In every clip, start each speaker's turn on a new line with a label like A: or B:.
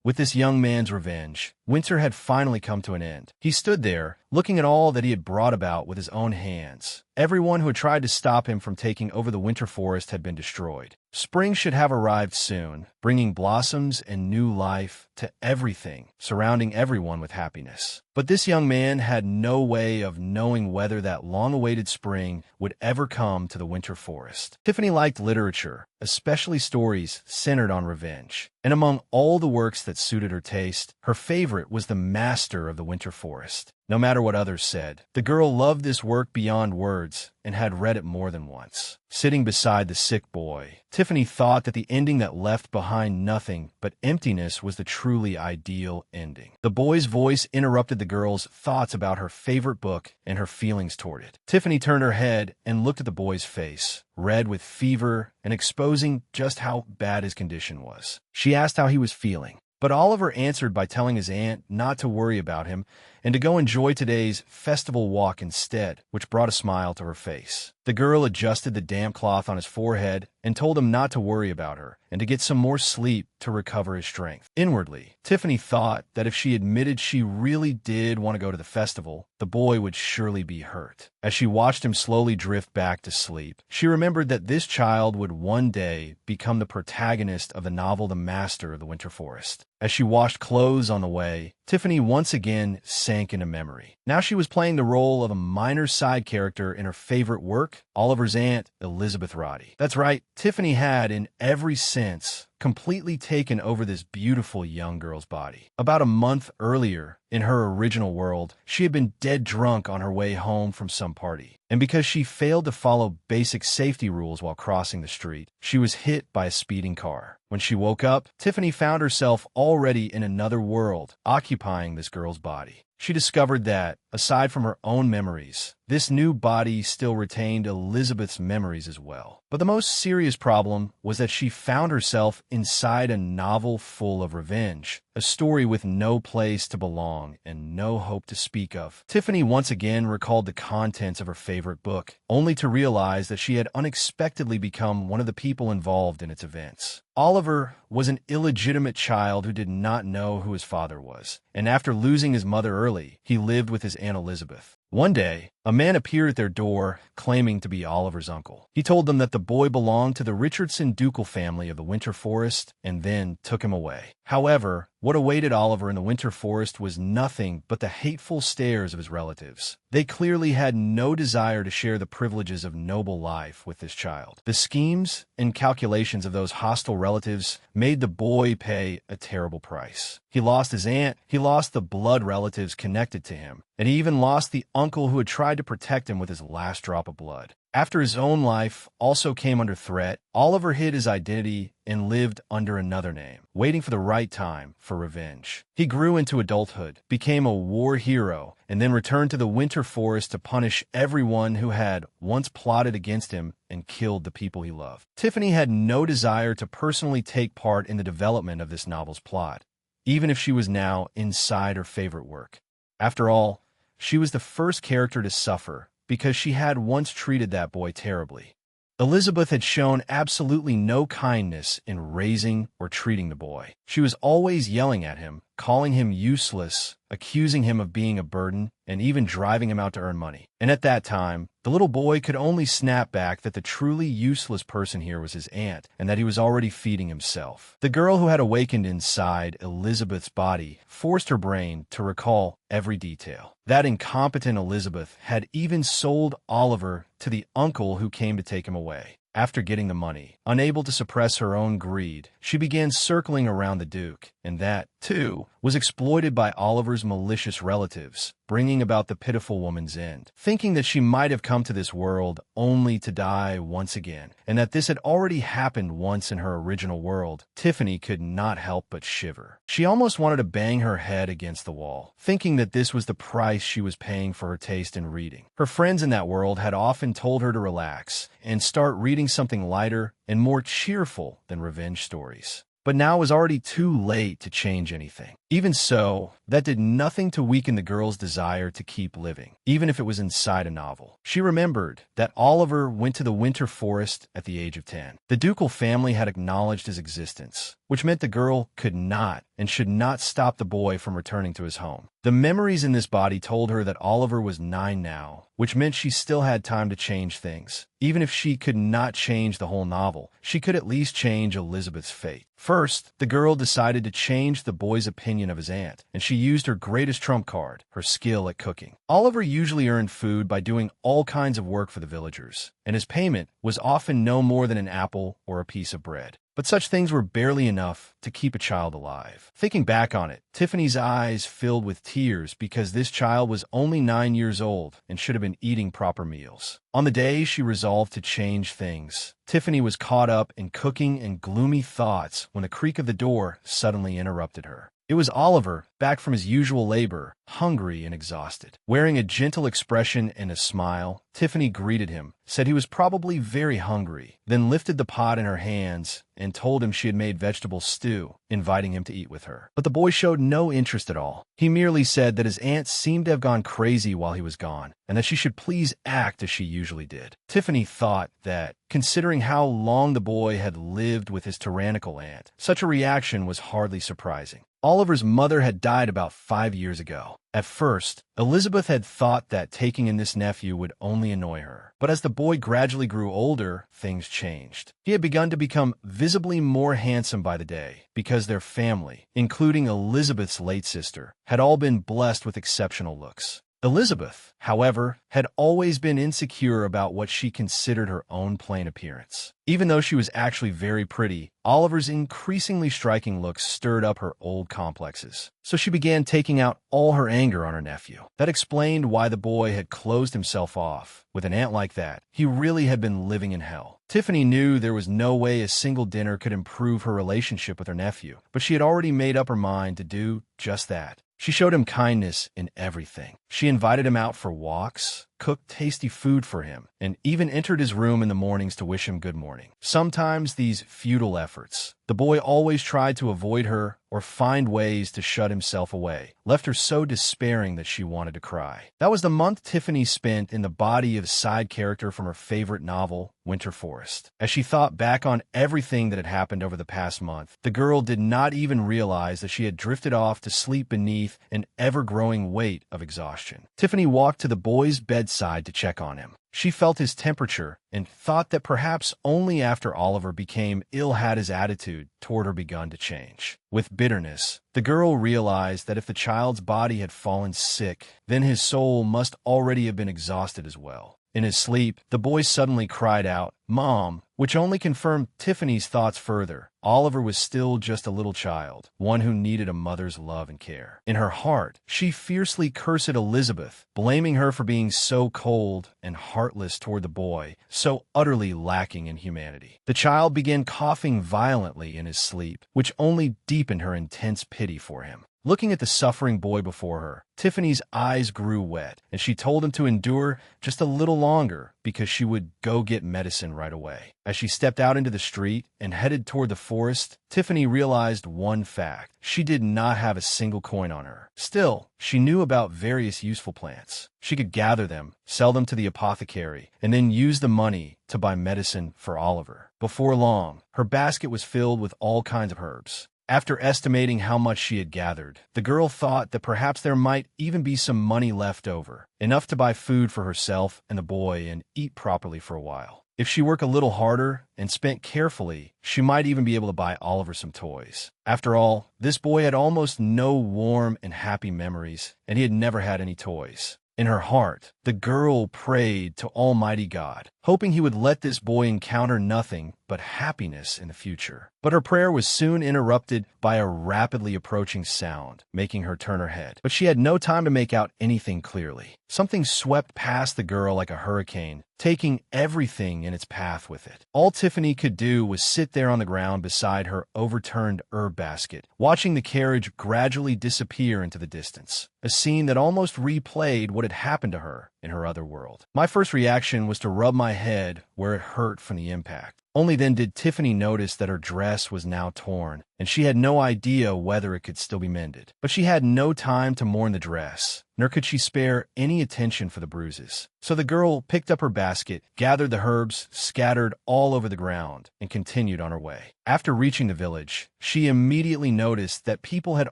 A: With this young man's revenge, winter had finally come to an end. He stood there, looking at all that he had brought about with his own hands. Everyone who had tried to stop him from taking over the winter forest had been destroyed. Spring should have arrived soon, bringing blossoms and new life to everything, surrounding everyone with happiness. But this young man had no way of knowing whether that long-awaited spring would ever come to the winter forest. Tiffany liked literature, especially stories centered on revenge. And among all the works that suited her taste, her favorite was The Master of the Winter Forest. No matter what others said, the girl loved this work beyond words and had read it more than once. Sitting beside the sick boy, Tiffany thought that the ending that left behind nothing but emptiness was the truly ideal ending. The boy's voice interrupted the girl's thoughts about her favorite book and her feelings toward it. Tiffany turned her head and looked at the boy's face, red with fever and exposing just how bad his condition was. She asked how he was feeling, but Oliver answered by telling his aunt not to worry about him and to go enjoy today's festival walk instead, which brought a smile to her face. The girl adjusted the damp cloth on his forehead and told him not to worry about her and to get some more sleep to recover his strength. Inwardly, Tiffany thought that if she admitted she really did want to go to the festival, the boy would surely be hurt. As she watched him slowly drift back to sleep, she remembered that this child would one day become the protagonist of the novel The Master of the Winter Forest. As she washed clothes on the way, Tiffany once again sank into memory. Now she was playing the role of a minor side character in her favorite work, Oliver's aunt, Elizabeth Roddy. That's right, Tiffany had, in every sense, completely taken over this beautiful young girl's body. About a month earlier, in her original world, she had been dead drunk on her way home from some party. And because she failed to follow basic safety rules while crossing the street, she was hit by a speeding car. When she woke up, Tiffany found herself already in another world, occupying this girl's body. She discovered that, aside from her own memories, this new body still retained Elizabeth's memories as well. But the most serious problem was that she found herself inside a novel full of revenge, a story with no place to belong and no hope to speak of. Tiffany once again recalled the contents of her favorite book, only to realize that she had unexpectedly become one of the people involved in its events. Oliver was an illegitimate child who did not know who his father was, and after losing his mother early, he lived with his Aunt Elizabeth. One day, a man appeared at their door claiming to be Oliver's uncle. He told them that the boy belonged to the Richardson ducal family of the Winter Forest and then took him away. However, what awaited Oliver in the Winter Forest was nothing but the hateful stares of his relatives. They clearly had no desire to share the privileges of noble life with this child. The schemes and calculations of those hostile relatives made the boy pay a terrible price. He lost his aunt, he lost the blood relatives connected to him, and he even lost the uncle who had tried to protect him with his last drop of blood. After his own life also came under threat, Oliver hid his identity and lived under another name, waiting for the right time for revenge. He grew into adulthood, became a war hero, and then returned to the Winter Forest to punish everyone who had once plotted against him and killed the people he loved. Tiffany had no desire to personally take part in the development of this novel's plot, even if she was now inside her favorite work. After all, she was the first character to suffer because she had once treated that boy terribly. Elizabeth had shown absolutely no kindness in raising or treating the boy. She was always yelling at him, calling him useless, accusing him of being a burden, and even driving him out to earn money. And at that time, the little boy could only snap back that the truly useless person here was his aunt, and that he was already feeding himself. The girl who had awakened inside Elizabeth's body forced her brain to recall every detail. That incompetent Elizabeth had even sold Oliver to the uncle who came to take him away. After getting the money, unable to suppress her own greed, she began circling around the Duke, and that, too, was exploited by Oliver's malicious relatives, bringing about the pitiful woman's end. Thinking that she might have come to this world only to die once again, and that this had already happened once in her original world, Tiffany could not help but shiver. She almost wanted to bang her head against the wall, thinking that this was the price she was paying for her taste in reading. Her friends in that world had often told her to relax and start reading something lighter and more cheerful than revenge stories. But now it was already too late to change anything. Even so, that did nothing to weaken the girl's desire to keep living, even if it was inside a novel. She remembered that Oliver went to the Winter Forest at the age of 10. The ducal family had acknowledged his existence, which meant the girl could not and should not stop the boy from returning to his home. The memories in this body told her that Oliver was 9 now, which meant she still had time to change things. Even if she could not change the whole novel, she could at least change Elizabeth's fate. First, the girl decided to change the boy's opinion of his aunt, and she used her greatest trump card, her skill at cooking. Oliver usually earned food by doing all kinds of work for the villagers, and his payment was often no more than an apple or a piece of bread. But such things were barely enough to keep a child alive. Thinking back on it, Tiffany's eyes filled with tears because this child was only 9 years old and should have been eating proper meals. On the day she resolved to change things, Tiffany was caught up in cooking and gloomy thoughts when the creak of the door suddenly interrupted her. It was Oliver, back from his usual labor, hungry and exhausted. Wearing a gentle expression and a smile, Tiffany greeted him, said he was probably very hungry, then lifted the pot in her hands and told him she had made vegetable stew, inviting him to eat with her. But the boy showed no interest at all. He merely said that his aunt seemed to have gone crazy while he was gone, and that she should please act as she usually did. Tiffany thought that, considering how long the boy had lived with his tyrannical aunt, such a reaction was hardly surprising. Oliver's mother had died about 5 years ago. At first, Elizabeth had thought that taking in this nephew would only annoy her. But as the boy gradually grew older, things changed. He had begun to become visibly more handsome by the day, because their family, including Elizabeth's late sister, had all been blessed with exceptional looks. Elizabeth, however, had always been insecure about what she considered her own plain appearance. Even though she was actually very pretty, Oliver's increasingly striking looks stirred up her old complexes. So she began taking out all her anger on her nephew. That explained why the boy had closed himself off. With an aunt like that, he really had been living in hell. Tiffany knew there was no way a single dinner could improve her relationship with her nephew, but she had already made up her mind to do just that. She showed him kindness in everything. She invited him out for walks, cooked tasty food for him, and even entered his room in the mornings to wish him good morning. Sometimes these futile efforts, the boy always tried to avoid her or find ways to shut himself away, left her so despairing that she wanted to cry. That was the month Tiffany spent in the body of a side character from her favorite novel, Winter Forest. As she thought back on everything that had happened over the past month, the girl did not even realize that she had drifted off to sleep beneath an ever-growing weight of exhaustion. Tiffany walked to the boy's bedside to check on him. She felt his temperature and thought that perhaps only after Oliver became ill had his attitude toward her begun to change. With bitterness, the girl realized that if the child's body had fallen sick, then his soul must already have been exhausted as well. In his sleep, the boy suddenly cried out, "Mom," which only confirmed Tiffany's thoughts further. Oliver was still just a little child, one who needed a mother's love and care. In her heart, she fiercely cursed Elizabeth, blaming her for being so cold and heartless toward the boy, so utterly lacking in humanity. The child began coughing violently in his sleep, which only deepened her intense pity for him. Looking at the suffering boy before her, Tiffany's eyes grew wet, and she told him to endure just a little longer because she would go get medicine right away. As she stepped out into the street and headed toward the forest, Tiffany realized one fact. She did not have a single coin on her. Still, she knew about various useful plants. She could gather them, sell them to the apothecary, and then use the money to buy medicine for Oliver. Before long, her basket was filled with all kinds of herbs. After estimating how much she had gathered, the girl thought that perhaps there might even be some money left over, enough to buy food for herself and the boy and eat properly for a while. If she worked a little harder and spent carefully, she might even be able to buy Oliver some toys. After all, this boy had almost no warm and happy memories, and he had never had any toys. In her heart, the girl prayed to Almighty God, hoping he would let this boy encounter nothing but happiness in the future. But her prayer was soon interrupted by a rapidly approaching sound, making her turn her head. But she had no time to make out anything clearly. Something swept past the girl like a hurricane, taking everything in its path with it. All Tiffany could do was sit there on the ground beside her overturned herb basket, watching the carriage gradually disappear into the distance, a scene that almost replayed what had happened to her in her other world. My first reaction was to rub my head where it hurt from the impact. Only then did Tiffany notice that her dress was now torn, and she had no idea whether it could still be mended. But she had no time to mourn the dress, nor could she spare any attention for the bruises. So the girl picked up her basket, gathered the herbs scattered all over the ground, and continued on her way. After reaching the village, she immediately noticed that people had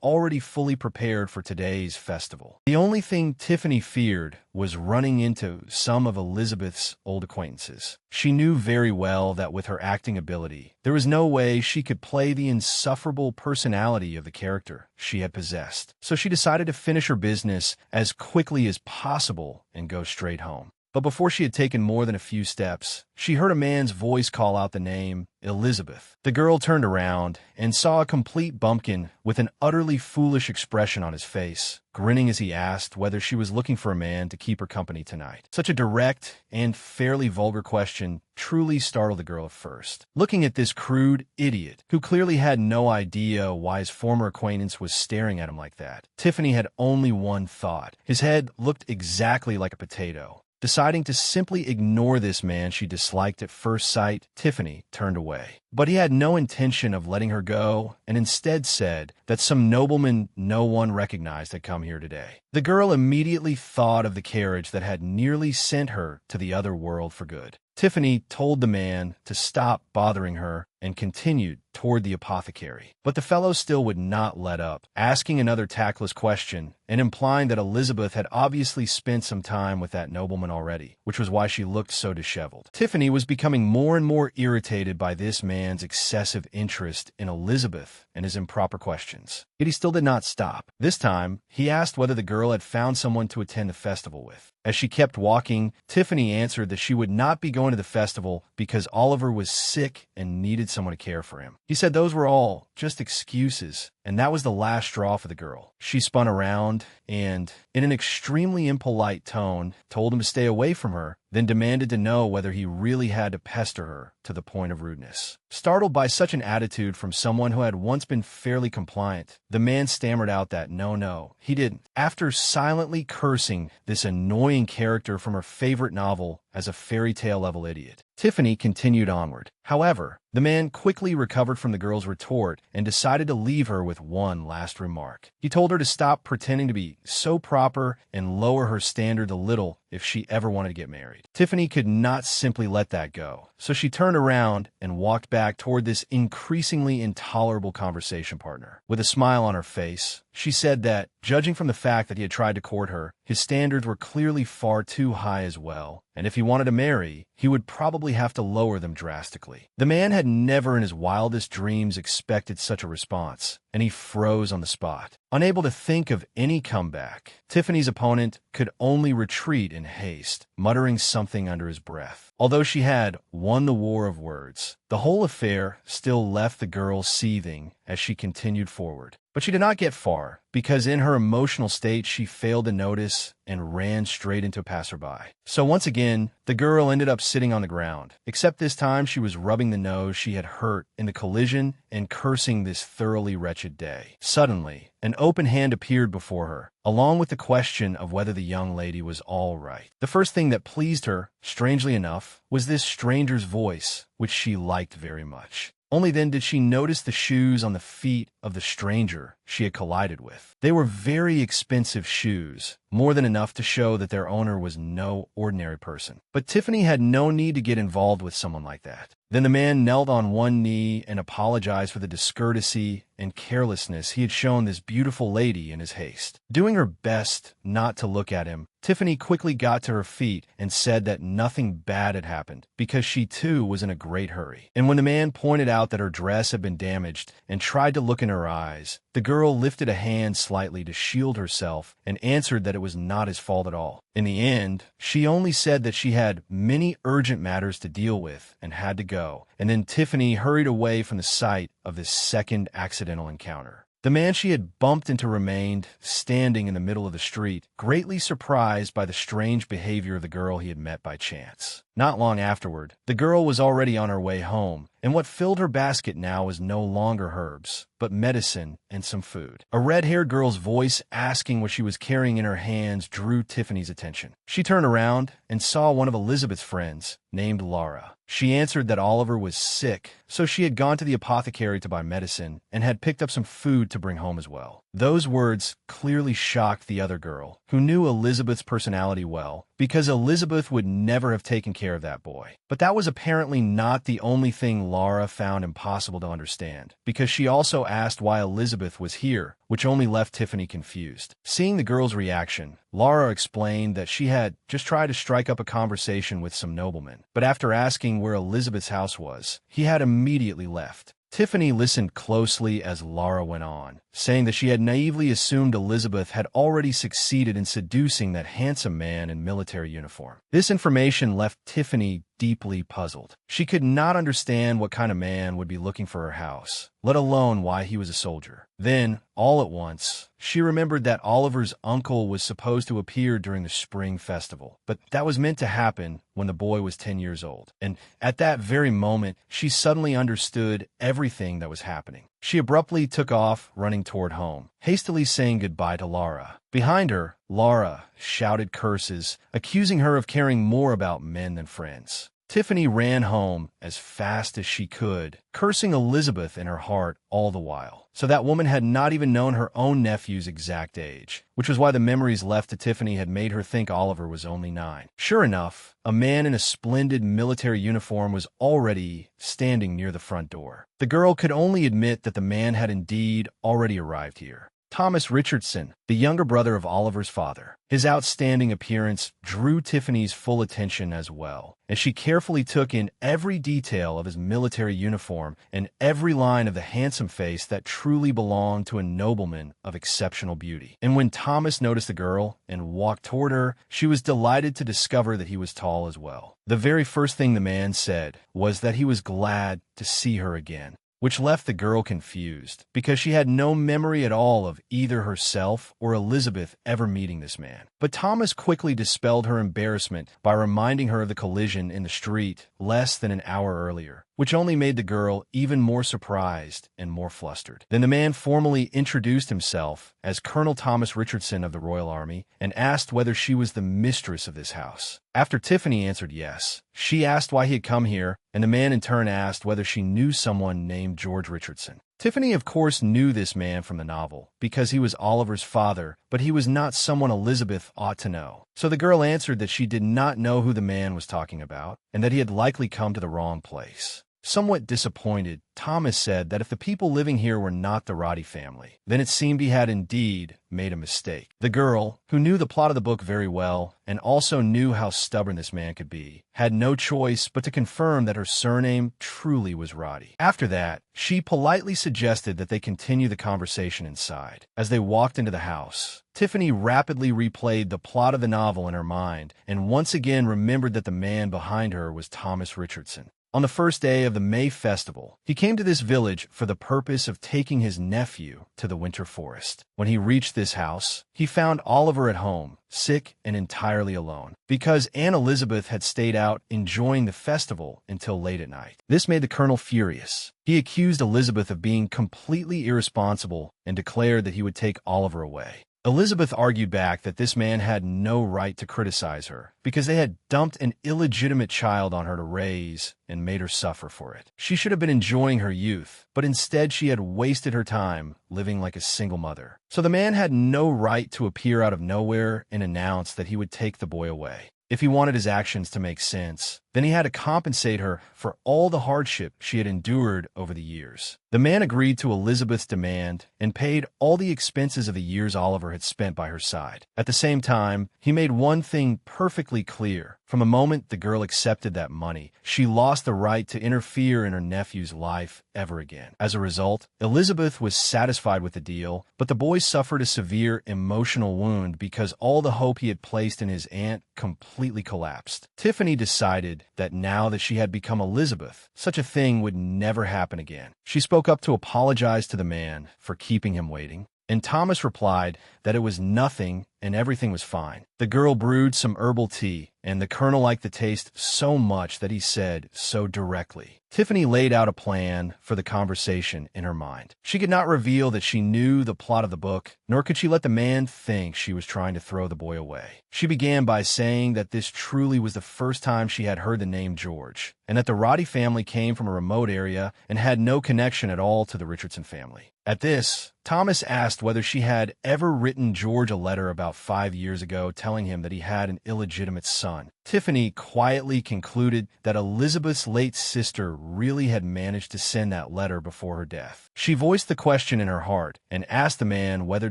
A: already fully prepared for today's festival. The only thing Tiffany feared was running into some of Elizabeth's old acquaintances. She knew very well that with her acting ability, there was no way she could play the insufferable personality of the character she had possessed. So she decided to finish her business as quickly as possible and go straight home. But before she had taken more than a few steps, she heard a man's voice call out the name Elizabeth. The girl turned around and saw a complete bumpkin with an utterly foolish expression on his face, grinning as he asked whether she was looking for a man to keep her company tonight. Such a direct and fairly vulgar question truly startled the girl at first. Looking at this crude idiot, who clearly had no idea why his former acquaintance was staring at him like that, Tiffany had only one thought. His head looked exactly like a potato. Deciding to simply ignore this man she disliked at first sight, Tiffany turned away. But he had no intention of letting her go, and instead said that some nobleman no one recognized had come here today. The girl immediately thought of the carriage that had nearly sent her to the other world for good. Tiffany told the man to stop bothering her and continued toward the apothecary. But the fellow still would not let up, asking another tactless question and implying that Elizabeth had obviously spent some time with that nobleman already, which was why she looked so disheveled. Tiffany was becoming more and more irritated by this man's excessive interest in Elizabeth and his improper questions. Yet he still did not stop. This time, he asked whether the girl had found someone to attend the festival with. As she kept walking, Tiffany answered that she would not be going to the festival because Oliver was sick and needed someone to care for him. He said those were all just excuses, and that was the last straw for the girl. She spun around and, in an extremely impolite tone, told him to stay away from her, then demanded to know whether he really had to pester her to the point of rudeness. Startled by such an attitude from someone who had once been fairly compliant, the man stammered out that no, he didn't. After silently cursing this annoying character from her favorite novel as a fairy tale level idiot, Tiffany continued onward. However, the man quickly recovered from the girl's retort and decided to leave her with one last remark. He told her to stop pretending to be so proper and lower her standard a little if she ever wanted to get married. Tiffany could not simply let that go, so she turned around and walked back toward this increasingly intolerable conversation partner. With a smile on her face, she said that, judging from the fact that he had tried to court her, his standards were clearly far too high as well, and if he wanted to marry, he would probably have to lower them drastically. The man had never in his wildest dreams expected such a response, and he froze on the spot. Unable to think of any comeback, Tiffany's opponent could only retreat in haste, muttering something under his breath. Although she had won the war of words, the whole affair still left the girl seething as she continued forward. But she did not get far, because in her emotional state she failed to notice and ran straight into a passerby. So once again, the girl ended up sitting on the ground, except this time she was rubbing the nose she had hurt in the collision and cursing this thoroughly wretched day. Suddenly, an open hand appeared before her, along with the question of whether the young lady was all right. The first thing that pleased her, strangely enough, was this stranger's voice, which she liked very much. Only then did she notice the shoes on the feet of the stranger she had collided with. They were very expensive shoes, more than enough to show that their owner was no ordinary person. But Tiffany had no need to get involved with someone like that. Then the man knelt on one knee and apologized for the discourtesy and carelessness he had shown this beautiful lady in his haste. Doing her best not to look at him, Tiffany quickly got to her feet and said that nothing bad had happened, because she too was in a great hurry. And when the man pointed out that her dress had been damaged and tried to look in her eyes, the girl lifted a hand slightly to shield herself and answered that it was not his fault at all. In the end, she only said that she had many urgent matters to deal with and had to go, and then Tiffany hurried away from the site of this second accidental encounter. The man she had bumped into remained standing in the middle of the street, greatly surprised by the strange behavior of the girl he had met by chance. Not long afterward, the girl was already on her way home, and what filled her basket now was no longer herbs, but medicine and some food. A red-haired girl's voice asking what she was carrying in her hands drew Tiffany's attention. She turned around and saw one of Elizabeth's friends, named Laura. She answered that Oliver was sick, so she had gone to the apothecary to buy medicine and had picked up some food to bring home as well. Those words clearly shocked the other girl, who knew Elizabeth's personality well, because Elizabeth would never have taken care of that boy. But that was apparently not the only thing Laura found impossible to understand, because she also asked why Elizabeth was here, which only left Tiffany confused. Seeing the girl's reaction, Laura explained that she had just tried to strike up a conversation with some nobleman, but after asking where Elizabeth's house was, he had immediately left. Tiffany listened closely as Laura went on, saying that she had naively assumed Elizabeth had already succeeded in seducing that handsome man in military uniform. This information left Tiffany deeply puzzled. She could not understand what kind of man would be looking for her house, let alone why he was a soldier. Then, all at once, she remembered that Oliver's uncle was supposed to appear during the spring festival, but that was meant to happen when the boy was 10 years old. And at that very moment, she suddenly understood everything that was happening. She abruptly took off, running toward home, hastily saying goodbye to Laura. Behind her, Laura shouted curses, accusing her of caring more about men than friends. Tiffany ran home as fast as she could, cursing Elizabeth in her heart all the while. So that woman had not even known her own nephew's exact age, which was why the memories left to Tiffany had made her think Oliver was only 9. Sure enough, a man in a splendid military uniform was already standing near the front door. The girl could only admit that the man had indeed already arrived here. Thomas Richardson, the younger brother of Oliver's father. His outstanding appearance drew Tiffany's full attention as well, as she carefully took in every detail of his military uniform and every line of the handsome face that truly belonged to a nobleman of exceptional beauty. And when Thomas noticed the girl and walked toward her, she was delighted to discover that he was tall as well. The very first thing the man said was that he was glad to see her again, which left the girl confused, because she had no memory at all of either herself or Elizabeth ever meeting this man. But Thomas quickly dispelled her embarrassment by reminding her of the collision in the street less than an hour earlier, which only made the girl even more surprised and more flustered. Then the man formally introduced himself as Colonel Thomas Richardson of the Royal Army and asked whether she was the mistress of this house. After Tiffany answered yes, she asked why he had come here, and the man in turn asked whether she knew someone named George Richardson. Tiffany, of course, knew this man from the novel, because he was Oliver's father, but he was not someone Elizabeth ought to know. So the girl answered that she did not know who the man was talking about, and that he had likely come to the wrong place. Somewhat disappointed, Thomas said that if the people living here were not the Roddy family, then it seemed he had indeed made a mistake. The girl, who knew the plot of the book very well and also knew how stubborn this man could be, had no choice but to confirm that her surname truly was Roddy. After that, she politely suggested that they continue the conversation inside. As they walked into the house, Tiffany rapidly replayed the plot of the novel in her mind and once again remembered that the man behind her was Thomas Richardson. On the first day of the May festival, he came to this village for the purpose of taking his nephew to the winter forest. When he reached this house, he found Oliver at home, sick and entirely alone, because Aunt Elizabeth had stayed out enjoying the festival until late at night. This made the colonel furious. He accused Elizabeth of being completely irresponsible and declared that he would take Oliver away. Elizabeth argued back that this man had no right to criticize her, because they had dumped an illegitimate child on her to raise and made her suffer for it. She should have been enjoying her youth, but instead she had wasted her time living like a single mother. So the man had no right to appear out of nowhere and announce that he would take the boy away. If he wanted his actions to make sense, then he had to compensate her for all the hardship she had endured over the years. The man agreed to Elizabeth's demand and paid all the expenses of the years Oliver had spent by her side. At the same time, he made one thing perfectly clear. From the moment the girl accepted that money, she lost the right to interfere in her nephew's life ever again. As a result, Elizabeth was satisfied with the deal, but the boy suffered a severe emotional wound because all the hope he had placed in his aunt completely collapsed. Tiffany decided that now that she had become Elizabeth, such a thing would never happen again. She spoke up to apologize to the man for keeping him waiting, and Thomas replied that it was nothing and everything was fine. The girl brewed some herbal tea, and the colonel liked the taste so much that he said so directly. Tiffany laid out a plan for the conversation in her mind. She could not reveal that she knew the plot of the book, nor could she let the man think she was trying to throw the boy away. She began by saying that this truly was the first time she had heard the name George, and that the Roddy family came from a remote area and had no connection at all to the Richardson family. At this, Thomas asked whether she had ever written George a letter about 5 years ago telling him that he had an illegitimate son. Tiffany quietly concluded that Elizabeth's late sister really had managed to send that letter before her death. She voiced the question in her heart and asked the man whether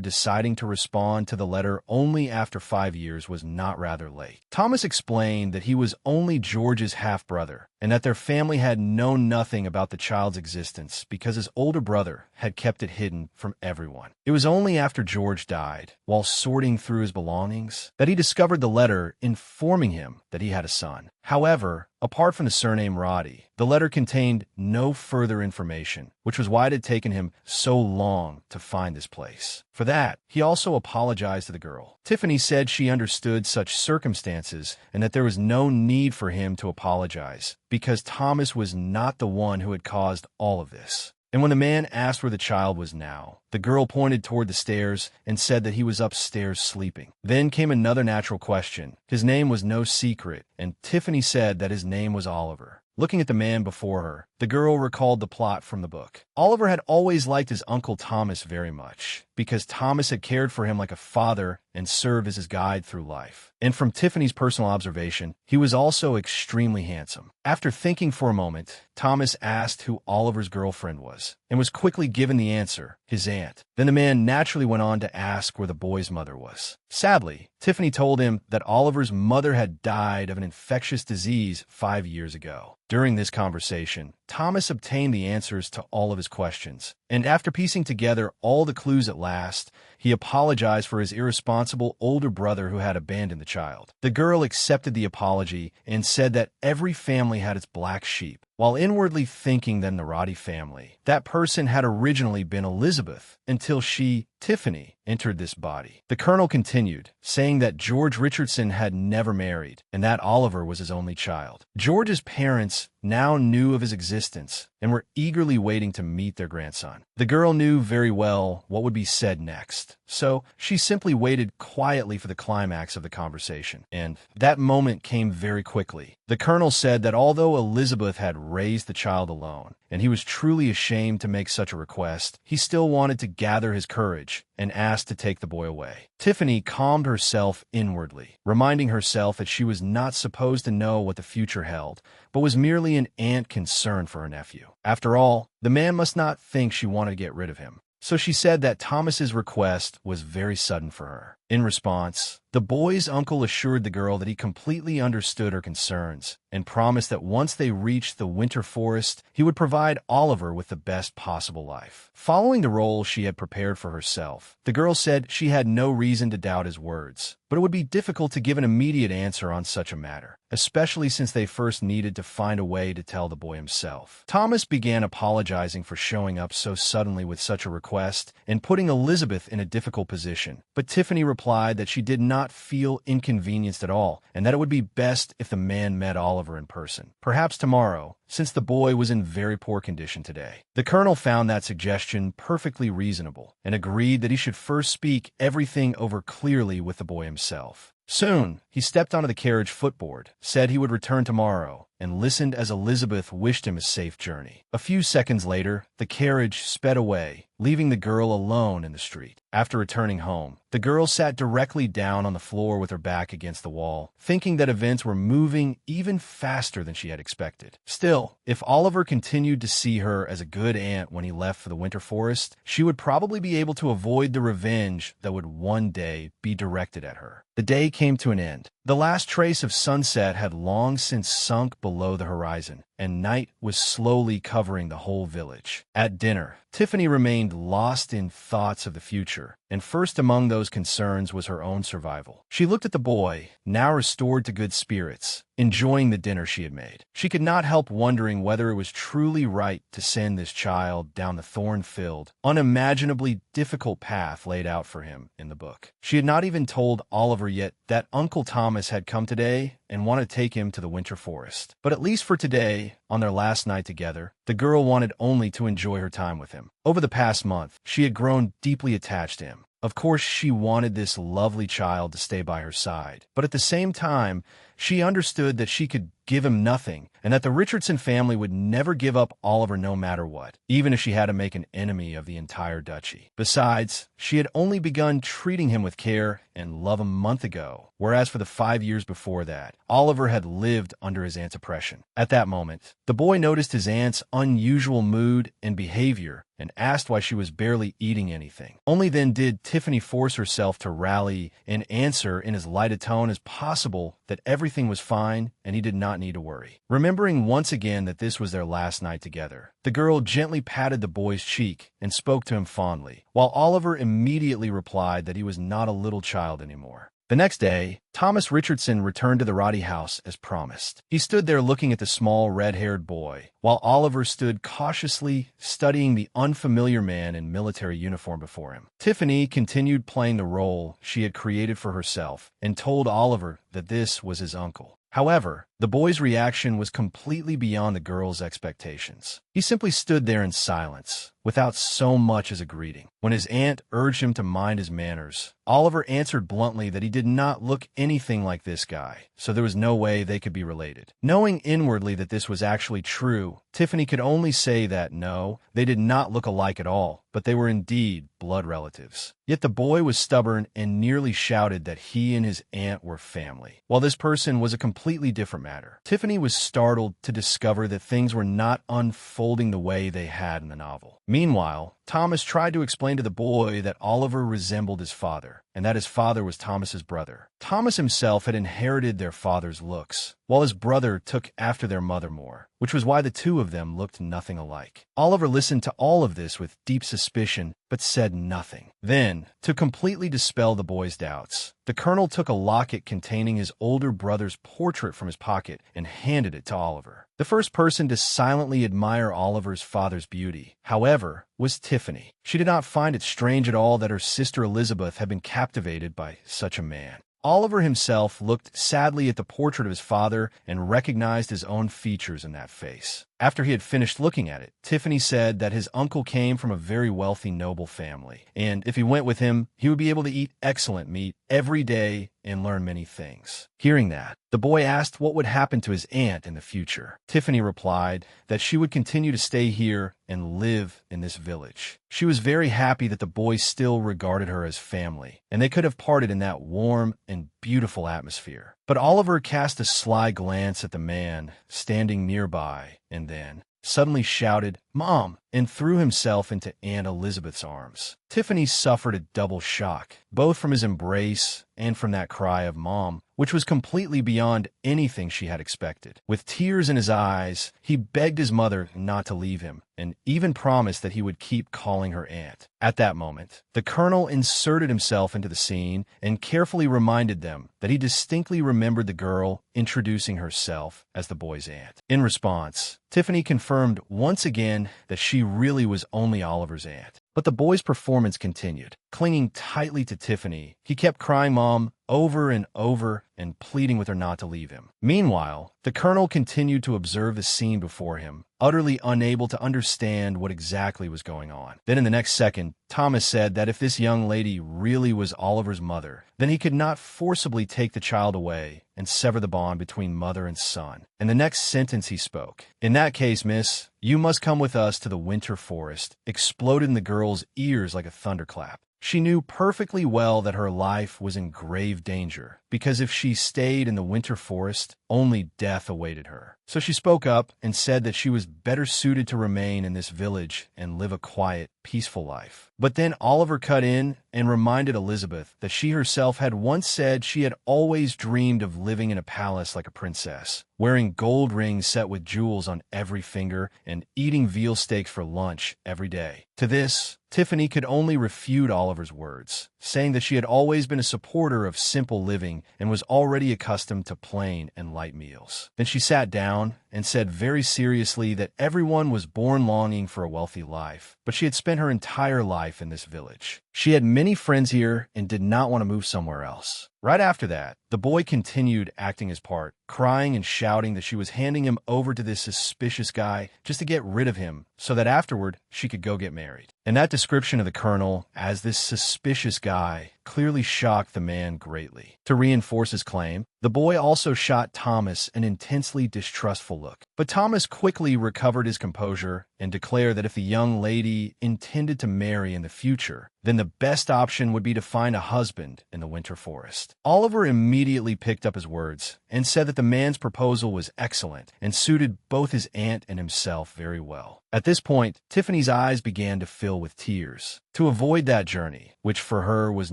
A: deciding to respond to the letter only after 5 years was not rather late. Thomas explained that he was only George's half-brother and that their family had known nothing about the child's existence because his older brother had kept it hidden from everyone. It was only after George died, while sorting through his belongings, that he discovered the letter informing him that he had a son. However, apart from the surname Roddy, the letter contained no further information, which was why it had taken him so long to find this place. For that, he also apologized to the girl. Tiffany said she understood such circumstances and that there was no need for him to apologize, because Thomas was not the one who had caused all of this. And when the man asked where the child was now, the girl pointed toward the stairs and said that he was upstairs sleeping. Then came another natural question. His name was no secret, and Tiffany said that his name was Oliver. Looking at the man before her, the girl recalled the plot from the book. Oliver had always liked his Uncle Thomas very much, because Thomas had cared for him like a father and served as his guide through life. And from Tiffany's personal observation, he was also extremely handsome. After thinking for a moment, Thomas asked who Oliver's girlfriend was, and was quickly given the answer, his aunt. Then the man naturally went on to ask where the boy's mother was. Sadly, Tiffany told him that Oliver's mother had died of an infectious disease 5 years ago. During this conversation, Thomas obtained the answers to all of his questions, and after piecing together all the clues at last, he apologized for his irresponsible older brother who had abandoned the child. The girl accepted the apology and said that every family had its black sheep, while inwardly thinking that in the Roddy family, that person had originally been Elizabeth until she, Tiffany, entered this body. The colonel continued, saying that George Richardson had never married, and that Oliver was his only child. George's parents now knew of his existence and were eagerly waiting to meet their grandson. The girl knew very well what would be said next, so she simply waited quietly for the climax of the conversation, and that moment came very quickly. The colonel said that although Elizabeth had raised the child alone, and he was truly ashamed to make such a request, he still wanted to gather his courage and asked to take the boy away. Tiffany calmed herself inwardly, reminding herself that she was not supposed to know what the future held, but was merely an aunt concerned for her nephew. After all, the man must not think she wanted to get rid of him. So she said that Thomas's request was very sudden for her. In response, the boy's uncle assured the girl that he completely understood her concerns and promised that once they reached the winter forest, he would provide Oliver with the best possible life. Following the role she had prepared for herself, the girl said she had no reason to doubt his words, but it would be difficult to give an immediate answer on such a matter, especially since they first needed to find a way to tell the boy himself. Thomas began apologizing for showing up so suddenly with such a request and putting Elizabeth in a difficult position, but Tiffany replied that she did not feel inconvenienced at all, and that it would be best if the man met Oliver in person, perhaps tomorrow, since the boy was in very poor condition today. The colonel found that suggestion perfectly reasonable, and agreed that he should first speak everything over clearly with the boy himself. Soon, he stepped onto the carriage footboard, said he would return tomorrow, and listened as Elizabeth wished him a safe journey. A few seconds later, the carriage sped away, leaving the girl alone in the street. After returning home, the girl sat directly down on the floor with her back against the wall, thinking that events were moving even faster than she had expected. Still, if Oliver continued to see her as a good aunt when he left for the winter forest, she would probably be able to avoid the revenge that would one day be directed at her. The day came to an end. The last trace of sunset had long since sunk below the horizon, and night was slowly covering the whole village. At dinner, Tiffany remained lost in thoughts of the future, and first among those concerns was her own survival. She looked at the boy, now restored to good spirits, enjoying the dinner she had made. She could not help wondering whether it was truly right to send this child down the thorn-filled, unimaginably difficult path laid out for him in the book. She had not even told Oliver yet that Uncle Thomas had come today and wanted to take him to the winter forest. But at least for today, on their last night together, the girl wanted only to enjoy her time with him. Over the past month, she had grown deeply attached to him. Of course, she wanted this lovely child to stay by her side, but at the same time, she understood that she could give him nothing, and that the Richardson family would never give up Oliver no matter what, even if she had to make an enemy of the entire duchy. Besides, she had only begun treating him with care and love a month ago, whereas for the 5 years before that, Oliver had lived under his aunt's oppression. At that moment, the boy noticed his aunt's unusual mood and behavior and asked why she was barely eating anything. Only then did Tiffany force herself to rally and answer in as light a tone as possible that everything was fine and he did not need to worry. Remembering once again that this was their last night together, the girl gently patted the boy's cheek and spoke to him fondly, while Oliver immediately replied that he was not a little child anymore. The next day, Thomas Richardson returned to the Roddy house as promised. He stood there looking at the small red-haired boy, while Oliver stood cautiously studying the unfamiliar man in military uniform before him. Tiffany continued playing the role she had created for herself and told Oliver that this was his uncle. However, the boy's reaction was completely beyond the girl's expectations. He simply stood there in silence, without so much as a greeting. When his aunt urged him to mind his manners, Oliver answered bluntly that he did not look anything like this guy, so there was no way they could be related. Knowing inwardly that this was actually true, Tiffany could only say that no, they did not look alike at all, but they were indeed blood relatives. Yet the boy was stubborn and nearly shouted that he and his aunt were family, while this person was a completely different matter. Tiffany was startled to discover that things were not unfolding the way they had in the novel. Meanwhile, Thomas tried to explain to the boy that Oliver resembled his father, and that his father was Thomas's brother. Thomas himself had inherited their father's looks, while his brother took after their mother more, which was why the two of them looked nothing alike. Oliver listened to all of this with deep suspicion, but said nothing. Then, to completely dispel the boy's doubts, the colonel took a locket containing his older brother's portrait from his pocket and handed it to Oliver. The first person to silently admire Oliver's father's beauty, however, was Tiffany. She did not find it strange at all that her sister Elizabeth had been captivated by such a man. Oliver himself looked sadly at the portrait of his father and recognized his own features in that face. After he had finished looking at it, Tiffany said that his uncle came from a very wealthy noble family, and if he went with him, he would be able to eat excellent meat every day and learn many things. Hearing that, the boy asked what would happen to his aunt in the future. Tiffany replied that she would continue to stay here and live in this village. She was very happy that the boy still regarded her as family, and they could have parted in that warm and beautiful atmosphere. But Oliver cast a sly glance at the man standing nearby and then suddenly shouted, "Mom!" and threw himself into Aunt Elizabeth's arms. Tiffany suffered a double shock, both from his embrace and from that cry of "Mom," which was completely beyond anything she had expected. With tears in his eyes, he begged his mother not to leave him, and even promised that he would keep calling her aunt. At that moment, the colonel inserted himself into the scene and carefully reminded them that he distinctly remembered the girl introducing herself as the boy's aunt. In response, Tiffany confirmed once again that she really was only Oliver's aunt. But the boy's performance continued. Clinging tightly to Tiffany, he kept crying "Mom" over and over and pleading with her not to leave him. Meanwhile, the colonel continued to observe the scene before him, utterly unable to understand what exactly was going on. Then in the next second, Thomas said that if this young lady really was Oliver's mother, then he could not forcibly take the child away and sever the bond between mother and son. And the next sentence he spoke, "In that case, miss, you must come with us to the winter forest," exploded in the girl's ears like a thunderclap. She knew perfectly well that her life was in grave danger, because if she stayed in the winter forest, only death awaited her. So she spoke up and said that she was better suited to remain in this village and live a quiet, peaceful life. But then Oliver cut in and reminded Elizabeth that she herself had once said she had always dreamed of living in a palace like a princess, wearing gold rings set with jewels on every finger and eating veal steaks for lunch every day. To this, Tiffany could only refute Oliver's words, saying that she had always been a supporter of simple living and was already accustomed to plain and light meals. Then she sat down and said very seriously that everyone was born longing for a wealthy life, but she had spent her entire life in this village. She had many friends here and did not want to move somewhere else. Right after that, the boy continued acting his part, crying and shouting that she was handing him over to this suspicious guy just to get rid of him so that afterward she could go get married. And that description of the colonel as this suspicious guy clearly shocked the man greatly. To reinforce his claim, the boy also shot Thomas an intensely distrustful look. But Thomas quickly recovered his composure and declared that if the young lady intended to marry in the future, then the best option would be to find a husband in the winter forest. Oliver immediately picked up his words and said that the man's proposal was excellent and suited both his aunt and himself very well. At this point, Tiffany's eyes began to fill with tears. To avoid that journey, which for her was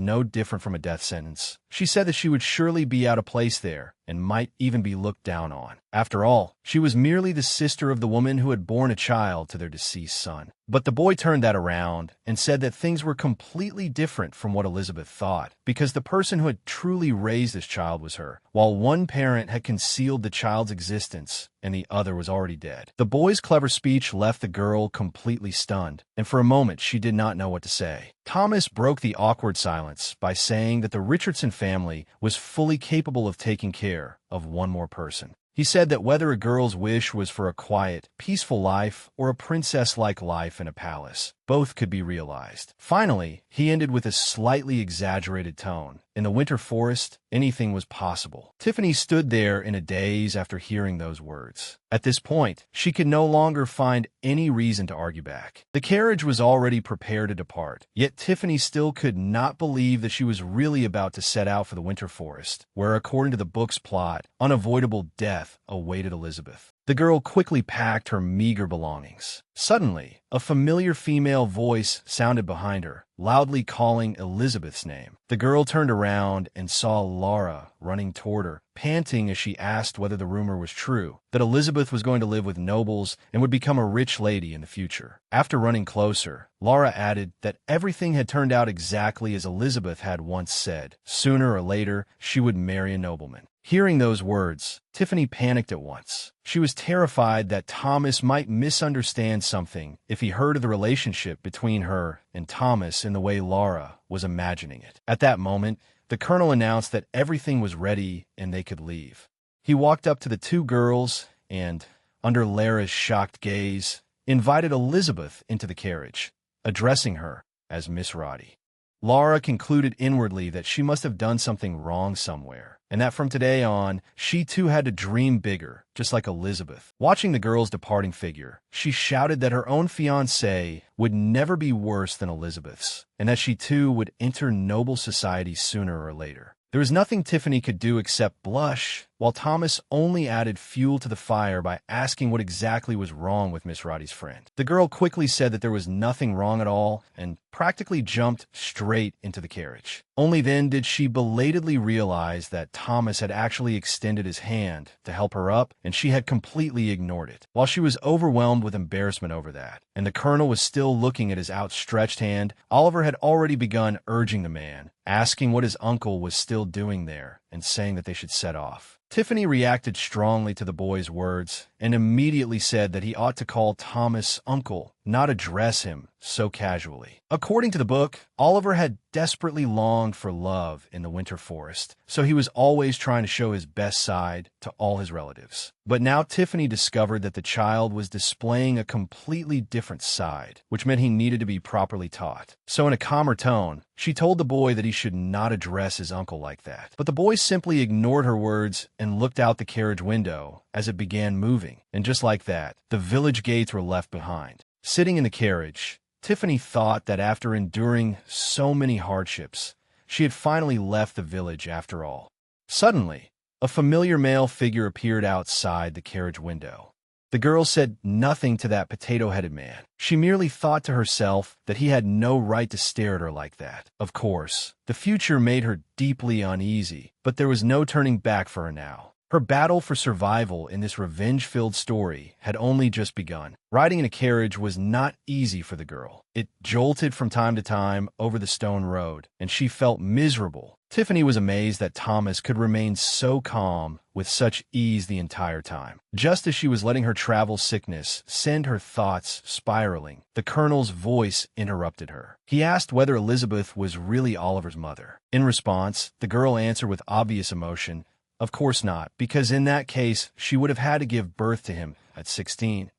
A: no different from a death sentence, she said that she would surely be out of place there and might even be looked down on. After all, she was merely the sister of the woman who had borne a child to their deceased son. But the boy turned that around and said that things were completely different from what Elizabeth thought, because the person who had truly raised this child was her, while one parent had concealed the child's existence and the other was already dead. The boy's clever speech left the girl completely stunned, and for a moment she did not know what to say. Thomas broke the awkward silence by saying that the Richardson family was fully capable of taking care of one more person. He said that whether a girl's wish was for a quiet, peaceful life or a princess-like life in a palace, both could be realized. Finally, he ended with a slightly exaggerated tone. In the winter forest, anything was possible. Tiffany stood there in a daze after hearing those words. At this point, she could no longer find any reason to argue back. The carriage was already prepared to depart, yet Tiffany still could not believe that she was really about to set out for the winter forest, where, according to the book's plot, unavoidable death awaited Elizabeth. The girl quickly packed her meager belongings. Suddenly, a familiar female voice sounded behind her, loudly calling Elizabeth's name. The girl turned around and saw Laura running toward her, panting as she asked whether the rumor was true, that Elizabeth was going to live with nobles and would become a rich lady in the future. After running closer, Laura added that everything had turned out exactly as Elizabeth had once said. Sooner or later, she would marry a nobleman. Hearing those words, Tiffany panicked at once. She was terrified that Thomas might misunderstand something if he heard of the relationship between her and Thomas in the way Laura was imagining it. At that moment, the colonel announced that everything was ready and they could leave. He walked up to the two girls and, under Lara's shocked gaze, invited Elizabeth into the carriage, addressing her as Miss Roddy. Laura concluded inwardly that she must have done something wrong somewhere, and that from today on, she too had to dream bigger, just like Elizabeth. Watching the girl's departing figure, she shouted that her own fiancé would never be worse than Elizabeth's, and that she too would enter noble society sooner or later. There was nothing Tiffany could do except blush, while Thomas only added fuel to the fire by asking what exactly was wrong with Miss Roddy's friend. The girl quickly said that there was nothing wrong at all and practically jumped straight into the carriage. Only then did she belatedly realize that Thomas had actually extended his hand to help her up, and she had completely ignored it. While she was overwhelmed with embarrassment over that, and the colonel was still looking at his outstretched hand, Oliver had already begun urging the man, asking what his uncle was still doing there, and saying that they should set off. Tiffany reacted strongly to the boy's words and immediately said that he ought to call Thomas uncle, not address him so casually. According to the book, Oliver had desperately longed for love in the winter forest, so he was always trying to show his best side to all his relatives. But now Tiffany discovered that the child was displaying a completely different side, which meant he needed to be properly taught. So in a calmer tone, she told the boy that he should not address his uncle like that. But the boy simply ignored her words and looked out the carriage window as it began moving. And just like that, the village gates were left behind. Sitting in the carriage, Tiffany thought that after enduring so many hardships, she had finally left the village after all. Suddenly, A familiar male figure appeared outside the carriage window. The girl said nothing to that potato-headed man. She merely thought to herself that he had no right to stare at her like that. Of course, the future made her deeply uneasy, but there was no turning back for her now. Her battle for survival in this revenge-filled story had only just begun. Riding in a carriage was not easy for the girl. It jolted from time to time over the stone road, and she felt miserable. Tiffany was amazed that Thomas could remain so calm with such ease the entire time. Just as she was letting her travel sickness send her thoughts spiraling, the colonel's voice interrupted her. He asked whether Elizabeth was really Oliver's mother. In response, the girl answered with obvious emotion, "Of course not, because in that case, she would have had to give birth to him at 16.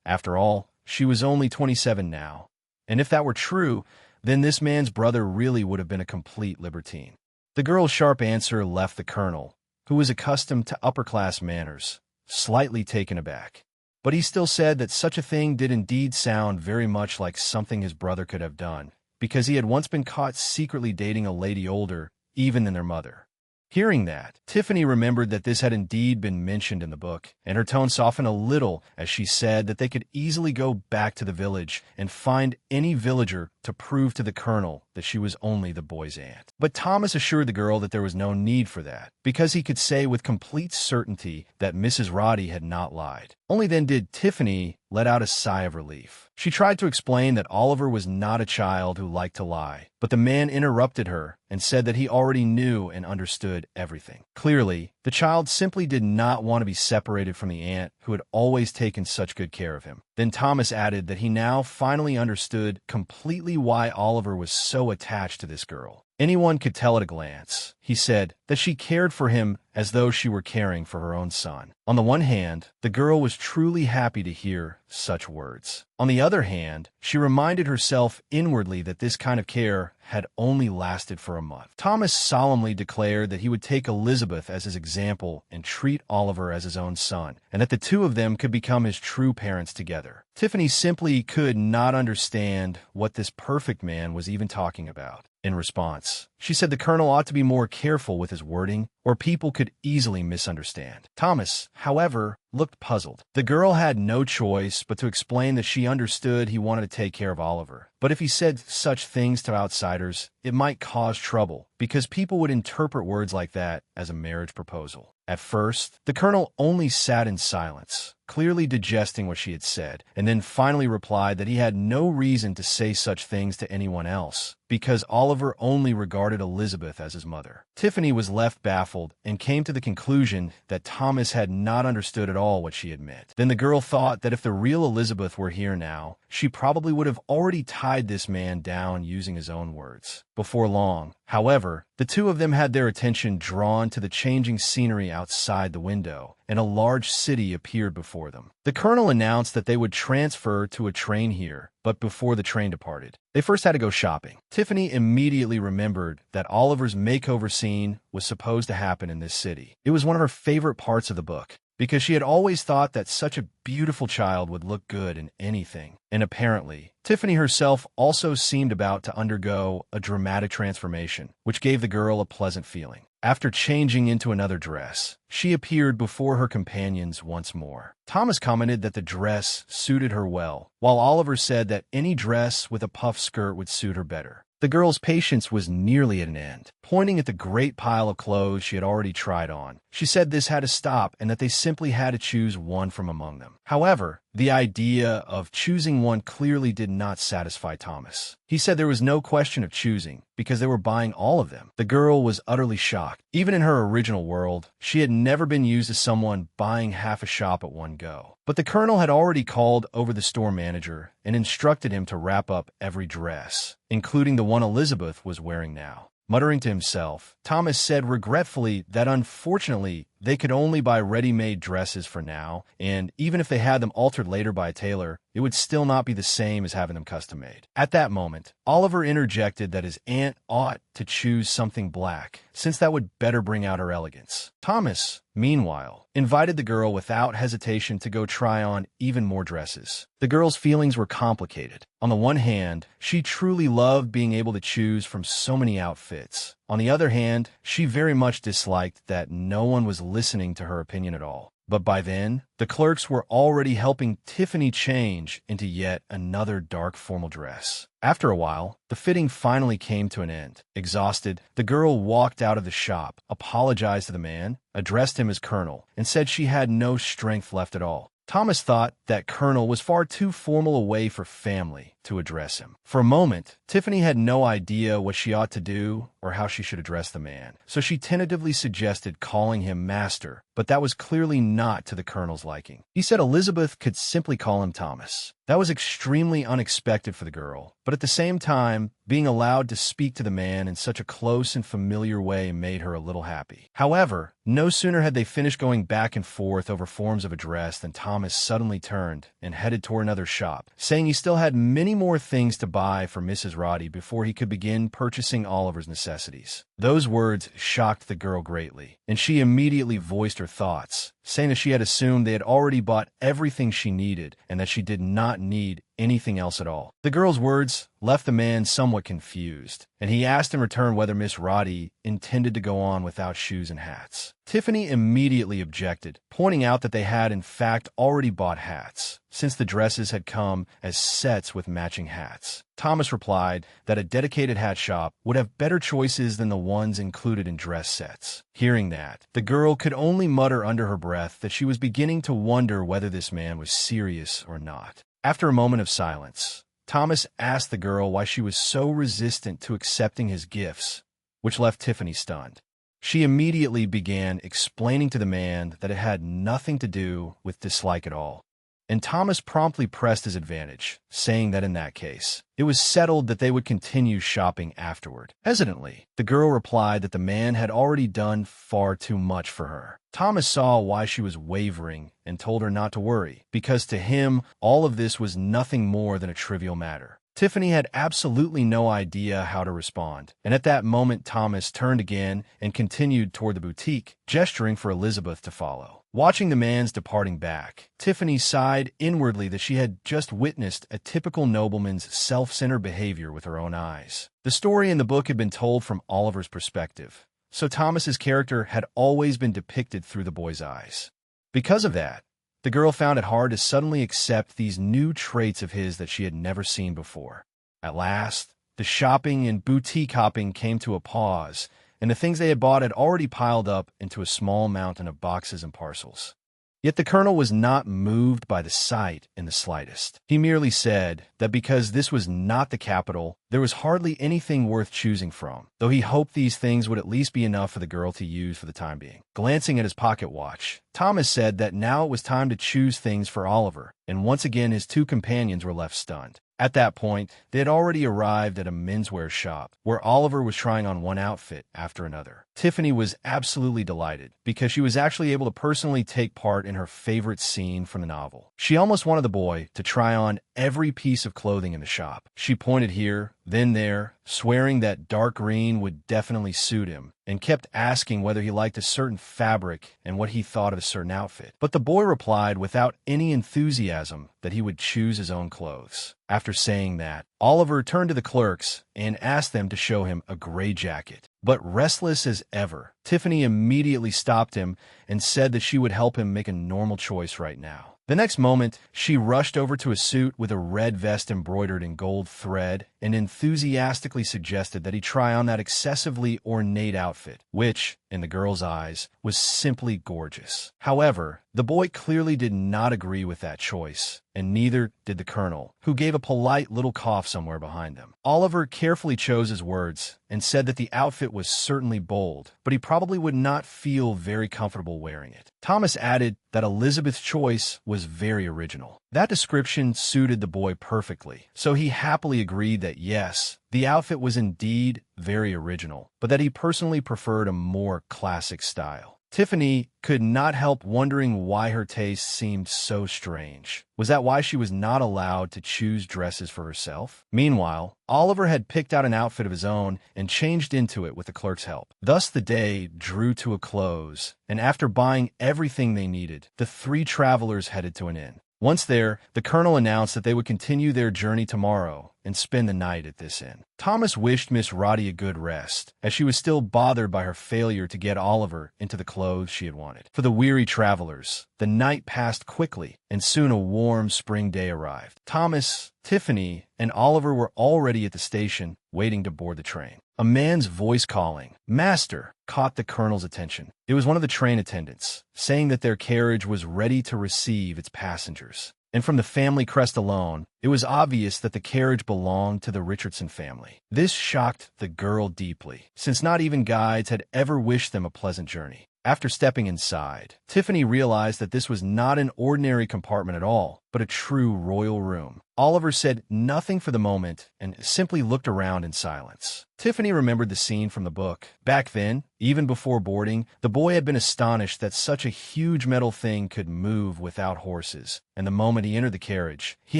A: After all, she was only 27 now. And if that were true, then this man's brother really would have been a complete libertine." The girl's sharp answer left the colonel, who was accustomed to upper-class manners, slightly taken aback. But he still said that such a thing did indeed sound very much like something his brother could have done, because he had once been caught secretly dating a lady older even than their mother. Hearing that, Tiffany remembered that this had indeed been mentioned in the book, and her tone softened a little as she said that they could easily go back to the village and find any villager to prove to the colonel that she was only the boy's aunt. But Thomas assured the girl that there was no need for that, because he could say with complete certainty that Mrs. Roddy had not lied. Only then did Tiffany let out a sigh of relief. She tried to explain that Oliver was not a child who liked to lie, but the man interrupted her and said that he already knew and understood everything. Clearly, the child simply did not want to be separated from the aunt who had always taken such good care of him. Then Thomas added that he now finally understood completely why Oliver was so attached to this girl. Anyone could tell at a glance, he said, that she cared for him as though she were caring for her own son. On the one hand, the girl was truly happy to hear such words. On the other hand, she reminded herself inwardly that this kind of care had only lasted for a month. Thomas solemnly declared that he would take Elizabeth as his example and treat Oliver as his own son, and that the two of them could become his true parents together. Tiffany simply could not understand what this perfect man was even talking about. In response, she said the colonel ought to be more careful with his wording, or people could easily misunderstand. Thomas, however, looked puzzled. The girl had no choice but to explain that she understood he wanted to take care of Oliver. But if he said such things to outsiders, it might cause trouble, because people would interpret words like that as a marriage proposal. At first, the colonel only sat in silence, clearly digesting what she had said, and then finally replied that he had no reason to say such things to anyone else, because Oliver only regarded Elizabeth as his mother. Tiffany was left baffled and came to the conclusion that Thomas had not understood at all what she had meant. Then the girl thought that if the real Elizabeth were here now, she probably would have already tied this man down using his own words. Before long, however, the two of them had their attention drawn to the changing scenery outside the window, and a large city appeared before them. The colonel announced that they would transfer to a train here, but before the train departed, they first had to go shopping. Tiffany immediately remembered that Oliver's makeover scene was supposed to happen in this city. It was one of her favorite parts of the book, because she had always thought that such a beautiful child would look good in anything. And apparently, Tiffany herself also seemed about to undergo a dramatic transformation, which gave the girl a pleasant feeling. After changing into another dress, she appeared before her companions once more. Thomas commented that the dress suited her well, while Oliver said that any dress with a puff skirt would suit her better. The girl's patience was nearly at an end. Pointing at the great pile of clothes she had already tried on, she said this had to stop and that they simply had to choose one from among them. However, the idea of choosing one clearly did not satisfy Thomas. He said there was no question of choosing, because they were buying all of them. The girl was utterly shocked. Even in her original world, she had never been used as someone buying half a shop at one go. But the colonel had already called over the store manager and instructed him to wrap up every dress, including the one Elizabeth was wearing now. Muttering to himself, Thomas said regretfully that unfortunately they could only buy ready-made dresses for now, and even if they had them altered later by a tailor, it would still not be the same as having them custom-made. At that moment, Oliver interjected that his aunt ought to choose something black, since that would better bring out her elegance. Thomas, meanwhile, invited the girl without hesitation to go try on even more dresses. The girl's feelings were complicated. On the one hand, she truly loved being able to choose from so many outfits. On the other hand, she very much disliked that no one was listening to her opinion at all. But by then, the clerks were already helping Tiffany change into yet another dark formal dress. After a while, the fitting finally came to an end. Exhausted, the girl walked out of the shop, apologized to the man, addressed him as Colonel, and said she had no strength left at all. Thomas thought that Colonel was far too formal a way for family to address him. For a moment, Tiffany had no idea what she ought to do or how she should address the man, so she tentatively suggested calling him Master, but that was clearly not to the Colonel's liking. He said Elizabeth could simply call him Thomas. That was extremely unexpected for the girl, but at the same time, being allowed to speak to the man in such a close and familiar way made her a little happy. However, no sooner had they finished going back and forth over forms of address than Thomas suddenly turned and headed toward another shop, saying he still had many more things to buy for Mrs. Roddy before he could begin purchasing Oliver's necessities. Those words shocked the girl greatly, and she immediately voiced her thoughts, saying that she had assumed they had already bought everything she needed and that she did not need anything else at all. The girl's words left the man somewhat confused, and he asked in return whether Miss Roddy intended to go on without shoes and hats. Tiffany immediately objected, pointing out that they had in fact already bought hats, since the dresses had come as sets with matching hats. Thomas replied that a dedicated hat shop would have better choices than the ones included in dress sets. Hearing that, the girl could only mutter under her breath that she was beginning to wonder whether this man was serious or not. After a moment of silence, Thomas asked the girl why she was so resistant to accepting his gifts, which left Tiffany stunned. She immediately began explaining to the man that it had nothing to do with dislike at all, and Thomas promptly pressed his advantage, saying that in that case, it was settled that they would continue shopping afterward. Hesitantly, the girl replied that the man had already done far too much for her. Thomas saw why she was wavering and told her not to worry, because to him, all of this was nothing more than a trivial matter. Tiffany had absolutely no idea how to respond, and at that moment Thomas turned again and continued toward the boutique, gesturing for Elizabeth to follow. Watching the man's departing back, Tiffany sighed inwardly that she had just witnessed a typical nobleman's self-centered behavior with her own eyes. The story in the book had been told from Oliver's perspective, so Thomas's character had always been depicted through the boy's eyes. Because of that, the girl found it hard to suddenly accept these new traits of his that she had never seen before. At last, the shopping and boutique hopping came to a pause, and the things they had bought had already piled up into a small mountain of boxes and parcels. Yet the Colonel was not moved by the sight in the slightest. He merely said that because this was not the capital, there was hardly anything worth choosing from, though he hoped these things would at least be enough for the girl to use for the time being. Glancing at his pocket watch, Thomas said that now it was time to choose things for Oliver, and once again his two companions were left stunned. At that point, they had already arrived at a menswear shop, where Oliver was trying on one outfit after another. Tiffany was absolutely delighted, because she was actually able to personally take part in her favorite scene from the novel. She almost wanted the boy to try on every piece of clothing in the shop. She pointed here, then there, swearing that dark green would definitely suit him, and kept asking whether he liked a certain fabric and what he thought of a certain outfit. But the boy replied without any enthusiasm that he would choose his own clothes. After saying that, Oliver turned to the clerks and asked them to show him a gray jacket. But restless as ever, Tiffany immediately stopped him and said that she would help him make a normal choice right now. The next moment, she rushed over to a suit with a red vest embroidered in gold thread and enthusiastically suggested that he try on that excessively ornate outfit, which, in the girl's eyes, was simply gorgeous. However, the boy clearly did not agree with that choice, and neither did the Colonel, who gave a polite little cough somewhere behind them. Oliver carefully chose his words and said that the outfit was certainly bold, but he probably would not feel very comfortable wearing it. Thomas added that Elizabeth's choice was very original. That description suited the boy perfectly, so he happily agreed that yes, the outfit was indeed very original, but that he personally preferred a more classic style. Tiffany could not help wondering why her taste seemed so strange. Was that why she was not allowed to choose dresses for herself? Meanwhile, Oliver had picked out an outfit of his own and changed into it with the clerk's help. Thus the day drew to a close, and after buying everything they needed, the three travelers headed to an inn. Once there, the colonel announced that they would continue their journey tomorrow and spend the night at this inn. Thomas wished Miss Roddy a good rest, as she was still bothered by her failure to get Oliver into the clothes she had wanted. For the weary travelers, the night passed quickly, and soon a warm spring day arrived. Thomas, Tiffany, and Oliver were already at the station, waiting to board the train. A man's voice calling, "Master," caught the colonel's attention. It was one of the train attendants, saying that their carriage was ready to receive its passengers. And from the family crest alone, it was obvious that the carriage belonged to the Richardson family. This shocked the girl deeply, since not even guides had ever wished them a pleasant journey. After stepping inside, Tiffany realized that this was not an ordinary compartment at all, but a true royal room. Oliver said nothing for the moment and simply looked around in silence. Tiffany remembered the scene from the book. Back then, even before boarding, the boy had been astonished that such a huge metal thing could move without horses, and the moment he entered the carriage, he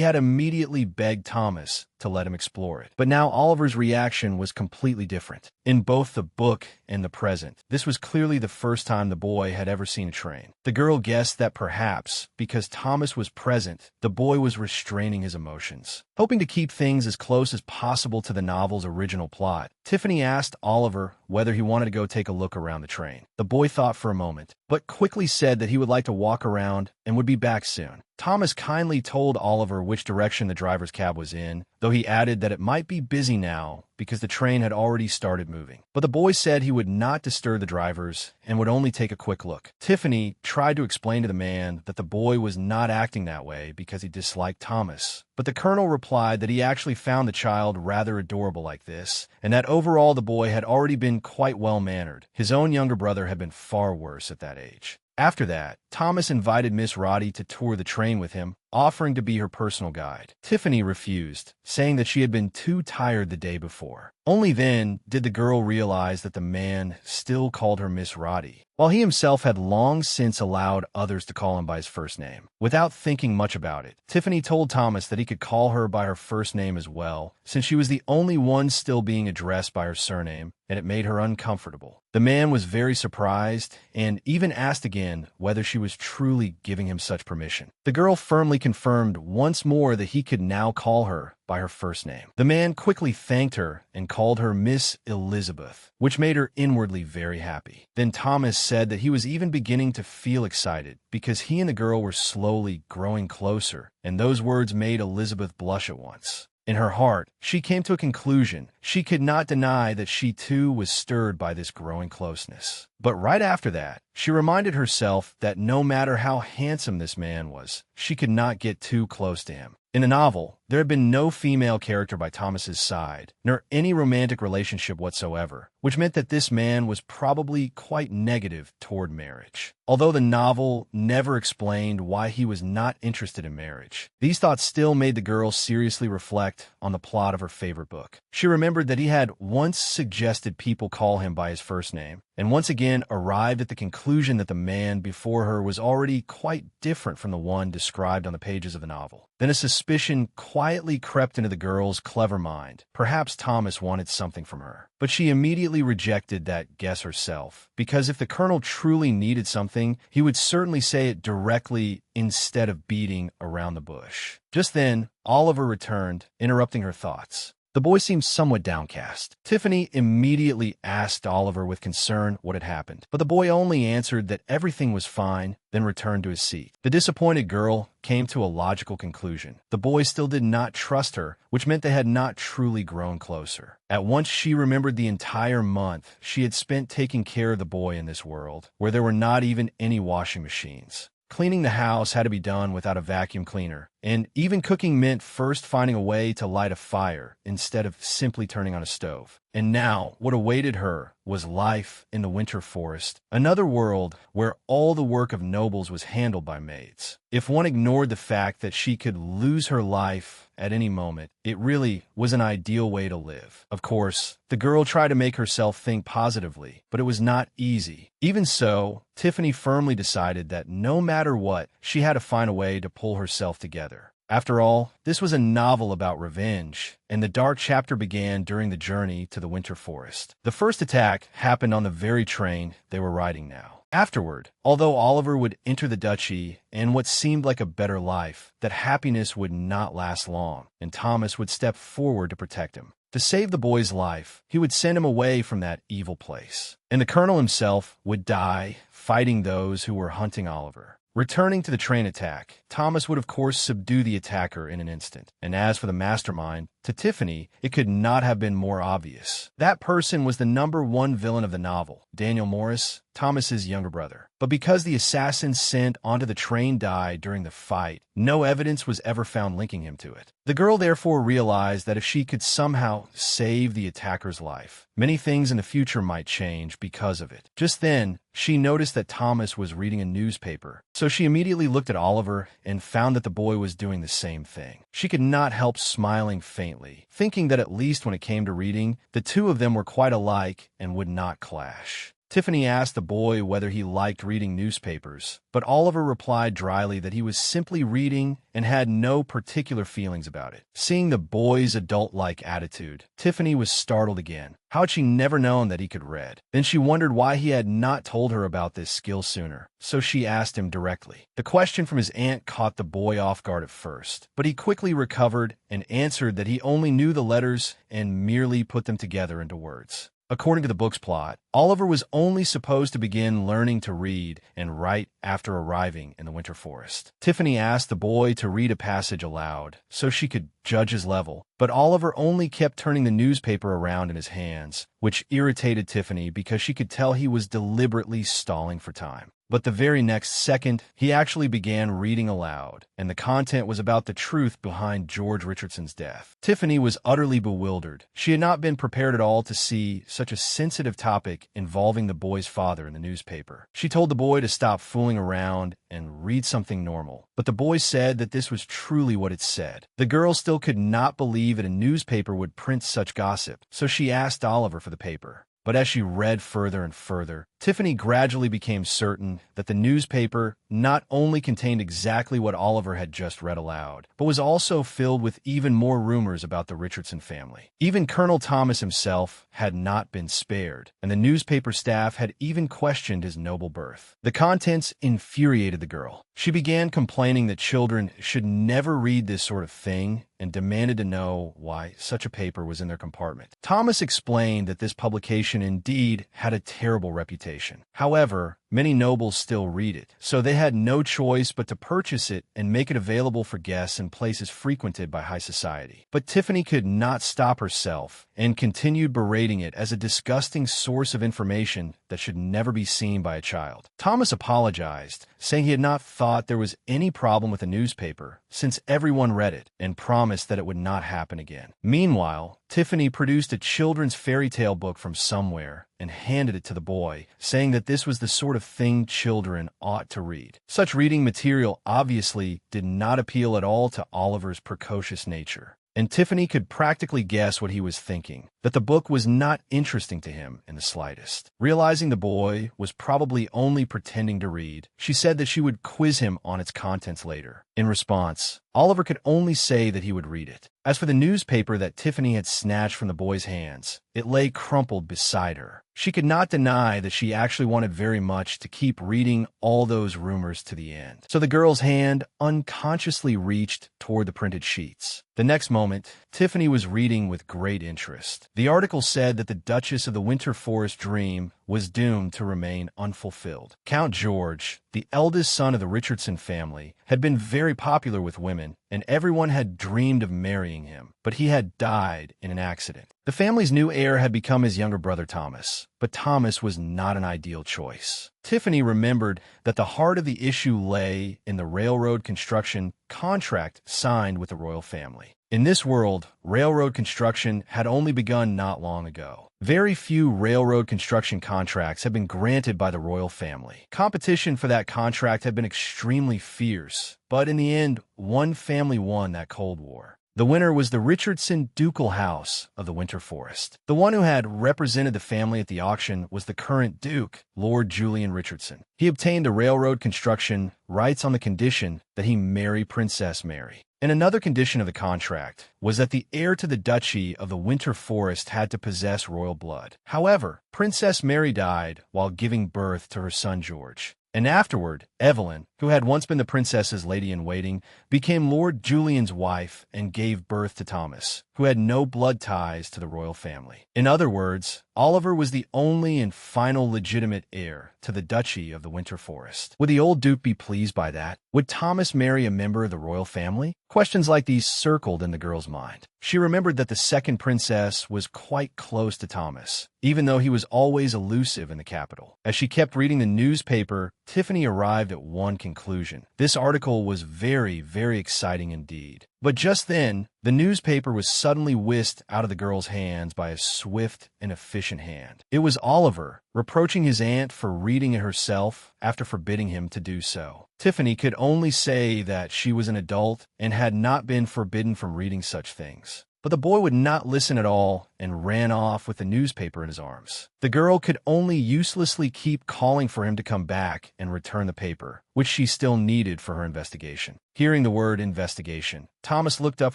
A: had immediately begged Thomas to let him explore it. But now Oliver's reaction was completely different. In both the book and the present, this was clearly the first time the boy had ever seen a train. The girl guessed that perhaps, because Thomas was present, the boy was restraining his emotions. Hoping to keep things as close as possible to the novel's original plot, Tiffany asked Oliver whether he wanted to go take a look around the train. The boy thought for a moment, but quickly said that he would like to walk around and would be back soon. Thomas kindly told Oliver which direction the driver's cab was in, though he added that it might be busy now because the train had already started moving. But the boy said he would not disturb the drivers and would only take a quick look. Tiffany tried to explain to the man that the boy was not acting that way because he disliked Thomas. But the colonel replied that he actually found the child rather adorable like this, and that overall the boy had already been quite well-mannered. His own younger brother had been far worse at that age. After that, Thomas invited Miss Roddy to tour the train with him, offering to be her personal guide. Tiffany refused, saying that she had been too tired the day before. Only then did the girl realize that the man still called her Miss Roddy, while he himself had long since allowed others to call him by his first name. Without thinking much about it, Tiffany told Thomas that he could call her by her first name as well, since she was the only one still being addressed by her surname, and it made her uncomfortable. The man was very surprised and even asked again whether she was truly giving him such permission. The girl firmly confirmed once more that he could now call her by her first name. The man quickly thanked her and called her Miss Elizabeth, which made her inwardly very happy. Then Thomas said that he was even beginning to feel excited because he and the girl were slowly growing closer, and those words made Elizabeth blush at once. In her heart, she came to a conclusion. She could not deny that she too was stirred by this growing closeness. But right after that, she reminded herself that no matter how handsome this man was, she could not get too close to him. In the novel, there had been no female character by Thomas's side, nor any romantic relationship whatsoever, which meant that this man was probably quite negative toward marriage. Although the novel never explained why he was not interested in marriage, these thoughts still made the girl seriously reflect on the plot of her favorite book. She remembered that he had once suggested people call him by his first name, and once again arrived at the conclusion that the man before her was already quite different from the one described on the pages of the novel. Then a suspicion quietly crept into the girl's clever mind. Perhaps Thomas wanted something from her. But she immediately rejected that guess herself, because if the colonel truly needed something, he would certainly say it directly instead of beating around the bush. Just then, Oliver returned, interrupting her thoughts. The boy seemed somewhat downcast. Tiffany immediately asked Oliver with concern what had happened, but the boy only answered that everything was fine, then returned to his seat. The disappointed girl came to a logical conclusion. The boy still did not trust her, which meant they had not truly grown closer. At once she remembered the entire month she had spent taking care of the boy in this world, where there were not even any washing machines. Cleaning the house had to be done without a vacuum cleaner, and even cooking meant first finding a way to light a fire instead of simply turning on a stove. And now, what awaited her was life in the winter forest, another world where all the work of nobles was handled by maids. If one ignored the fact that she could lose her life at any moment, it really was an ideal way to live. Of course, the girl tried to make herself think positively, but it was not easy. Even so, Tiffany firmly decided that no matter what, she had to find a way to pull herself together. After all, this was a novel about revenge, and the dark chapter began during the journey to the winter forest. The first attack happened on the very train they were riding now. Afterward, although Oliver would enter the duchy and what seemed like a better life, that happiness would not last long, and Thomas would step forward to protect him. To save the boy's life, he would send him away from that evil place. And the colonel himself would die fighting those who were hunting Oliver. Returning to the train attack, Thomas would of course subdue the attacker in an instant. And as for the mastermind, to Tiffany, it could not have been more obvious. That person was the #1 villain of the novel, Daniel Morris, Thomas's younger brother. But because the assassin sent onto the train died during the fight, no evidence was ever found linking him to it. The girl therefore realized that if she could somehow save the attacker's life, many things in the future might change because of it. Just then, she noticed that Thomas was reading a newspaper, so she immediately looked at Oliver and found that the boy was doing the same thing. She could not help smiling faintly, thinking that at least when it came to reading, the two of them were quite alike and would not clash. Tiffany asked the boy whether he liked reading newspapers, but Oliver replied dryly that he was simply reading and had no particular feelings about it. Seeing the boy's adult-like attitude, Tiffany was startled again. How had she never known that he could read? Then she wondered why he had not told her about this skill sooner, so she asked him directly. The question from his aunt caught the boy off guard at first, but he quickly recovered and answered that he only knew the letters and merely put them together into words. According to the book's plot, Oliver was only supposed to begin learning to read and write after arriving in the winter forest. Tiffany asked the boy to read a passage aloud so she could judge his level, but Oliver only kept turning the newspaper around in his hands, which irritated Tiffany because she could tell he was deliberately stalling for time. But the very next second, he actually began reading aloud, and the content was about the truth behind George Richardson's death. Tiffany was utterly bewildered. She had not been prepared at all to see such a sensitive topic involving the boy's father in the newspaper. She told the boy to stop fooling around and read something normal, but the boy said that this was truly what it said. The girl still could not believe that a newspaper would print such gossip, so she asked Oliver for the paper. But as she read further and further, Tiffany gradually became certain that the newspaper not only contained exactly what Oliver had just read aloud, but was also filled with even more rumors about the Richardson family. Even Colonel Thomas himself had not been spared, and the newspaper staff had even questioned his noble birth. The contents infuriated the girl. She began complaining that children should never read this sort of thing and demanded to know why such a paper was in their compartment. Thomas explained that this publication indeed had a terrible reputation. However, many nobles still read it, so they had no choice but to purchase it and make it available for guests in places frequented by high society. But Tiffany could not stop herself and continued berating it as a disgusting source of information that should never be seen by a child. Thomas apologized, saying he had not thought there was any problem with the newspaper since everyone read it, and promised that it would not happen again. Meanwhile, Tiffany produced a children's fairy tale book from somewhere and handed it to the boy, saying that this was the sort of thing children ought to read. Such reading material obviously did not appeal at all to Oliver's precocious nature, and Tiffany could practically guess what he was thinking, that the book was not interesting to him in the slightest. Realizing the boy was probably only pretending to read, she said that she would quiz him on its contents later. In response, Oliver could only say that he would read it. As for the newspaper that Tiffany had snatched from the boy's hands, it lay crumpled beside her. She could not deny that she actually wanted very much to keep reading all those rumors to the end. So the girl's hand unconsciously reached toward the printed sheets. The next moment, Tiffany was reading with great interest. The article said that the Duchess of the Winter Forest dream was doomed to remain unfulfilled. Count George, the eldest son of the Richardson family, had been very popular with women, and everyone had dreamed of marrying him, but he had died in an accident. The family's new heir had become his younger brother Thomas, but Thomas was not an ideal choice. Tiffany remembered that the heart of the issue lay in the railroad construction contract signed with the royal family. In this world, railroad construction had only begun not long ago. Very few railroad construction contracts had been granted by the royal family. Competition for that contract had been extremely fierce, but in the end, one family won that Cold War. The winner was the Richardson ducal house of the Winter Forest. The one who had represented the family at the auction was the current Duke, Lord Julian Richardson. He obtained the railroad construction rights on the condition that he marry Princess Mary. And another condition of the contract was that the heir to the Duchy of the Winter Forest had to possess royal blood. However, Princess Mary died while giving birth to her son George. And afterward, Evelyn, who had once been the princess's lady-in-waiting, became Lord Julian's wife and gave birth to Thomas, who had no blood ties to the royal family. In other words, Oliver was the only and final legitimate heir to the Duchy of the Winter Forest. Would the old Duke be pleased by that? Would Thomas marry a member of the royal family? Questions like these circled in the girl's mind. She remembered that the second princess was quite close to Thomas, even though he was always elusive in the capital. As she kept reading the newspaper, Tiffany arrived at one conclusion. This article was very, very exciting indeed. But just then, the newspaper was suddenly whisked out of the girl's hands by a swift and efficient hand. It was Oliver, reproaching his aunt for reading it herself after forbidding him to do so. Tiffany could only say that she was an adult and had not been forbidden from reading such things. But the boy would not listen at all and ran off with the newspaper in his arms. The girl could only uselessly keep calling for him to come back and return the paper, which she still needed for her investigation. Hearing the word investigation, Thomas looked up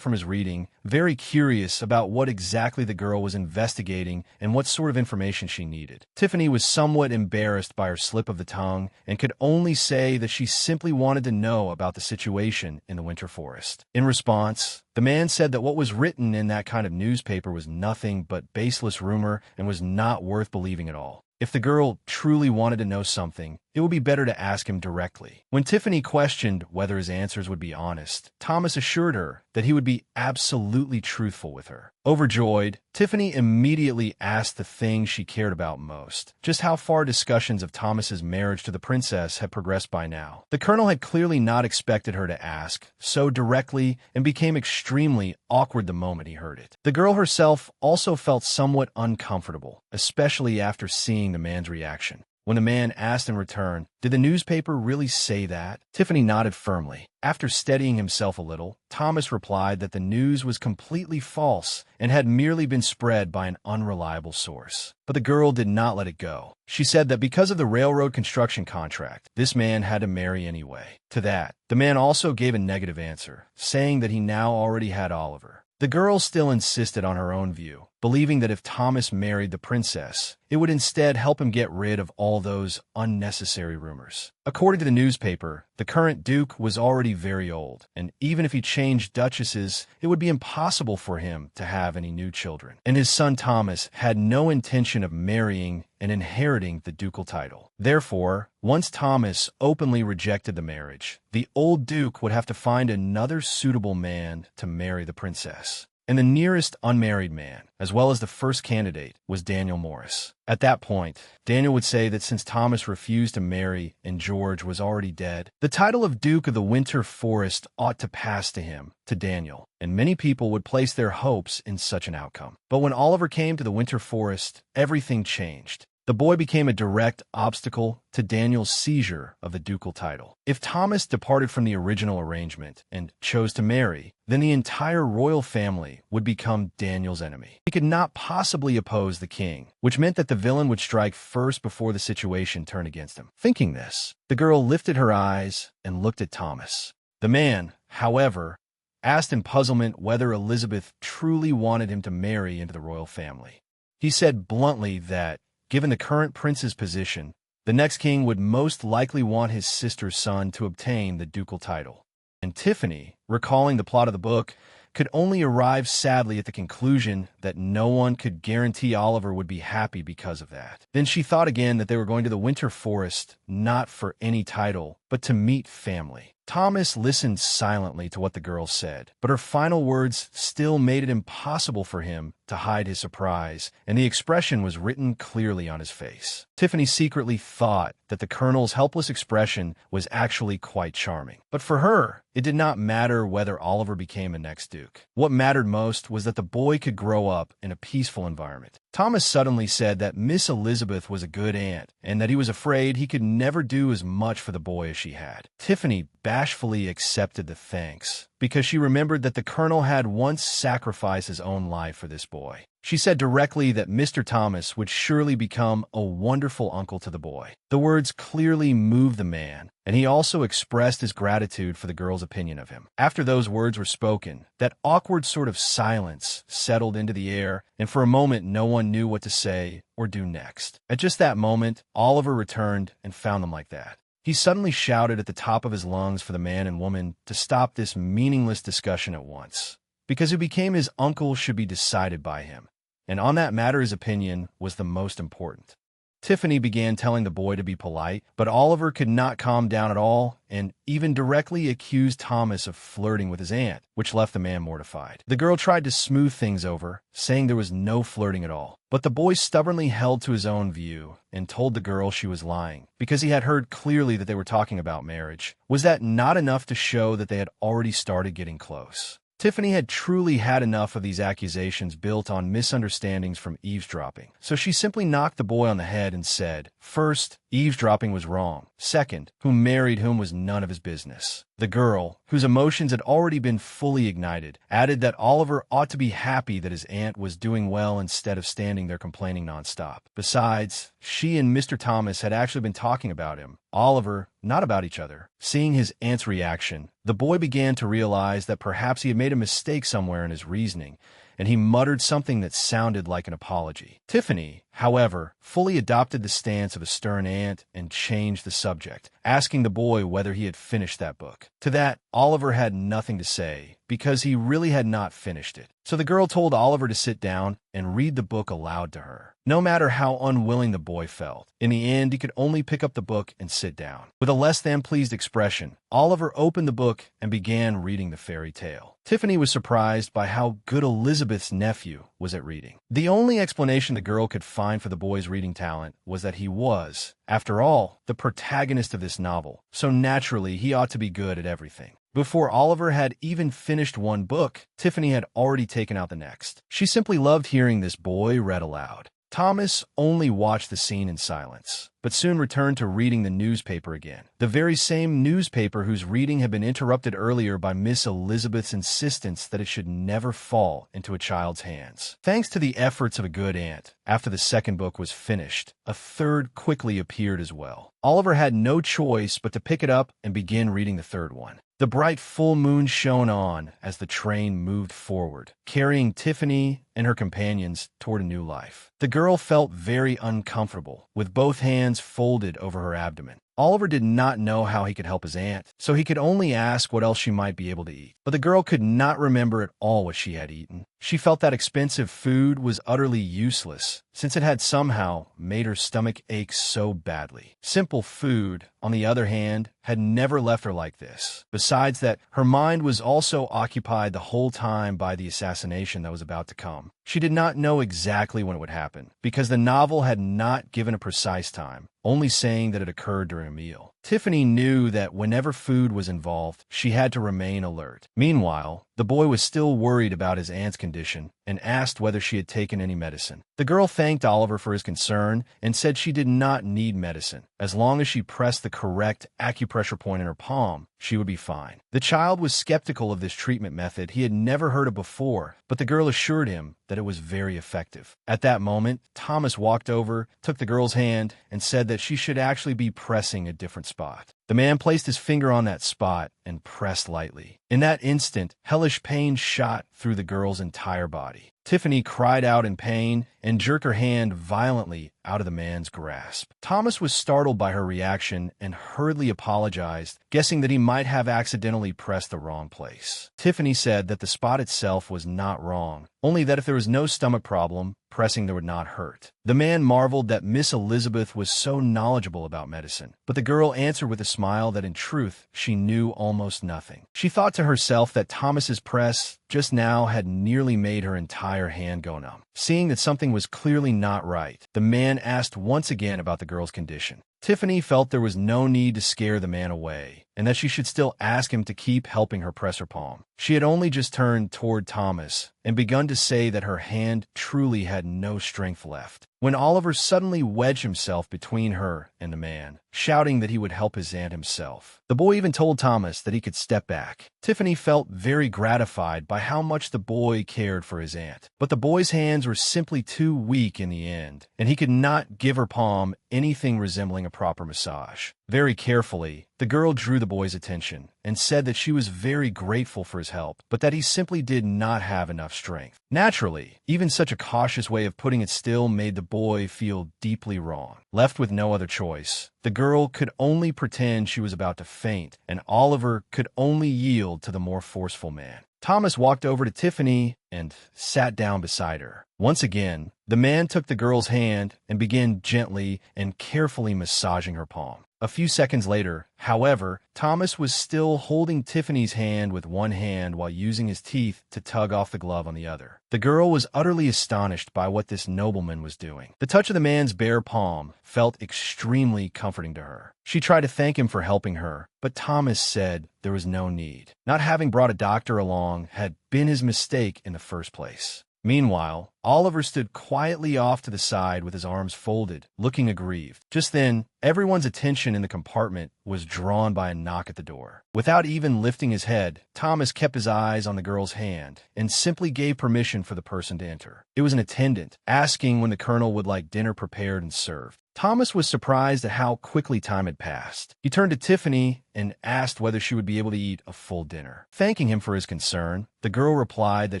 A: from his reading, very curious about what exactly the girl was investigating and what sort of information she needed. Tiffany was somewhat embarrassed by her slip of the tongue and could only say that she simply wanted to know about the situation in the Winter Forest. In response, the man said that what was written in that kind of newspaper was nothing but baseless rumor and was not worth believing at all. If the girl truly wanted to know something, it would be better to ask him directly. When Tiffany questioned whether his answers would be honest, Thomas assured her that he would be absolutely truthful with her. Overjoyed, Tiffany immediately asked the thing she cared about most, just how far discussions of Thomas's marriage to the princess had progressed by now. The colonel had clearly not expected her to ask so directly and became extremely awkward the moment he heard it. The girl herself also felt somewhat uncomfortable, especially after seeing the man's reaction. When the man asked in return, "Did the newspaper really say that?" Tiffany nodded firmly. After steadying himself a little, Thomas replied that the news was completely false and had merely been spread by an unreliable source. But the girl did not let it go. She said that because of the railroad construction contract, this man had to marry anyway. To that, the man also gave a negative answer, saying that he now already had Oliver. The girl still insisted on her own view, believing that if Thomas married the princess, it would instead help him get rid of all those unnecessary rumors. According to the newspaper, the current duke was already very old, and even if he changed duchesses, it would be impossible for him to have any new children. And his son Thomas had no intention of marrying and inheriting the ducal title. Therefore, once Thomas openly rejected the marriage, the old duke would have to find another suitable man to marry the princess. And the nearest unmarried man, as well as the first candidate, was Daniel Morris. At that point, Daniel would say that since Thomas refused to marry and George was already dead, the title of Duke of the Winter Forest ought to pass to him, to Daniel, and many people would place their hopes in such an outcome. But when Oliver came to the Winter Forest, everything changed. The boy became a direct obstacle to Daniel's seizure of the ducal title. If Thomas departed from the original arrangement and chose to marry, then the entire royal family would become Daniel's enemy. He could not possibly oppose the king, which meant that the villain would strike first before the situation turned against him. Thinking this, the girl lifted her eyes and looked at Thomas. The man, however, asked in puzzlement whether Elizabeth truly wanted him to marry into the royal family. He said bluntly that, given the current prince's position, the next king would most likely want his sister's son to obtain the ducal title. And Tiffany, recalling the plot of the book, could only arrive sadly at the conclusion that no one could guarantee Oliver would be happy because of that. Then she thought again that they were going to the Winter Forest, not for any title, but to meet family. Thomas listened silently to what the girl said, but her final words still made it impossible for him to hide his surprise, and the expression was written clearly on his face. Tiffany secretly thought that the colonel's helpless expression was actually quite charming. But for her, it did not matter whether Oliver became a next duke. What mattered most was that the boy could grow up in a peaceful environment. Thomas suddenly said that Miss Elizabeth was a good aunt, and that he was afraid he could never do as much for the boy as she had. Tiffany bashfully accepted the thanks, because she remembered that the colonel had once sacrificed his own life for this boy. She said directly that Mr. Thomas would surely become a wonderful uncle to the boy. The words clearly moved the man, and he also expressed his gratitude for the girl's opinion of him. After those words were spoken, that awkward sort of silence settled into the air, and for a moment no one knew what to say or do next. At just that moment, Oliver returned and found them like that. He suddenly shouted at the top of his lungs for the man and woman to stop this meaningless discussion at once, because who became his uncle should be decided by him, and on that matter his opinion was the most important. Tiffany began telling the boy to be polite, but Oliver could not calm down at all and even directly accused Thomas of flirting with his aunt, which left the man mortified. The girl tried to smooth things over, saying there was no flirting at all, but the boy stubbornly held to his own view and told the girl she was lying, because he had heard clearly that they were talking about marriage. Was that not enough to show that they had already started getting close? Tiffany had truly had enough of these accusations built on misunderstandings from eavesdropping, so she simply knocked the boy on the head and said, first, eavesdropping was wrong. Second, who married whom was none of his business. The girl, whose emotions had already been fully ignited, added that Oliver ought to be happy that his aunt was doing well instead of standing there complaining nonstop. Besides, she and Mr. Thomas had actually been talking about him, Oliver, not about each other. Seeing his aunt's reaction, the boy began to realize that perhaps he had made a mistake somewhere in his reasoning, and he muttered something that sounded like an apology. Tiffany, however, fully adopted the stance of a stern aunt and changed the subject, asking the boy whether he had finished that book. To that, Oliver had nothing to say, because he really had not finished it. So the girl told Oliver to sit down and read the book aloud to her. No matter how unwilling the boy felt, in the end he could only pick up the book and sit down. With a less than pleased expression, Oliver opened the book and began reading the fairy tale. Tiffany was surprised by how good Elizabeth's nephew was at reading. The only explanation the girl could find for the boy's reading talent was that he was, after all, the protagonist of this novel, so naturally he ought to be good at everything. Before Oliver had even finished one book, Tiffany had already taken out the next. She simply loved hearing this boy read aloud. Thomas only watched the scene in silence, but soon returned to reading the newspaper again. The very same newspaper whose reading had been interrupted earlier by Miss Elizabeth's insistence that it should never fall into a child's hands. Thanks to the efforts of a good aunt, after the second book was finished, a third quickly appeared as well. Oliver had no choice but to pick it up and begin reading the third one. The bright full moon shone on as the train moved forward, carrying Tiffany and her companions toward a new life. The girl felt very uncomfortable, with both hands folded over her abdomen. Oliver did not know how he could help his aunt, so he could only ask what else she might be able to eat. But the girl could not remember at all what she had eaten. She felt that expensive food was utterly useless, since it had somehow made her stomach ache so badly. Simple food, on the other hand, had never left her like this. Besides that, her mind was also occupied the whole time by the assassination that was about to come. She did not know exactly when it would happen, because the novel had not given a precise time, only saying that it occurred during a meal. Tiffany knew that whenever food was involved, she had to remain alert. Meanwhile, the boy was still worried about his aunt's condition and asked whether she had taken any medicine. The girl thanked Oliver for his concern and said she did not need medicine. As long as she pressed the correct acupressure point in her palm, she would be fine. The child was skeptical of this treatment method he had never heard of before, but the girl assured him that it was very effective. At that moment, Thomas walked over, took the girl's hand, and said that she should actually be pressing a different spot. The man placed his finger on that spot and pressed lightly. In that instant, hellish pain shot through the girl's entire body. Tiffany cried out in pain and jerked her hand violently out of the man's grasp. Thomas was startled by her reaction and hurriedly apologized, guessing that he might have accidentally pressed the wrong place. Tiffany said that the spot itself was not wrong, only that if there was no stomach problem, pressing there would not hurt. The man marveled that Miss Elizabeth was so knowledgeable about medicine, but the girl answered with a smile that in truth she knew almost nothing. She thought to herself that Thomas's press just now had nearly made her entire hand go numb. Seeing that something was clearly not right, the man asked once again about the girl's condition. Tiffany felt there was no need to scare the man away, and that she should still ask him to keep helping her press her palm. She had only just turned toward Thomas and begun to say that her hand truly had no strength left. when Oliver suddenly wedged himself between her and the man, shouting that he would help his aunt himself. The boy even told Thomas that he could step back. Tiffany felt very gratified by how much the boy cared for his aunt, but the boy's hands were simply too weak in the end, and he could not give her palm anything resembling a proper massage. Very carefully, the girl drew the boy's attention and said that she was very grateful for his help, but that he simply did not have enough strength. Naturally, even such a cautious way of putting it still made the boy feel deeply wrong. Left with no other choice, the girl could only pretend she was about to faint, and Oliver could only yield to the more forceful man. Thomas walked over to Tiffany and sat down beside her. Once again, the man took the girl's hand and began gently and carefully massaging her palm. A few seconds later, however, Thomas was still holding Tiffany's hand with one hand while using his teeth to tug off the glove on the other. The girl was utterly astonished by what this nobleman was doing. The touch of the man's bare palm felt extremely comforting to her. She tried to thank him for helping her, but Thomas said there was no need. Not having brought a doctor along had been his mistake in the first place. Meanwhile, Oliver stood quietly off to the side with his arms folded, looking aggrieved. Just then, everyone's attention in the compartment was drawn by a knock at the door. Without even lifting his head, Thomas kept his eyes on the girl's hand and simply gave permission for the person to enter. It was an attendant, asking when the colonel would like dinner prepared and served. Thomas was surprised at how quickly time had passed. He turned to Tiffany and asked whether she would be able to eat a full dinner. Thanking him for his concern, the girl replied that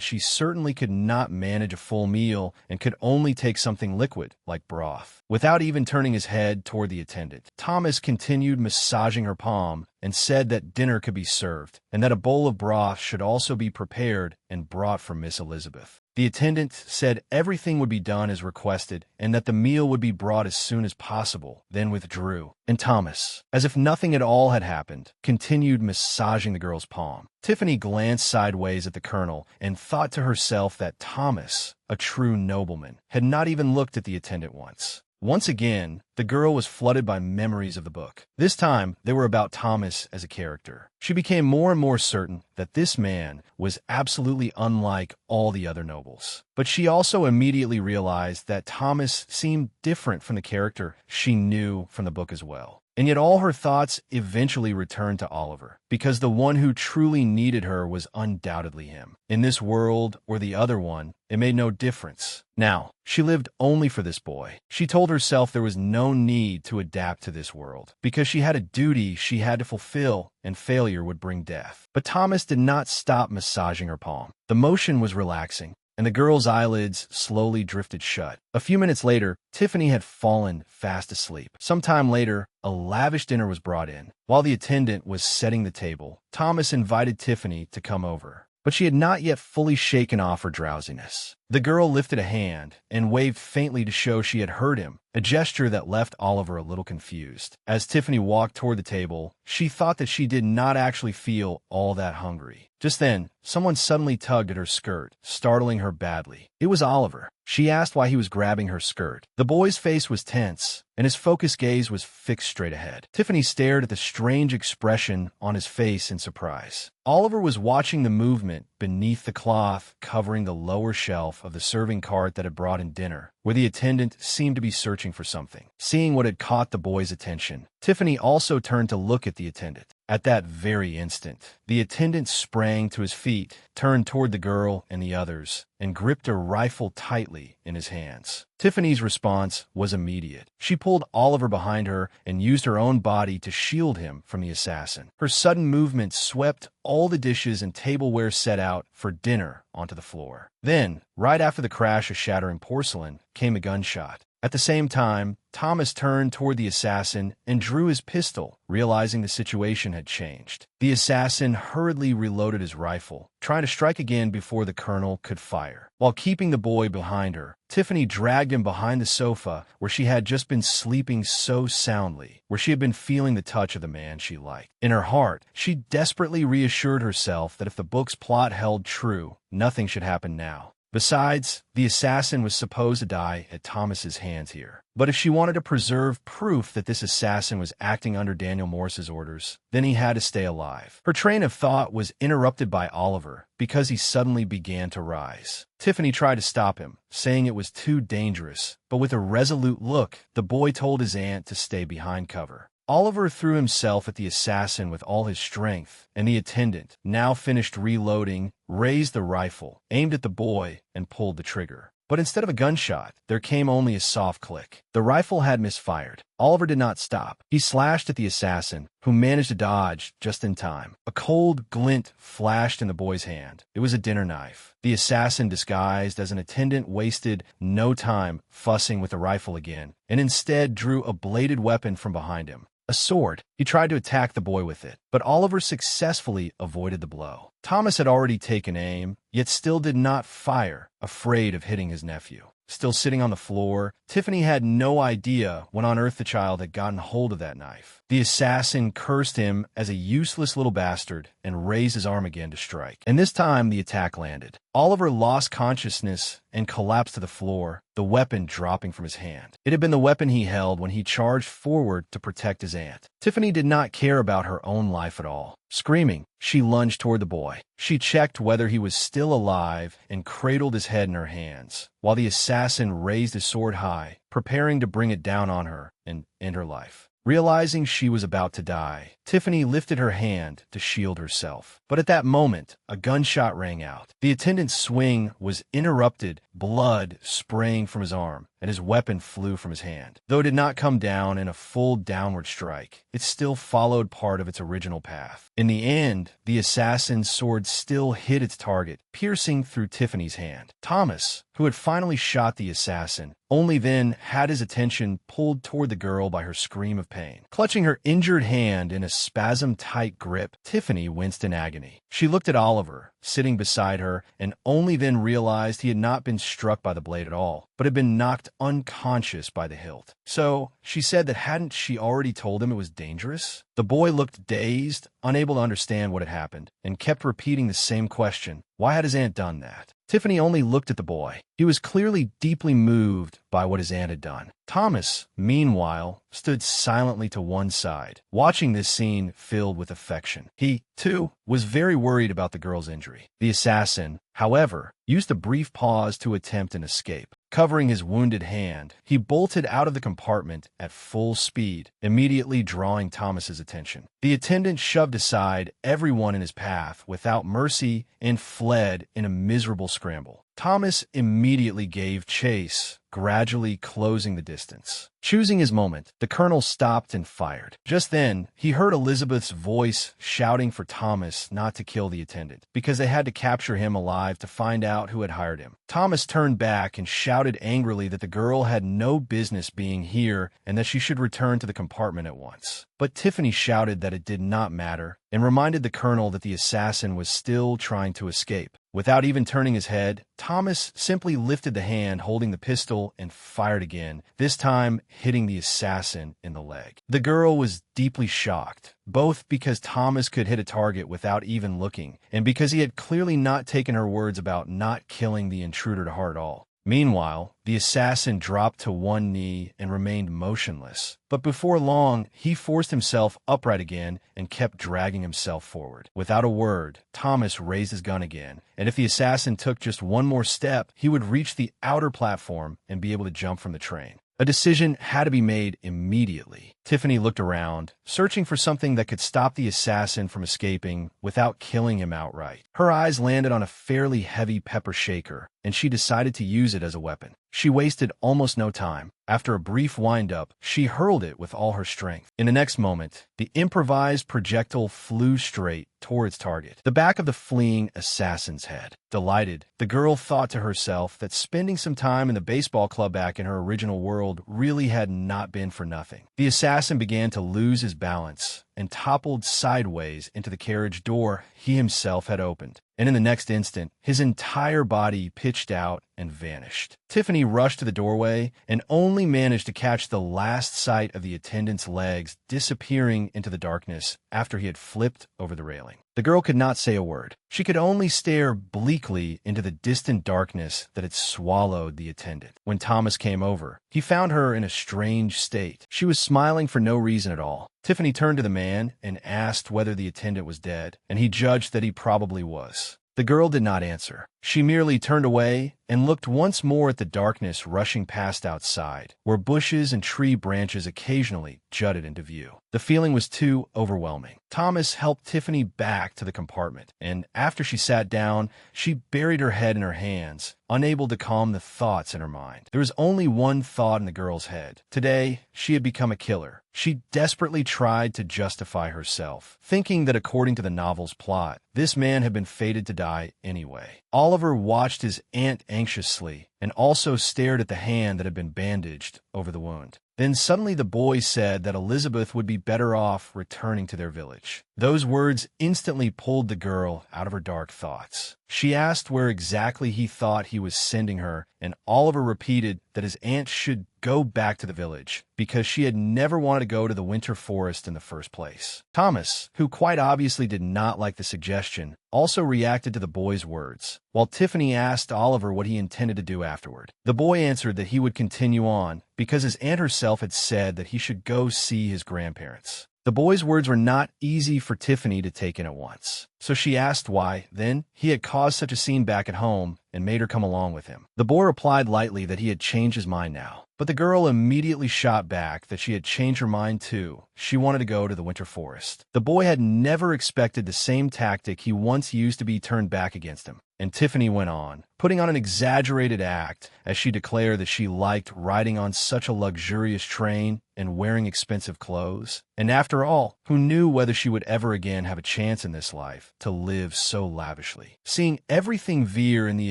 A: she certainly could not manage a full meal and could only take something liquid, like broth. Without even turning his head toward the attendant, Thomas continued massaging her palm and said that dinner could be served, and that a bowl of broth should also be prepared and brought for Miss Elizabeth. The attendant said everything would be done as requested and that the meal would be brought as soon as possible, then withdrew. And Thomas, as if nothing at all had happened, continued massaging the girl's palm. Tiffany glanced sideways at the colonel and thought to herself that Thomas, a true nobleman, had not even looked at the attendant once. Once again, the girl was flooded by memories of the book. This time, they were about Thomas as a character. She became more and more certain that this man was absolutely unlike all the other nobles. But she also immediately realized that Thomas seemed different from the character she knew from the book as well. And yet all her thoughts eventually returned to Oliver, because the one who truly needed her was undoubtedly him. In this world or the other one, it made no difference. Now, she lived only for this boy. She told herself there was no need to adapt to this world, because she had a duty she had to fulfill, and failure would bring death. But Thomas did not stop massaging her palm. The motion was relaxing, and the girl's eyelids slowly drifted shut. A few minutes later, Tiffany had fallen fast asleep. Sometime later, a lavish dinner was brought in. While the attendant was setting the table, Thomas invited Tiffany to come over. But she had not yet fully shaken off her drowsiness. The girl lifted a hand and waved faintly to show she had heard him, a gesture that left Oliver a little confused. As Tiffany walked toward the table, she thought that she did not actually feel all that hungry. Just then, someone suddenly tugged at her skirt, startling her badly. It was Oliver. She asked why he was grabbing her skirt. The boy's face was tense, and his focused gaze was fixed straight ahead. Tiffany stared at the strange expression on his face in surprise. Oliver was watching the movement beneath the cloth covering the lower shelf of the serving cart that had brought in dinner, where the attendant seemed to be searching for something. Seeing what had caught the boy's attention, Tiffany also turned to look at the attendant. At that very instant, the attendant sprang to his feet, turned toward the girl and the others, and gripped a rifle tightly in his hands. Tiffany's response was immediate. She pulled Oliver behind her and used her own body to shield him from the assassin. Her sudden movement swept all the dishes and tableware set out for dinner onto the floor. Then, right after the crash of shattering porcelain, came a gunshot. At the same time, Thomas turned toward the assassin and drew his pistol, realizing the situation had changed. The assassin hurriedly reloaded his rifle, trying to strike again before the colonel could fire. While keeping the boy behind her, Tiffany dragged him behind the sofa where she had just been sleeping so soundly, where she had been feeling the touch of the man she liked. In her heart, she desperately reassured herself that if the book's plot held true, nothing should happen now. Besides, the assassin was supposed to die at Thomas's hands here. But if she wanted to preserve proof that this assassin was acting under Daniel Morse's orders, then he had to stay alive. Her train of thought was interrupted by Oliver because he suddenly began to rise. Tiffany tried to stop him, saying it was too dangerous, but with a resolute look, the boy told his aunt to stay behind cover. Oliver threw himself at the assassin with all his strength, and the attendant, now finished reloading, raised the rifle, aimed at the boy, and pulled the trigger. But instead of a gunshot, there came only a soft click. The rifle had misfired. Oliver did not stop. He slashed at the assassin, who managed to dodge just in time. A cold glint flashed in the boy's hand. It was a dinner knife. The assassin, disguised as an attendant, wasted no time fussing with the rifle again, and instead drew a bladed weapon from behind him. A sword. He tried to attack the boy with it, but Oliver successfully avoided the blow. Thomas had already taken aim, yet still did not fire, afraid of hitting his nephew. Still sitting on the floor, Tiffany had no idea when on earth the child had gotten hold of that knife. The assassin cursed him as a useless little bastard and raised his arm again to strike. And this time the attack landed. Oliver lost consciousness and collapsed to the floor, the weapon dropping from his hand. It had been the weapon he held when he charged forward to protect his aunt. Tiffany did not care about her own life at all. Screaming, she lunged toward the boy. She checked whether he was still alive and cradled his head in her hands, while the assassin raised his sword high, preparing to bring it down on her and end her life. Realizing she was about to die, Tiffany lifted her hand to shield herself. But at that moment, a gunshot rang out. The attendant's swing was interrupted, blood spraying from his arm, and his weapon flew from his hand. Though it did not come down in a full downward strike, it still followed part of its original path. In the end, the assassin's sword still hit its target, piercing through Tiffany's hand. Thomas, who had finally shot the assassin, only then had his attention pulled toward the girl by her scream of pain. Clutching her injured hand in a spasm-tight grip, Tiffany winced in agony. She looked at Oliver, sitting beside her, and only then realized he had not been struck by the blade at all, but had been knocked unconscious by the hilt. So, she said that hadn't she already told him it was dangerous? The boy looked dazed, unable to understand what had happened, and kept repeating the same question. Why had his aunt done that? Tiffany only looked at the boy. He was clearly deeply moved by what his aunt had done. Thomas, meanwhile, stood silently to one side, watching this scene filled with affection. He, too, was very worried about the girl's injury. The assassin, however, used a brief pause to attempt an escape. Covering his wounded hand, he bolted out of the compartment at full speed, immediately drawing Thomas's attention. The attendant shoved aside everyone in his path without mercy and fled in a miserable scramble. Thomas immediately gave chase, gradually closing the distance. Choosing his moment, the colonel stopped and fired. Just then, he heard Elizabeth's voice shouting for Thomas not to kill the attendant, because they had to capture him alive to find out who had hired him. Thomas turned back and shouted angrily that the girl had no business being here and that she should return to the compartment at once. But Tiffany shouted that it did not matter and reminded the colonel that the assassin was still trying to escape. Without even turning his head, Thomas simply lifted the hand holding the pistol and fired again, this time hitting the assassin in the leg. The girl was deeply shocked, both because Thomas could hit a target without even looking, and because he had clearly not taken her words about not killing the intruder to heart at all. Meanwhile, the assassin dropped to one knee and remained motionless. But before long, he forced himself upright again and kept dragging himself forward. Without a word, Thomas raised his gun again, and if the assassin took just one more step, he would reach the outer platform and be able to jump from the train. A decision had to be made immediately. Tiffany looked around, searching for something that could stop the assassin from escaping without killing him outright. Her eyes landed on a fairly heavy pepper shaker, and she decided to use it as a weapon. She wasted almost no time. After a brief wind-up, she hurled it with all her strength. In the next moment, the improvised projectile flew straight toward its target, the back of the fleeing assassin's head. Delighted, the girl thought to herself that spending some time in the baseball club back in her original world really had not been for nothing. The assassin began to lose his balance, and toppled sideways into the carriage door he himself had opened. And in the next instant, his entire body pitched out and vanished. Tiffany rushed to the doorway and only managed to catch the last sight of the attendant's legs disappearing into the darkness after he had flipped over the railing. The girl could not say a word. She could only stare bleakly into the distant darkness that had swallowed the attendant. When Thomas came over, he found her in a strange state. She was smiling for no reason at all. Tiffany turned to the man and asked whether the attendant was dead, and he judged that he probably was. The girl did not answer. She merely turned away and looked once more at the darkness rushing past outside, where bushes and tree branches occasionally jutted into view. The feeling was too overwhelming. Thomas helped Tiffany back to the compartment, and after she sat down, she buried her head in her hands, unable to calm the thoughts in her mind. There was only one thought in the girl's head. Today, she had become a killer. She desperately tried to justify herself, thinking that according to the novel's plot, this man had been fated to die anyway. Oliver watched his aunt anxiously and also stared at the hand that had been bandaged over the wound. Then suddenly the boy said that Elizabeth would be better off returning to their village. Those words instantly pulled the girl out of her dark thoughts. She asked where exactly he thought he was sending her, and Oliver repeated that his aunt should go back to the village because she had never wanted to go to the winter forest in the first place. Thomas, who quite obviously did not like the suggestion, also reacted to the boy's words, while Tiffany asked Oliver what he intended to do afterward. The boy answered that he would continue on because his aunt herself had said that he should go see his grandparents. The boy's words were not easy for Tiffany to take in at once, so she asked why, then, he had caused such a scene back at home and made her come along with him. The boy replied lightly that he had changed his mind now, but the girl immediately shot back that she had changed her mind too. She wanted to go to the winter forest. The boy had never expected the same tactic he once used to be turned back against him. And Tiffany went on, putting on an exaggerated act as she declared that she liked riding on such a luxurious train and wearing expensive clothes. And after all, who knew whether she would ever again have a chance in this life to live so lavishly? Seeing everything veer in the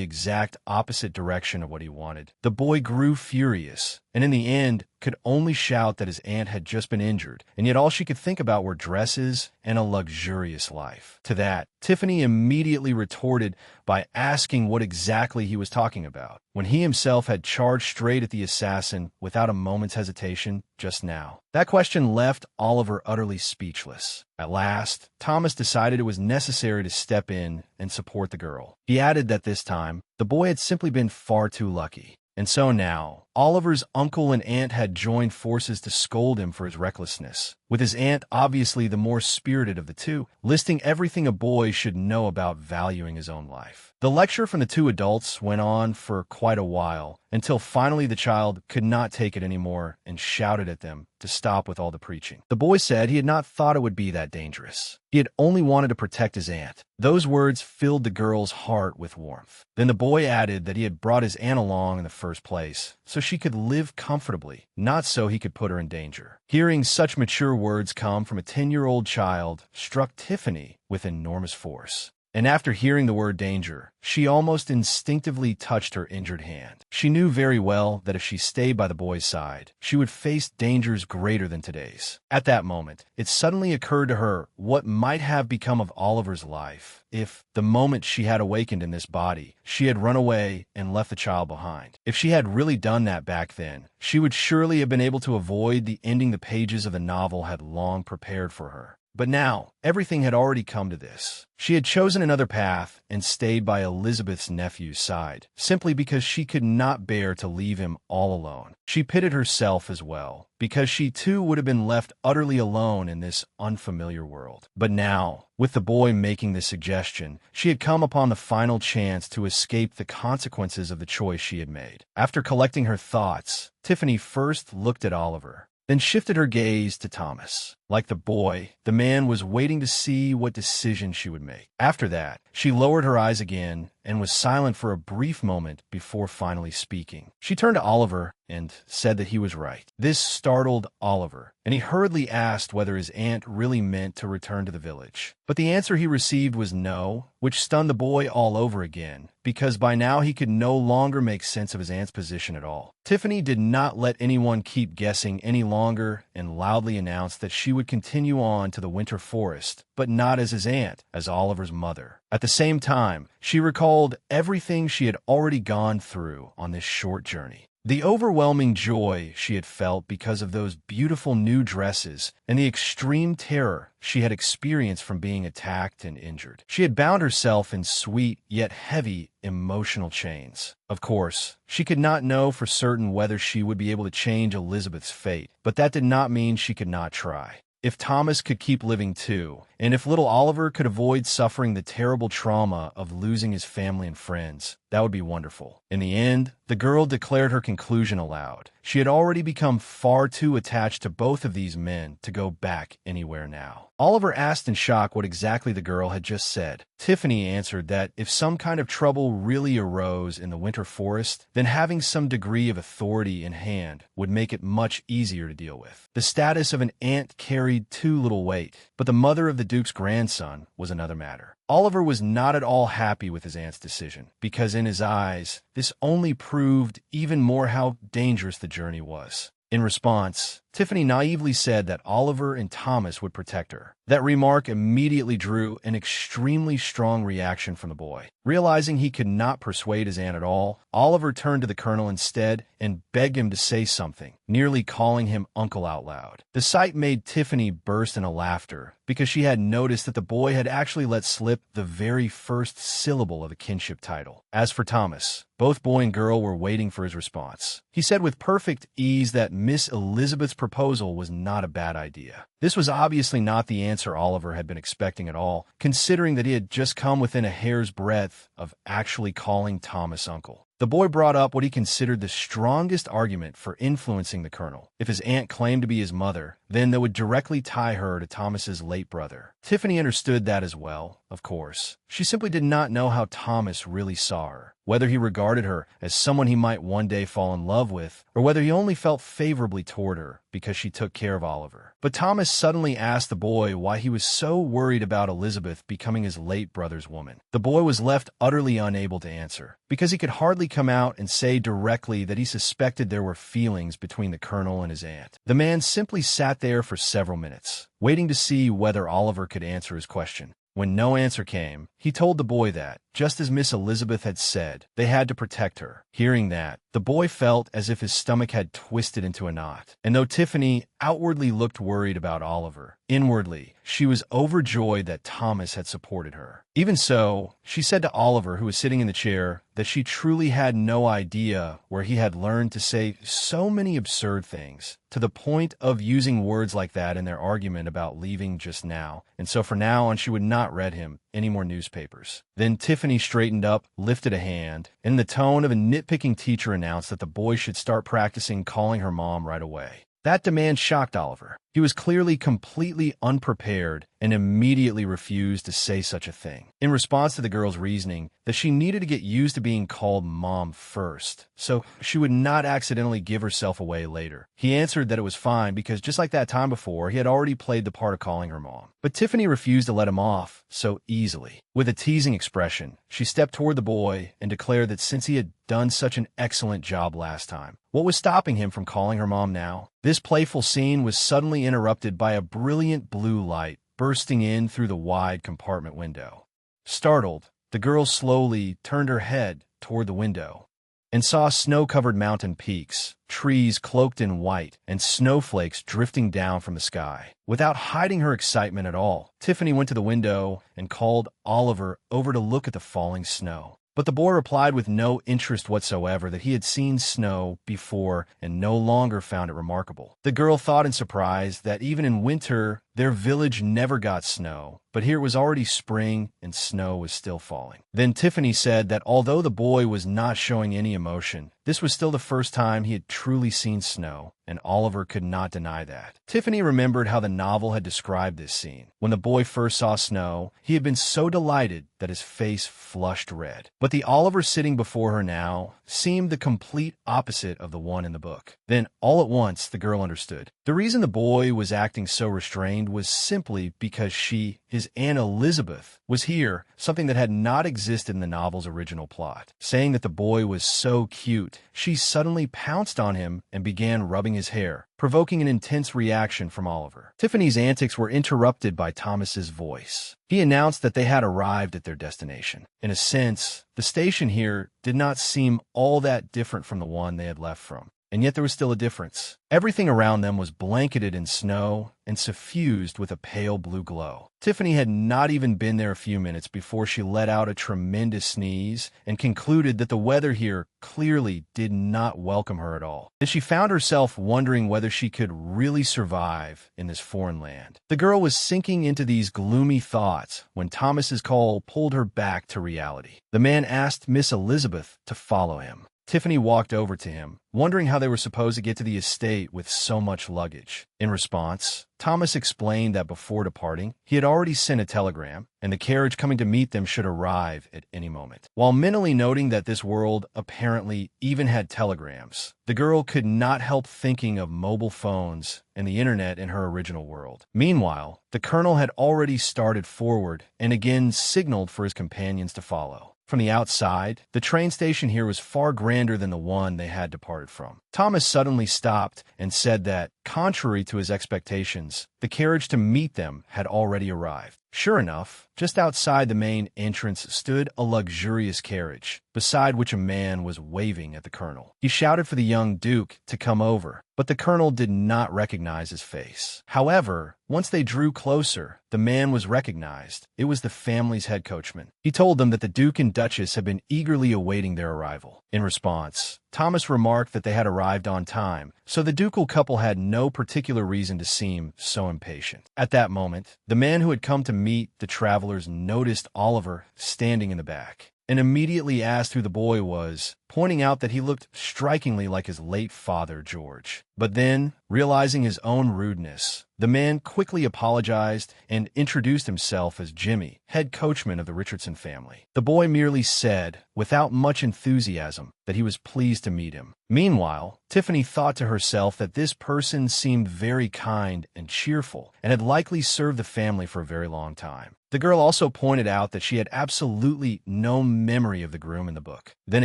A: exact opposite direction of what he wanted, the boy grew furious, and in the end could only shout that his aunt had just been injured, and yet all she could think about were dresses and a luxurious life. To that, Tiffany immediately retorted by asking what exactly he was talking about, when he himself had charged straight at the assassin without a moment's hesitation just now. That question left Oliver utterly speechless. At last, Thomas decided it was necessary to step in and support the girl. He added that this time, the boy had simply been far too lucky. And so now, Oliver's uncle and aunt had joined forces to scold him for his recklessness, with his aunt obviously the more spirited of the two, listing everything a boy should know about valuing his own life. The lecture from the two adults went on for quite a while, until finally the child could not take it anymore and shouted at them to stop with all the preaching. The boy said he had not thought it would be that dangerous. He had only wanted to protect his aunt. Those words filled the girl's heart with warmth. Then the boy added that he had brought his aunt along in the first place, so she could live comfortably, not so he could put her in danger. Hearing such mature words come from a 10-year-old child struck Tiffany with enormous force. And after hearing the word danger, she almost instinctively touched her injured hand. She knew very well that if she stayed by the boy's side, she would face dangers greater than today's. At that moment, it suddenly occurred to her what might have become of Oliver's life if, the moment she had awakened in this body, she had run away and left the child behind. If she had really done that back then, she would surely have been able to avoid the ending the pages of the novel had long prepared for her. But now, everything had already come to this. She had chosen another path and stayed by Elizabeth's nephew's side, simply because she could not bear to leave him all alone. She pitied herself as well, because she too would have been left utterly alone in this unfamiliar world. But now, with the boy making this suggestion, she had come upon the final chance to escape the consequences of the choice she had made. After collecting her thoughts, Tiffany first looked at Oliver, then shifted her gaze to Thomas. Like the boy, the man was waiting to see what decision she would make. After that, she lowered her eyes again and was silent for a brief moment before finally speaking. She turned to Oliver and said that he was right. This startled Oliver, and he hurriedly asked whether his aunt really meant to return to the village. But the answer he received was no, which stunned the boy all over again, because by now he could no longer make sense of his aunt's position at all. Tiffany did not let anyone keep guessing any longer and loudly announced that she would continue on to the winter forest, but not as his aunt, as Oliver's mother. At the same time, she recalled everything she had already gone through on this short journey. The overwhelming joy she had felt because of those beautiful new dresses and the extreme terror she had experienced from being attacked and injured. She had bound herself in sweet yet heavy emotional chains. Of course, she could not know for certain whether she would be able to change Elizabeth's fate, but that did not mean she could not try. If Thomas could keep living too, and if little Oliver could avoid suffering the terrible trauma of losing his family and friends, that would be wonderful. In the end, the girl declared her conclusion aloud. She had already become far too attached to both of these men to go back anywhere now. Oliver asked in shock what exactly the girl had just said. Tiffany answered that if some kind of trouble really arose in the winter forest, then having some degree of authority in hand would make it much easier to deal with. The status of an aunt carried too little weight, but the mother of the Duke's grandson was another matter. Oliver was not at all happy with his aunt's decision, because in his eyes, this only proved even more how dangerous the journey was. In response, Tiffany naively said that Oliver and Thomas would protect her. That remark immediately drew an extremely strong reaction from the boy. Realizing he could not persuade his aunt at all, Oliver turned to the colonel instead and begged him to say something, nearly calling him uncle out loud. The sight made Tiffany burst into laughter, because she had noticed that the boy had actually let slip the very first syllable of the kinship title. As for Thomas, both boy and girl were waiting for his response. He said with perfect ease that Miss Elizabeth's proposal was not a bad idea. This was obviously not the answer Oliver had been expecting at all, considering that he had just come within a hair's breadth of actually calling Thomas uncle. The boy brought up what he considered the strongest argument for influencing the colonel. If his aunt claimed to be his mother, then that would directly tie her to Thomas's late brother. Tiffany understood that as well, of course. She simply did not know how Thomas really saw her, whether he regarded her as someone he might one day fall in love with, or whether he only felt favorably toward her because she took care of Oliver. But Thomas suddenly asked the boy why he was so worried about Elizabeth becoming his late brother's woman. The boy was left utterly unable to answer, because he could hardly come out and say directly that he suspected there were feelings between the colonel and his aunt. The man simply sat there for several minutes, waiting to see whether Oliver could answer his question. When no answer came, he told the boy that, just as Miss Elizabeth had said, they had to protect her. Hearing that, the boy felt as if his stomach had twisted into a knot. And though Tiffany outwardly looked worried about Oliver, inwardly, she was overjoyed that Thomas had supported her. Even so, she said to Oliver, who was sitting in the chair, that she truly had no idea where he had learned to say so many absurd things, to the point of using words like that in their argument about leaving just now, and so from now on she would not read him any more newspapers. Then Tiffany straightened up, lifted a hand, and in the tone of a nitpicking teacher announced that the boy should start practicing calling her mom right away. That demand shocked Oliver. He was clearly completely unprepared and immediately refused to say such a thing. In response to the girl's reasoning that she needed to get used to being called mom first, so she would not accidentally give herself away later, he answered that it was fine because just like that time before, he had already played the part of calling her mom. But Tiffany refused to let him off so easily. With a teasing expression, she stepped toward the boy and declared that since he had done such an excellent job last time, what was stopping him from calling her mom now? This playful scene was suddenly interrupted by a brilliant blue light bursting in through the wide compartment window. Startled, the girl slowly turned her head toward the window and saw snow-covered mountain peaks, trees cloaked in white, and snowflakes drifting down from the sky. Without hiding her excitement at all, Tiffany went to the window and called Oliver over to look at the falling snow. But the boy replied with no interest whatsoever that he had seen snow before and no longer found it remarkable. The girl thought in surprise that even in winter, their village never got snow, but here it was already spring and snow was still falling. Then Tiffany said that although the boy was not showing any emotion, this was still the first time he had truly seen snow, and Oliver could not deny that. Tiffany remembered how the novel had described this scene. When the boy first saw snow, he had been so delighted that his face flushed red. But the Oliver sitting before her now seemed the complete opposite of the one in the book. Then, all at once, the girl understood. The reason the boy was acting so restrained was simply because she, his Aunt Elizabeth, was here, something that had not existed in the novel's original plot. Saying that the boy was so cute, she suddenly pounced on him and began rubbing his hair, provoking an intense reaction from Oliver. Tiffany's antics were interrupted by Thomas's voice. He announced that they had arrived at their destination. In a sense, the station here did not seem all that different from the one they had left from. And yet there was still a difference. Everything around them was blanketed in snow and suffused with a pale blue glow. Tiffany had not even been there a few minutes before she let out a tremendous sneeze and concluded that the weather here clearly did not welcome her at all. And she found herself wondering whether she could really survive in this foreign land. The girl was sinking into these gloomy thoughts when Thomas's call pulled her back to reality. The man asked Miss Elizabeth to follow him. Tiffany walked over to him, wondering how they were supposed to get to the estate with so much luggage. In response, Thomas explained that before departing, he had already sent a telegram, and the carriage coming to meet them should arrive at any moment. While mentally noting that this world apparently even had telegrams, the girl could not help thinking of mobile phones and the internet in her original world. Meanwhile, the colonel had already started forward and again signaled for his companions to follow. From the outside, the train station here was far grander than the one they had departed from. Thomas suddenly stopped and said that, contrary to his expectations, the carriage to meet them had already arrived. Sure enough, just outside the main entrance stood a luxurious carriage, beside which a man was waving at the colonel. He shouted for the young duke to come over, but the colonel did not recognize his face. However, once they drew closer, the man was recognized. It was the family's head coachman. He told them that the Duke and Duchess had been eagerly awaiting their arrival. In response, Thomas remarked that they had arrived on time, so the ducal couple had no particular reason to seem so impatient. At that moment, the man who had come to meet the travelers noticed Oliver standing in the back and immediately asked who the boy was, pointing out that he looked strikingly like his late father, George. But then, realizing his own rudeness, the man quickly apologized and introduced himself as Jimmy, head coachman of the Richardson family. The boy merely said, without much enthusiasm, that he was pleased to meet him. Meanwhile, Tiffany thought to herself that this person seemed very kind and cheerful and had likely served the family for a very long time. The girl also pointed out that she had absolutely no memory of the groom in the book. Then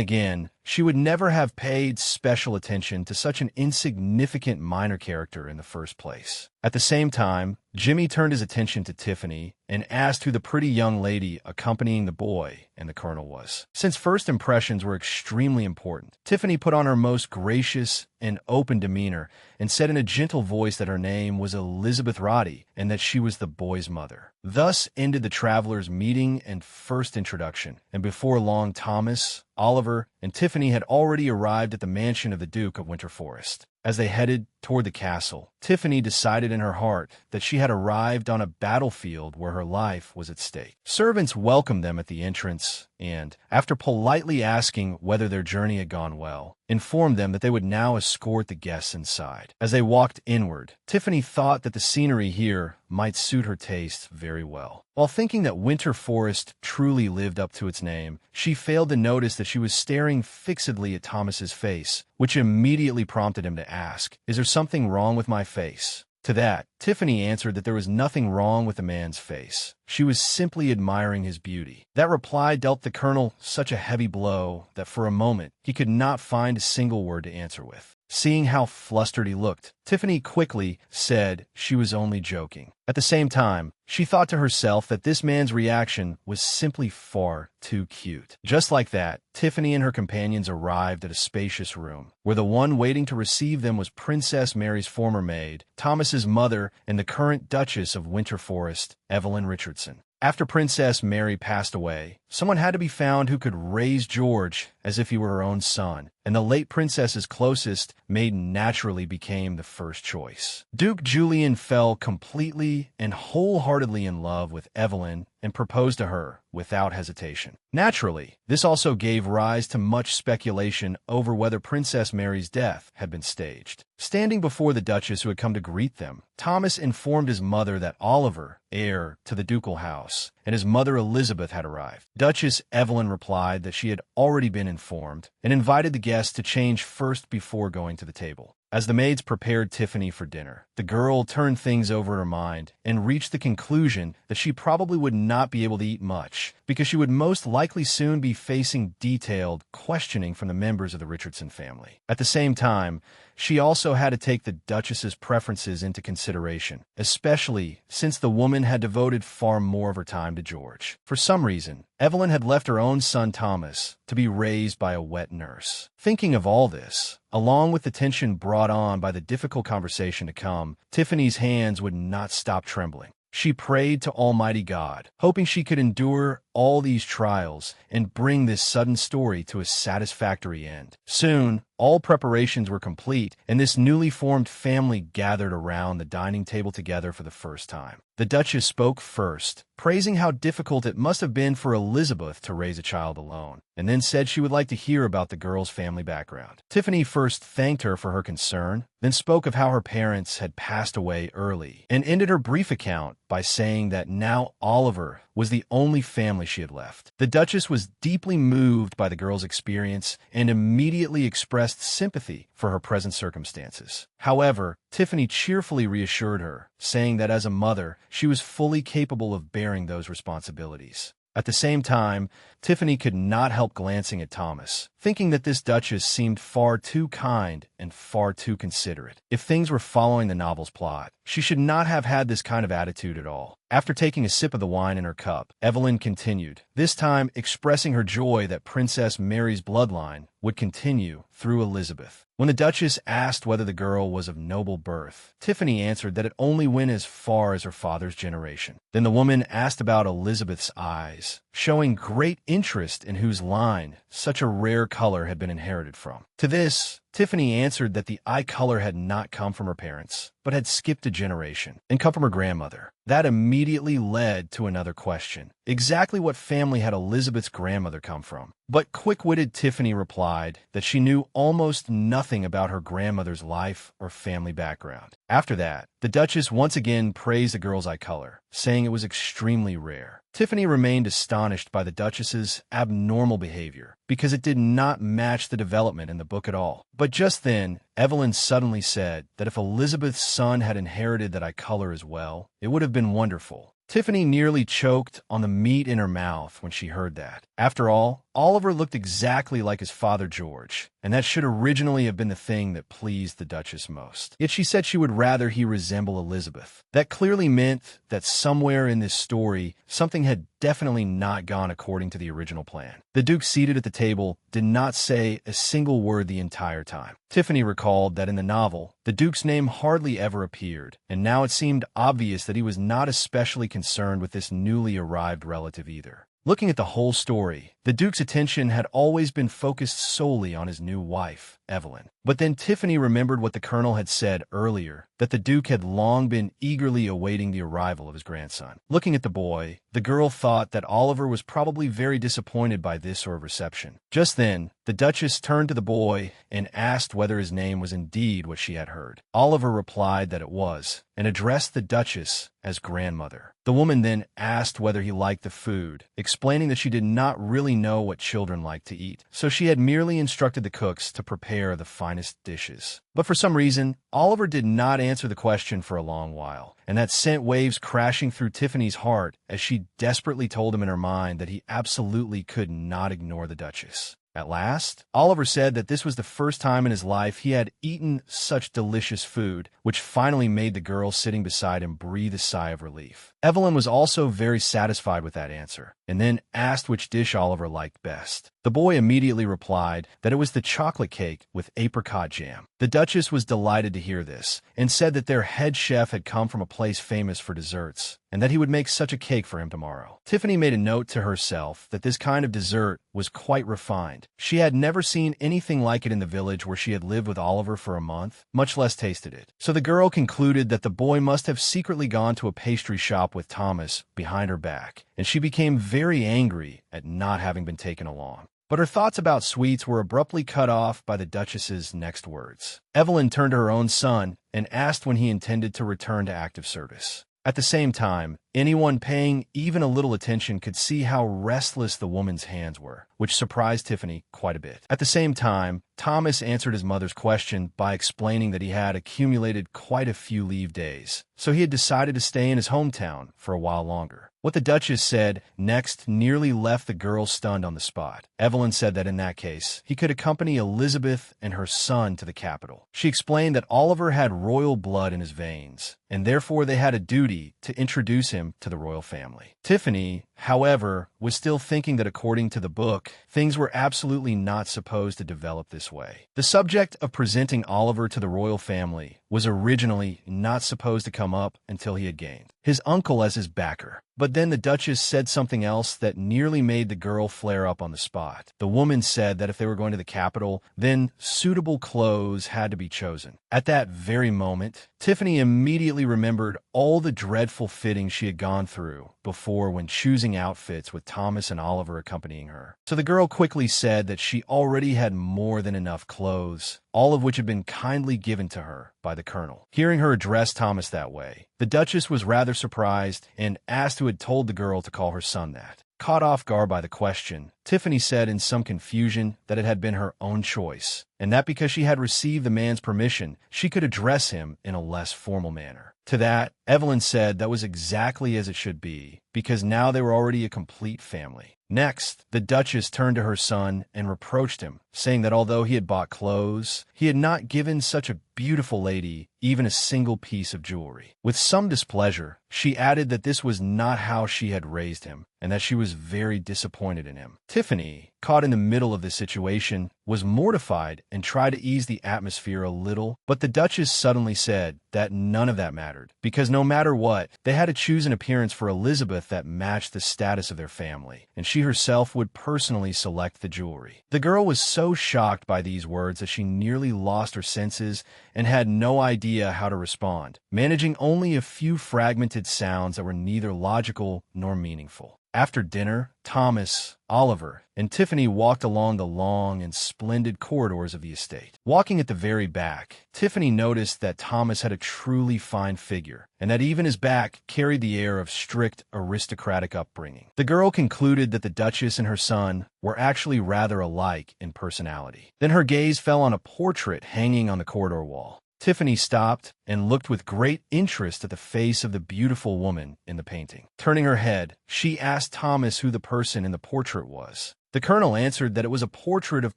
A: again, she would never have paid special attention to such an insignificant minor character in the first place. At the same time, Jimmy turned his attention to Tiffany and asked who the pretty young lady accompanying the boy and the colonel was. Since first impressions were extremely important, Tiffany put on her most gracious and open demeanor and said in a gentle voice that her name was Elizabeth Roddy and that she was the boy's mother. Thus ended the travelers' meeting and first introduction, and before long Thomas, Oliver, and Tiffany had already arrived at the mansion of the Duke of Winter Forest. As they headed toward the castle, Tiffany decided in her heart that she had arrived on a battlefield where her life was at stake. Servants welcomed them at the entrance and, after politely asking whether their journey had gone well, informed them that they would now escort the guests inside. As they walked inward, Tiffany thought that the scenery here might suit her taste very well. While thinking that Winter Forest truly lived up to its name, she failed to notice that she was staring fixedly at Thomas's face, which immediately prompted him to ask, "Is there something wrong with my face?" To that, Tiffany answered that there was nothing wrong with the man's face. She was simply admiring his beauty. That reply dealt the colonel such a heavy blow that for a moment he could not find a single word to answer with. Seeing how flustered he looked, Tiffany quickly said she was only joking. At the same time, she thought to herself that this man's reaction was simply far too cute. Just like that, Tiffany and her companions arrived at a spacious room, where the one waiting to receive them was Princess Mary's former maid, Thomas's mother, and the current Duchess of Winter Forest, Evelyn Richardson. After Princess Mary passed away, someone had to be found who could raise George as if he were her own son, and the late princess's closest maid naturally became the first choice. Duke Julian fell completely and wholeheartedly in love with Evelyn and proposed to her without hesitation. Naturally, this also gave rise to much speculation over whether Princess Mary's death had been staged. Standing before the Duchess who had come to greet them, Thomas informed his mother that Oliver, heir to the ducal house, and his mother Elizabeth had arrived. Duchess Evelyn replied that she had already been informed and invited the guests to change first before going to the table. As the maids prepared Tiffany for dinner, the girl turned things over in her mind and reached the conclusion that she probably would not be able to eat much because she would most likely soon be facing detailed questioning from the members of the Richardson family. At the same time, she also had to take the Duchess's preferences into consideration, especially since the woman had devoted far more of her time to George. For some reason, Evelyn had left her own son Thomas to be raised by a wet nurse. Thinking of all this, along with the tension brought on by the difficult conversation to come, Tiffany's hands would not stop trembling. She prayed to Almighty God, hoping she could endure all these trials and bring this sudden story to a satisfactory end. Soon, all preparations were complete, and this newly formed family gathered around the dining table together for the first time. The Duchess spoke first, praising how difficult it must have been for Elizabeth to raise a child alone, and then said she would like to hear about the girl's family background. Tiffany first thanked her for her concern, then spoke of how her parents had passed away early, and ended her brief account by saying that now Oliver was the only family she had left. The Duchess was deeply moved by the girl's experience and immediately expressed sympathy for her present circumstances. However, Tiffany cheerfully reassured her, saying that as a mother, she was fully capable of bearing those responsibilities. At the same time, Tiffany could not help glancing at Thomas, thinking that this Duchess seemed far too kind and far too considerate. If things were following the novel's plot, she should not have had this kind of attitude at all. After taking a sip of the wine in her cup, Evelyn continued, this time expressing her joy that Princess Mary's bloodline would continue through Elizabeth. When the Duchess asked whether the girl was of noble birth, Tiffany answered that it only went as far as her father's generation. Then the woman asked about Elizabeth's eyes, showing great interest in whose line such a rare color had been inherited from. To this, Tiffany answered that the eye color had not come from her parents, but had skipped a generation and come from her grandmother. That immediately led to another question. Exactly what family had Elizabeth's grandmother come from? But quick-witted Tiffany replied that she knew almost nothing about her grandmother's life or family background. After that, the Duchess once again praised the girl's eye color, saying it was extremely rare. Tiffany remained astonished by the Duchess's abnormal behavior because it did not match the development in the book at all. But just then, Evelyn suddenly said that if Elizabeth's son had inherited that eye color as well, it would have been wonderful. Tiffany nearly choked on the meat in her mouth when she heard that. After all, Oliver looked exactly like his father George, and that should originally have been the thing that pleased the Duchess most. Yet she said she would rather he resemble Elizabeth. That clearly meant that somewhere in this story, something had definitely not gone according to the original plan. The Duke seated at the table did not say a single word the entire time. Tiffany recalled that in the novel, the Duke's name hardly ever appeared, and now it seemed obvious that he was not especially concerned with this newly arrived relative either. Looking at the whole story, the Duke's attention had always been focused solely on his new wife, Evelyn. But then Tiffany remembered what the Colonel had said earlier, that the Duke had long been eagerly awaiting the arrival of his grandson. Looking at the boy, the girl thought that Oliver was probably very disappointed by this sort of reception. Just then, the Duchess turned to the boy and asked whether his name was indeed what she had heard. Oliver replied that it was, and addressed the Duchess as grandmother. The woman then asked whether he liked the food, explaining that she did not really know what children like to eat, so she had merely instructed the cooks to prepare the finest dishes. But for some reason, Oliver did not answer the question for a long while, and that sent waves crashing through Tiffany's heart as she desperately told him in her mind that he absolutely could not ignore the Duchess. At last, Oliver said that this was the first time in his life he had eaten such delicious food, which finally made the girl sitting beside him breathe a sigh of relief. Evelyn was also very satisfied with that answer, and then asked which dish Oliver liked best. The boy immediately replied that it was the chocolate cake with apricot jam. The Duchess was delighted to hear this, and said that their head chef had come from a place famous for desserts, and that he would make such a cake for him tomorrow. Tiffany made a note to herself that this kind of dessert was quite refined. She had never seen anything like it in the village where she had lived with Oliver for a month, much less tasted it. So the girl concluded that the boy must have secretly gone to a pastry shop with Thomas behind her back, and she became very angry at not having been taken along. But her thoughts about sweets were abruptly cut off by the Duchess's next words. Evelyn turned to her own son and asked when he intended to return to active service. At the same time, Anyone paying even a little attention could see how restless the woman's hands were, which surprised Tiffany quite a bit. At the same time, Thomas answered his mother's question by explaining that he had accumulated quite a few leave days, so he had decided to stay in his hometown for a while longer. What the Duchess said next nearly left the girl stunned on the spot. Evelyn said that in that case, he could accompany Elizabeth and her son to the capital. She explained that Oliver had royal blood in his veins, and therefore they had a duty to introduce him to the royal family. Tiffany, however, was still thinking that according to the book, things were absolutely not supposed to develop this way. The subject of presenting Oliver to the royal family was originally not supposed to come up until he had gained his uncle as his backer. But then the Duchess said something else that nearly made the girl flare up on the spot. The woman said that if they were going to the capital, then suitable clothes had to be chosen. At that very moment, Tiffany immediately remembered all the dreadful fittings she had gone through before when choosing outfits with Thomas and Oliver accompanying her. So the girl quickly said that she already had more than enough clothes, all of which had been kindly given to her by the colonel. Hearing her address Thomas that way, the Duchess was rather surprised and asked who had told the girl to call her son that. Caught off guard by the question, Tiffany said in some confusion that it had been her own choice, and that because she had received the man's permission, she could address him in a less formal manner. To that, Evelyn said that was exactly as it should be, because now they were already a complete family. Next, the Duchess turned to her son and reproached him, saying that although he had bought clothes, he had not given such a beautiful lady even a single piece of jewelry. With some displeasure, she added that this was not how she had raised him, and that she was very disappointed in him. Tiffany, caught in the middle of this situation, was mortified and tried to ease the atmosphere a little, but the Duchess suddenly said that none of that mattered, because no matter what, they had to choose an appearance for Elizabeth that matched the status of their family, and she herself would personally select the jewelry. The girl was so shocked by these words that she nearly lost her senses and had no idea how to respond, managing only a few fragmented sounds that were neither logical nor meaningful. After dinner, Thomas, Oliver, and Tiffany walked along the long and splendid corridors of the estate. Walking at the very back, Tiffany noticed that Thomas had a truly fine figure, and that even his back carried the air of strict aristocratic upbringing. The girl concluded that the Duchess and her son were actually rather alike in personality. Then her gaze fell on a portrait hanging on the corridor wall. Tiffany stopped and looked with great interest at the face of the beautiful woman in the painting. Turning her head, she asked Thomas who the person in the portrait was. The colonel answered that it was a portrait of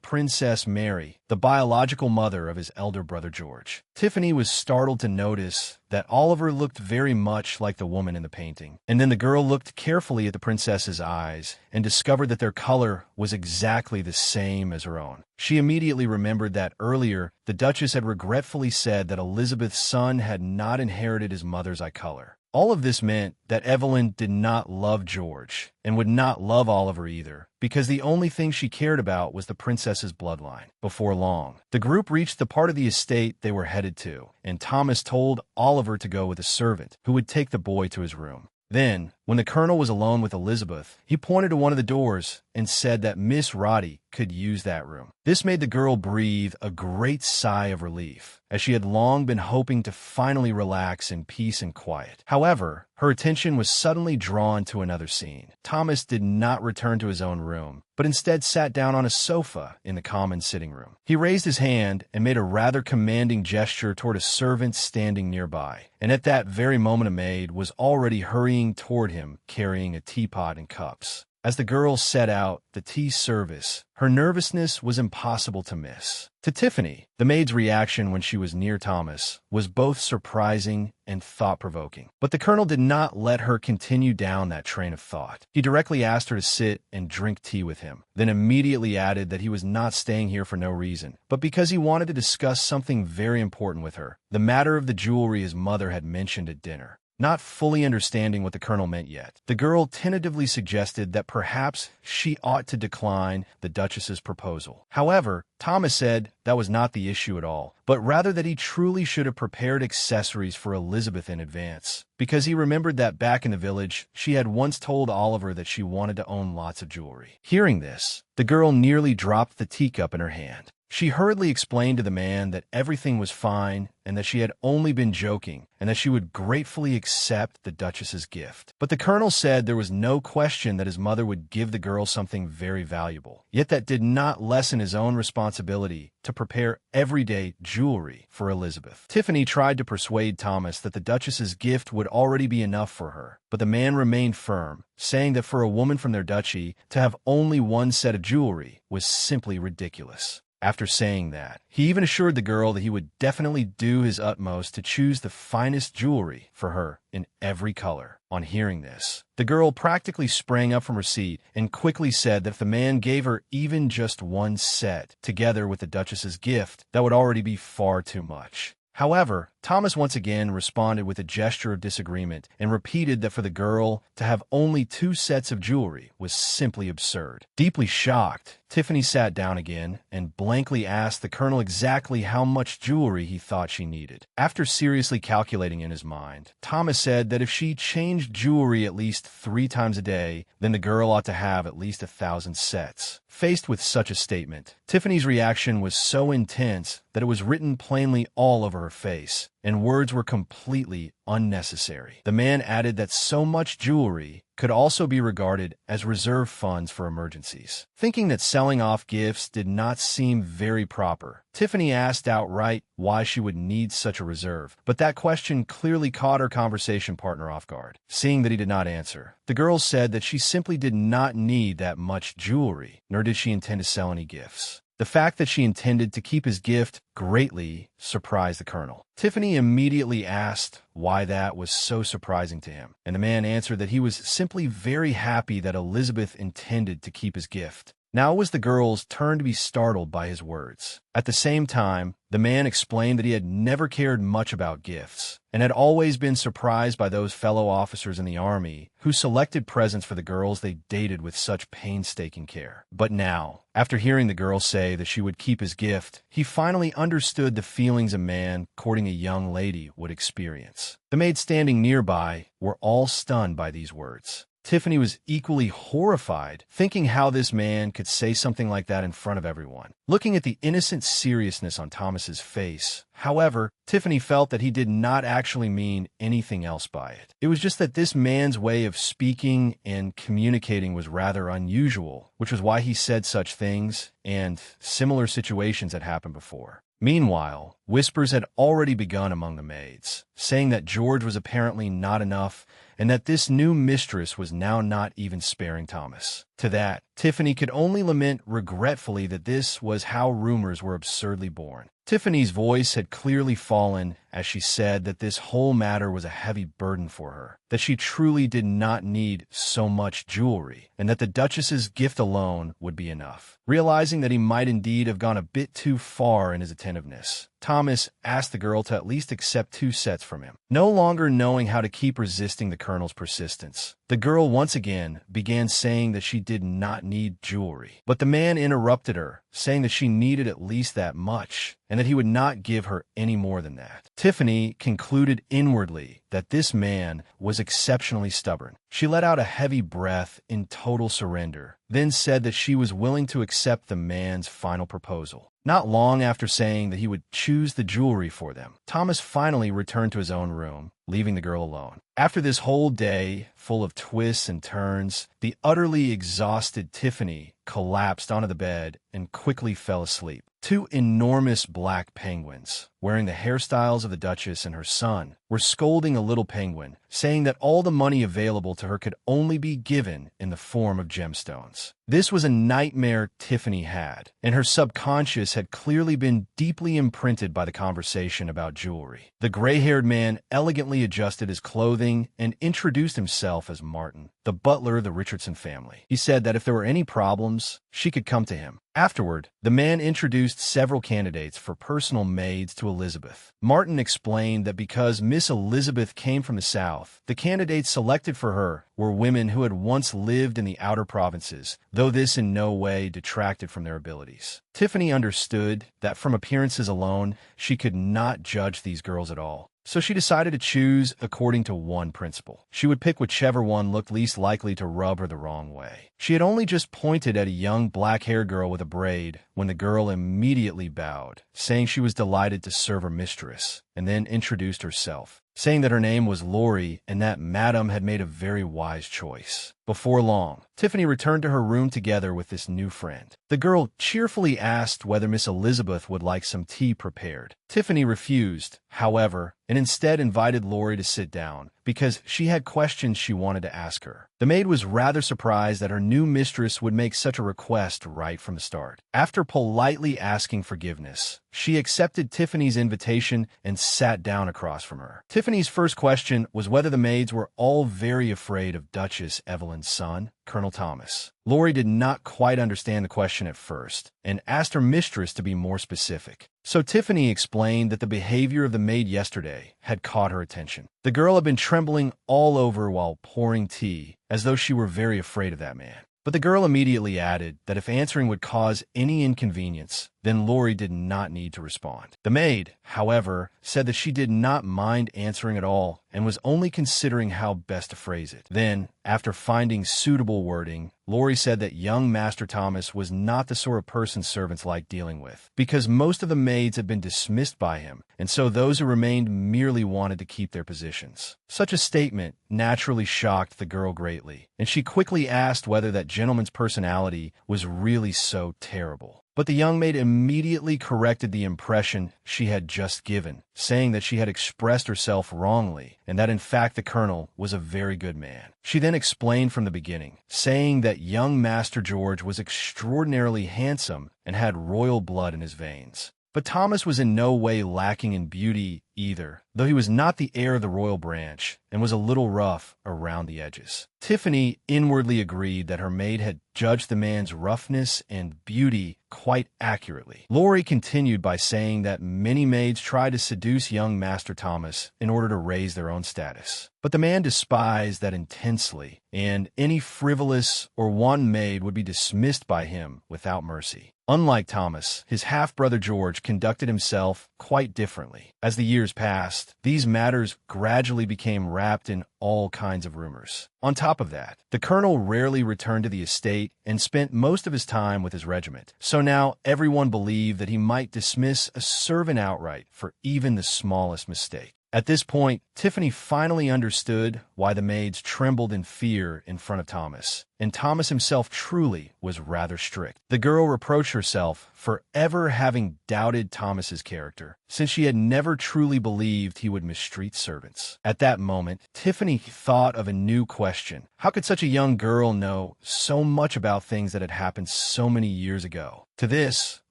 A: Princess Mary, the biological mother of his elder brother George. Tiffany was startled to notice that Oliver looked very much like the woman in the painting, and then the girl looked carefully at the princess's eyes and discovered that their color was exactly the same as her own. She immediately remembered that earlier the Duchess had regretfully said that Elizabeth's son had not inherited his mother's eye color. All of this meant that Evelyn did not love George and would not love Oliver either, because the only thing she cared about was the princess's bloodline. Before long, the group reached the part of the estate they were headed to, and Thomas told Oliver to go with a servant who would take the boy to his room. Then, when the colonel was alone with Elizabeth, he pointed to one of the doors and said that Miss Roddy could use that room. This made the girl breathe a great sigh of relief, as she had long been hoping to finally relax in peace and quiet. However, her attention was suddenly drawn to another scene. Thomas did not return to his own room, but instead sat down on a sofa in the common sitting room. He raised his hand and made a rather commanding gesture toward a servant standing nearby, and at that very moment a maid was already hurrying toward him carrying a teapot and cups. As the girl set out the tea service, her nervousness was impossible to miss. To Tiffany, the maid's reaction when she was near Thomas was both surprising and thought-provoking. But the colonel did not let her continue down that train of thought. He directly asked her to sit and drink tea with him, then immediately added that he was not staying here for no reason, but because he wanted to discuss something very important with her, the matter of the jewelry his mother had mentioned at dinner. Not fully understanding what the colonel meant yet, the girl tentatively suggested that perhaps she ought to decline the Duchess's proposal. However, Thomas said that was not the issue at all, but rather that he truly should have prepared accessories for Elizabeth in advance, because he remembered that back in the village, she had once told Oliver that she wanted to own lots of jewelry. Hearing this, the girl nearly dropped the teacup in her hand. She hurriedly explained to the man that everything was fine and that she had only been joking and that she would gratefully accept the Duchess's gift. But the colonel said there was no question that his mother would give the girl something very valuable. Yet that did not lessen his own responsibility to prepare everyday jewelry for Elizabeth. Tiffany tried to persuade Thomas that the Duchess's gift would already be enough for her, but the man remained firm, saying that for a woman from their duchy to have only one set of jewelry was simply ridiculous. After saying that, he even assured the girl that he would definitely do his utmost to choose the finest jewelry for her in every color. On hearing this, the girl practically sprang up from her seat and quickly said that if the man gave her even just one set, together with the Duchess's gift, that would already be far too much. However, Thomas once again responded with a gesture of disagreement and repeated that for the girl to have only 2 sets of jewelry was simply absurd. Deeply shocked, Tiffany sat down again and blankly asked the colonel exactly how much jewelry he thought she needed. After seriously calculating in his mind, Thomas said that if she changed jewelry at least 3 times a day, then the girl ought to have at least 1,000 sets. Faced with such a statement, Tiffany's reaction was so intense that it was written plainly all over her face, and words were completely unnecessary. The man added that so much jewelry could also be regarded as reserve funds for emergencies. Thinking that selling off gifts did not seem very proper, Tiffany asked outright why she would need such a reserve, but that question clearly caught her conversation partner off guard. Seeing that he did not answer, the girl said that she simply did not need that much jewelry, nor did she intend to sell any gifts. The fact that she intended to keep his gift greatly surprised the colonel. Tiffany immediately asked why that was so surprising to him, and the man answered that he was simply very happy that Elizabeth intended to keep his gift. Now it was the girl's turn to be startled by his words. At the same time, the man explained that he had never cared much about gifts, and had always been surprised by those fellow officers in the army who selected presents for the girls they dated with such painstaking care. But now, after hearing the girl say that she would keep his gift, he finally understood the feelings a man courting a young lady would experience. The maids standing nearby were all stunned by these words. Tiffany was equally horrified, thinking how this man could say something like that in front of everyone. Looking at the innocent seriousness on Thomas's face, however, Tiffany felt that he did not actually mean anything else by it. It was just that this man's way of speaking and communicating was rather unusual, which was why he said such things, and similar situations had happened before. Meanwhile, whispers had already begun among the maids, saying that George was apparently not enough and that this new mistress was now not even sparing Thomas. To that, Tiffany could only lament regretfully that this was how rumors were absurdly born. Tiffany's voice had clearly fallen as she said that this whole matter was a heavy burden for her, that she truly did not need so much jewelry, and that the Duchess's gift alone would be enough. Realizing that he might indeed have gone a bit too far in his attentiveness, Thomas asked the girl to at least accept 2 sets from him. No longer knowing how to keep resisting the colonel's persistence, the girl once again began saying that she did not need jewelry. But the man interrupted her, saying that she needed at least that much, and that he would not give her any more than that. Tiffany concluded inwardly that this man was exceptionally stubborn. She let out a heavy breath in total surrender, then said that she was willing to accept the man's final proposal. Not long after saying that he would choose the jewelry for them, Thomas finally returned to his own room, leaving the girl alone. After this whole day, full of twists and turns, the utterly exhausted Tiffany collapsed onto the bed and quickly fell asleep. 2 enormous black penguins, wearing the hairstyles of the Duchess and her son, were scolding a little penguin, saying that all the money available to her could only be given in the form of gemstones. This was a nightmare Tiffany had, and her subconscious had clearly been deeply imprinted by the conversation about jewelry. The gray-haired man elegantly adjusted his clothing and introduced himself as Martin, the butler of the Richardson family. He said that if there were any problems, she could come to him. Afterward, the man introduced several candidates for personal maids to Elizabeth. Martin explained that because Miss Elizabeth came from the South, the candidates selected for her were women who had once lived in the outer provinces, though this in no way detracted from their abilities. Tiffany understood that from appearances alone, she could not judge these girls at all. so she decided to choose according to one principle. She would pick whichever one looked least likely to rub her the wrong way. She had only just pointed at a young black-haired girl with a braid when the girl immediately bowed, saying she was delighted to serve her mistress, and then introduced herself, saying that her name was Lori and that Madame had made a very wise choice. Before long, Tiffany returned to her room together with this new friend. The girl cheerfully asked whether Miss Elizabeth would like some tea prepared. Tiffany refused, however, and instead invited Lori to sit down because she had questions she wanted to ask her. The maid was rather surprised that her new mistress would make such a request right from the start. After politely asking forgiveness, she accepted Tiffany's invitation and sat down across from her. Tiffany's first question was whether the maids were all very afraid of Duchess Evelyn's son, Colonel Thomas. Lori did not quite understand the question at first and asked her mistress to be more specific. So Tiffany explained that the behavior of the maid yesterday had caught her attention. The girl had been trembling all over while pouring tea, as though she were very afraid of that man. But the girl immediately added that if answering would cause any inconvenience, then Lori did not need to respond. The maid, however, said that she did not mind answering at all and was only considering how best to phrase it. Then, after finding suitable wording, Lori said that young Master Thomas was not the sort of person servants like dealing with, because most of the maids had been dismissed by him, and so those who remained merely wanted to keep their positions. Such a statement naturally shocked the girl greatly, and she quickly asked whether that gentleman's personality was really so terrible. But the young maid immediately corrected the impression she had just given, saying that she had expressed herself wrongly and that in fact the colonel was a very good man. She then explained from the beginning, saying that young Master George was extraordinarily handsome and had royal blood in his veins. But Thomas was in no way lacking in beauty either, though he was not the heir of the royal branch and was a little rough around the edges. Tiffany inwardly agreed that her maid had judged the man's roughness and beauty quite accurately. Lori continued by saying that many maids tried to seduce young Master Thomas in order to raise their own status. But the man despised that intensely, and any frivolous or wanton maid would be dismissed by him without mercy. Unlike Thomas, his half-brother George conducted himself quite differently. As the years passed, these matters gradually became wrapped in all kinds of rumors. On top of that, the colonel rarely returned to the estate and spent most of his time with his regiment. So now everyone believed that he might dismiss a servant outright for even the smallest mistake. At this point, Tiffany finally understood why the maids trembled in fear in front of Thomas, and Thomas himself truly was rather strict. The girl reproached herself for ever having doubted Thomas's character, since she had never truly believed he would mistreat servants. At that moment, Tiffany thought of a new question. How could such a young girl know so much about things that had happened so many years ago? To this,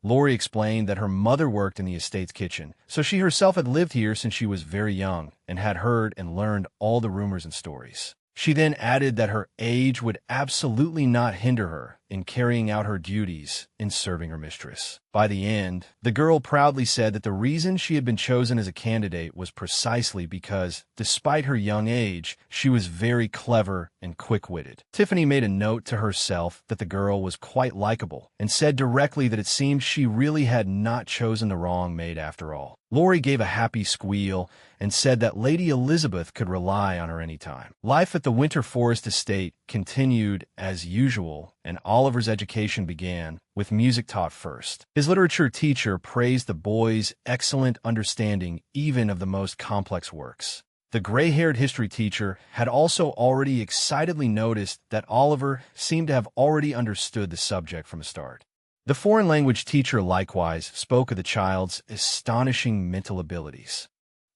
A: Lori explained that her mother worked in the estate's kitchen, so she herself had lived here since she was very young and had heard and learned all the rumors and stories. She then added that her age would absolutely not hinder her in carrying out her duties in serving her mistress. By the end, the girl proudly said that the reason she had been chosen as a candidate was precisely because, despite her young age, she was very clever and quick-witted. Tiffany made a note to herself that the girl was quite likable and said directly that it seemed she really had not chosen the wrong maid after all. Lori gave a happy squeal and said that Lady Elizabeth could rely on her anytime. Life at the Winter Forest estate continued as usual, and Oliver's education began, with music taught first. His literature teacher praised the boy's excellent understanding even of the most complex works. The gray-haired history teacher had also already excitedly noticed that Oliver seemed to have already understood the subject from the start. The foreign language teacher likewise spoke of the child's astonishing mental abilities.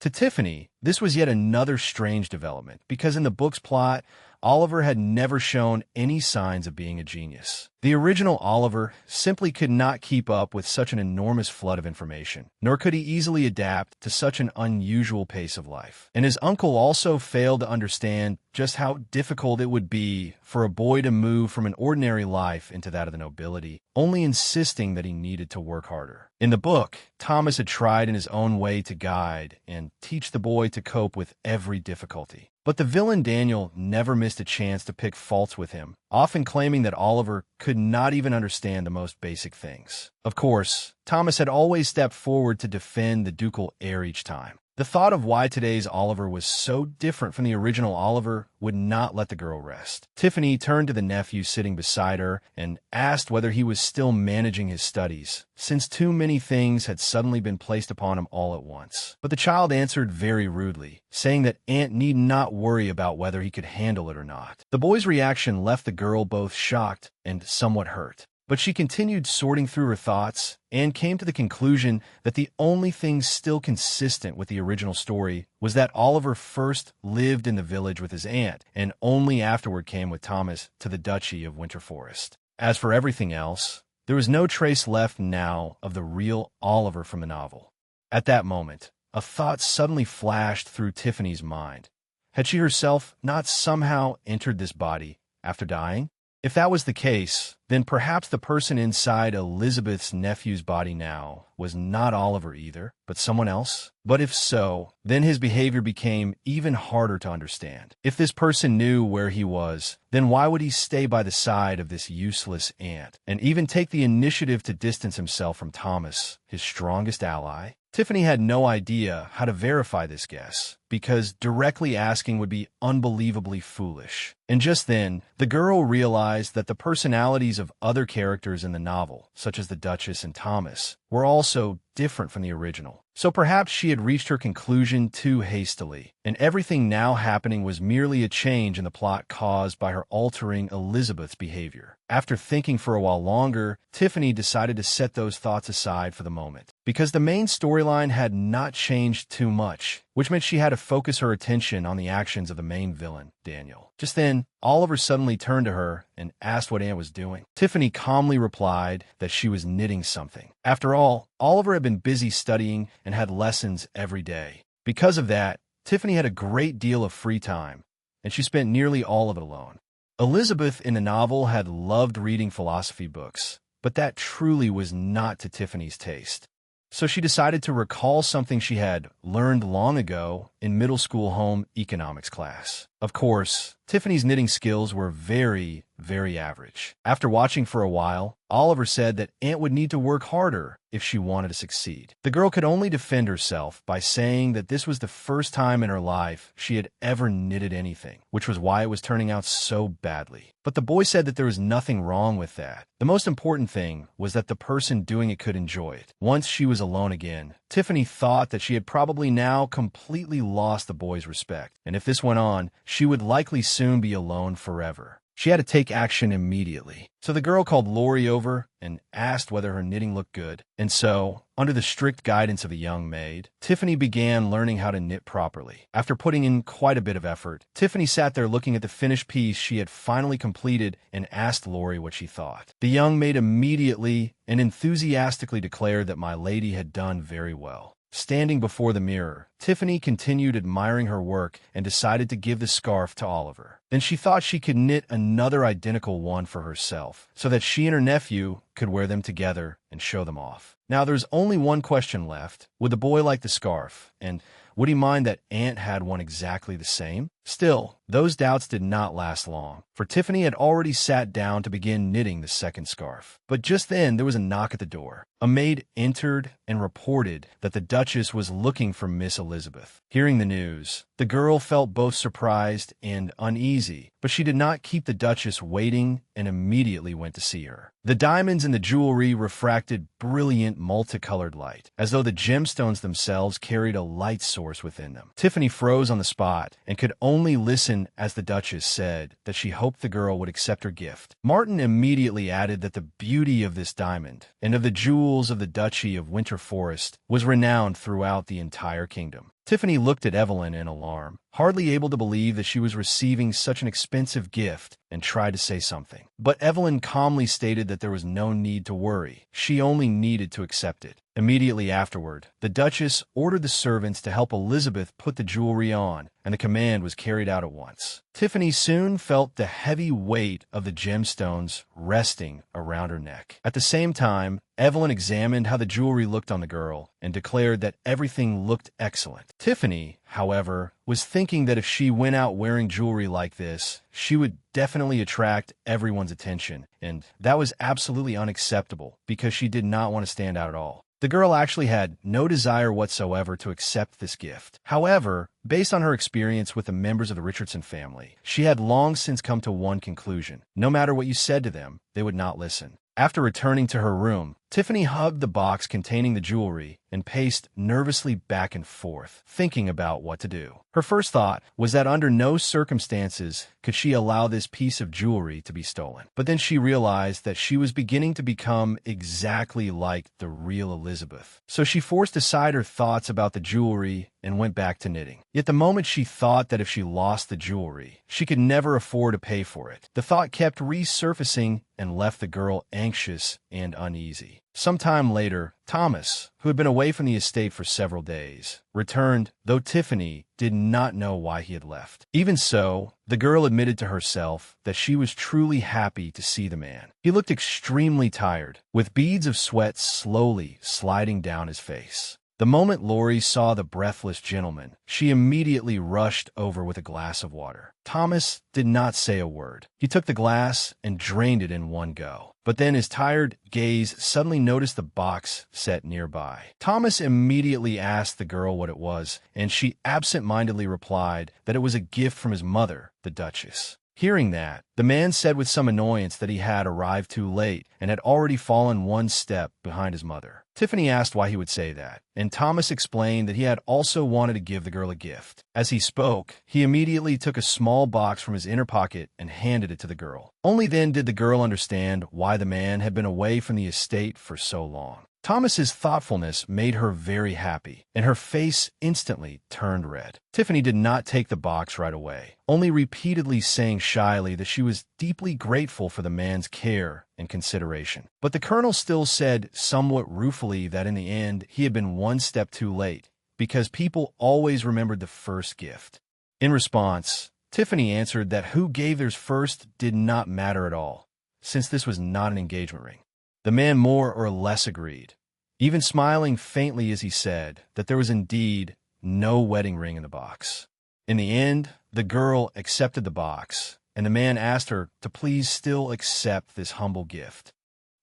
A: To Tiffany, this was yet another strange development, because in the book's plot, Oliver had never shown any signs of being a genius. The original Oliver simply could not keep up with such an enormous flood of information, nor could he easily adapt to such an unusual pace of life. And his uncle also failed to understand just how difficult it would be for a boy to move from an ordinary life into that of the nobility, only insisting that he needed to work harder. In the book, Thomas had tried in his own way to guide and teach the boy to cope with every difficulty. But the villain Daniel never missed a chance to pick faults with him, often claiming that Oliver could not even understand the most basic things. Of course, Thomas had always stepped forward to defend the ducal heir each time. The thought of why today's Oliver was so different from the original Oliver would not let the girl rest. Tiffany turned to the nephew sitting beside her and asked whether he was still managing his studies, since too many things had suddenly been placed upon him all at once. But the child answered very rudely, saying that Aunt need not worry about whether he could handle it or not. The boy's reaction left the girl both shocked and somewhat hurt. But she continued sorting through her thoughts and came to the conclusion that the only thing still consistent with the original story was that Oliver first lived in the village with his aunt and only afterward came with Thomas to the Duchy of Winter Forest. As for everything else, there was no trace left now of the real Oliver from the novel. At that moment, a thought suddenly flashed through Tiffany's mind. Had she herself not somehow entered this body after dying? If that was the case, then perhaps the person inside Elizabeth's nephew's body now was not Oliver either, but someone else? But if so, then his behavior became even harder to understand. If this person knew where he was, then why would he stay by the side of this useless aunt, and even take the initiative to distance himself from Thomas, his strongest ally? Tiffany had no idea how to verify this guess, because directly asking would be unbelievably foolish. And just then, the girl realized that the personalities of other characters in the novel, such as the Duchess and Thomas, were also different from the original. So perhaps she had reached her conclusion too hastily, and everything now happening was merely a change in the plot caused by her altering Elizabeth's behavior. After thinking for a while longer, Tiffany decided to set those thoughts aside for the moment, because the main storyline had not changed too much, which meant she had to focus her attention on the actions of the main villain, Daniel. Just then, Oliver suddenly turned to her and asked what Aunt was doing. Tiffany calmly replied that she was knitting something. After all, Oliver had been busy studying and had lessons every day. Because of that, Tiffany had a great deal of free time, and she spent nearly all of it alone. Elizabeth in the novel had loved reading philosophy books, but that truly was not to Tiffany's taste. So she decided to recall something she had learned long ago in middle school home economics class. Of course, Tiffany's knitting skills were very, very average. After watching for a while, Oliver said that Aunt would need to work harder if she wanted to succeed. The girl could only defend herself by saying that this was the first time in her life she had ever knitted anything, which was why it was turning out so badly. But the boy said that there was nothing wrong with that. The most important thing was that the person doing it could enjoy it. Once she was alone again, Tiffany thought that she had probably now completely lost the boy's respect, and if this went on, she would likely soon be alone forever. She had to take action immediately. So the girl called Lori over and asked whether her knitting looked good. And so, under the strict guidance of a young maid, Tiffany began learning how to knit properly. After putting in quite a bit of effort, Tiffany sat there looking at the finished piece she had finally completed and asked Lori what she thought. The young maid immediately and enthusiastically declared that my lady had done very well. Standing before the mirror, Tiffany continued admiring her work and decided to give the scarf to Oliver. Then she thought she could knit another identical one for herself, so that she and her nephew could wear them together and show them off. Now there's only one question left. Would the boy like the scarf? And would he mind that Aunt had one exactly the same? Still, those doubts did not last long, for Tiffany had already sat down to begin knitting the second scarf. But just then there was a knock at the door. A maid entered and reported that the Duchess was looking for Miss Elizabeth. Hearing the news, the girl felt both surprised and uneasy, but she did not keep the Duchess waiting and immediately went to see her. The diamonds in the jewelry refracted brilliant multicolored light, as though the gemstones themselves carried a light source within them. Tiffany froze on the spot and could only listen as the Duchess said that she hoped the girl would accept her gift. Martin immediately added that the beauty of this diamond and of the jewels of the Duchy of Winter Forest was renowned throughout the entire kingdom. Tiffany looked at Evelyn in alarm, hardly able to believe that she was receiving such an expensive gift, and tried to say something. But Evelyn calmly stated that there was no need to worry. She only needed to accept it. Immediately afterward, the Duchess ordered the servants to help Elizabeth put the jewelry on, and the command was carried out at once. Tiffany soon felt the heavy weight of the gemstones resting around her neck. At the same time, Evelyn examined how the jewelry looked on the girl and declared that everything looked excellent. Tiffany, however, was thinking that if she went out wearing jewelry like this, she would definitely attract everyone's attention, and that was absolutely unacceptable because she did not want to stand out at all. The girl actually had no desire whatsoever to accept this gift. However, based on her experience with the members of the Richardson family, she had long since come to one conclusion. No matter what you said to them, they would not listen. After returning to her room, Tiffany hugged the box containing the jewelry and paced nervously back and forth, thinking about what to do. Her first thought was that under no circumstances could she allow this piece of jewelry to be stolen. But then she realized that she was beginning to become exactly like the real Elizabeth. So she forced aside her thoughts about the jewelry and went back to knitting. Yet the moment she thought that if she lost the jewelry, she could never afford to pay for it, the thought kept resurfacing and left the girl anxious and uneasy. Sometime later, Thomas, who had been away from the estate for several days, returned, though Tiffany did not know why he had left. Even so, the girl admitted to herself that she was truly happy to see the man. He looked extremely tired, with beads of sweat slowly sliding down his face. The moment Lori saw the breathless gentleman, she immediately rushed over with a glass of water. Thomas did not say a word. He took the glass and drained it in one go. But then his tired gaze suddenly noticed the box set nearby. Thomas immediately asked the girl what it was, and she absent-mindedly replied that it was a gift from his mother, the Duchess. Hearing that, the man said with some annoyance that he had arrived too late and had already fallen one step behind his mother. Tiffany asked why he would say that, and Thomas explained that he had also wanted to give the girl a gift. As he spoke, he immediately took a small box from his inner pocket and handed it to the girl. Only then did the girl understand why the man had been away from the estate for so long. Thomas's thoughtfulness made her very happy, and her face instantly turned red. Tiffany did not take the box right away, only repeatedly saying shyly that she was deeply grateful for the man's care and consideration. But the colonel still said somewhat ruefully that in the end he had been one step too late, because people always remembered the first gift. In response, Tiffany answered that who gave theirs first did not matter at all, since this was not an engagement ring. The man more or less agreed, even smiling faintly as he said that there was indeed no wedding ring in the box. In the end, the girl accepted the box, and the man asked her to please still accept this humble gift.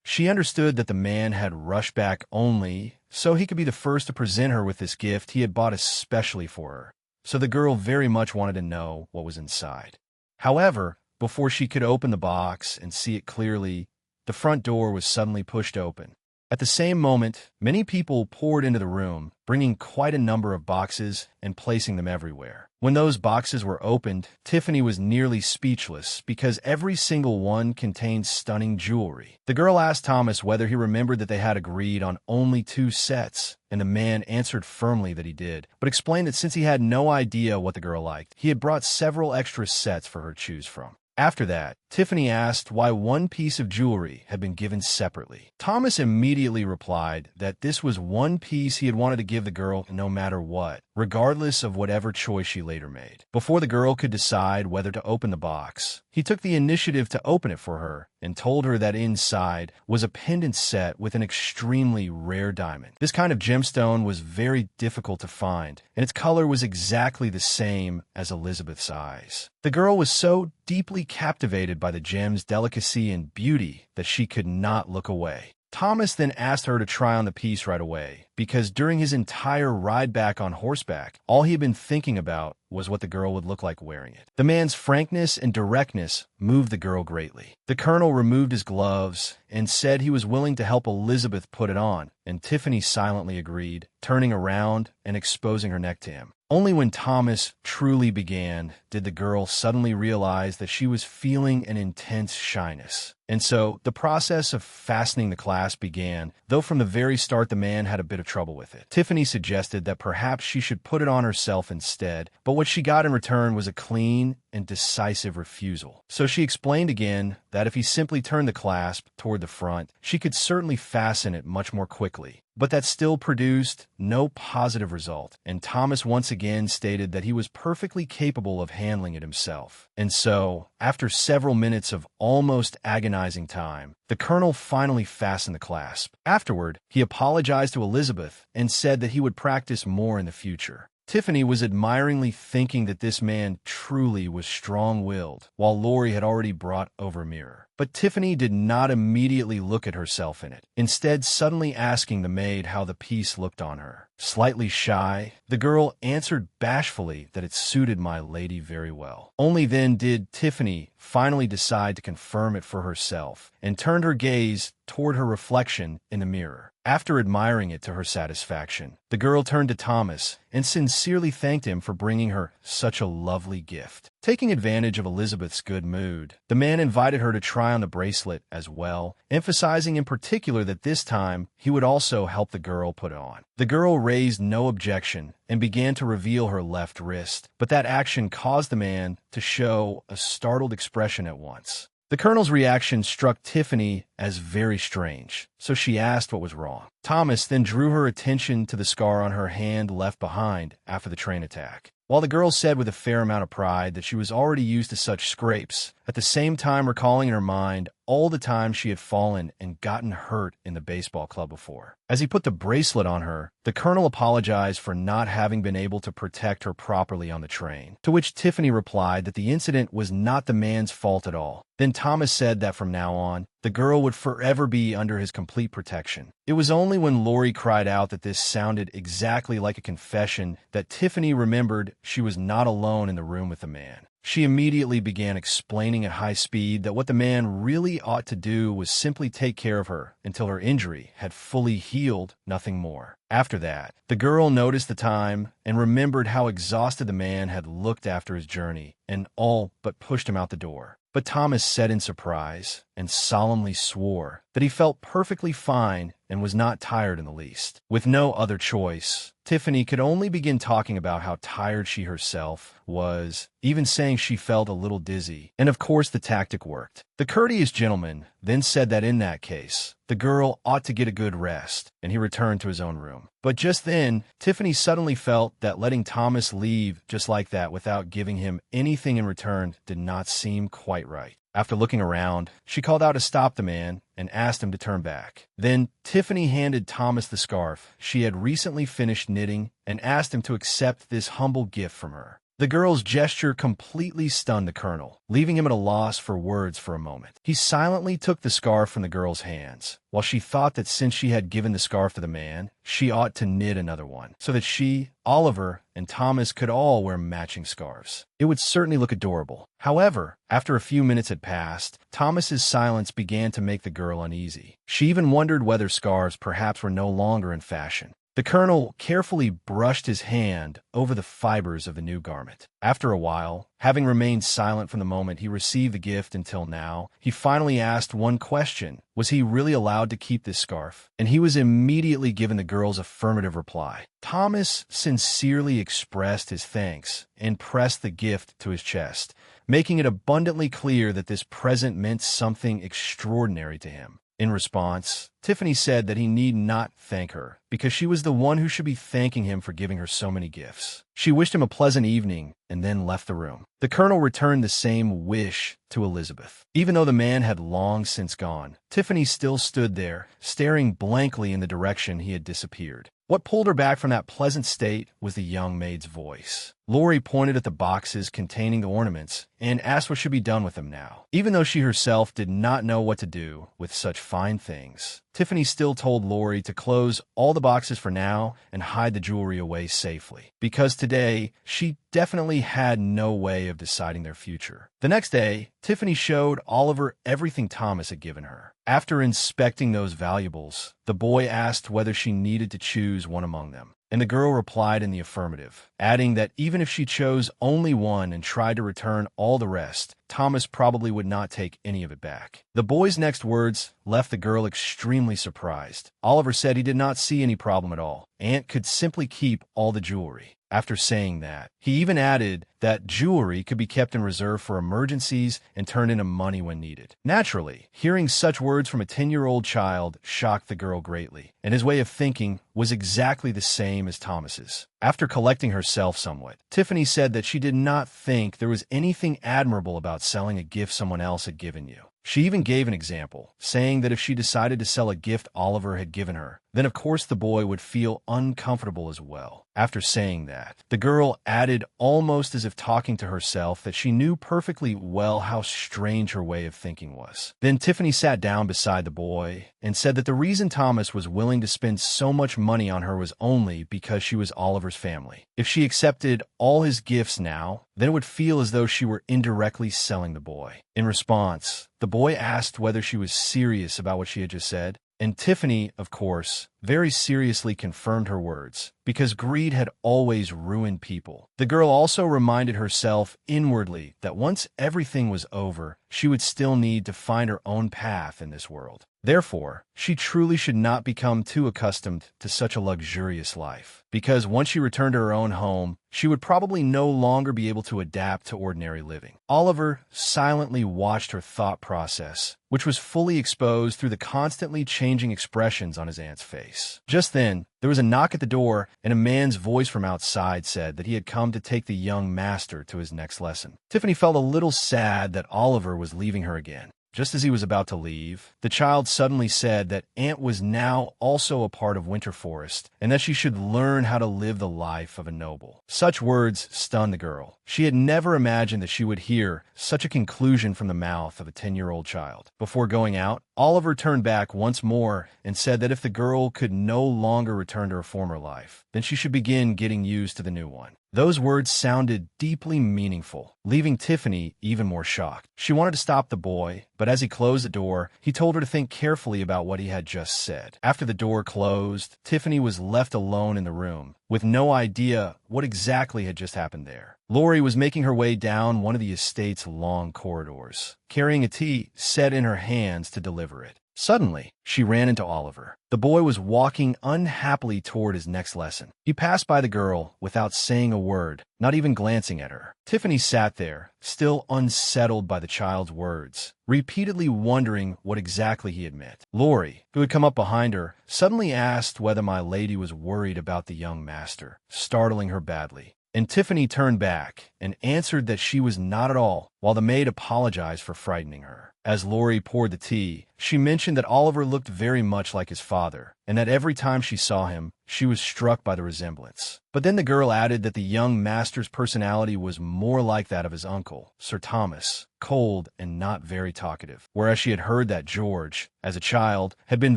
A: She understood that the man had rushed back only so he could be the first to present her with this gift he had bought especially for her, so the girl very much wanted to know what was inside. However, before she could open the box and see it clearly, the front door was suddenly pushed open. At the same moment, many people poured into the room, bringing quite a number of boxes and placing them everywhere. When those boxes were opened, Tiffany was nearly speechless because every single one contained stunning jewelry. The girl asked Thomas whether he remembered that they had agreed on only 2 sets, and the man answered firmly that he did, but explained that since he had no idea what the girl liked, he had brought several extra sets for her to choose from. After that, Tiffany asked why one piece of jewelry had been given separately. Thomas immediately replied that this was one piece he had wanted to give the girl no matter what, regardless of whatever choice she later made. Before the girl could decide whether to open the box, he took the initiative to open it for her and told her that inside was a pendant set with an extremely rare diamond. This kind of gemstone was very difficult to find, and its color was exactly the same as Elizabeth's eyes. The girl was so deeply captivated by the gem's delicacy and beauty that she could not look away. Thomas then asked her to try on the piece right away, because during his entire ride back on horseback, all he had been thinking about was what the girl would look like wearing it. The man's frankness and directness moved the girl greatly. The colonel removed his gloves and said he was willing to help Elizabeth put it on, and Tiffany silently agreed, turning around and exposing her neck to him. Only when Thomas truly began did the girl suddenly realize that she was feeling an intense shyness. And so the process of fastening the clasp began, though from the very start the man had a bit of trouble with it. Tiffany suggested that perhaps she should put it on herself instead, but what she got in return was a clean and decisive refusal. So she explained again that if he simply turned the clasp toward the front, she could certainly fasten it much more quickly. But that still produced no positive result, and Thomas once again stated that he was perfectly capable of handling it himself. And so, after several minutes of almost agonizing time, the colonel finally fastened the clasp. Afterward, he apologized to Elizabeth and said that he would practice more in the future. Tiffany was admiringly thinking that this man truly was strong-willed, while Lori had already brought over a mirror. But Tiffany did not immediately look at herself in it, instead suddenly asking the maid how the piece looked on her. Slightly shy, the girl answered bashfully that it suited my lady very well. Only then did Tiffany finally decide to confirm it for herself and turned her gaze toward her reflection in the mirror. After admiring it to her satisfaction, the girl turned to Thomas and sincerely thanked him for bringing her such a lovely gift. Taking advantage of Elizabeth's good mood, the man invited her to try on the bracelet as well, emphasizing in particular that this time he would also help the girl put it on. The girl raised no objection and began to reveal her left wrist, but that action caused the man to show a startled expression at once. The Colonel's reaction struck Tiffany as very strange, so she asked what was wrong. Thomas then drew her attention to the scar on her hand left behind after the train attack. While the girl said with a fair amount of pride that she was already used to such scrapes, at the same time recalling in her mind all the times she had fallen and gotten hurt in the baseball club before. As he put the bracelet on her, the Colonel apologized for not having been able to protect her properly on the train, to which Tiffany replied that the incident was not the man's fault at all. Then Thomas said that from now on, the girl would forever be under his complete protection. It was only when Lori cried out that this sounded exactly like a confession that Tiffany remembered she was not alone in the room with the man. She immediately began explaining at high speed that what the man really ought to do was simply take care of her until her injury had fully healed, nothing more. After that, the girl noticed the time and remembered how exhausted the man had looked after his journey and all but pushed him out the door. But Thomas said in surprise and solemnly swore that he felt perfectly fine and was not tired in the least. With no other choice, Tiffany could only begin talking about how tired she herself was, even saying she felt a little dizzy, and of course the tactic worked. The courteous gentleman then said that in that case, the girl ought to get a good rest, and he returned to his own room. But just then, Tiffany suddenly felt that letting Thomas leave just like that without giving him anything in return did not seem quite right. After looking around, she called out to stop the man and asked him to turn back. Then Tiffany handed Thomas the scarf she had recently finished knitting and asked him to accept this humble gift from her. The girl's gesture completely stunned the Colonel, leaving him at a loss for words for a moment. He silently took the scarf from the girl's hands, while she thought that since she had given the scarf to the man, she ought to knit another one, so that she, Oliver, and Thomas could all wear matching scarves. It would certainly look adorable. However, after a few minutes had passed, Thomas's silence began to make the girl uneasy. She even wondered whether scarves perhaps were no longer in fashion. The Colonel carefully brushed his hand over the fibers of the new garment. After a while, having remained silent from the moment he received the gift until now, he finally asked one question. Was he really allowed to keep this scarf? And he was immediately given the girl's affirmative reply. Thomas sincerely expressed his thanks and pressed the gift to his chest, making it abundantly clear that this present meant something extraordinary to him. In response, Tiffany said that he need not thank her, because she was the one who should be thanking him for giving her so many gifts. She wished him a pleasant evening and then left the room. The Colonel returned the same wish to Elizabeth. Even though the man had long since gone, Tiffany still stood there, staring blankly in the direction he had disappeared. What pulled her back from that pleasant state was the young maid's voice. Lori pointed at the boxes containing the ornaments and asked what should be done with them now. Even though she herself did not know what to do with such fine things, Tiffany still told Lori to close all the boxes for now and hide the jewelry away safely, because today she definitely had no way of deciding their future. The next day, Tiffany showed Oliver everything Thomas had given her. After inspecting those valuables, the boy asked whether she needed to choose one among them, and the girl replied in the affirmative, adding that even if she chose only one and tried to return all the rest, Thomas probably would not take any of it back. The boy's next words left the girl extremely surprised. Oliver said he did not see any problem at all. Aunt could simply keep all the jewelry. After saying that, he even added that jewelry could be kept in reserve for emergencies and turned into money when needed. Naturally, hearing such words from a 10-year-old child shocked the girl greatly, and his way of thinking was exactly the same as Thomas's. After collecting herself somewhat, Tiffany said that she did not think there was anything admirable about selling a gift someone else had given you. She even gave an example, saying that if she decided to sell a gift Oliver had given her, then of course the boy would feel uncomfortable as well. After saying that, the girl added, almost as if talking to herself, that she knew perfectly well how strange her way of thinking was. Then Tiffany sat down beside the boy and said that the reason Thomas was willing to spend so much money on her was only because she was Oliver's family. If she accepted all his gifts now, then it would feel as though she were indirectly selling the boy. In response, the boy asked whether she was serious about what she had just said, and Tiffany, of course, very seriously confirmed her words, because greed had always ruined people. The girl also reminded herself inwardly that once everything was over, she would still need to find her own path in this world. Therefore, she truly should not become too accustomed to such a luxurious life, because once she returned to her own home, she would probably no longer be able to adapt to ordinary living. Oliver silently watched her thought process, which was fully exposed through the constantly changing expressions on his aunt's face. Just then, there was a knock at the door, and a man's voice from outside said that he had come to take the young master to his next lesson. Tiffany felt a little sad that Oliver was leaving her again. Just as he was about to leave, the child suddenly said that Aunt was now also a part of Winter Forest, and that she should learn how to live the life of a noble. Such words stunned the girl. She had never imagined that she would hear such a conclusion from the mouth of a 10-year-old child. Before going out, Oliver turned back once more and said that if the girl could no longer return to her former life, then she should begin getting used to the new one. Those words sounded deeply meaningful, leaving Tiffany even more shocked. She wanted to stop the boy, but as he closed the door, he told her to think carefully about what he had just said. After the door closed, Tiffany was left alone in the room, with no idea what exactly had just happened there. Lori was making her way down one of the estate's long corridors, carrying a tea set in her hands to deliver it. Suddenly, she ran into Oliver. The boy was walking unhappily toward his next lesson. He passed by the girl without saying a word, not even glancing at her. Tiffany sat there, still unsettled by the child's words, repeatedly wondering what exactly he had meant. Lori, who had come up behind her, suddenly asked whether my lady was worried about the young master, startling her badly. And Tiffany turned back and answered that she was not at all, while the maid apologized for frightening her. As Lori poured the tea, she mentioned that Oliver looked very much like his father, and that every time she saw him, she was struck by the resemblance. But then the girl added that the young master's personality was more like that of his uncle, Sir Thomas, cold and not very talkative, whereas she had heard that George, as a child, had been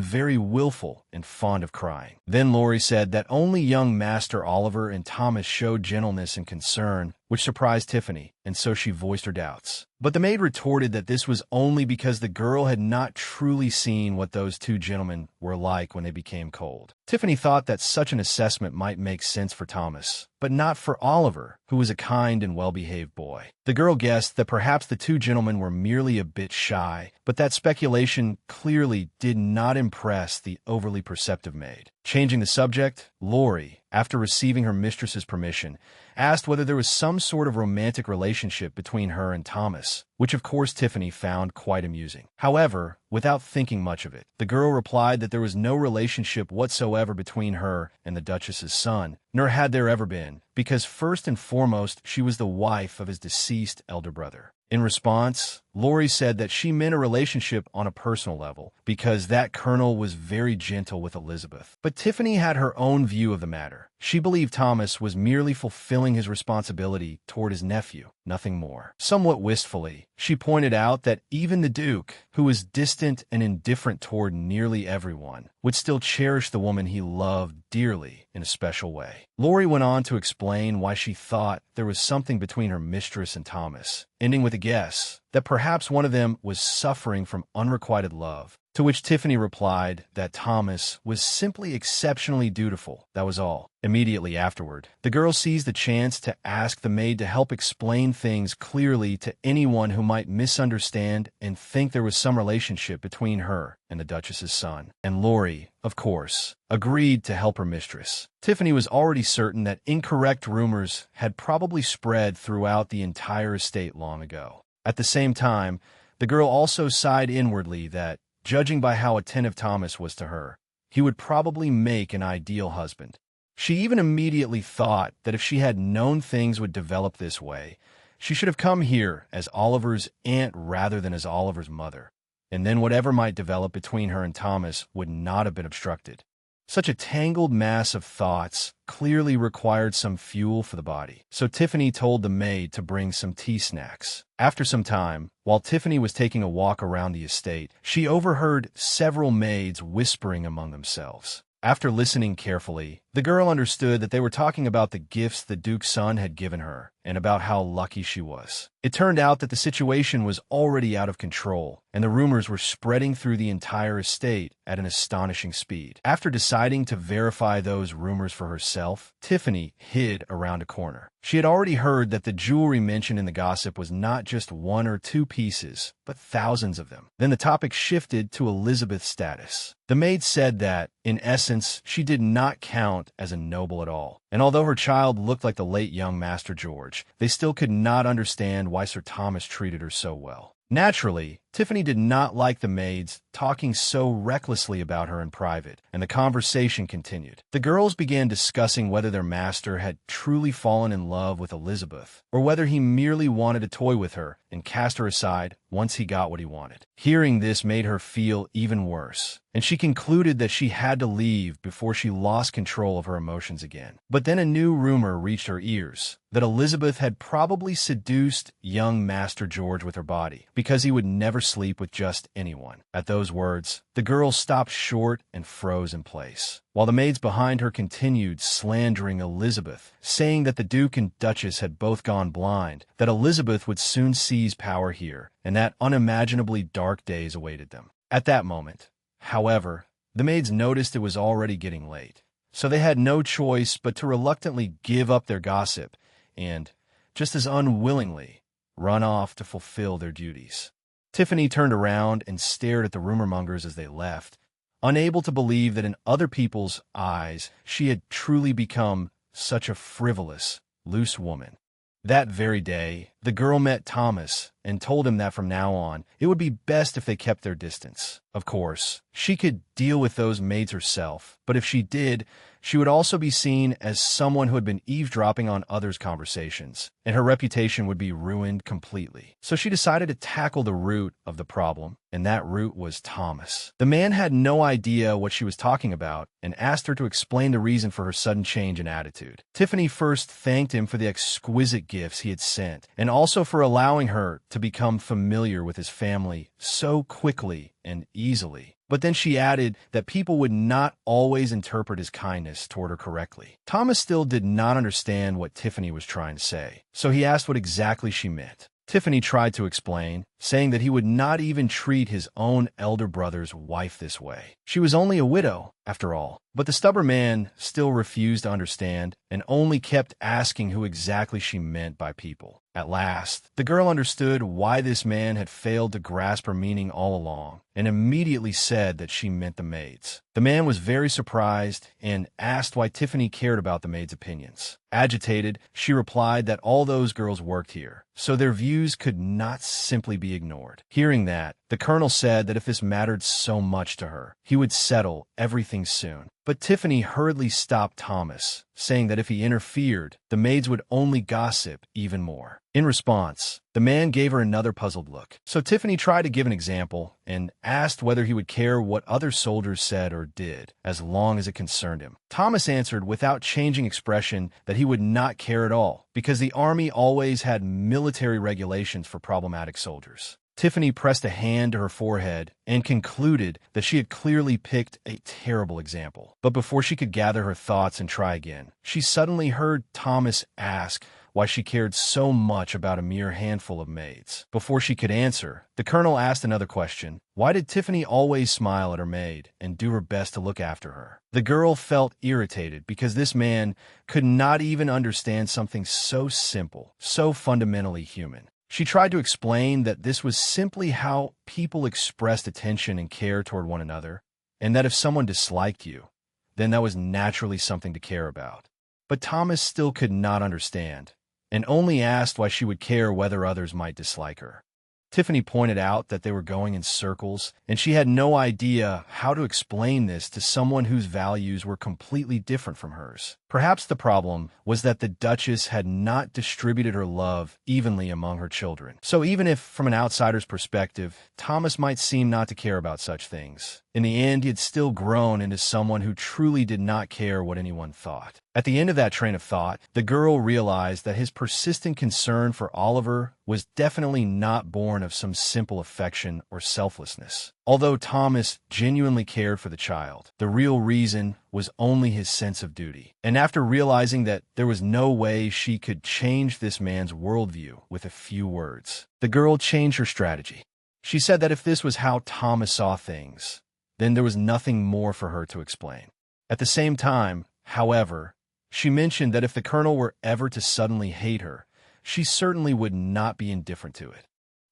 A: very willful and fond of crying. Then Lori said that only young Master Oliver and Thomas showed gentleness and concern, which surprised Tiffany, and so she voiced her doubts. But the maid retorted that this was only because the girl had not truly seen what those two gentlemen were like when they became cold. Tiffany thought that such an assessment might make sense for Thomas, but not for Oliver, who was a kind and well-behaved boy. The girl guessed that perhaps the two gentlemen were merely a bit shy, but that speculation clearly did not impress the overly perceptive maid. Changing the subject, Lori, after receiving her mistress's permission, asked whether there was some sort of romantic relationship between her and Thomas, which of course Tiffany found quite amusing. However, without thinking much of it, the girl replied that there was no relationship whatsoever between her and the Duchess's son, nor had there ever been, because first and foremost she was the wife of his deceased elder brother. In response, Lori said that she meant a relationship on a personal level, because that colonel was very gentle with Elizabeth. But Tiffany had her own view of the matter. She believed Thomas was merely fulfilling his responsibility toward his nephew, nothing more. Somewhat wistfully, she pointed out that even the Duke, who was distant and indifferent toward nearly everyone, would still cherish the woman he loved dearly in a special way. Lori went on to explain why she thought there was something between her mistress and Thomas, ending with a guess that perhaps one of them was suffering from unrequited love, to which Tiffany replied that Thomas was simply exceptionally dutiful, that was all. Immediately afterward, the girl seized the chance to ask the maid to help explain things clearly to anyone who might misunderstand and think there was some relationship between her and the Duchess's son. And Lori, of course, agreed to help her mistress. Tiffany was already certain that incorrect rumors had probably spread throughout the entire estate long ago. At the same time, the girl also sighed inwardly that, judging by how attentive Thomas was to her, he would probably make an ideal husband. She even immediately thought that if she had known things would develop this way, she should have come here as Oliver's aunt rather than as Oliver's mother. and then whatever might develop between her and Thomas would not have been obstructed. Such a tangled mass of thoughts clearly required some fuel for the body, so Tiffany told the maid to bring some tea snacks. After some time, while Tiffany was taking a walk around the estate, she overheard several maids whispering among themselves. After listening carefully, the girl understood that they were talking about the gifts the Duke's son had given her and about how lucky she was. It turned out that the situation was already out of control, and the rumors were spreading through the entire estate at an astonishing speed. After deciding to verify those rumors for herself, Tiffany hid around a corner. She had already heard that the jewelry mentioned in the gossip was not just one or two pieces, but thousands of them. Then the topic shifted to Elizabeth's status. The maid said that, in essence, she did not count as a noble at all. And although her child looked like the late young Master George, they still could not understand why Sir Thomas treated her so well. Naturally, Tiffany did not like the maids talking so recklessly about her in private, and the conversation continued. The girls began discussing whether their master had truly fallen in love with Elizabeth, or whether he merely wanted to toy with her and cast her aside once he got what he wanted. Hearing this made her feel even worse, and she concluded that she had to leave before she lost control of her emotions again. But then a new rumor reached her ears, that Elizabeth had probably seduced young Master George with her body, because he would never sleep with just anyone. At those words, the girl stopped short and froze in place, while the maids behind her continued slandering Elizabeth, saying that the Duke and Duchess had both gone blind, that Elizabeth would soon seize power here, and that unimaginably dark days awaited them. At that moment, however, the maids noticed it was already getting late, so they had no choice but to reluctantly give up their gossip and, just as unwillingly, run off to fulfill their duties. Tiffany turned around and stared at the rumor-mongers as they left, unable to believe that in other people's eyes she had truly become such a frivolous, loose woman. That very day, the girl met Thomas and told him that from now on, it would be best if they kept their distance. Of course, she could deal with those maids herself, but if she did, she would also be seen as someone who had been eavesdropping on others' conversations, and her reputation would be ruined completely. So she decided to tackle the root of the problem, and that root was Thomas. The man had no idea what she was talking about and asked her to explain the reason for her sudden change in attitude. Tiffany first thanked him for the exquisite gifts he had sent, and also for allowing her to become familiar with his family so quickly and easily. But then she added that people would not always interpret his kindness toward her correctly. Thomas still did not understand what Tiffany was trying to say, so he asked what exactly she meant. Tiffany tried to explain, saying that he would not even treat his own elder brother's wife this way. She was only a widow, after all. But the stubborn man still refused to understand and only kept asking who exactly she meant by people. At last, the girl understood why this man had failed to grasp her meaning all along, and immediately said that she meant the maids. The man was very surprised and asked why Tiffany cared about the maids' opinions. Agitated, she replied that all those girls worked here, so their views could not simply be ignored. Hearing that, the colonel said that if this mattered so much to her, he would settle everything soon. But Tiffany hurriedly stopped Thomas, saying that if he interfered, the maids would only gossip even more. In response, the man gave her another puzzled look. So Tiffany tried to give an example and asked whether he would care what other soldiers said or did, as long as it concerned him. Thomas answered without changing expression that he would not care at all, because the army always had military regulations for problematic soldiers. Tiffany pressed a hand to her forehead and concluded that she had clearly picked a terrible example. But before she could gather her thoughts and try again, she suddenly heard Thomas ask why she cared so much about a mere handful of maids. Before she could answer, the colonel asked another question. Why did Tiffany always smile at her maid and do her best to look after her? The girl felt irritated because this man could not even understand something so simple, so fundamentally human. She tried to explain that this was simply how people expressed attention and care toward one another, and that if someone disliked you, then that was naturally something to care about. But Thomas still could not understand, and only asked why she would care whether others might dislike her. Tiffany pointed out that they were going in circles, and she had no idea how to explain this to someone whose values were completely different from hers. Perhaps the problem was that the Duchess had not distributed her love evenly among her children. So even if, from an outsider's perspective, Thomas might seem not to care about such things, in the end he had still grown into someone who truly did not care what anyone thought. At the end of that train of thought, the girl realized that his persistent concern for Oliver was definitely not born of some simple affection or selflessness. Although Thomas genuinely cared for the child, the real reason was only his sense of duty. And after realizing that there was no way she could change this man's worldview with a few words, the girl changed her strategy. She said that if this was how Thomas saw things, then there was nothing more for her to explain. At the same time, however, she mentioned that if the colonel were ever to suddenly hate her, she certainly would not be indifferent to it.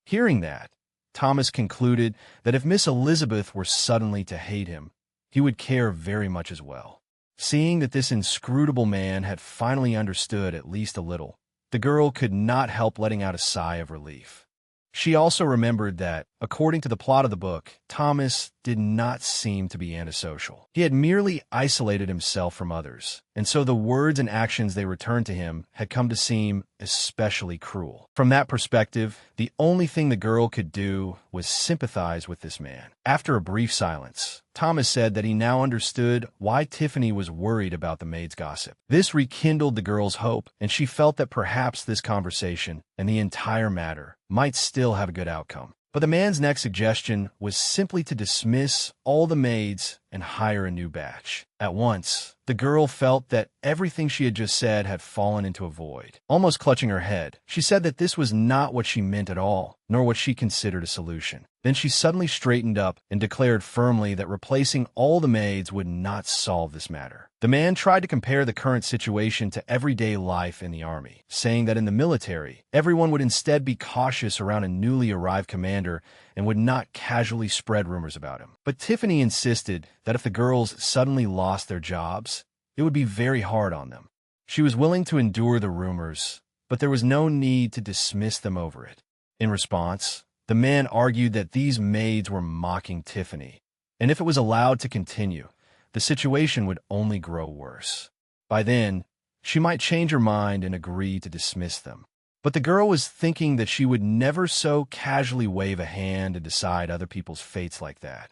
A: Hearing that, Thomas concluded that if Miss Elizabeth were suddenly to hate him, he would care very much as well. Seeing that this inscrutable man had finally understood at least a little, the girl could not help letting out a sigh of relief. She also remembered that, according to the plot of the book, Thomas did not seem to be antisocial. He had merely isolated himself from others, and so the words and actions they returned to him had come to seem especially cruel. From that perspective, the only thing the girl could do was sympathize with this man. After a brief silence, Thomas said that he now understood why Tiffany was worried about the maid's gossip. This rekindled the girl's hope, and she felt that perhaps this conversation and the entire matter might still have a good outcome. But the man's next suggestion was simply to dismiss all the maids and hire a new batch. At once, the girl felt that everything she had just said had fallen into a void. Almost clutching her head, she said that this was not what she meant at all, nor what she considered a solution. Then she suddenly straightened up and declared firmly that replacing all the maids would not solve this matter. The man tried to compare the current situation to everyday life in the army, saying that in the military, everyone would instead be cautious around a newly arrived commander and would not casually spread rumors about him. But Tiffany insisted that if the girls suddenly lost their jobs, it would be very hard on them. She was willing to endure the rumors, but there was no need to dismiss them over it. In response, the man argued that these maids were mocking Tiffany, and if it was allowed to continue, the situation would only grow worse. By then, she might change her mind and agree to dismiss them. But the girl was thinking that she would never so casually wave a hand and decide other people's fates like that.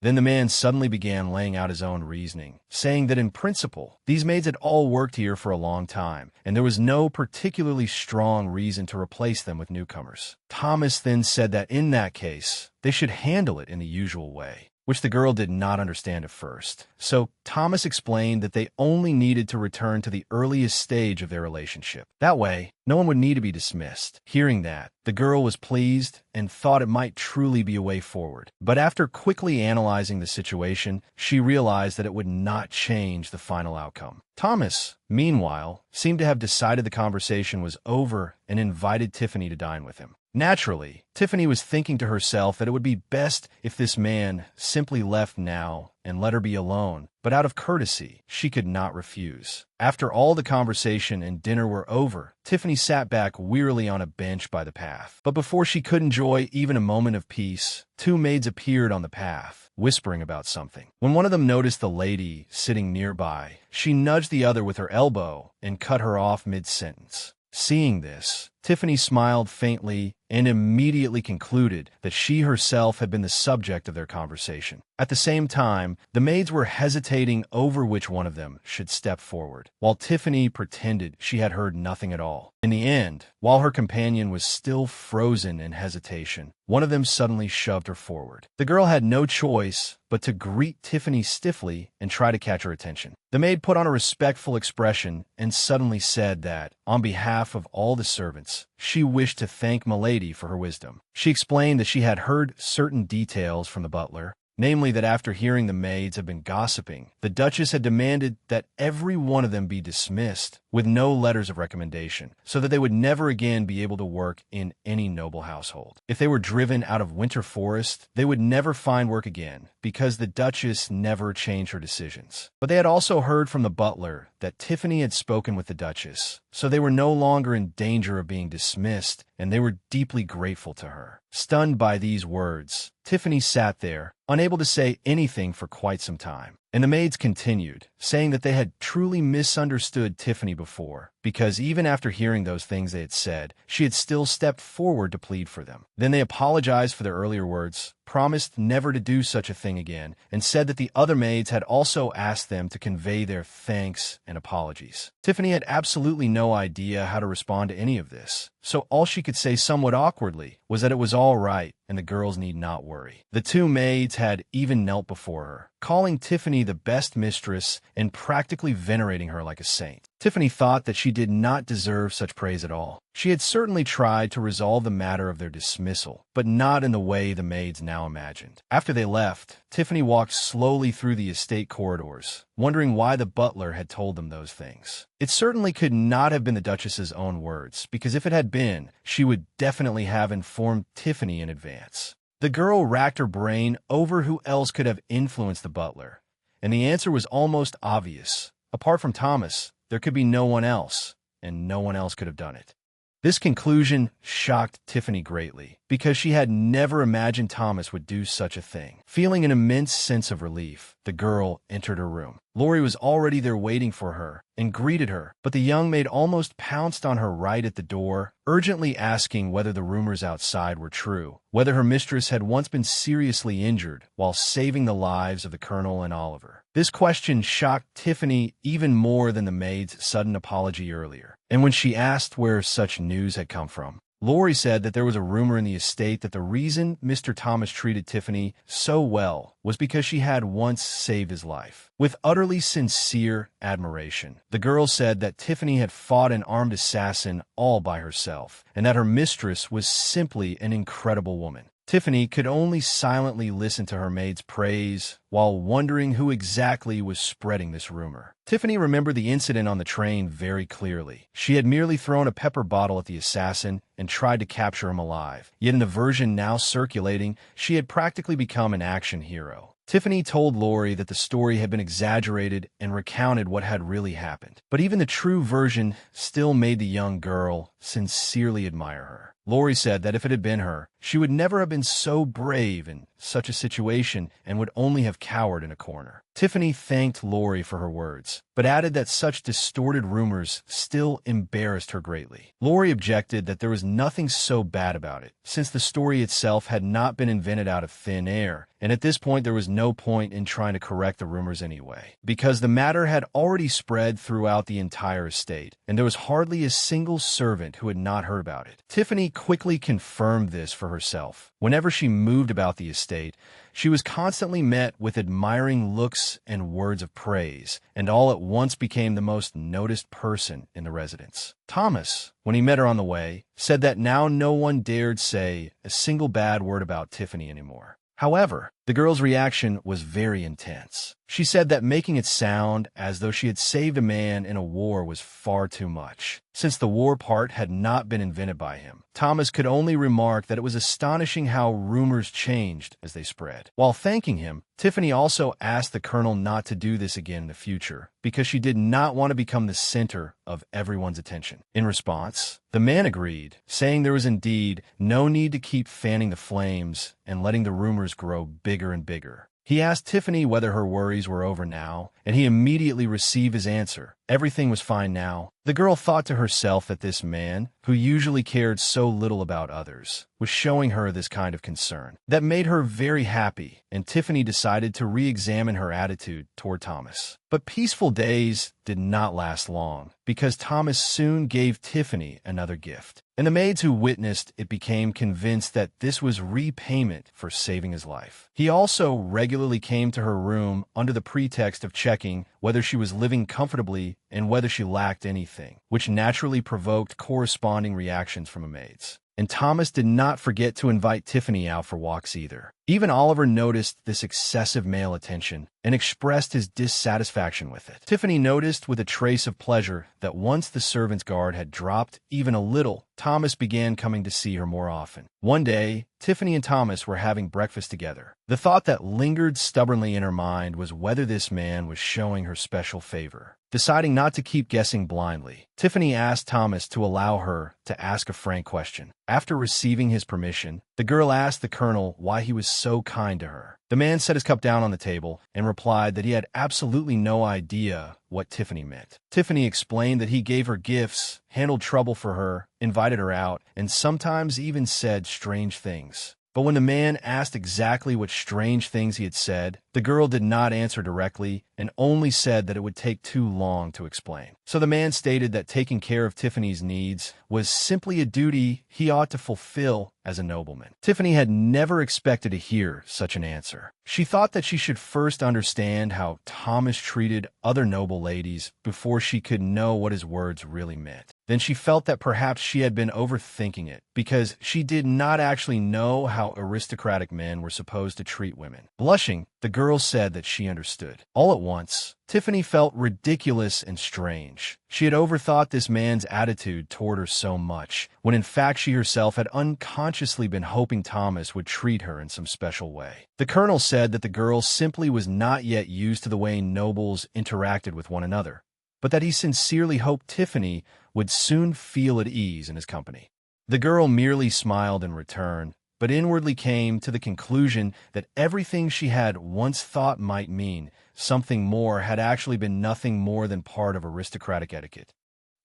A: Then the man suddenly began laying out his own reasoning, saying that in principle, these maids had all worked here for a long time, and there was no particularly strong reason to replace them with newcomers. Thomas then said that in that case, they should handle it in the usual way, which the girl did not understand at first. So Thomas explained that they only needed to return to the earliest stage of their relationship. That way, no one would need to be dismissed. Hearing that, the girl was pleased and thought it might truly be a way forward. But after quickly analyzing the situation, she realized that it would not change the final outcome. Thomas, meanwhile, seemed to have decided the conversation was over and invited Tiffany to dine with him. Naturally, Tiffany was thinking to herself that it would be best if this man simply left now and let her be alone, but out of courtesy, she could not refuse. After all the conversation and dinner were over, Tiffany sat back wearily on a bench by the path. But before she could enjoy even a moment of peace, two maids appeared on the path, whispering about something. When one of them noticed the lady sitting nearby, she nudged the other with her elbow and cut her off mid-sentence. Seeing this, Tiffany smiled faintly and immediately concluded that she herself had been the subject of their conversation. At the same time, the maids were hesitating over which one of them should step forward, while Tiffany pretended she had heard nothing at all. In the end, while her companion was still frozen in hesitation, one of them suddenly shoved her forward. The girl had no choice but to greet Tiffany stiffly and try to catch her attention. The maid put on a respectful expression and suddenly said that, on behalf of all the servants, she wished to thank Milady for her wisdom. She explained that she had heard certain details from the butler, namely that after hearing the maids had been gossiping, the Duchess had demanded that every one of them be dismissed with no letters of recommendation, so that they would never again be able to work in any noble household. If they were driven out of Winter Forest, they would never find work again, because the Duchess never changed her decisions. But they had also heard from the butler that Tiffany had spoken with the Duchess, so they were no longer in danger of being dismissed, and they were deeply grateful to her. Stunned by these words, Tiffany sat there, unable to say anything for quite some time. And the maids continued, saying that they had truly misunderstood Tiffany before, because even after hearing those things they had said, she had still stepped forward to plead for them. Then they apologized for their earlier words, promised never to do such a thing again, and said that the other maids had also asked them to convey their thanks and apologies. Tiffany had absolutely no idea how to respond to any of this, so all she could say somewhat awkwardly was that it was all right and the girls need not worry. The two maids had even knelt before her, calling Tiffany the best mistress and practically venerating her like a saint. Tiffany thought that she did not deserve such praise at all. She had certainly tried to resolve the matter of their dismissal, but not in the way the maids now imagined. After they left, Tiffany walked slowly through the estate corridors, wondering why the butler had told them those things. It certainly could not have been the Duchess's own words, because if it had been, she would definitely have informed Tiffany in advance. The girl racked her brain over who else could have influenced the butler, and the answer was almost obvious. Apart from Thomas, there could be no one else, and no one else could have done it. This conclusion shocked Tiffany greatly, because she had never imagined Thomas would do such a thing. Feeling an immense sense of relief, the girl entered her room. Laurie was already there waiting for her and greeted her, but the young maid almost pounced on her right at the door, urgently asking whether the rumors outside were true, whether her mistress had once been seriously injured while saving the lives of the Colonel and Oliver. This question shocked Tiffany even more than the maid's sudden apology earlier, and when she asked where such news had come from, Laurie said that there was a rumor in the estate that the reason Mr. Thomas treated Tiffany so well was because she had once saved his life. With utterly sincere admiration, the girl said that Tiffany had fought an armed assassin all by herself, and that her mistress was simply an incredible woman. Tiffany could only silently listen to her maid's praise while wondering who exactly was spreading this rumor. Tiffany remembered the incident on the train very clearly. She had merely thrown a pepper bottle at the assassin and tried to capture him alive. Yet in the version now circulating, she had practically become an action hero. Tiffany told Laurie that the story had been exaggerated and recounted what had really happened. But even the true version still made the young girl sincerely admire her. Laurie said that if it had been her, she would never have been so brave in such a situation and would only have cowered in a corner. Tiffany thanked Laurie for her words, but added that such distorted rumors still embarrassed her greatly. Laurie objected that there was nothing so bad about it, since the story itself had not been invented out of thin air, and at this point there was no point in trying to correct the rumors anyway, because the matter had already spread throughout the entire estate, and there was hardly a single servant who had not heard about it. Tiffany quickly confirmed this for herself. Whenever she moved about the estate, she was constantly met with admiring looks and words of praise, and all at once became the most noticed person in the residence. Thomas, when he met her on the way, said that now no one dared say a single bad word about Tiffany anymore. However, the girl's reaction was very intense. She said that making it sound as though she had saved a man in a war was far too much, since the war part had not been invented by him. Thomas could only remark that it was astonishing how rumors changed as they spread. While thanking him, Tiffany also asked the Colonel not to do this again in the future, because she did not want to become the center of everyone's attention. In response, the man agreed, saying there was indeed no need to keep fanning the flames and letting the rumors grow bigger and bigger. He asked Tiffany whether her worries were over now, and he immediately received his answer. Everything was fine now. The girl thought to herself that this man, who usually cared so little about others, was showing her this kind of concern. That made her very happy, and Tiffany decided to re-examine her attitude toward Thomas. But peaceful days did not last long, because Thomas soon gave Tiffany another gift. And the maids who witnessed it became convinced that this was repayment for saving his life. He also regularly came to her room under the pretext of checking whether she was living comfortably and whether she lacked anything, which naturally provoked corresponding reactions from the maids. and Thomas did not forget to invite Tiffany out for walks either. Even Oliver noticed this excessive male attention and expressed his dissatisfaction with it. Tiffany noticed with a trace of pleasure that once the servant's guard had dropped even a little, Thomas began coming to see her more often. One day, Tiffany and Thomas were having breakfast together. The thought that lingered stubbornly in her mind was whether this man was showing her special favor. Deciding not to keep guessing blindly, Tiffany asked Thomas to allow her to ask a frank question. After receiving his permission, the girl asked the colonel why he was so kind to her. The man set his cup down on the table and replied that he had absolutely no idea what Tiffany meant. Tiffany explained that he gave her gifts, handled trouble for her, invited her out, and sometimes even said strange things. But when the man asked exactly what strange things he had said, the girl did not answer directly and only said that it would take too long to explain. So the man stated that taking care of Tiffany's needs was simply a duty he ought to fulfill as a nobleman. Tiffany had never expected to hear such an answer. She thought that she should first understand how Thomas treated other noble ladies before she could know what his words really meant. Then she felt that perhaps she had been overthinking it because she did not actually know how aristocratic men were supposed to treat women. Blushing, the girl said that she understood. All at once, Tiffany felt ridiculous and strange. She had overthought this man's attitude toward her so much, when in fact she herself had unconsciously been hoping Thomas would treat her in some special way. The colonel said that the girl simply was not yet used to the way nobles interacted with one another, but that he sincerely hoped Tiffany would soon feel at ease in his company. The girl merely smiled in return, but inwardly came to the conclusion that everything she had once thought might mean something more had actually been nothing more than part of aristocratic etiquette.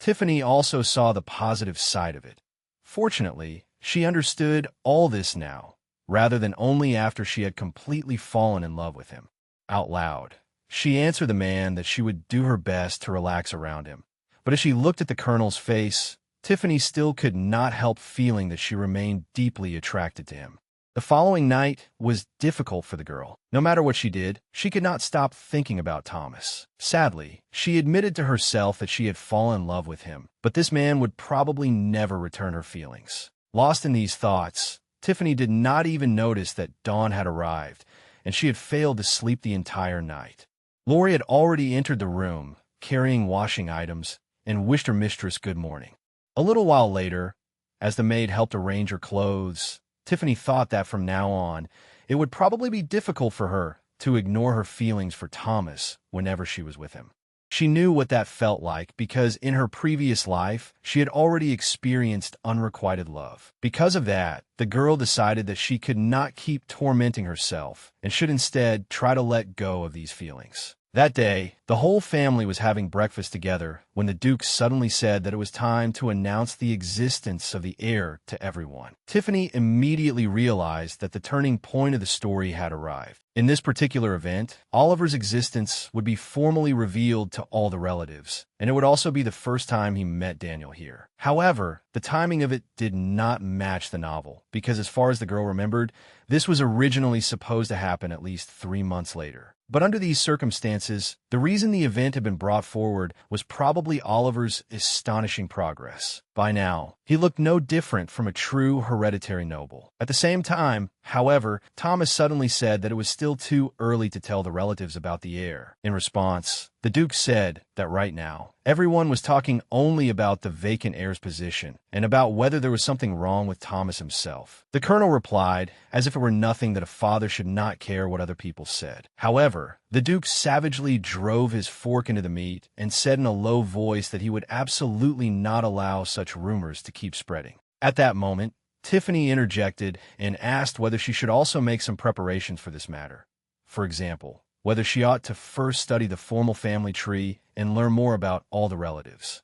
A: Tiffany also saw the positive side of it. Fortunately, she understood all this now, rather than only after she had completely fallen in love with him. Out loud, she answered the man that she would do her best to relax around him. But as she looked at the colonel's face, Tiffany still could not help feeling that she remained deeply attracted to him. The following night was difficult for the girl. No matter what she did, she could not stop thinking about Thomas. Sadly, she admitted to herself that she had fallen in love with him, but this man would probably never return her feelings. Lost in these thoughts, Tiffany did not even notice that dawn had arrived, and she had failed to sleep the entire night. Lori had already entered the room, carrying washing items, and wished her mistress good morning. A little while later, as the maid helped arrange her clothes, Tiffany thought that from now on, it would probably be difficult for her to ignore her feelings for Thomas whenever she was with him. She knew what that felt like because in her previous life, she had already experienced unrequited love. Because of that, the girl decided that she could not keep tormenting herself and should instead try to let go of these feelings. That day, the whole family was having breakfast together when the Duke suddenly said that it was time to announce the existence of the heir to everyone. Tiffany immediately realized that the turning point of the story had arrived. In this particular event, Oliver's existence would be formally revealed to all the relatives, and it would also be the first time he met Daniel here. However, the timing of it did not match the novel, because as far as the girl remembered, this was originally supposed to happen at least 3 months later. But under these circumstances, the reason the event had been brought forward was probably Oliver's astonishing progress. By now, he looked no different from a true hereditary noble. At the same time, however, Thomas suddenly said that it was still too early to tell the relatives about the heir. In response, the Duke said that right now, everyone was talking only about the vacant heir's position and about whether there was something wrong with Thomas himself. The colonel replied, as if it were nothing that a father should not care what other people said. However, the Duke savagely drove his fork into the meat and said in a low voice that he would absolutely not allow such rumors to keep spreading. At that moment, Tiffany interjected and asked whether she should also make some preparations for this matter. For example, whether she ought to first study the formal family tree and learn more about all the relatives.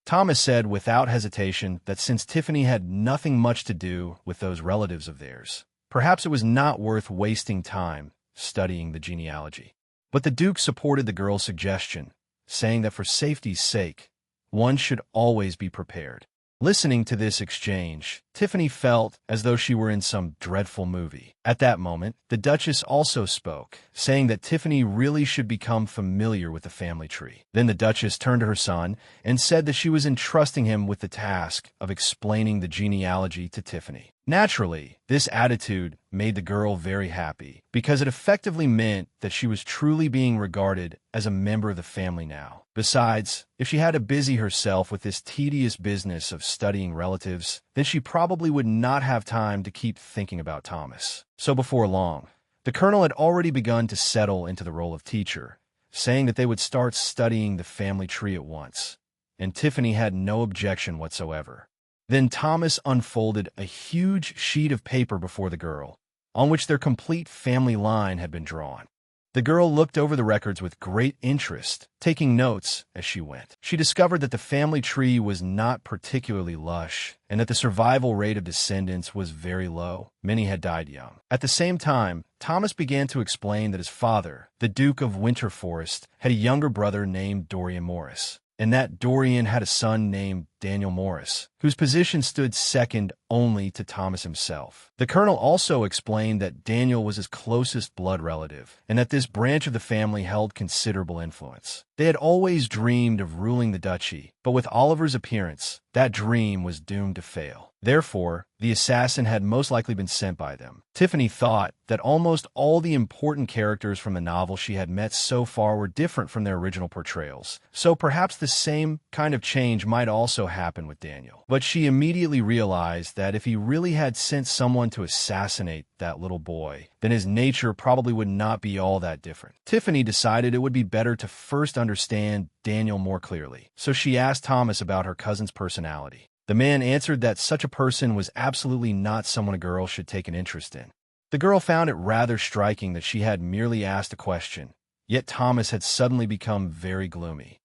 A: Thomas said without hesitation that since Tiffany had nothing much to do with those relatives of theirs, perhaps it was not worth wasting time studying the genealogy. But the Duke supported the girl's suggestion, saying that for safety's sake, one should always be prepared. Listening to this exchange, Tiffany felt as though she were in some dreadful movie. At that moment, the Duchess also spoke, saying that Tiffany really should become familiar with the family tree. Then the Duchess turned to her son and said that she was entrusting him with the task of explaining the genealogy to Tiffany. Naturally, this attitude made the girl very happy, because it effectively meant that she was truly being regarded as a member of the family now. Besides, if she had to busy herself with this tedious business of studying relatives, then she probably would not have time to keep thinking about Thomas. So before long, the colonel had already begun to settle into the role of teacher, saying that they would start studying the family tree at once, and Tiffany had no objection whatsoever. Then Thomas unfolded a huge sheet of paper before the girl, on which their complete family line had been drawn. The girl looked over the records with great interest, taking notes as she went. She discovered that the family tree was not particularly lush, and that the survival rate of descendants was very low. Many had died young. At the same time, Thomas began to explain that his father, the Duke of Winterforest, had a younger brother named Dorian Morris, and that Dorian had a son named Daniel Morris, whose position stood second only to Thomas himself. The colonel also explained that Daniel was his closest blood relative, and that this branch of the family held considerable influence. They had always dreamed of ruling the duchy, but with Oliver's appearance, that dream was doomed to fail. Therefore, the assassin had most likely been sent by them. Tiffany thought that almost all the important characters from the novel she had met so far were different from their original portrayals, so perhaps the same kind of change might also happen with Daniel. But she immediately realized that if he really had sent someone to assassinate that little boy, then his nature probably would not be all that different. Tiffany decided it would be better to first understand Daniel more clearly, so she asked Thomas about her cousin's personality. The man answered that such a person was absolutely not someone a girl should take an interest in. The girl found it rather striking that she had merely asked a question, yet Thomas had suddenly become very gloomy.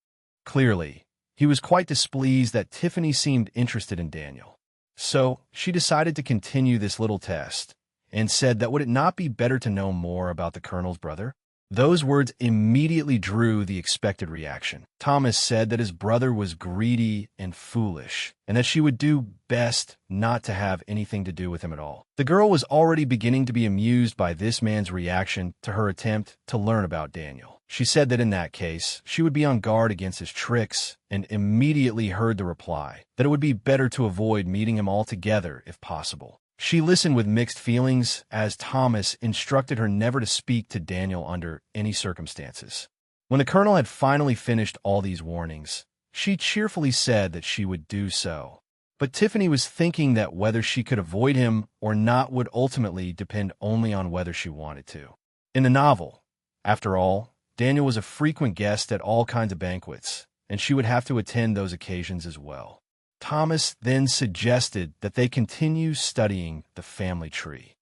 A: Clearly, he was quite displeased that Tiffany seemed interested in Daniel. So, she decided to continue this little test, and said that would it not be better to know more about the colonel's brother? Those words immediately drew the expected reaction. Thomas said that his brother was greedy and foolish, and that she would do best not to have anything to do with him at all. The girl was already beginning to be amused by this man's reaction to her attempt to learn about Daniel. She said that in that case, she would be on guard against his tricks, and immediately heard the reply, that it would be better to avoid meeting him altogether if possible. She listened with mixed feelings as Thomas instructed her never to speak to Daniel under any circumstances. When the colonel had finally finished all these warnings, she cheerfully said that she would do so. But Tiffany was thinking that whether she could avoid him or not would ultimately depend only on whether she wanted to. In the novel, after all, Daniel was a frequent guest at all kinds of banquets, and she would have to attend those occasions as well. Thomas then suggested that they continue studying the family tree.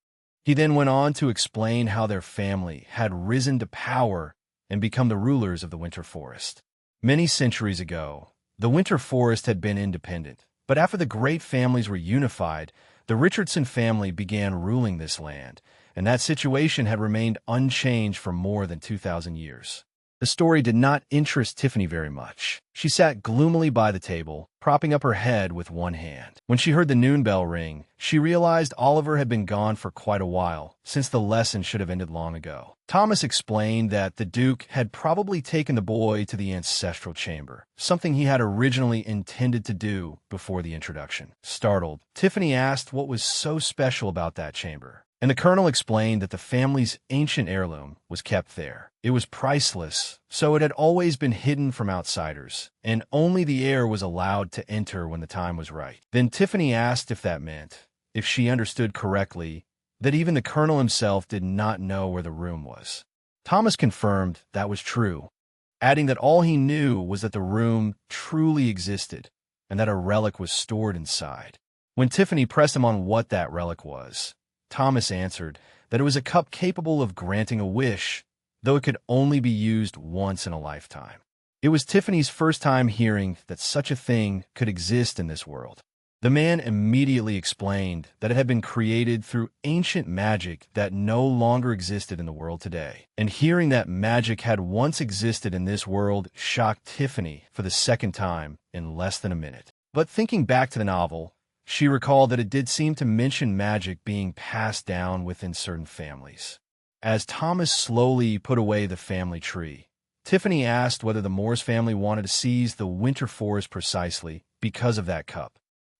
A: He then went on to explain how their family had risen to power and become the rulers of the Winter Forest. Many centuries ago, the Winter Forest had been independent, but after the great families were unified, the Richardson family began ruling this land, and that situation had remained unchanged for more than 2,000 years. The story did not interest Tiffany very much. She sat gloomily by the table, propping up her head with one hand. When she heard the noon bell ring, she realized Oliver had been gone for quite a while, since the lesson should have ended long ago. Thomas explained that the Duke had probably taken the boy to the ancestral chamber, something he had originally intended to do before the introduction. Startled, Tiffany asked what was so special about that chamber, and the colonel explained that the family's ancient heirloom was kept there. It was priceless, so it had always been hidden from outsiders, and only the heir was allowed to enter when the time was right. Then Tiffany asked if that meant, if she understood correctly, that even the colonel himself did not know where the room was. Thomas confirmed that was true, adding that all he knew was that the room truly existed, and that a relic was stored inside. When Tiffany pressed him on what that relic was, Thomas answered that it was a cup capable of granting a wish, though it could only be used once in a lifetime. It was Tiffany's first time hearing that such a thing could exist in this world. The man immediately explained that it had been created through ancient magic that no longer existed in the world today. And hearing that magic had once existed in this world shocked Tiffany for the second time in less than a minute. But thinking back to the novel, she recalled that it did seem to mention magic being passed down within certain families. As Thomas slowly put away the family tree, Tiffany asked whether the Morse family wanted to seize the winter forest precisely because of that cup.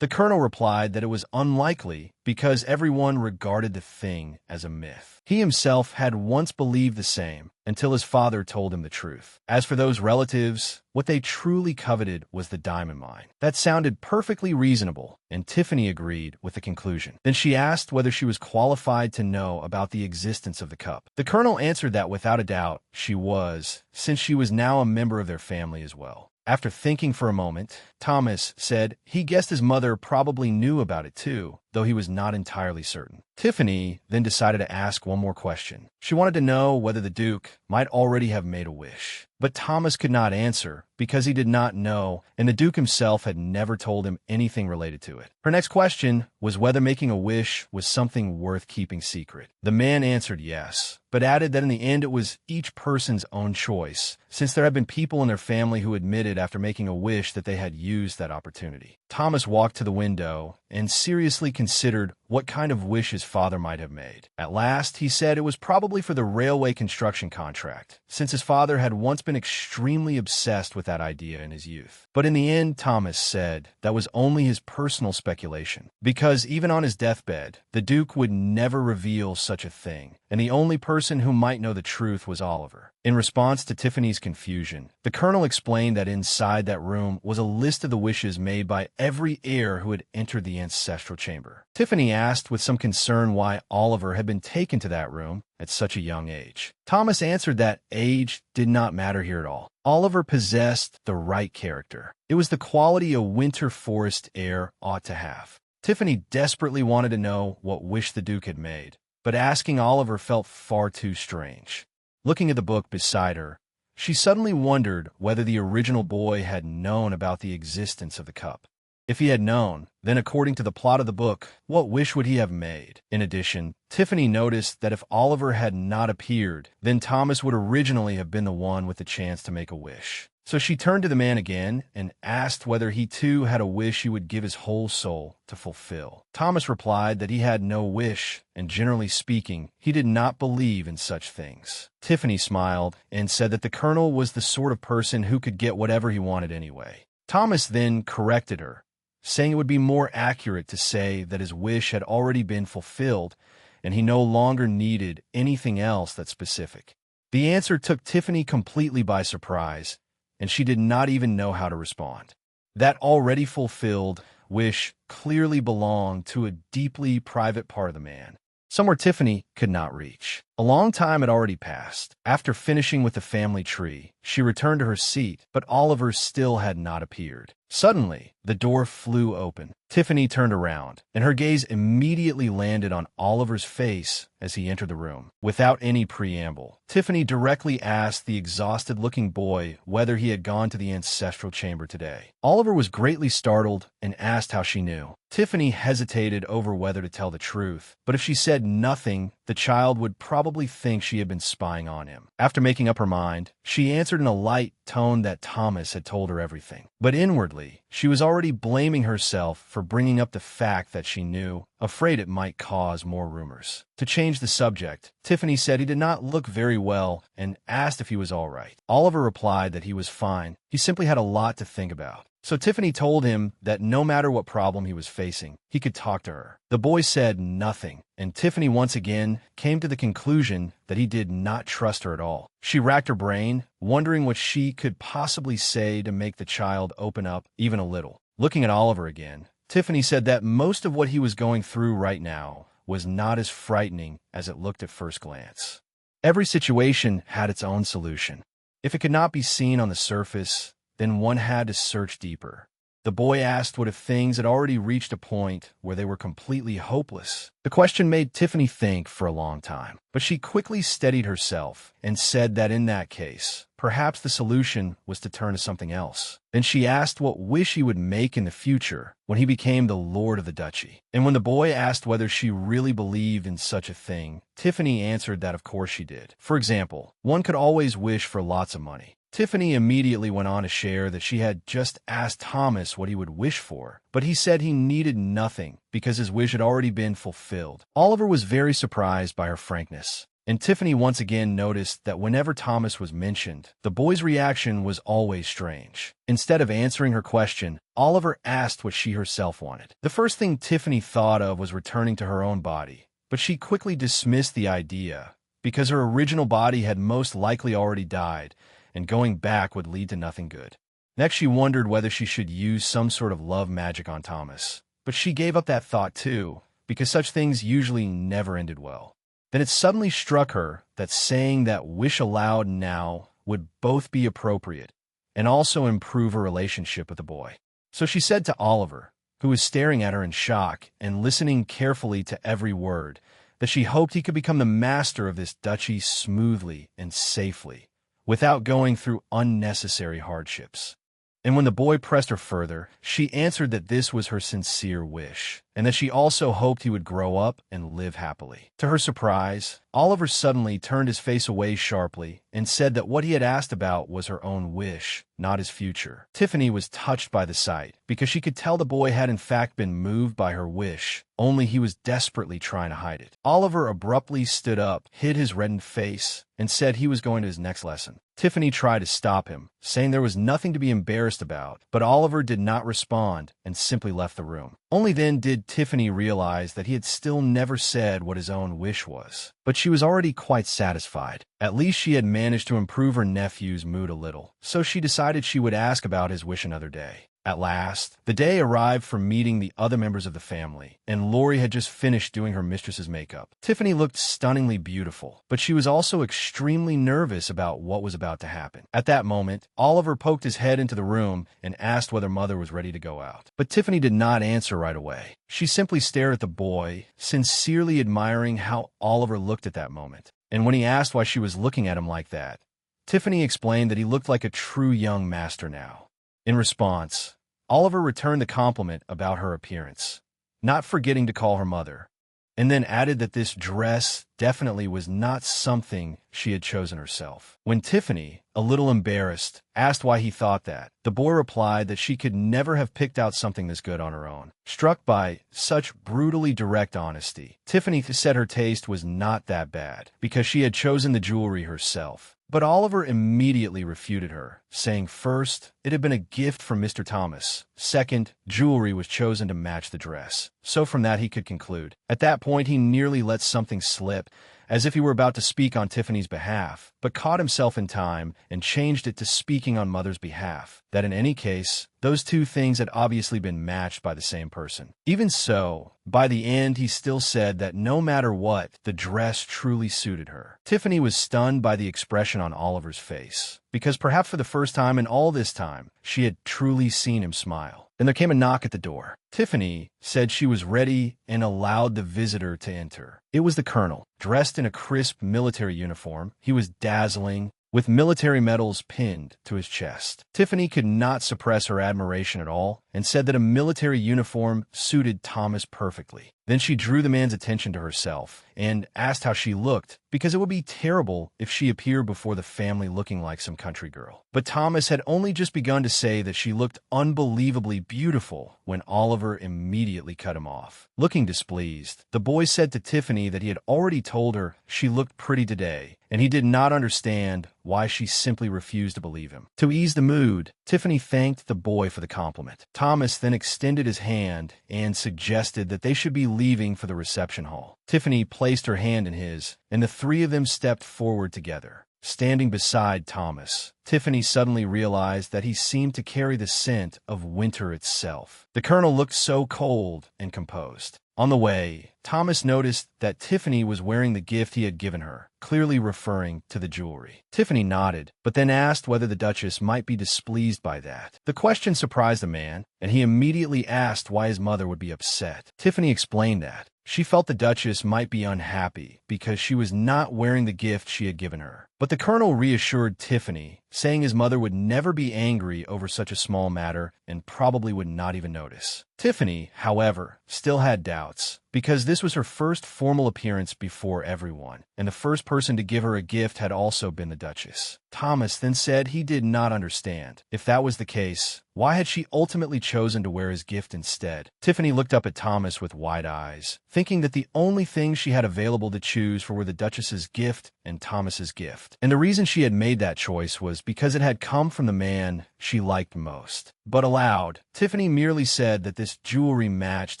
A: The colonel replied that it was unlikely because everyone regarded the thing as a myth. He himself had once believed the same until his father told him the truth. As for those relatives, what they truly coveted was the diamond mine. That sounded perfectly reasonable, and Tiffany agreed with the conclusion. Then she asked whether she was qualified to know about the existence of the cup. The colonel answered that without a doubt she was, since she was now a member of their family as well. After thinking for a moment, Thomas said he guessed his mother probably knew about it too, though he was not entirely certain. Tiffany then decided to ask one more question. She wanted to know whether the Duke might already have made a wish. But Thomas could not answer because he did not know, and the Duke himself had never told him anything related to it. Her next question was whether making a wish was something worth keeping secret. The man answered yes, but added that in the end it was each person's own choice, since there had been people in their family who admitted after making a wish that they had used that opportunity. Thomas walked to the window and seriously considered what kind of wish his father might have made. At last, he said it was probably for the railway construction contract, since his father had once been extremely obsessed with that idea in his youth. But in the end, Thomas said that was only his personal speculation, because even on his deathbed, the Duke would never reveal such a thing, and the only person who might know the truth was Oliver. In response to Tiffany's confusion, the colonel explained that inside that room was a list of the wishes made by every heir who had entered the ancestral chamber. Tiffany asked with some concern why Oliver had been taken to that room at such a young age. Thomas answered that age did not matter here at all. Oliver possessed the right character. It was the quality a winter forest heir ought to have. Tiffany desperately wanted to know what wish the Duke had made, but asking Oliver felt far too strange. Looking at the book beside her, she suddenly wondered whether the original boy had known about the existence of the cup. If he had known, then according to the plot of the book, what wish would he have made? In addition, Tiffany noticed that if Oliver had not appeared, then Thomas would originally have been the one with the chance to make a wish. So she turned to the man again and asked whether he too had a wish he would give his whole soul to fulfill. Thomas replied that he had no wish, and generally speaking, he did not believe in such things. Tiffany smiled and said that the colonel was the sort of person who could get whatever he wanted anyway. Thomas then corrected her, saying it would be more accurate to say that his wish had already been fulfilled and he no longer needed anything else that's specific. The answer took Tiffany completely by surprise, and she did not even know how to respond. That already fulfilled wish clearly belonged to a deeply private part of the man, somewhere Tiffany could not reach. A long time had already passed. After finishing with the family tree, she returned to her seat, but Oliver still had not appeared. Suddenly, the door flew open. Tiffany turned around, and her gaze immediately landed on Oliver's face as he entered the room. Without any preamble, Tiffany directly asked the exhausted-looking boy whether he had gone to the ancestral chamber today. Oliver was greatly startled and asked how she knew. Tiffany hesitated over whether to tell the truth, but if she said nothing, the child would probably think she had been spying on him. After making up her mind, she answered in a light tone that Thomas had told her everything. But inwardly, she was already blaming herself for bringing up the fact that she knew, afraid it might cause more rumors. To change the subject, Tiffany said he did not look very well and asked if he was all right. Oliver replied that he was fine. He simply had a lot to think about. So Tiffany told him that no matter what problem he was facing, he could talk to her. The boy said nothing, and Tiffany once again came to the conclusion that he did not trust her at all. She racked her brain, wondering what she could possibly say to make the child open up even a little. Looking at Oliver again, Tiffany said that most of what he was going through right now was not as frightening as it looked at first glance. Every situation had its own solution. If it could not be seen on the surface, then one had to search deeper. The boy asked what if things had already reached a point where they were completely hopeless. The question made Tiffany think for a long time, but she quickly steadied herself and said that in that case, perhaps the solution was to turn to something else. Then she asked what wish he would make in the future when he became the lord of the duchy. And when the boy asked whether she really believed in such a thing, Tiffany answered that of course she did. For example, one could always wish for lots of money. Tiffany immediately went on to share that she had just asked Thomas what he would wish for, but he said he needed nothing because his wish had already been fulfilled. Oliver was very surprised by her frankness, and Tiffany once again noticed that whenever Thomas was mentioned, the boy's reaction was always strange. Instead of answering her question, Oliver asked what she herself wanted. The first thing Tiffany thought of was returning to her own body, but she quickly dismissed the idea because her original body had most likely already died, and going back would lead to nothing good. Next, she wondered whether she should use some sort of love magic on Thomas, but she gave up that thought too, because such things usually never ended well. Then it suddenly struck her that saying that wish aloud now would both be appropriate and also improve her relationship with the boy. So she said to Oliver, who was staring at her in shock and listening carefully to every word, that she hoped he could become the master of this duchy smoothly and safely, without going through unnecessary hardships. And when the boy pressed her further, she answered that this was her sincere wish, and that she also hoped he would grow up and live happily. To her surprise, Oliver suddenly turned his face away sharply and said that what he had asked about was her own wish, not his future. Tiffany was touched by the sight, because she could tell the boy had in fact been moved by her wish, only he was desperately trying to hide it. Oliver abruptly stood up, hid his reddened face, and said he was going to his next lesson. Tiffany tried to stop him, saying there was nothing to be embarrassed about, but Oliver did not respond and simply left the room. Only then did Tiffany realize that he had still never said what his own wish was. But she was already quite satisfied. At least she had managed to improve her nephew's mood a little, so she decided she would ask about his wish another day. At last, the day arrived for meeting the other members of the family, and Lori had just finished doing her mistress's makeup. Tiffany looked stunningly beautiful, but she was also extremely nervous about what was about to happen. At that moment, Oliver poked his head into the room and asked whether Mother was ready to go out. But Tiffany did not answer right away. She simply stared at the boy, sincerely admiring how Oliver looked at that moment. And when he asked why she was looking at him like that, Tiffany explained that he looked like a true young master now. In response, Oliver returned the compliment about her appearance, not forgetting to call her mother, and then added that this dress definitely was not something she had chosen herself. When Tiffany, a little embarrassed, asked why he thought that, the boy replied that she could never have picked out something this good on her own. Struck by such brutally direct honesty, Tiffany said her taste was not that bad because she had chosen the jewelry herself. But Oliver immediately refuted her, saying first, it had been a gift from Mr. Thomas. Second, jewelry was chosen to match the dress. So from that he could conclude. At that point he nearly let something slip, as if he were about to speak on Tiffany's behalf, but caught himself in time and changed it to speaking on Mother's behalf, that in any case, those two things had obviously been matched by the same person. Even so, by the end he still said that no matter what, the dress truly suited her. Tiffany was stunned by the expression on Oliver's face, because perhaps for the first time in all this time, she had truly seen him smile. Then there came a knock at the door. Tiffany said she was ready and allowed the visitor to enter. It was the colonel, dressed in a crisp military uniform. He was dazzling, with military medals pinned to his chest. Tiffany could not suppress her admiration at all and said that a military uniform suited Thomas perfectly. Then she drew the man's attention to herself and asked how she looked, because it would be terrible if she appeared before the family looking like some country girl. But Thomas had only just begun to say that she looked unbelievably beautiful when Oliver immediately cut him off. Looking displeased, the boy said to Tiffany that he had already told her she looked pretty today, and he did not understand why she simply refused to believe him. To ease the mood, Tiffany thanked the boy for the compliment. Thomas then extended his hand and suggested that they should be leaving for the reception hall. Tiffany placed her hand in his, and the three of them stepped forward together. Standing beside Thomas, Tiffany suddenly realized that he seemed to carry the scent of winter itself. The colonel looked so cold and composed. On the way, Thomas noticed that Tiffany was wearing the gift he had given her, clearly referring to the jewelry. Tiffany nodded, but then asked whether the Duchess might be displeased by that. The question surprised the man, and he immediately asked why his mother would be upset. Tiffany explained that she felt the Duchess might be unhappy because she was not wearing the gift she had given her. But the colonel reassured Tiffany, saying his mother would never be angry over such a small matter and probably would not even notice. Tiffany, however, still had doubts, because this was her first formal appearance before everyone, and the first person to give her a gift had also been the Duchess. Thomas then said he did not understand. If that was the case, why had she ultimately chosen to wear his gift instead? Tiffany looked up at Thomas with wide eyes, thinking that the only things she had available to choose for were the Duchess's gift and Thomas's gift. And the reason she had made that choice was because it had come from the man she liked most. But aloud, Tiffany merely said that this jewelry matched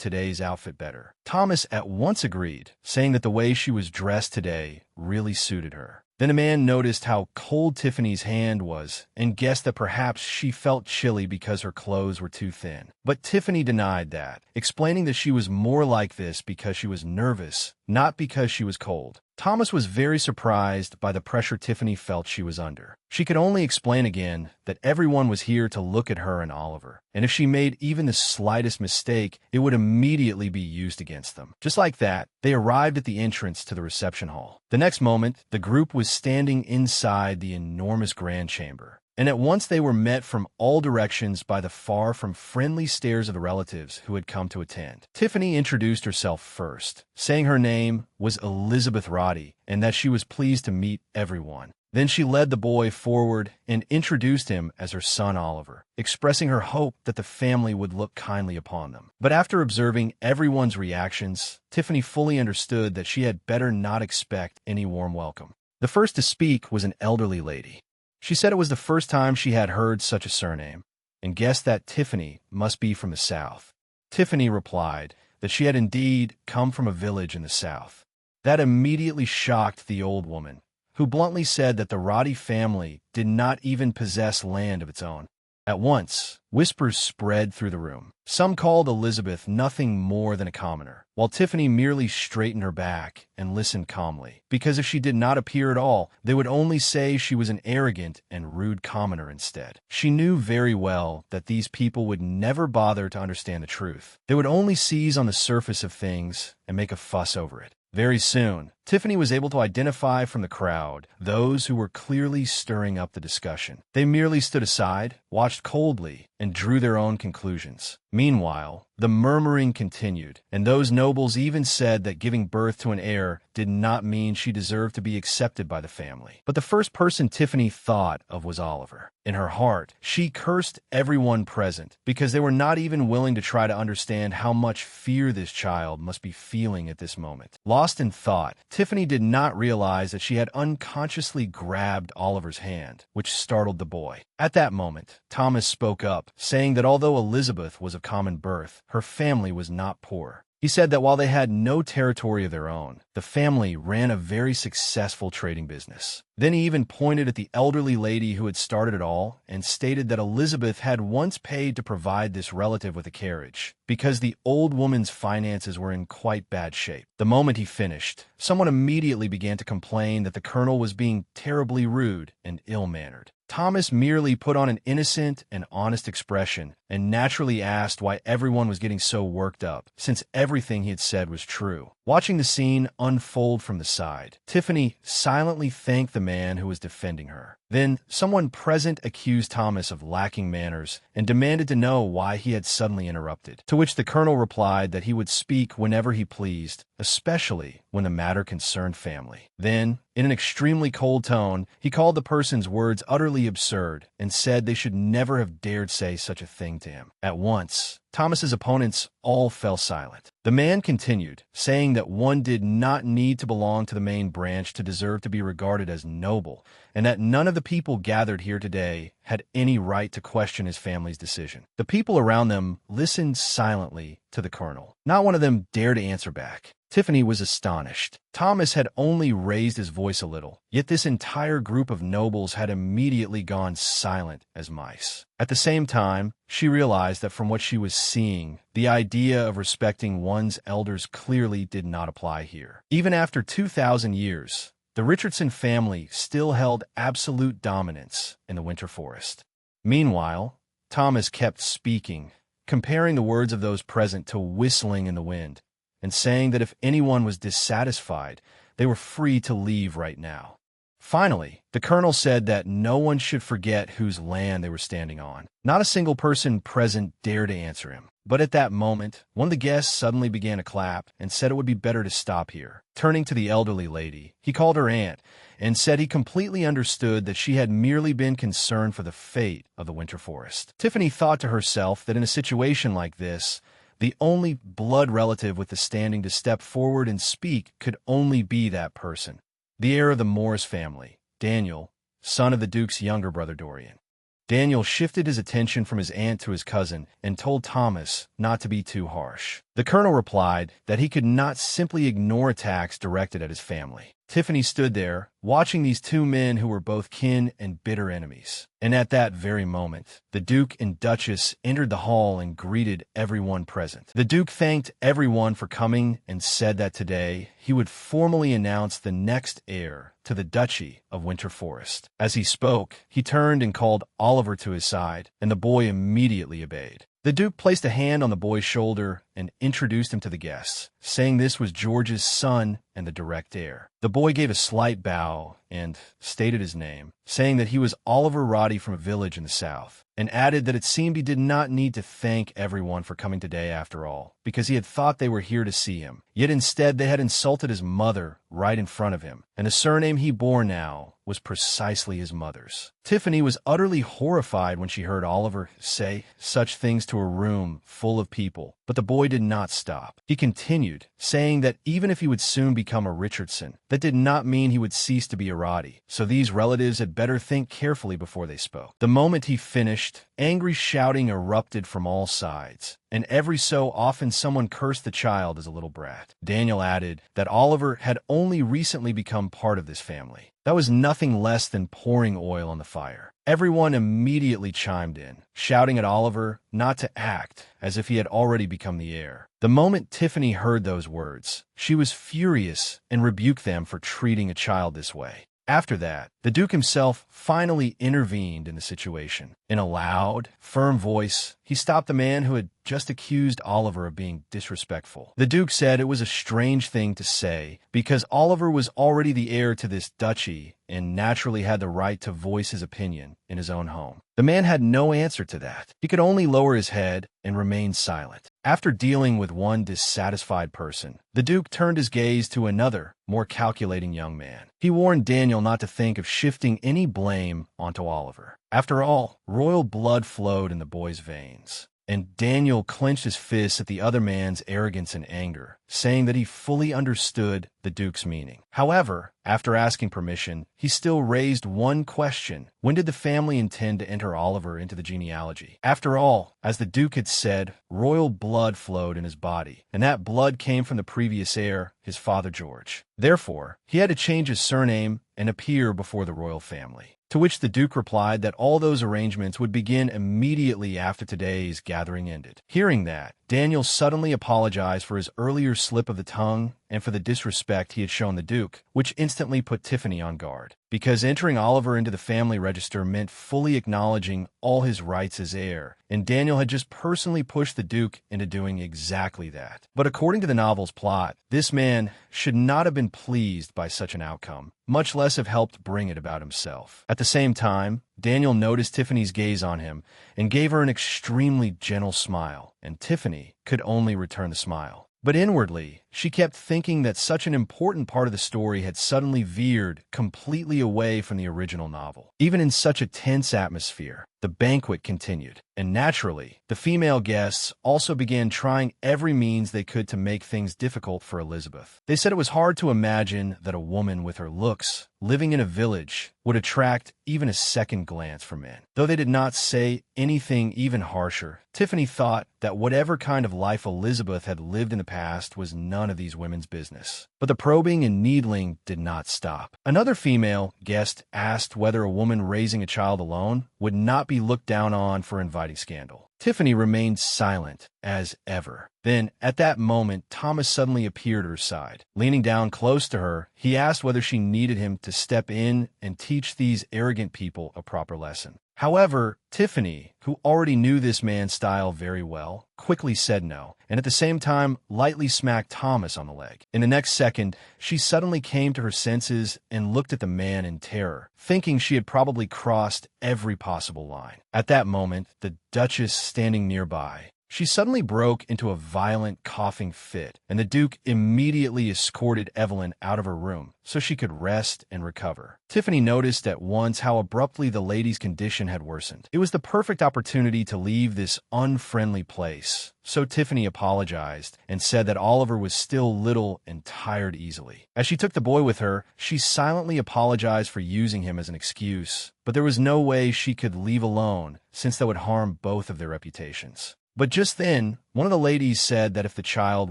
A: today's outfit better. Thomas at once agreed, saying that the way she was dressed today really suited her. Then the man noticed how cold Tiffany's hand was and guessed that perhaps she felt chilly because her clothes were too thin. But Tiffany denied that, explaining that she was more like this because she was nervous, not because she was cold. Thomas was very surprised by the pressure Tiffany felt she was under. She could only explain again that everyone was here to look at her and Oliver, and if she made even the slightest mistake, it would immediately be used against them. Just like that, they arrived at the entrance to the reception hall. The next moment, the group was standing inside the enormous grand chamber. And at once they were met from all directions by the far from friendly stares of the relatives who had come to attend. Tiffany introduced herself first, saying her name was Elizabeth Roddy and that she was pleased to meet everyone. Then she led the boy forward and introduced him as her son Oliver, expressing her hope that the family would look kindly upon them. But after observing everyone's reactions, Tiffany fully understood that she had better not expect any warm welcome. The first to speak was an elderly lady. She said it was the first time she had heard such a surname, and guessed that Tiffany must be from the South. Tiffany replied that she had indeed come from a village in the South. That immediately shocked the old woman, who bluntly said that the Roddy family did not even possess land of its own. At once, whispers spread through the room. Some called Elizabeth nothing more than a commoner, while Tiffany merely straightened her back and listened calmly, because if she did not appear at all, they would only say she was an arrogant and rude commoner instead. She knew very well that these people would never bother to understand the truth. They would only seize on the surface of things and make a fuss over it. Very soon, Tiffany was able to identify from the crowd those who were clearly stirring up the discussion. They merely stood aside, watched coldly, and drew their own conclusions. Meanwhile, the murmuring continued, and those nobles even said that giving birth to an heir did not mean she deserved to be accepted by the family. But the first person Tiffany thought of was Oliver. In her heart, she cursed everyone present because they were not even willing to try to understand how much fear this child must be feeling at this moment. Lost in thought, Tiffany did not realize that she had unconsciously grabbed Oliver's hand, which startled the boy. At that moment, Thomas spoke up, saying that although Elizabeth was of common birth, her family was not poor. He said that while they had no territory of their own, the family ran a very successful trading business. Then he even pointed at the elderly lady who had started it all and stated that Elizabeth had once paid to provide this relative with a carriage, because the old woman's finances were in quite bad shape. The moment he finished, someone immediately began to complain that the colonel was being terribly rude and ill-mannered. Thomas merely put on an innocent and honest expression and naturally asked why everyone was getting so worked up, since everything he had said was true. Watching the scene unfold from the side, Tiffany silently thanked the man who was defending her. Then, someone present accused Thomas of lacking manners and demanded to know why he had suddenly interrupted, to which the colonel replied that he would speak whenever he pleased, especially when the matter concerned family. Then, in an extremely cold tone, he called the person's words utterly absurd and said they should never have dared say such a thing to him. At once, Thomas's opponents all fell silent. The man continued, saying that one did not need to belong to the main branch to deserve to be regarded as noble, and that none of the people gathered here today had any right to question his family's decision. The people around them listened silently to the colonel. Not one of them dared to answer back. Tiffany was astonished. Thomas had only raised his voice a little, yet this entire group of nobles had immediately gone silent as mice. At the same time, she realized that from what she was seeing, the idea of respecting one's elders clearly did not apply here. Even after 2,000 years, the Richardson family still held absolute dominance in the winter forest. Meanwhile, Thomas kept speaking, comparing the words of those present to whistling in the wind, and saying that if anyone was dissatisfied, they were free to leave right now. Finally, the colonel said that no one should forget whose land they were standing on. Not a single person present dared to answer him. But at that moment, one of the guests suddenly began to clap and said it would be better to stop here. Turning to the elderly lady, he called her aunt and said he completely understood that she had merely been concerned for the fate of the winter forest. Tiffany thought to herself that in a situation like this, the only blood relative with the standing to step forward and speak could only be that person, the heir of the Morris family, Daniel, son of the Duke's younger brother Dorian. Daniel shifted his attention from his aunt to his cousin and told Thomas not to be too harsh. The colonel replied that he could not simply ignore attacks directed at his family. Tiffany stood there, watching these two men who were both kin and bitter enemies. And at that very moment, the Duke and Duchess entered the hall and greeted everyone present. The Duke thanked everyone for coming and said that today he would formally announce the next heir to the Duchy of Winter Forest. As he spoke, he turned and called Oliver to his side, and the boy immediately obeyed. The Duke placed a hand on the boy's shoulder and introduced him to the guests, saying this was George's son and the direct heir. The boy gave a slight bow and stated his name, saying that he was Oliver Roddy from a village in the south, and added that it seemed he did not need to thank everyone for coming today after all, because he had thought they were here to see him. Yet instead they had insulted his mother right in front of him, and the surname he bore now was precisely his mother's. Tiffany was utterly horrified when she heard Oliver say such things to a room full of people, but the boy did not stop. He continued, saying that even if he would soon become a Richardson, that did not mean he would cease to be a Roddy, so these relatives had better think carefully before they spoke. The moment he finished, angry shouting erupted from all sides, and every so often someone cursed the child as a little brat. Daniel added that Oliver had only recently become part of this family. That was nothing less than pouring oil on the fire. Everyone immediately chimed in, shouting at Oliver not to act as if he had already become the heir. The moment Tiffany heard those words, she was furious and rebuked them for treating a child this way. After that, the Duke himself finally intervened in the situation. In a loud, firm voice, he stopped the man who had just accused Oliver of being disrespectful. The Duke said it was a strange thing to say, because Oliver was already the heir to this duchy and naturally had the right to voice his opinion in his own home. The man had no answer to that. He could only lower his head and remain silent. After dealing with one dissatisfied person, the Duke turned his gaze to another, more calculating young man. He warned Daniel not to think of shifting any blame onto Oliver. After all, royal blood flowed in the boy's veins. And Daniel clenched his fists at the other man's arrogance and anger, saying that he fully understood the Duke's meaning. However, after asking permission, he still raised one question. When did the family intend to enter Oliver into the genealogy? After all, as the Duke had said, royal blood flowed in his body, and that blood came from the previous heir, his father George. Therefore, he had to change his surname and appear before the royal family. To which the Duke replied that all those arrangements would begin immediately after today's gathering ended. Hearing that, Daniel suddenly apologized for his earlier slip of the tongue and for the disrespect he had shown the Duke, which instantly put Tiffany on guard. Because entering Oliver into the family register meant fully acknowledging all his rights as heir, and Daniel had just personally pushed the Duke into doing exactly that. But according to the novel's plot, this man should not have been pleased by such an outcome, much less have helped bring it about himself. At the same time, Daniel noticed Tiffany's gaze on him and gave her an extremely gentle smile, and Tiffany could only return the smile. But inwardly, she kept thinking that such an important part of the story had suddenly veered completely away from the original novel. Even in such a tense atmosphere, the banquet continued, and naturally, the female guests also began trying every means they could to make things difficult for Elizabeth. They said it was hard to imagine that a woman with her looks, living in a village, would attract even a second glance from men. Though they did not say anything even harsher, Tiffany thought that whatever kind of life Elizabeth had lived in the past was none of these women's business. But the probing and needling did not stop. Another female guest asked whether a woman raising a child alone would not be looked down on for inviting scandal. Tiffany remained silent as ever. Then, at that moment, Thomas suddenly appeared at her side. Leaning down close to her, he asked whether she needed him to step in and teach these arrogant people a proper lesson. However, Tiffany, who already knew this man's style very well, quickly said no, and at the same time lightly smacked Thomas on the leg. In the next second, she suddenly came to her senses and looked at the man in terror, thinking she had probably crossed every possible line. At that moment, the Duchess standing nearby, she suddenly broke into a violent coughing fit, and the Duke immediately escorted Evelyn out of her room so she could rest and recover. Tiffany noticed at once how abruptly the lady's condition had worsened. It was the perfect opportunity to leave this unfriendly place, so Tiffany apologized and said that Oliver was still little and tired easily. As she took the boy with her, she silently apologized for using him as an excuse, but there was no way she could leave alone since that would harm both of their reputations. But just then, one of the ladies said that if the child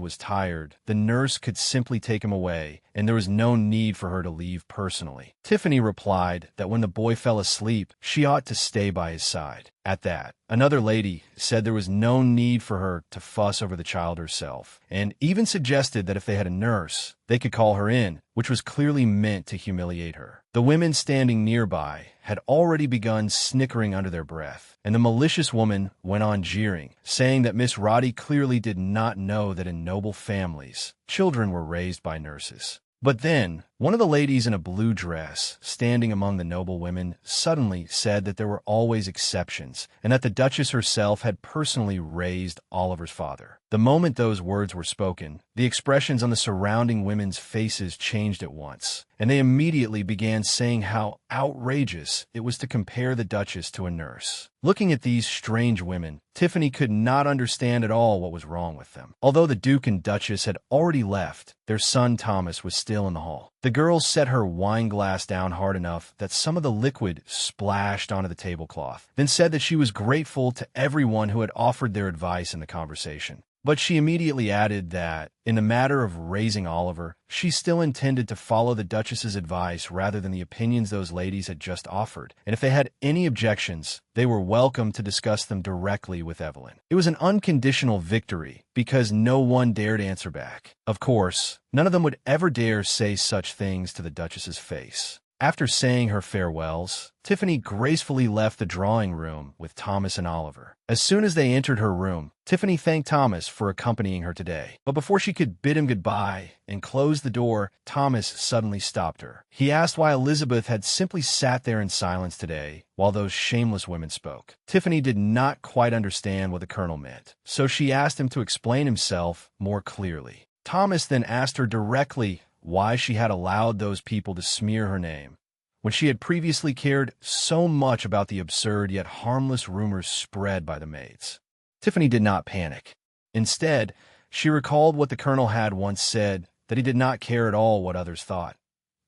A: was tired, the nurse could simply take him away, and there was no need for her to leave personally. Tiffany replied that when the boy fell asleep, she ought to stay by his side. At that, another lady said there was no need for her to fuss over the child herself, and even suggested that if they had a nurse, they could call her in, which was clearly meant to humiliate her. The women standing nearby had already begun snickering under their breath, and the malicious woman went on jeering, saying that Miss Roddy clearly did not know that in noble families, children were raised by nurses. But then, one of the ladies in a blue dress, standing among the noble women, suddenly said that there were always exceptions, and that the Duchess herself had personally raised Oliver's father. The moment those words were spoken, the expressions on the surrounding women's faces changed at once, and they immediately began saying how outrageous it was to compare the Duchess to a nurse. Looking at these strange women, Tiffany could not understand at all what was wrong with them. Although the Duke and Duchess had already left, their son Thomas was still in the hall. The girl set her wine glass down hard enough that some of the liquid splashed onto the tablecloth, then said that she was grateful to everyone who had offered their advice in the conversation. But she immediately added that, in the matter of raising Oliver, she still intended to follow the Duchess's advice rather than the opinions those ladies had just offered, and if they had any objections, they were welcome to discuss them directly with Evelyn. It was an unconditional victory, because no one dared answer back. Of course, none of them would ever dare say such things to the Duchess's face. After saying her farewells, Tiffany gracefully left the drawing room with Thomas and Oliver. As soon as they entered her room, Tiffany thanked Thomas for accompanying her today. But before she could bid him goodbye and close the door, Thomas suddenly stopped her. He asked why Elizabeth had simply sat there in silence today while those shameless women spoke. Tiffany did not quite understand what the colonel meant, so she asked him to explain himself more clearly. Thomas then asked her directly why she had allowed those people to smear her name, when she had previously cared so much about the absurd yet harmless rumors spread by the maids. Tiffany did not panic. Instead, she recalled what the colonel had once said, that he did not care at all what others thought.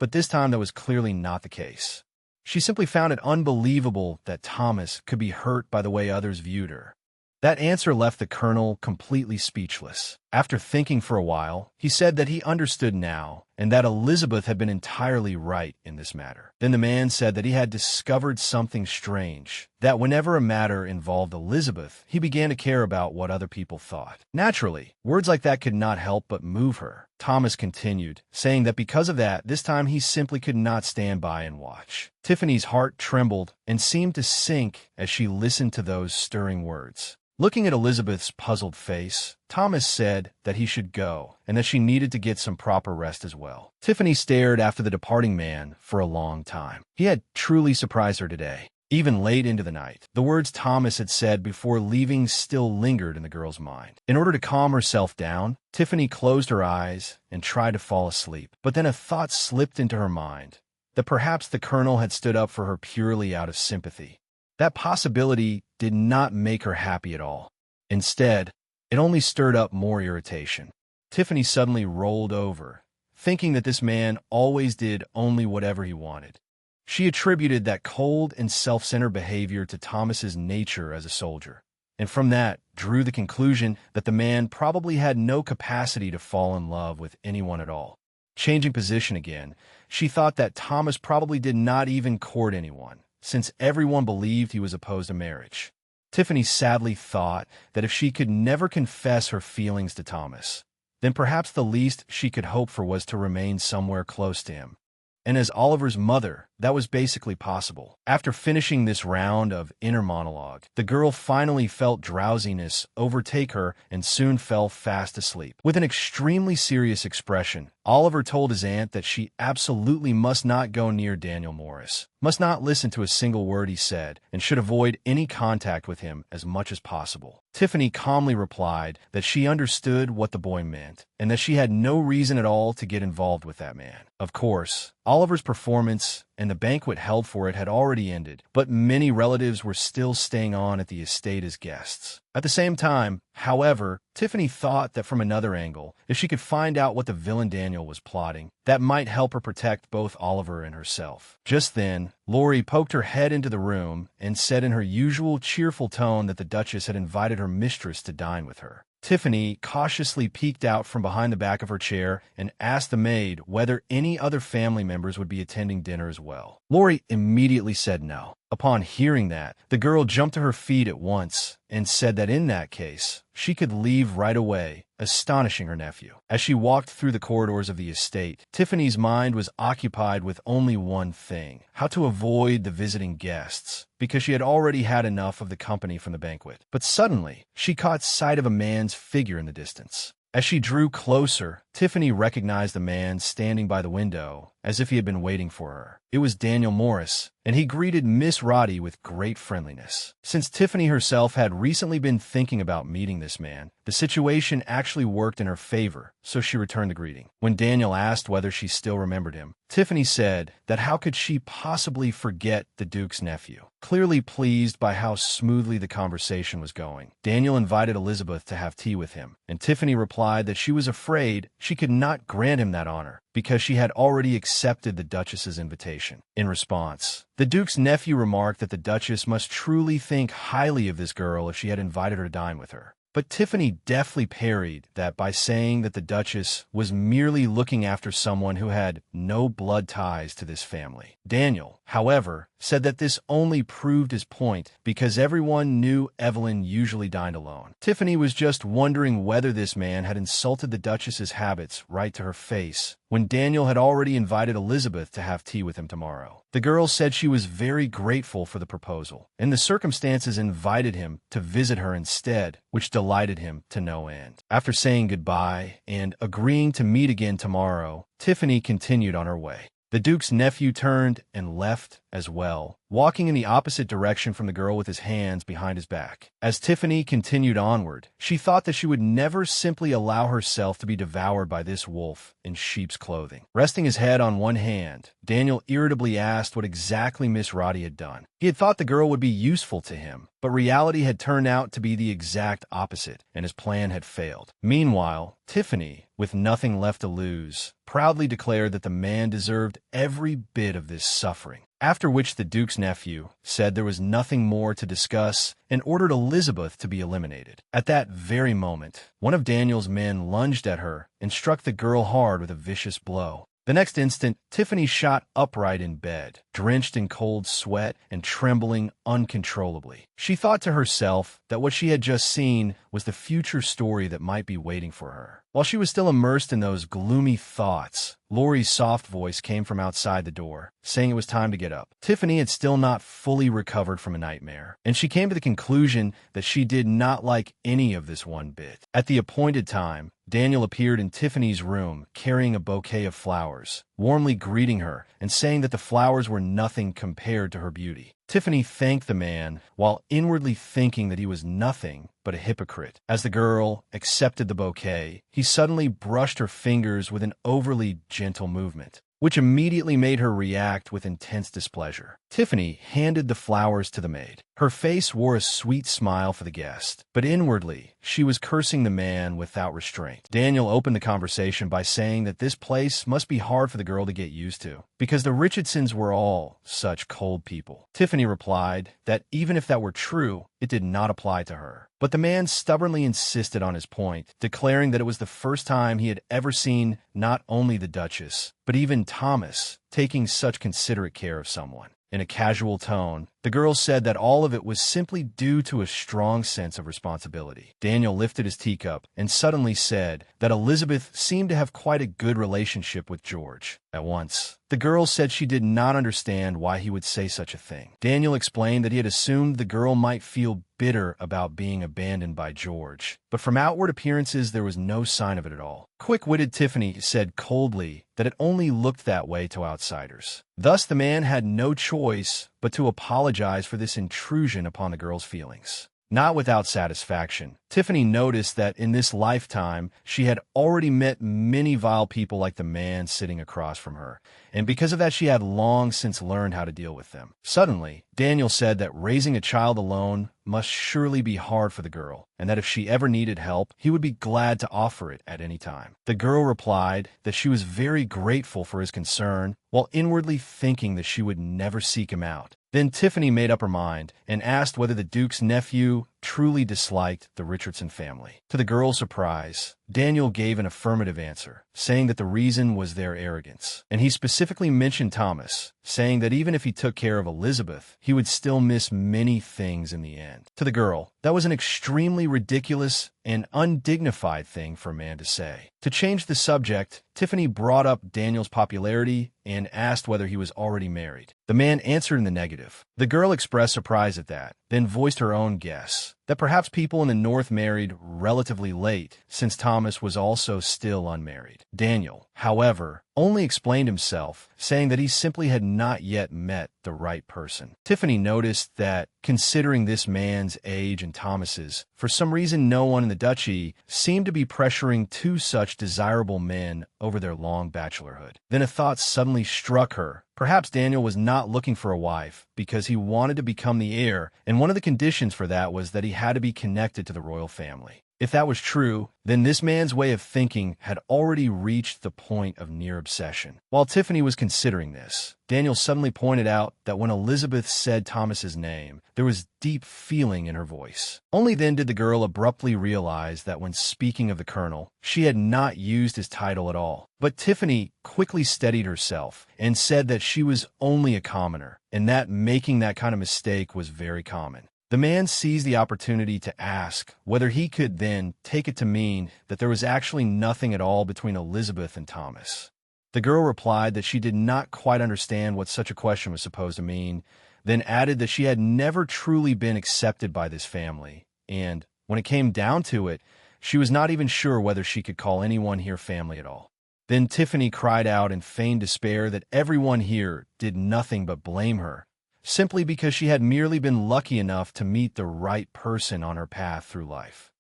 A: But this time that was clearly not the case. She simply found it unbelievable that Thomas could be hurt by the way others viewed her. That answer left the colonel completely speechless. After thinking for a while, he said that he understood now, and that Elizabeth had been entirely right in this matter. Then the man said that he had discovered something strange, that whenever a matter involved Elizabeth, he began to care about what other people thought. Naturally, words like that could not help but move her. Thomas continued, saying that because of that, this time he simply could not stand by and watch. Tiffany's heart trembled and seemed to sink as she listened to those stirring words. Looking at Elizabeth's puzzled face, Thomas said that he should go and that she needed to get some proper rest as well. Tiffany stared after the departing man for a long time. He had truly surprised her today, even late into the night. The words Thomas had said before leaving still lingered in the girl's mind. In order to calm herself down, Tiffany closed her eyes and tried to fall asleep. But then a thought slipped into her mind, that perhaps the colonel had stood up for her purely out of sympathy. That possibility did not make her happy at all. Instead, it only stirred up more irritation. Tiffany suddenly rolled over, thinking that this man always did only whatever he wanted. She attributed that cold and self-centered behavior to Thomas's nature as a soldier, and from that drew the conclusion that the man probably had no capacity to fall in love with anyone at all. Changing position again, she thought that Thomas probably did not even court anyone, since everyone believed he was opposed to marriage. Tiffany sadly thought that if she could never confess her feelings to Thomas, then perhaps the least she could hope for was to remain somewhere close to him. And as Oliver's mother, that was basically possible. After finishing this round of inner monologue, the girl finally felt drowsiness overtake her and soon fell fast asleep. With an extremely serious expression, Oliver told his aunt that she absolutely must not go near Daniel Morris, must not listen to a single word he said, and should avoid any contact with him as much as possible. Tiffany calmly replied that she understood what the boy meant, and that she had no reason at all to get involved with that man. Of course, Oliver's performance and the banquet held for it had already ended, but many relatives were still staying on at the estate as guests. At the same time, however, Tiffany thought that from another angle, if she could find out what the villain Daniel was plotting, that might help her protect both Oliver and herself. Just then, Lori poked her head into the room and said in her usual cheerful tone that the Duchess had invited her mistress to dine with her. Tiffany cautiously peeked out from behind the back of her chair and asked the maid whether any other family members would be attending dinner as well. Lori immediately said no. Upon hearing that, the girl jumped to her feet at once and said that in that case, she could leave right away, astonishing her nephew. As she walked through the corridors of the estate, Tiffany's mind was occupied with only one thing: how to avoid the visiting guests, because she had already had enough of the company from the banquet. But suddenly, she caught sight of a man's figure in the distance. As she drew closer, Tiffany recognized the man standing by the window, as if he had been waiting for her. It was Daniel Morris, and he greeted Miss Roddy with great friendliness. Since Tiffany herself had recently been thinking about meeting this man, the situation actually worked in her favor, so she returned the greeting. When Daniel asked whether she still remembered him, Tiffany said that how could she possibly forget the Duke's nephew? Clearly pleased by how smoothly the conversation was going, Daniel invited Elizabeth to have tea with him, and Tiffany replied that she was afraid she could not grant him that honor, because she had already accepted the Duchess's invitation. In response, the Duke's nephew remarked that the Duchess must truly think highly of this girl if she had invited her to dine with her. But Tiffany deftly parried that by saying that the Duchess was merely looking after someone who had no blood ties to this family. Daniel, however, said that this only proved his point because everyone knew Evelyn usually dined alone. Tiffany was just wondering whether this man had insulted the Duchess's habits right to her face, when Daniel had already invited Elizabeth to have tea with him tomorrow. The girl said she was very grateful for the proposal, and the circumstances invited him to visit her instead, which delighted him to no end. After saying goodbye and agreeing to meet again tomorrow, Tiffany continued on her way. The Duke's nephew turned and left as well, walking in the opposite direction from the girl with his hands behind his back. As Tiffany continued onward, she thought that she would never simply allow herself to be devoured by this wolf in sheep's clothing. Resting his head on one hand, Daniel irritably asked what exactly Miss Roddy had done. He had thought the girl would be useful to him, but reality had turned out to be the exact opposite, and his plan had failed. Meanwhile, Tiffany, with nothing left to lose, proudly declared that the man deserved every bit of this suffering. After which the Duke's nephew said there was nothing more to discuss and ordered Elizabeth to be eliminated. At that very moment, one of Daniel's men lunged at her and struck the girl hard with a vicious blow. The next instant, Tiffany shot upright in bed, drenched in cold sweat and trembling uncontrollably. She thought to herself that what she had just seen was the future story that might be waiting for her. While she was still immersed in those gloomy thoughts, Lori's soft voice came from outside the door, saying it was time to get up. Tiffany had still not fully recovered from a nightmare, and she came to the conclusion that she did not like any of this one bit. At the appointed time, Daniel appeared in Tiffany's room carrying a bouquet of flowers, warmly greeting her and saying that the flowers were nothing compared to her beauty. Tiffany thanked the man while inwardly thinking that he was nothing but a hypocrite. As the girl accepted the bouquet, he suddenly brushed her fingers with an overly gentle movement, which immediately made her react with intense displeasure. Tiffany handed the flowers to the maid. Her face wore a sweet smile for the guest, but inwardly, she was cursing the man without restraint. Daniel opened the conversation by saying that this place must be hard for the girl to get used to, because the Richardsons were all such cold people. Tiffany replied that even if that were true, it did not apply to her. But the man stubbornly insisted on his point, declaring that it was the first time he had ever seen not only the Duchess, but even Thomas taking such considerate care of someone. In a casual tone, the girl said that all of it was simply due to a strong sense of responsibility. Daniel lifted his teacup and suddenly said that Elizabeth seemed to have quite a good relationship with George. At once, the The girl said she did not understand why he would say such a thing. Daniel explained that he had assumed the girl might feel bitter about being abandoned by George, but from outward appearances there was no sign of it at all. Quick-witted Tiffany said coldly that it only looked that way to outsiders. Thus the man had no choice but to apologize for this intrusion upon the girl's feelings. Not without satisfaction, Tiffany noticed that in this lifetime she had already met many vile people like the man sitting across from her, and because of that she had long since learned how to deal with them. Suddenly, Daniel said that raising a child alone must surely be hard for the girl, and that if she ever needed help, he would be glad to offer it at any time. The girl replied that she was very grateful for his concern, while inwardly thinking that she would never seek him out. Then Tiffany made up her mind and asked whether the Duke's nephew truly disliked the Richardson family. To the girl's surprise, Daniel gave an affirmative answer, saying that the reason was their arrogance. And he specifically mentioned Thomas, saying that even if he took care of Elizabeth, he would still miss many things in the end. To the girl, that was an extremely ridiculous and undignified thing for a man to say. To change the subject, Tiffany brought up Daniel's popularity and asked whether he was already married. The man answered in the negative. The girl expressed surprise at that, then voiced her own guess, that perhaps people in the North married relatively late, since Thomas was also still unmarried. Daniel, however, only explained himself, saying that he simply had not yet met the right person. Tiffany noticed that, considering this man's age and Thomas's, for some reason no one in the duchy seemed to be pressuring two such desirable men over their long bachelorhood. Then a thought suddenly struck her. Perhaps Daniel was not looking for a wife because he wanted to become the heir, and one of the conditions for that was that he had to be connected to the royal family. If that was true, then this man's way of thinking had already reached the point of near obsession. While Tiffany was considering this, Daniel suddenly pointed out that when Elizabeth said Thomas's name, there was deep feeling in her voice. Only then did the girl abruptly realize that when speaking of the colonel, she had not used his title at all. But Tiffany quickly steadied herself and said that she was only a commoner, and that making that kind of mistake was very common. The man seized the opportunity to ask whether he could then take it to mean that there was actually nothing at all between Elizabeth and Thomas. The girl replied that she did not quite understand what such a question was supposed to mean, then added that she had never truly been accepted by this family, and, when it came down to it, she was not even sure whether she could call anyone here family at all. Then Tiffany cried out in feigned despair that everyone here did nothing but blame her, simply because she had merely been lucky enough to meet the right person on her path through life.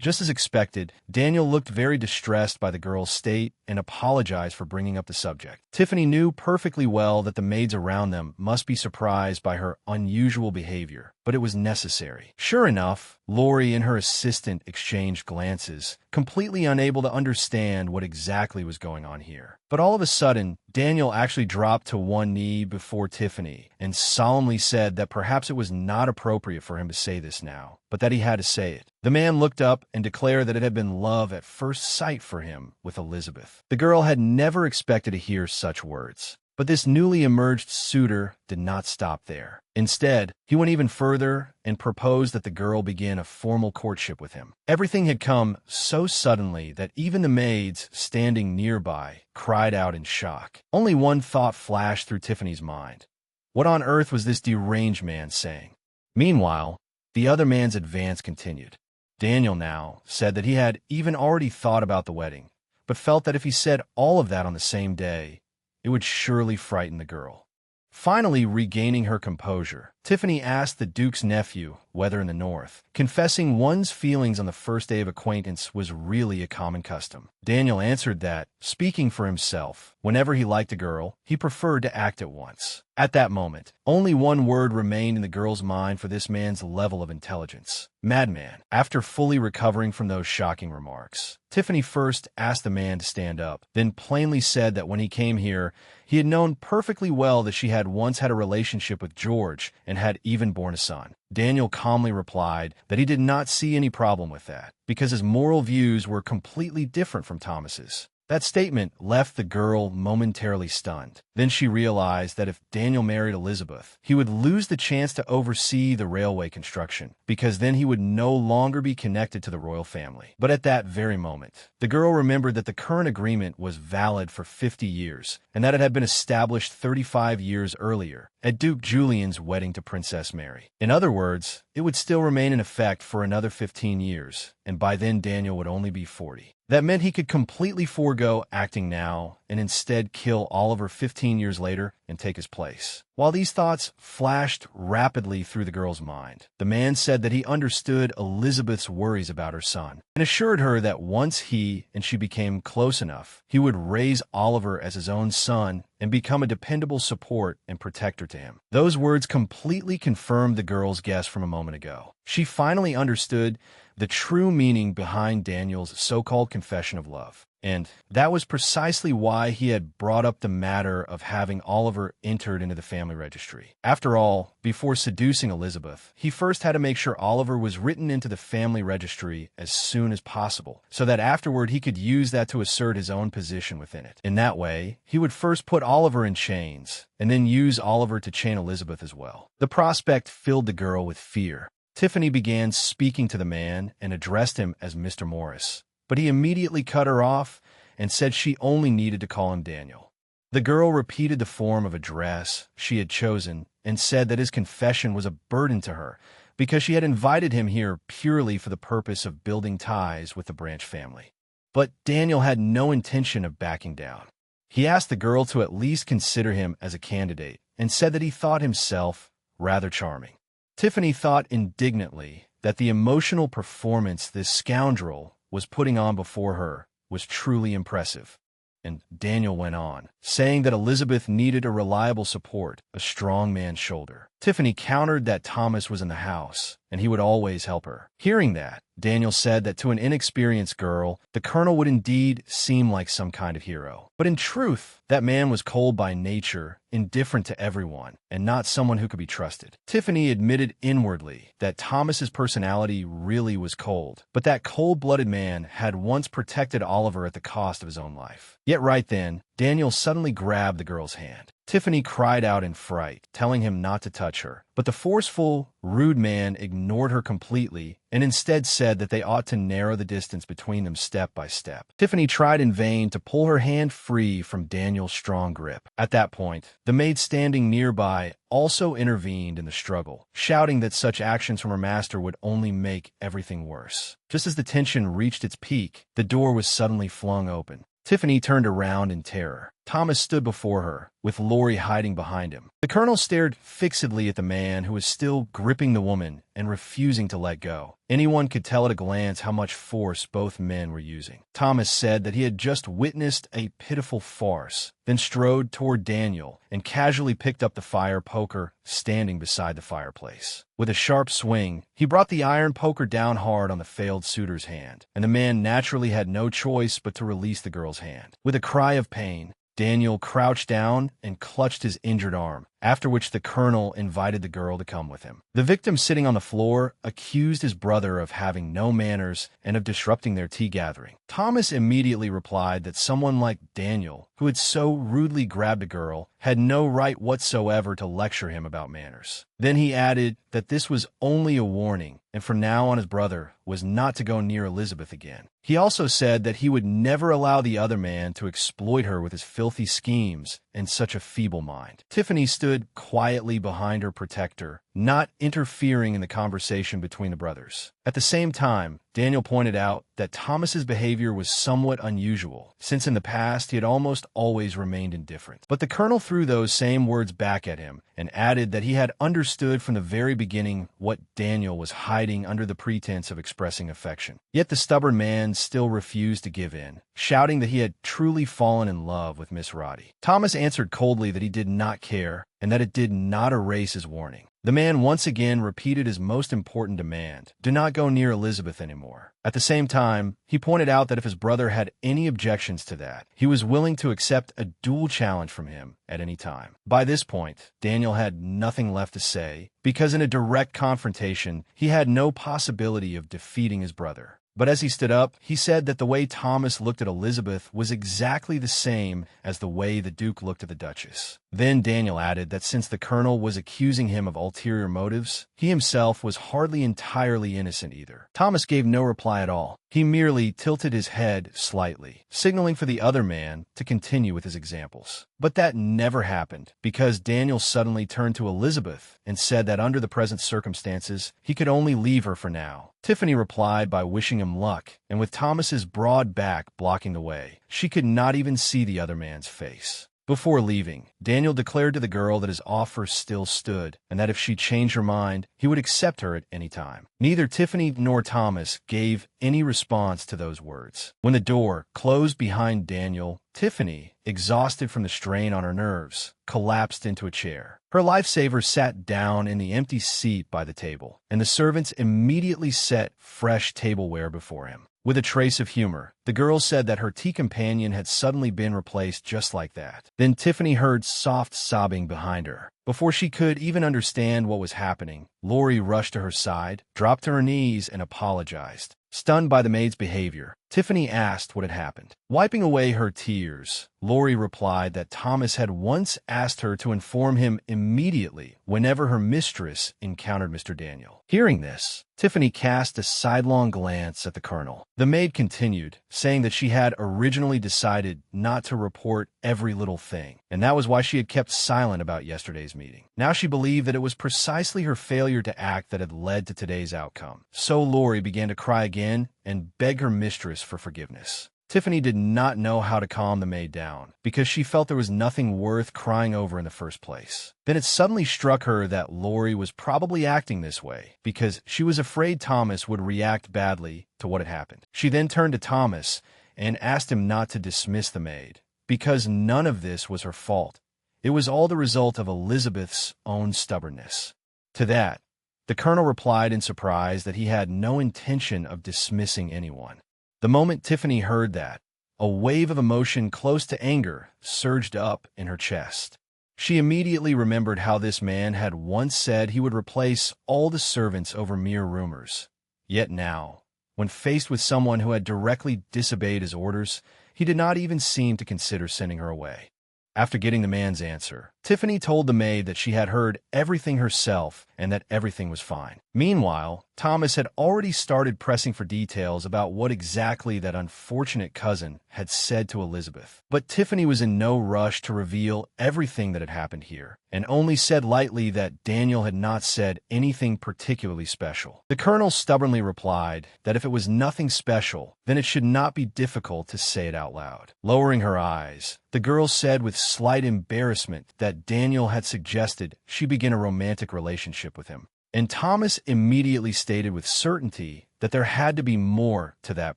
A: Just as expected, Daniel looked very distressed by the girl's state and apologized for bringing up the subject. Tiffany knew perfectly well that the maids around them must be surprised by her unusual behavior, but it was necessary. Sure enough, Lori and her assistant exchanged glances, completely unable to understand what exactly was going on here. But all of a sudden, Daniel actually dropped to one knee before Tiffany and solemnly said that perhaps it was not appropriate for him to say this now, but that he had to say it. The man looked up and declared that it had been love at first sight for him with Elizabeth. The girl had never expected to hear such words. But this newly emerged suitor did not stop there. Instead, he went even further and proposed that the girl begin a formal courtship with him. Everything had come so suddenly that even the maids standing nearby cried out in shock. Only one thought flashed through Tiffany's mind. What on earth was this deranged man saying? Meanwhile, the other man's advance continued. Daniel now said that he had even already thought about the wedding, but felt that if he said all of that on the same day, it would surely frighten the girl. Finally regaining her composure, Tiffany asked the Duke's nephew whether in the North, confessing one's feelings on the first day of acquaintance was really a common custom. Daniel answered that, speaking for himself, whenever he liked a girl, he preferred to act at once. At that moment, only one word remained in the girl's mind for this man's level of intelligence: madman. After fully recovering from those shocking remarks, Tiffany first asked the man to stand up, then plainly said that when he came here, he had known perfectly well that she had once had a relationship with George and had even borne a son. Daniel calmly replied that he did not see any problem with that, because his moral views were completely different from Thomas's. That statement left the girl momentarily stunned. Then she realized that if Daniel married Elizabeth, he would lose the chance to oversee the railway construction, because then he would no longer be connected to the royal family. But at that very moment, the girl remembered that the current agreement was valid for 50 years, and that it had been established 35 years earlier, at Duke Julian's wedding to Princess Mary. In other words, it would still remain in effect for another 15 years, and by then Daniel would only be 40. That meant he could completely forego acting now and instead kill Oliver 15 years later and take his place. While these thoughts flashed rapidly through the girl's mind, the man said that he understood Elizabeth's worries about her son and assured her that once he and she became close enough, he would raise Oliver as his own son and become a dependable support and protector to him. Those words completely confirmed the girl's guess from a moment ago. She finally understood the true meaning behind Daniel's so-called confession of love. And that was precisely why he had brought up the matter of having Oliver entered into the family registry. After all, before seducing Elizabeth, he first had to make sure Oliver was written into the family registry as soon as possible, so that afterward he could use that to assert his own position within it. In that way, he would first put Oliver in chains, and then use Oliver to chain Elizabeth as well. The prospect filled the girl with fear. Tiffany began speaking to the man and addressed him as Mr. Morris, but he immediately cut her off and said she only needed to call him Daniel. The girl repeated the form of address she had chosen and said that his confession was a burden to her because she had invited him here purely for the purpose of building ties with the Branch family. But Daniel had no intention of backing down. He asked the girl to at least consider him as a candidate and said that he thought himself rather charming. Tiffany thought indignantly that the emotional performance this scoundrel was putting on before her was truly impressive. And Daniel went on, saying that Elizabeth needed a reliable support, a strong man's shoulder. Tiffany countered that Thomas was in the house, and he would always help her. Hearing that, Daniel said that to an inexperienced girl, the colonel would indeed seem like some kind of hero. But in truth, that man was cold by nature, indifferent to everyone, and not someone who could be trusted. Tiffany admitted inwardly that Thomas's personality really was cold, but that cold-blooded man had once protected Oliver at the cost of his own life. Yet right then, Daniel suddenly grabbed the girl's hand. Tiffany cried out in fright, telling him not to touch her. But the forceful, rude man ignored her completely and instead said that they ought to narrow the distance between them step by step. Tiffany tried in vain to pull her hand free from Daniel's strong grip. At that point, the maid standing nearby also intervened in the struggle, shouting that such actions from her master would only make everything worse. Just as the tension reached its peak, the door was suddenly flung open. Tiffany turned around in terror. Thomas stood before her, with Laurie hiding behind him. The colonel stared fixedly at the man who was still gripping the woman and refusing to let go. Anyone could tell at a glance how much force both men were using. Thomas said that he had just witnessed a pitiful farce, then strode toward Daniel and casually picked up the fire poker standing beside the fireplace. With a sharp swing, he brought the iron poker down hard on the failed suitor's hand, and the man naturally had no choice but to release the girl's hand. With a cry of pain, Daniel crouched down and clutched his injured arm, after which the colonel invited the girl to come with him. The victim, sitting on the floor, accused his brother of having no manners and of disrupting their tea gathering. Thomas immediately replied that someone like Daniel, who had so rudely grabbed a girl, had no right whatsoever to lecture him about manners. Then he added that this was only a warning, and from now on his brother was not to go near Elizabeth again. He also said that he would never allow the other man to exploit her with his filthy schemes and such a feeble mind. Tiffany stood quietly behind her protector, not interfering in the conversation between the brothers. At the same time, Daniel pointed out that Thomas's behavior was somewhat unusual, since in the past he had almost always remained indifferent. But the colonel threw those same words back at him and added that he had understood from the very beginning what Daniel was hiding under the pretense of expressing affection. Yet the stubborn man still refused to give in, shouting that he had truly fallen in love with Miss Roddy. Thomas answered coldly that he did not care and that it did not erase his warning. The man once again repeated his most important demand: do not go near Elizabeth anymore. At the same time, he pointed out that if his brother had any objections to that, he was willing to accept a duel challenge from him at any time. By this point, Daniel had nothing left to say, because in a direct confrontation, he had no possibility of defeating his brother. But as he stood up, he said that the way Thomas looked at Elizabeth was exactly the same as the way the Duke looked at the Duchess. Then Daniel added that since the Colonel was accusing him of ulterior motives, he himself was hardly entirely innocent either. Thomas gave no reply at all. He merely tilted his head slightly, signaling for the other man to continue with his examples. But that never happened, because Daniel suddenly turned to Elizabeth and said that under the present circumstances, he could only leave her for now. Tiffany replied by wishing him luck, and with Thomas's broad back blocking the way, she could not even see the other man's face. Before leaving, Daniel declared to the girl that his offer still stood, and that if she changed her mind, he would accept her at any time. Neither Tiffany nor Thomas gave any response to those words. When the door closed behind Daniel, Tiffany, exhausted from the strain on her nerves, collapsed into a chair. Her lifesaver sat down in the empty seat by the table, and the servants immediately set fresh tableware before him. With a trace of humor, the girl said that her tea companion had suddenly been replaced just like that. Then Tiffany heard soft sobbing behind her. Before she could even understand what was happening, Lori rushed to her side, dropped to her knees, and apologized. Stunned by the maid's behavior, Tiffany asked what had happened. Wiping away her tears, Lori replied that Thomas had once asked her to inform him immediately whenever her mistress encountered Mr. Daniel. Hearing this, Tiffany cast a sidelong glance at the Colonel. The maid continued, saying that she had originally decided not to report every little thing, and that was why she had kept silent about yesterday's meeting. Now she believed that it was precisely her failure to act that had led to today's outcome. So Lori began to cry again and beg her mistress for forgiveness. Tiffany did not know how to calm the maid down, because she felt there was nothing worth crying over in the first place. Then it suddenly struck her that Lori was probably acting this way, because she was afraid Thomas would react badly to what had happened. She then turned to Thomas and asked him not to dismiss the maid, because none of this was her fault. It was all the result of Elizabeth's own stubbornness. To that, the Colonel replied in surprise that he had no intention of dismissing anyone. The moment Tiffany heard that, a wave of emotion close to anger surged up in her chest. She immediately remembered how this man had once said he would replace all the servants over mere rumors. Yet now, when faced with someone who had directly disobeyed his orders, he did not even seem to consider sending her away. After getting the man's answer, Tiffany told the maid that she had heard everything herself and that everything was fine. Meanwhile, Thomas had already started pressing for details about what exactly that unfortunate cousin had said to Elizabeth. But Tiffany was in no rush to reveal everything that had happened here, and only said lightly that Daniel had not said anything particularly special. The Colonel stubbornly replied that if it was nothing special, then it should not be difficult to say it out loud. Lowering her eyes, the girl said with slight embarrassment that Daniel had suggested she begin a romantic relationship with him. And Thomas immediately stated with certainty that there had to be more to that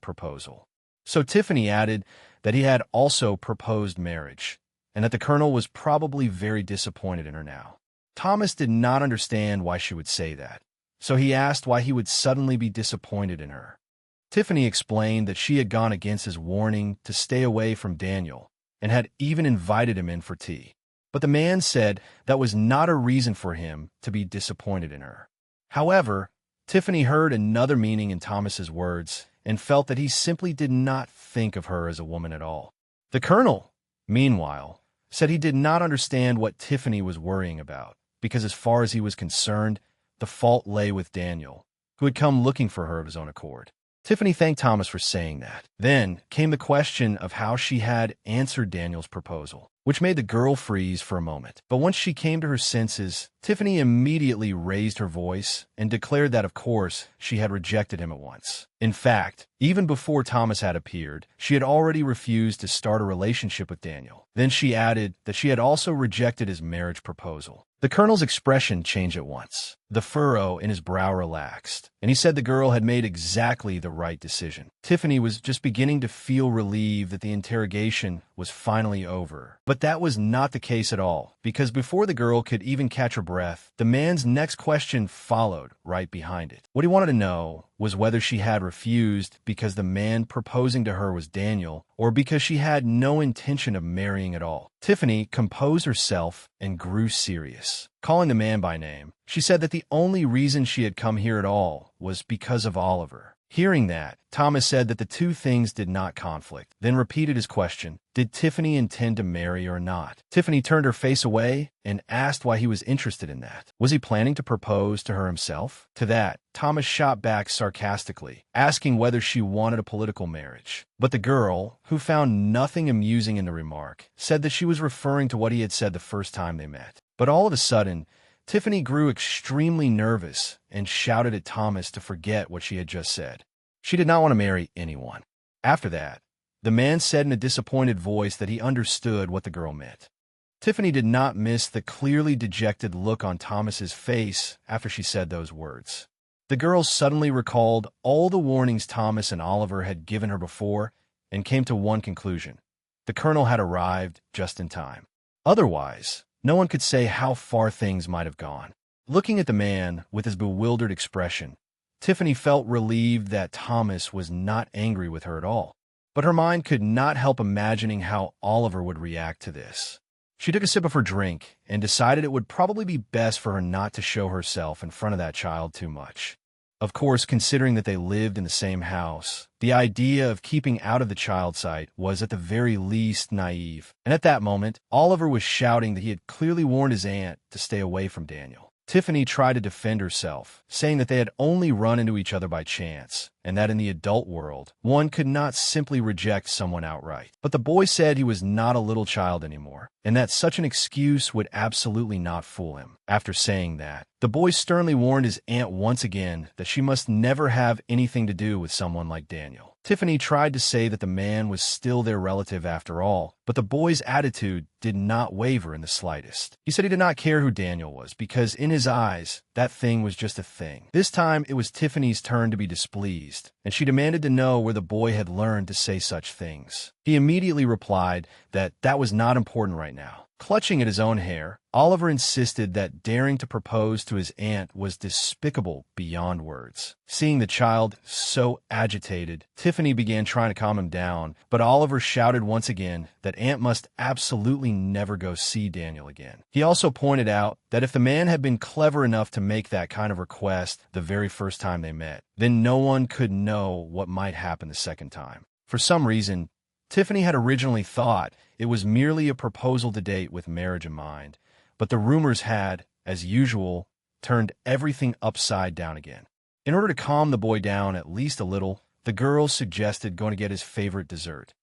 A: proposal. So Tiffany added that he had also proposed marriage, and that the Colonel was probably very disappointed in her now. Thomas did not understand why she would say that, so he asked why he would suddenly be disappointed in her. Tiffany explained that she had gone against his warning to stay away from Daniel, and had even invited him in for tea. But the man said that was not a reason for him to be disappointed in her. However, Tiffany heard another meaning in Thomas's words and felt that he simply did not think of her as a woman at all. The Colonel, meanwhile, said he did not understand what Tiffany was worrying about, because as far as he was concerned, the fault lay with Daniel, who had come looking for her of his own accord. Tiffany thanked Thomas for saying that. Then came the question of how she had answered Daniel's proposal, which made the girl freeze for a moment. But once she came to her senses, Tiffany immediately raised her voice and declared that, of course, she had rejected him at once. In fact, even before Thomas had appeared, she had already refused to start a relationship with Daniel. Then she added that she had also rejected his marriage proposal. The Colonel's expression changed at once. The furrow in his brow relaxed, and he said the girl had made exactly the right decision. Tiffany was just beginning to feel relieved that the interrogation was finally over. But that was not the case at all, because before the girl could even catch her breath, the man's next question followed right behind it. What he wanted to know was whether she had refused because the man proposing to her was Daniel, or because she had no intention of marrying at all. Tiffany composed herself and grew serious. Calling the man by name, she said that the only reason she had come here at all was because of Oliver. Hearing that, Thomas said that the two things did not conflict, then repeated his question, did Tiffany intend to marry or not? Tiffany turned her face away and asked why he was interested in that. Was he planning to propose to her himself? To that, Thomas shot back sarcastically, asking whether she wanted a political marriage. But the girl, who found nothing amusing in the remark, said that she was referring to what he had said the first time they met. But all of a sudden, Tiffany grew extremely nervous and shouted at Thomas to forget what she had just said. She did not want to marry anyone. After that, the man said in a disappointed voice that he understood what the girl meant. Tiffany did not miss the clearly dejected look on Thomas's face after she said those words. The girl suddenly recalled all the warnings Thomas and Oliver had given her before and came to one conclusion. The colonel had arrived just in time. Otherwise, no one could say how far things might have gone. Looking at the man with his bewildered expression, Tiffany felt relieved that Thomas was not angry with her at all. But her mind could not help imagining how Oliver would react to this. She took a sip of her drink and decided it would probably be best for her not to show herself in front of that child too much. Of course, considering that they lived in the same house, the idea of keeping out of the child's sight was at the very least naive. And at that moment, Oliver was shouting that he had clearly warned his aunt to stay away from Daniel. Tiffany tried to defend herself, saying that they had only run into each other by chance, and that in the adult world, one could not simply reject someone outright. But the boy said he was not a little child anymore, and that such an excuse would absolutely not fool him. After saying that, the boy sternly warned his aunt once again that she must never have anything to do with someone like Daniel. Tiffany tried to say that the man was still their relative after all, but the boy's attitude did not waver in the slightest. He said he did not care who Daniel was because in his eyes, that thing was just a thing. This time, it was Tiffany's turn to be displeased, and she demanded to know where the boy had learned to say such things. He immediately replied that that was not important right now. Clutching at his own hair, Oliver insisted that daring to propose to his aunt was despicable beyond words. Seeing the child so agitated, Tiffany began trying to calm him down, but Oliver shouted once again that Aunt must absolutely never go see Daniel again. He also pointed out that if the man had been clever enough to make that kind of request the very first time they met, then no one could know what might happen the second time. For some reason, Tiffany had originally thought it was merely a proposal to date with marriage in mind, but the rumors had, as usual, turned everything upside down again. In order to calm the boy down at least a little, the girls suggested going to get his favorite dessert.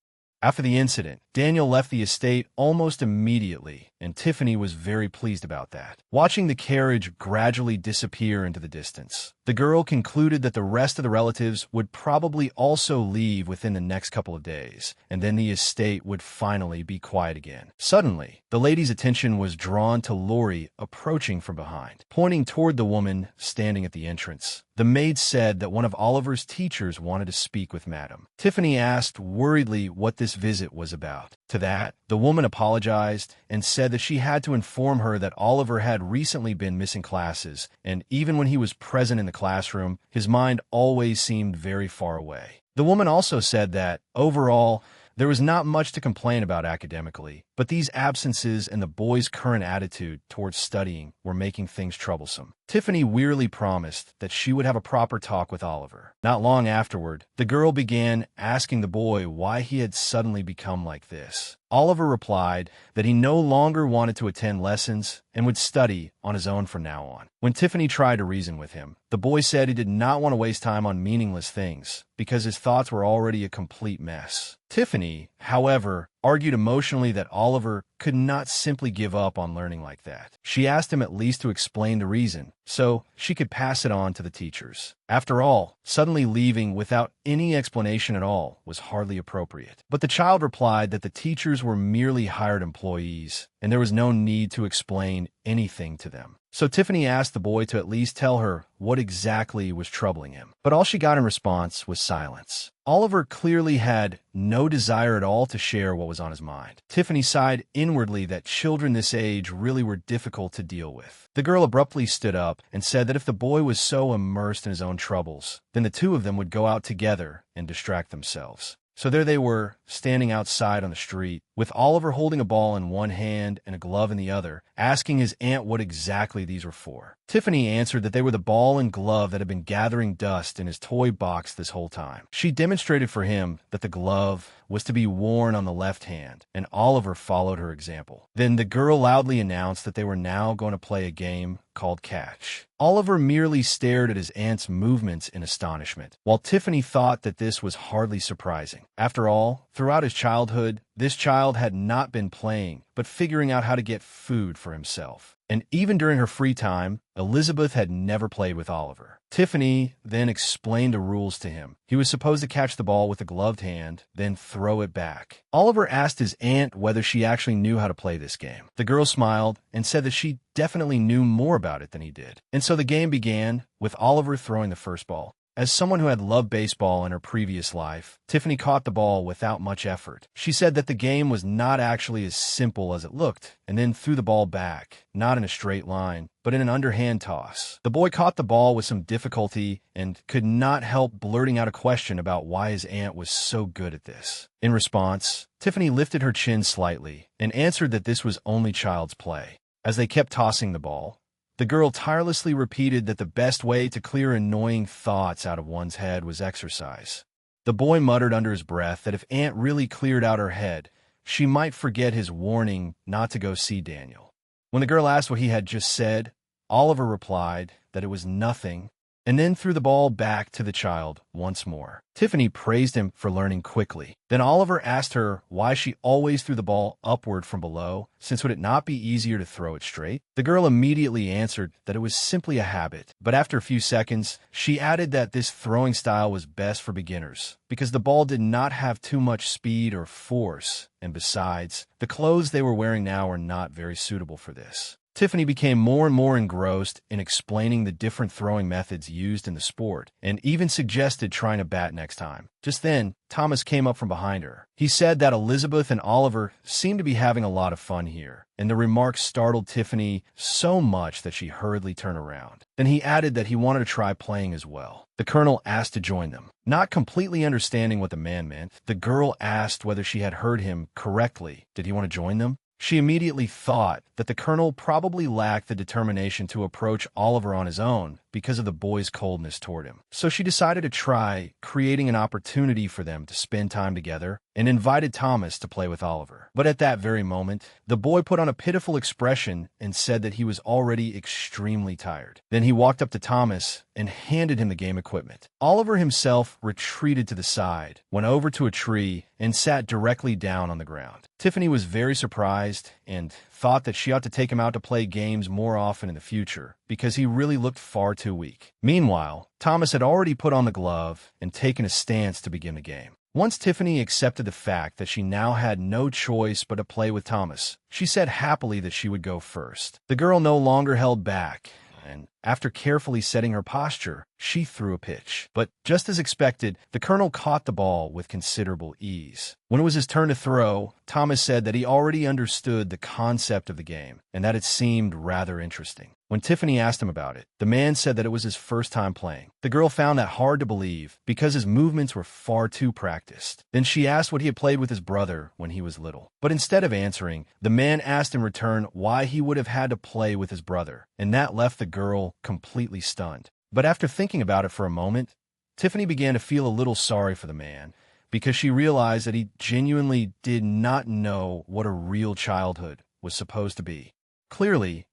A: After the incident, Daniel left the estate almost immediately, and Tiffany was very pleased about that. Watching the carriage gradually disappear into the distance, the girl concluded that the rest of the relatives would probably also leave within the next couple of days, and then the estate would finally be quiet again. Suddenly, the lady's attention was drawn to Lori approaching from behind, pointing toward the woman standing at the entrance. The maid said that one of Oliver's teachers wanted to speak with Madam. Tiffany asked worriedly what this visit was about. To that, the woman apologized and said that she had to inform her that Oliver had recently been missing classes, and even when he was present in the classroom, his mind always seemed very far away. The woman also said that, overall, there was not much to complain about academically, but these absences and the boy's current attitude towards studying were making things troublesome. Tiffany wearily promised that she would have a proper talk with Oliver. Not long afterward, the girl began asking the boy why he had suddenly become like this. Oliver replied that he no longer wanted to attend lessons and would study on his own from now on. When Tiffany tried to reason with him, the boy said he did not want to waste time on meaningless things because his thoughts were already a complete mess. Tiffany, however, argued emotionally that Oliver could not simply give up on learning like that. She asked him at least to explain the reason, so she could pass it on to the teachers. After all, suddenly leaving without any explanation at all was hardly appropriate. But the child replied that the teachers were merely hired employees, and there was no need to explain anything to them. So Tiffany asked the boy to at least tell her what exactly was troubling him. But all she got in response was silence. Oliver clearly had no desire at all to share what was on his mind. Tiffany sighed inwardly that children this age really were difficult to deal with. The girl abruptly stood up and said that if the boy was so immersed in his own troubles, then the two of them would go out together and distract themselves. So there they were, standing outside on the street, with Oliver holding a ball in one hand and a glove in the other, asking his aunt what exactly these were for. Tiffany answered that they were the ball and glove that had been gathering dust in his toy box this whole time. She demonstrated for him that the glove was to be worn on the left hand, and Oliver followed her example. Then the girl loudly announced that they were now going to play a game called catch. Oliver merely stared at his aunt's movements in astonishment, while Tiffany thought that this was hardly surprising. After all, throughout his childhood, this child had not been playing, but figuring out how to get food for himself. And even during her free time, Elizabeth had never played with Oliver. Tiffany then explained the rules to him. He was supposed to catch the ball with a gloved hand, then throw it back. Oliver asked his aunt whether she actually knew how to play this game. The girl smiled and said that she definitely knew more about it than he did. And so the game began, with Oliver throwing the first ball. As someone who had loved baseball in her previous life, Tiffany caught the ball without much effort. She said that the game was not actually as simple as it looked, and then threw the ball back, not in a straight line, but in an underhand toss. The boy caught the ball with some difficulty and could not help blurting out a question about why his aunt was so good at this. In response, Tiffany lifted her chin slightly and answered that this was only child's play. As they kept tossing the ball, the girl tirelessly repeated that the best way to clear annoying thoughts out of one's head was exercise. The boy muttered under his breath that if Aunt really cleared out her head, she might forget his warning not to go see Daniel. When the girl asked what he had just said, Oliver replied that it was nothing, and then threw the ball back to the child once more. Tiffany praised him for learning quickly. Then Oliver asked her why she always threw the ball upward from below, since would it not be easier to throw it straight? The girl immediately answered that it was simply a habit, but after a few seconds, she added that this throwing style was best for beginners, because the ball did not have too much speed or force, and besides, the clothes they were wearing now were not very suitable for this. Tiffany became more and more engrossed in explaining the different throwing methods used in the sport, and even suggested trying a bat next time. Just then, Thomas came up from behind her. He said that Elizabeth and Oliver seemed to be having a lot of fun here, and the remark startled Tiffany so much that she hurriedly turned around. Then he added that he wanted to try playing as well. The colonel asked to join them. Not completely understanding what the man meant, the girl asked whether she had heard him correctly. Did he want to join them? She immediately thought that the colonel probably lacked the determination to approach Oliver on his own because of the boy's coldness toward him. So she decided to try creating an opportunity for them to spend time together and invited Thomas to play with Oliver. But at that very moment, the boy put on a pitiful expression and said that he was already extremely tired. Then he walked up to Thomas and handed him the game equipment. Oliver himself retreated to the side, went over to a tree, and sat directly down on the ground. Tiffany was very surprised and thought that she ought to take him out to play games more often in the future, because he really looked far too weak. Meanwhile, Thomas had already put on the glove and taken a stance to begin the game. Once Tiffany accepted the fact that she now had no choice but to play with Thomas, she said happily that she would go first. The girl no longer held back, and after carefully setting her posture, she threw a pitch. But just as expected, the colonel caught the ball with considerable ease. When it was his turn to throw, Thomas said that he already understood the concept of the game and that it seemed rather interesting. When Tiffany asked him about it, the man said that it was his first time playing. The girl found that hard to believe because his movements were far too practiced. Then she asked what he had played with his brother when he was little. But instead of answering, the man asked in return why he would have had to play with his brother, and that left the girl completely stunned. But after thinking about it for a moment, Tiffany began to feel a little sorry for the man, because she realized that he genuinely did not know what a real childhood was supposed to be. Clearly,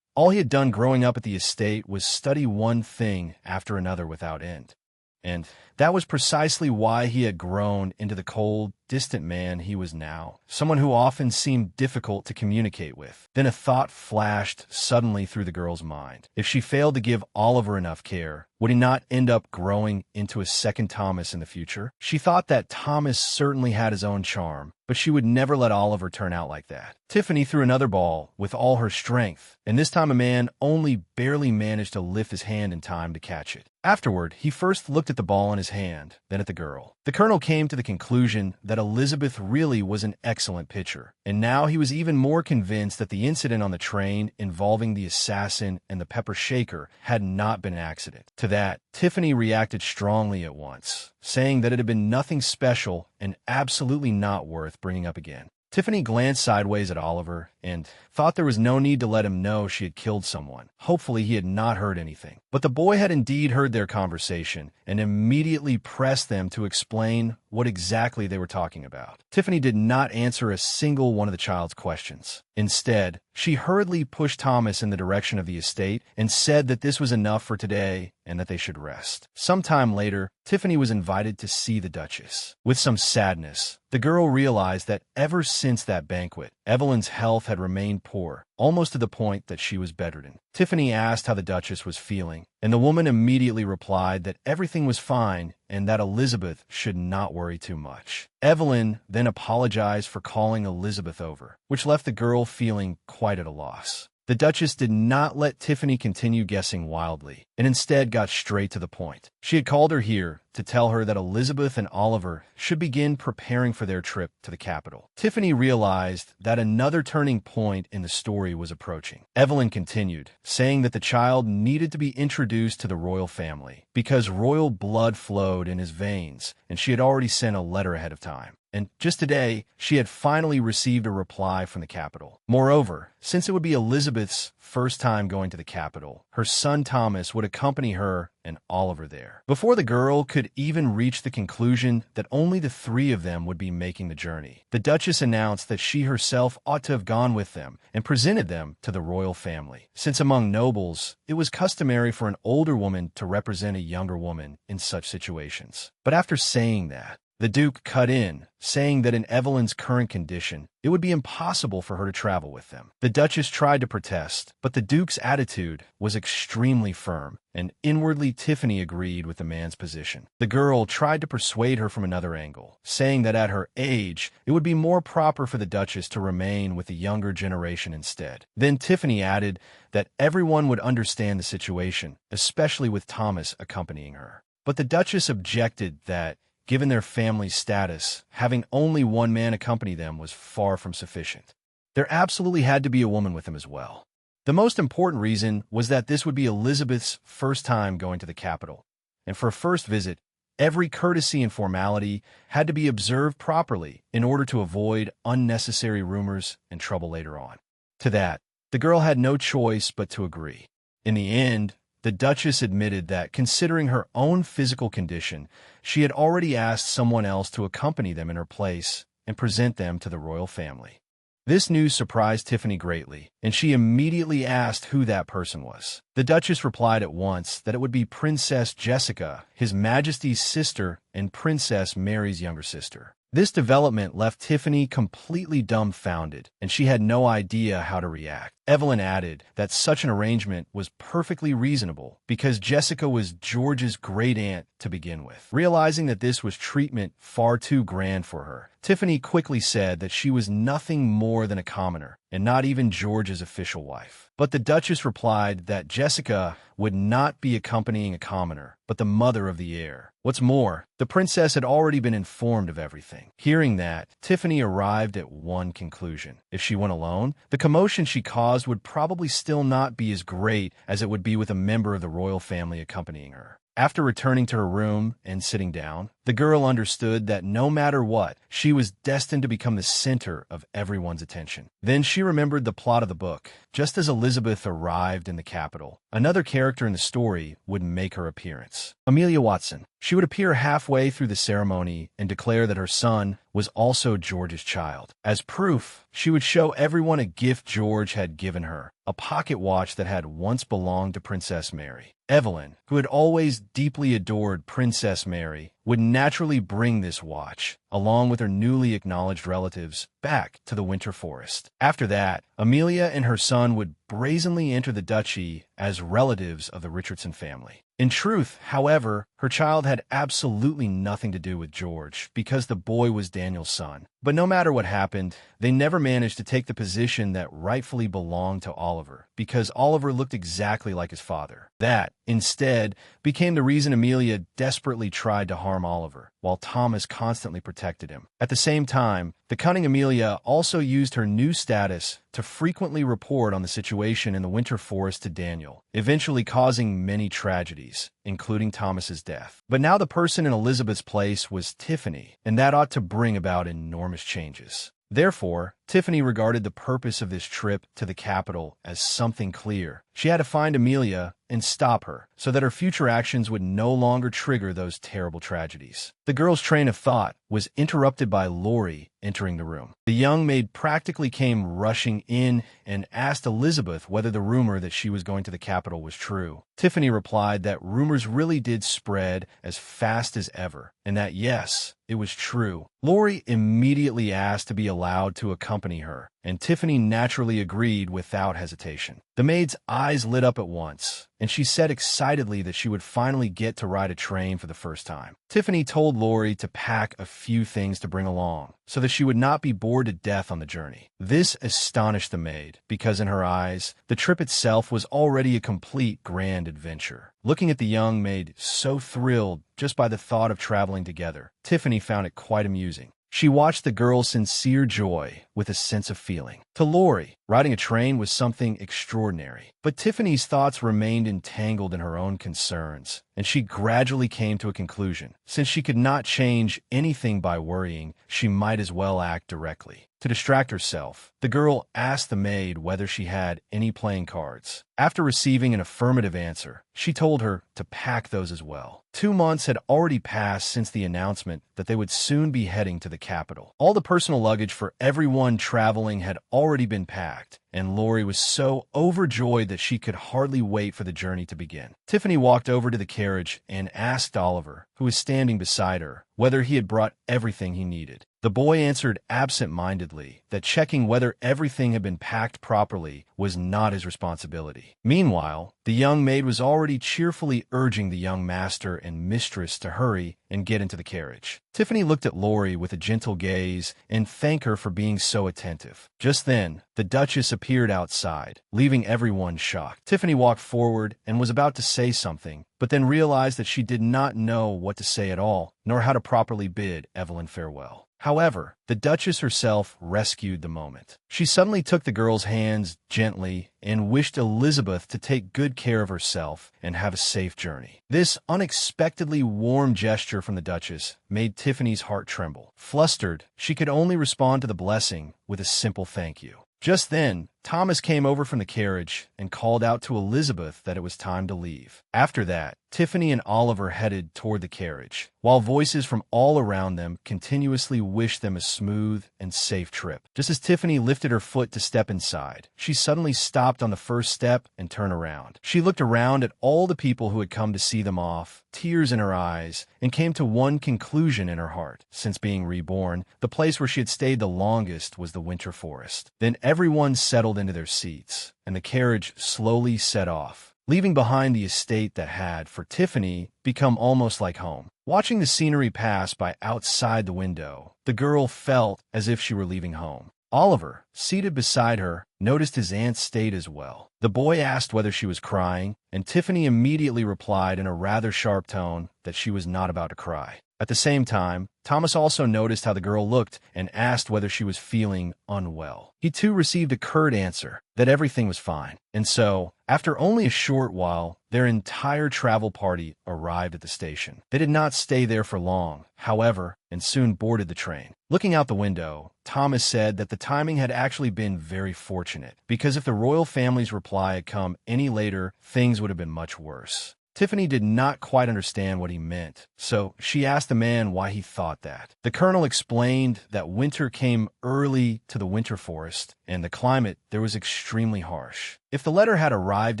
A: all he had done growing up at the estate was study one thing after another without end. And that was precisely why he had grown into the cold, distant man he was now, someone who often seemed difficult to communicate with. Then a thought flashed suddenly through the girl's mind. If she failed to give Oliver enough care, would he not end up growing into a second Thomas in the future? She thought that Thomas certainly had his own charm, but she would never let Oliver turn out like that. Tiffany threw another ball with all her strength, and this time a man only barely managed to lift his hand in time to catch it. Afterward, he first looked at the ball in his hand, then at the girl. The The colonel came to the conclusion that Elizabeth really was an excellent pitcher, and now he was even more convinced that the incident on the train involving the assassin and the pepper shaker had not been an accident. To that, Tiffany reacted strongly at once, saying that it had been nothing special and absolutely not worth bringing up again. Tiffany glanced sideways at Oliver and thought there was no need to let him know she had killed someone. Hopefully he had not heard anything. But the boy had indeed heard their conversation and immediately pressed them to explain what exactly they were talking about. Tiffany did not answer a single one of the child's questions. Instead, she hurriedly pushed Thomas in the direction of the estate and said that this was enough for today and that they should rest. Sometime later, Tiffany was invited to see the Duchess. With some sadness, the girl realized that ever since that banquet, Evelyn's health had remained poor, almost to the point that she was bedridden. Tiffany asked how the Duchess was feeling, and the woman immediately replied that everything was fine and that Elizabeth should not worry too much. Evelyn then apologized for calling Elizabeth over, which left the girl feeling quite at a loss. The Duchess did not let Tiffany continue guessing wildly, and instead got straight to the point. She had called her here to tell her that Elizabeth and Oliver should begin preparing for their trip to the capital. Tiffany realized that another turning point in the story was approaching. Evelyn continued, saying that the child needed to be introduced to the royal family because royal blood flowed in his veins, and she had already sent a letter ahead of time. And just today, she had finally received a reply from the capital. Moreover, since it would be Elizabeth's first time going to the capital, her son Thomas would accompany her and Oliver there. Before the girl could even reach the conclusion that only the three of them would be making the journey, the Duchess announced that she herself ought to have gone with them and presented them to the royal family, since among nobles, it was customary for an older woman to represent a younger woman in such situations. But after saying that, the Duke cut in, saying that in Evelyn's current condition, it would be impossible for her to travel with them. The Duchess tried to protest, but the Duke's attitude was extremely firm, and inwardly Tiffany agreed with the man's position. The girl tried to persuade her from another angle, saying that at her age, it would be more proper for the Duchess to remain with the younger generation instead. Then Tiffany added that everyone would understand the situation, especially with Thomas accompanying her. But the Duchess objected that, given their family's status, having only one man accompany them was far from sufficient. There absolutely had to be a woman with them as well. The most important reason was that this would be Elizabeth's first time going to the capital, and for a first visit, every courtesy and formality had to be observed properly in order to avoid unnecessary rumors and trouble later on. To that, the girl had no choice but to agree. In the end, the Duchess admitted that, considering her own physical condition, she had already asked someone else to accompany them in her place and present them to the royal family. This news surprised Tiffany greatly, and she immediately asked who that person was. The Duchess replied at once that it would be Princess Jessica, His Majesty's sister and Princess Mary's younger sister. This development left Tiffany completely dumbfounded, and she had no idea how to react. Evelyn added that such an arrangement was perfectly reasonable because Jessica was George's great-aunt to begin with. Realizing that this was treatment far too grand for her, Tiffany quickly said that she was nothing more than a commoner and not even George's official wife. But the Duchess replied that Jessica would not be accompanying a commoner, but the mother of the heir. What's more, the princess had already been informed of everything. Hearing that, Tiffany arrived at one conclusion. If she went alone, the commotion she caused would probably still not be as great as it would be with a member of the royal family accompanying her. After returning to her room and sitting down, the girl understood that no matter what, she was destined to become the center of everyone's attention. Then she remembered the plot of the book. Just as Elizabeth arrived in the capital, another character in the story would make her appearance. Amelia Watson. She would appear halfway through the ceremony and declare that her son was also George's child. As proof, she would show everyone a gift George had given her, a pocket watch that had once belonged to Princess Mary. Evelyn, who had always deeply adored Princess Mary, would naturally bring this watch, along with her newly acknowledged relatives, back to the Winter Forest. After that, Amelia and her son would brazenly enter the duchy as relatives of the Richardson family. In truth, however, her child had absolutely nothing to do with George because the boy was Daniel's son. But no matter what happened, they never managed to take the position that rightfully belonged to Oliver because Oliver looked exactly like his father. That, instead, became the reason Amelia desperately tried to harm Oliver, while Thomas constantly protected him. At the same time, the cunning Amelia also used her new status to frequently report on the situation in the winter forest to Daniel, eventually causing many tragedies, including Thomas's death. But now the person in Elizabeth's place was Tiffany, and that ought to bring about enormous changes. Therefore, Tiffany regarded the purpose of this trip to the capital as something clear. She had to find Amelia and stop her so that her future actions would no longer trigger those terrible tragedies. The girl's train of thought was interrupted by Laurie entering the room. The young maid practically came rushing in and asked Elizabeth whether the rumor that she was going to the capital was true. Tiffany replied that rumors really did spread as fast as ever, and that yes, it was true. Laurie immediately asked to be allowed to accompany her, and Tiffany naturally agreed without hesitation. The maid's eyes lit up at once, and she said excitedly that she would finally get to ride a train for the first time. Tiffany told Laurie to pack a few things to bring along, so that she would not be bored to death on the journey. This astonished the maid, because in her eyes, the trip itself was already a complete grand adventure. Looking at the young maid so thrilled just by the thought of traveling together, Tiffany found it quite amusing. She watched the girl's sincere joy with a sense of feeling. To Laurie, riding a train was something extraordinary. But Tiffany's thoughts remained entangled in her own concerns, and she gradually came to a conclusion. Since she could not change anything by worrying, she might as well act directly. To distract herself, the girl asked the maid whether she had any playing cards. After receiving an affirmative answer, she told her to pack those as well. 2 months had already passed since the announcement that they would soon be heading to the capital. All the personal luggage for everyone traveling had already been packed, and Laurie was so overjoyed that she could hardly wait for the journey to begin. Tiffany walked over to the carriage and asked Oliver, who was standing beside her, whether he had brought everything he needed. The boy answered absent-mindedly that checking whether everything had been packed properly was not his responsibility. Meanwhile, the young maid was already cheerfully urging the young master and mistress to hurry and get into the carriage. Tiffany looked at Laurie with a gentle gaze and thanked her for being so attentive. Just then, the Duchess appeared outside, leaving everyone shocked. Tiffany walked forward and was about to say something, but then realized that she did not know what to say at all, nor how to properly bid Evelyn farewell. However, the Duchess herself rescued the moment. She suddenly took the girl's hands gently and wished Elizabeth to take good care of herself and have a safe journey. This unexpectedly warm gesture from the Duchess made Tiffany's heart tremble. Flustered, she could only respond to the blessing with a simple thank you. Just then, Thomas came over from the carriage and called out to Elizabeth that it was time to leave. After that, Tiffany and Oliver headed toward the carriage, while voices from all around them continuously wished them a smooth and safe trip. Just as Tiffany lifted her foot to step inside, she suddenly stopped on the first step and turned around. She looked around at all the people who had come to see them off, tears in her eyes, and came to one conclusion in her heart. Since being reborn, the place where she had stayed the longest was the winter forest. Then everyone settled into their seats, and the carriage slowly set off, leaving behind the estate that had, for Tiffany, become almost like home. Watching the scenery pass by outside the window, the girl felt as if she were leaving home. Oliver, seated beside her, noticed his aunt's state as well. The boy asked whether she was crying, and Tiffany immediately replied in a rather sharp tone that she was not about to cry. At the same time, Thomas also noticed how the girl looked and asked whether she was feeling unwell. He too received a curt answer that everything was fine. And so, after only a short while, their entire travel party arrived at the station. They did not stay there for long, however, and soon boarded the train. Looking out the window, Thomas said that the timing had actually been very fortunate, because if the royal family's reply had come any later, things would have been much worse. Tiffany did not quite understand what he meant, so she asked the man why he thought that. The colonel explained that winter came early to the winter forest, and the climate there was extremely harsh. If the letter had arrived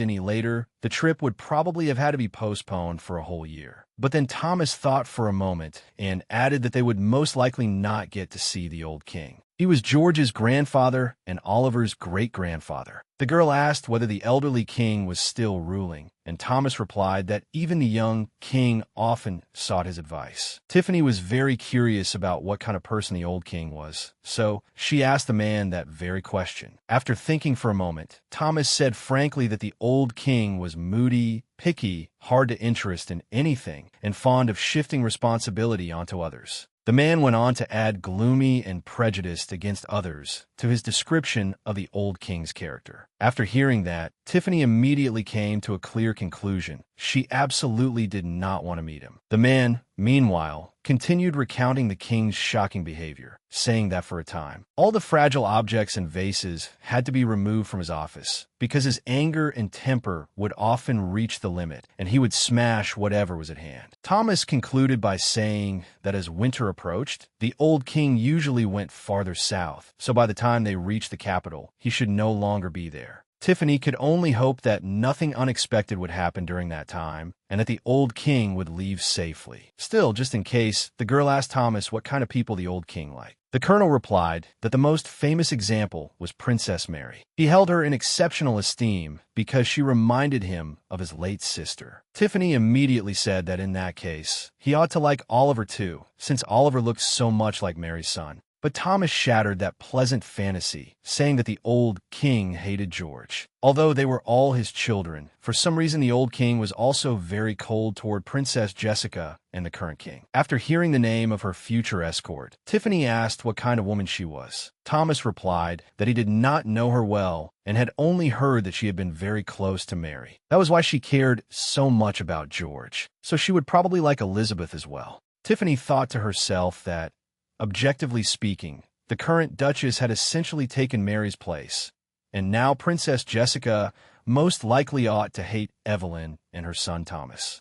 A: any later, the trip would probably have had to be postponed for a whole year. But then Thomas thought for a moment and added that they would most likely not get to see the old king. He was George's grandfather and Oliver's great-grandfather. The girl asked whether the elderly king was still ruling, and Thomas replied that even the young king often sought his advice. Tiffany was very curious about what kind of person the old king was, so she asked the man that very question. After thinking for a moment, Thomas said frankly that the old king was moody, picky, hard to interest in anything, and fond of shifting responsibility onto others. The man went on to add gloomy and prejudiced against others to his description of the old king's character. After hearing that, Tiffany immediately came to a clear conclusion. She absolutely did not want to meet him. The man, meanwhile, continued recounting the king's shocking behavior, saying that for a time, all the fragile objects and vases had to be removed from his office because his anger and temper would often reach the limit, and he would smash whatever was at hand. Thomas concluded by saying that as winter approached, the old king usually went farther south, so by the time they reached the capital, he should no longer be there. Tiffany could only hope that nothing unexpected would happen during that time, and that the old king would leave safely. Still, just in case, the girl asked Thomas what kind of people the old king liked. The colonel replied that the most famous example was Princess Mary. He held her in exceptional esteem because she reminded him of his late sister. Tiffany immediately said that in that case, he ought to like Oliver too, since Oliver looked so much like Mary's son. But Thomas shattered that pleasant fantasy, saying that the old king hated George. Although they were all his children, for some reason the old king was also very cold toward Princess Jessica and the current king. After hearing the name of her future escort, Tiffany asked what kind of woman she was. Thomas replied that he did not know her well and had only heard that she had been very close to Mary. That was why she cared so much about George, so she would probably like Elizabeth as well. Tiffany thought to herself that, objectively speaking, the current Duchess had essentially taken Mary's place, and now Princess Jessica most likely ought to hate Evelyn and her son Thomas.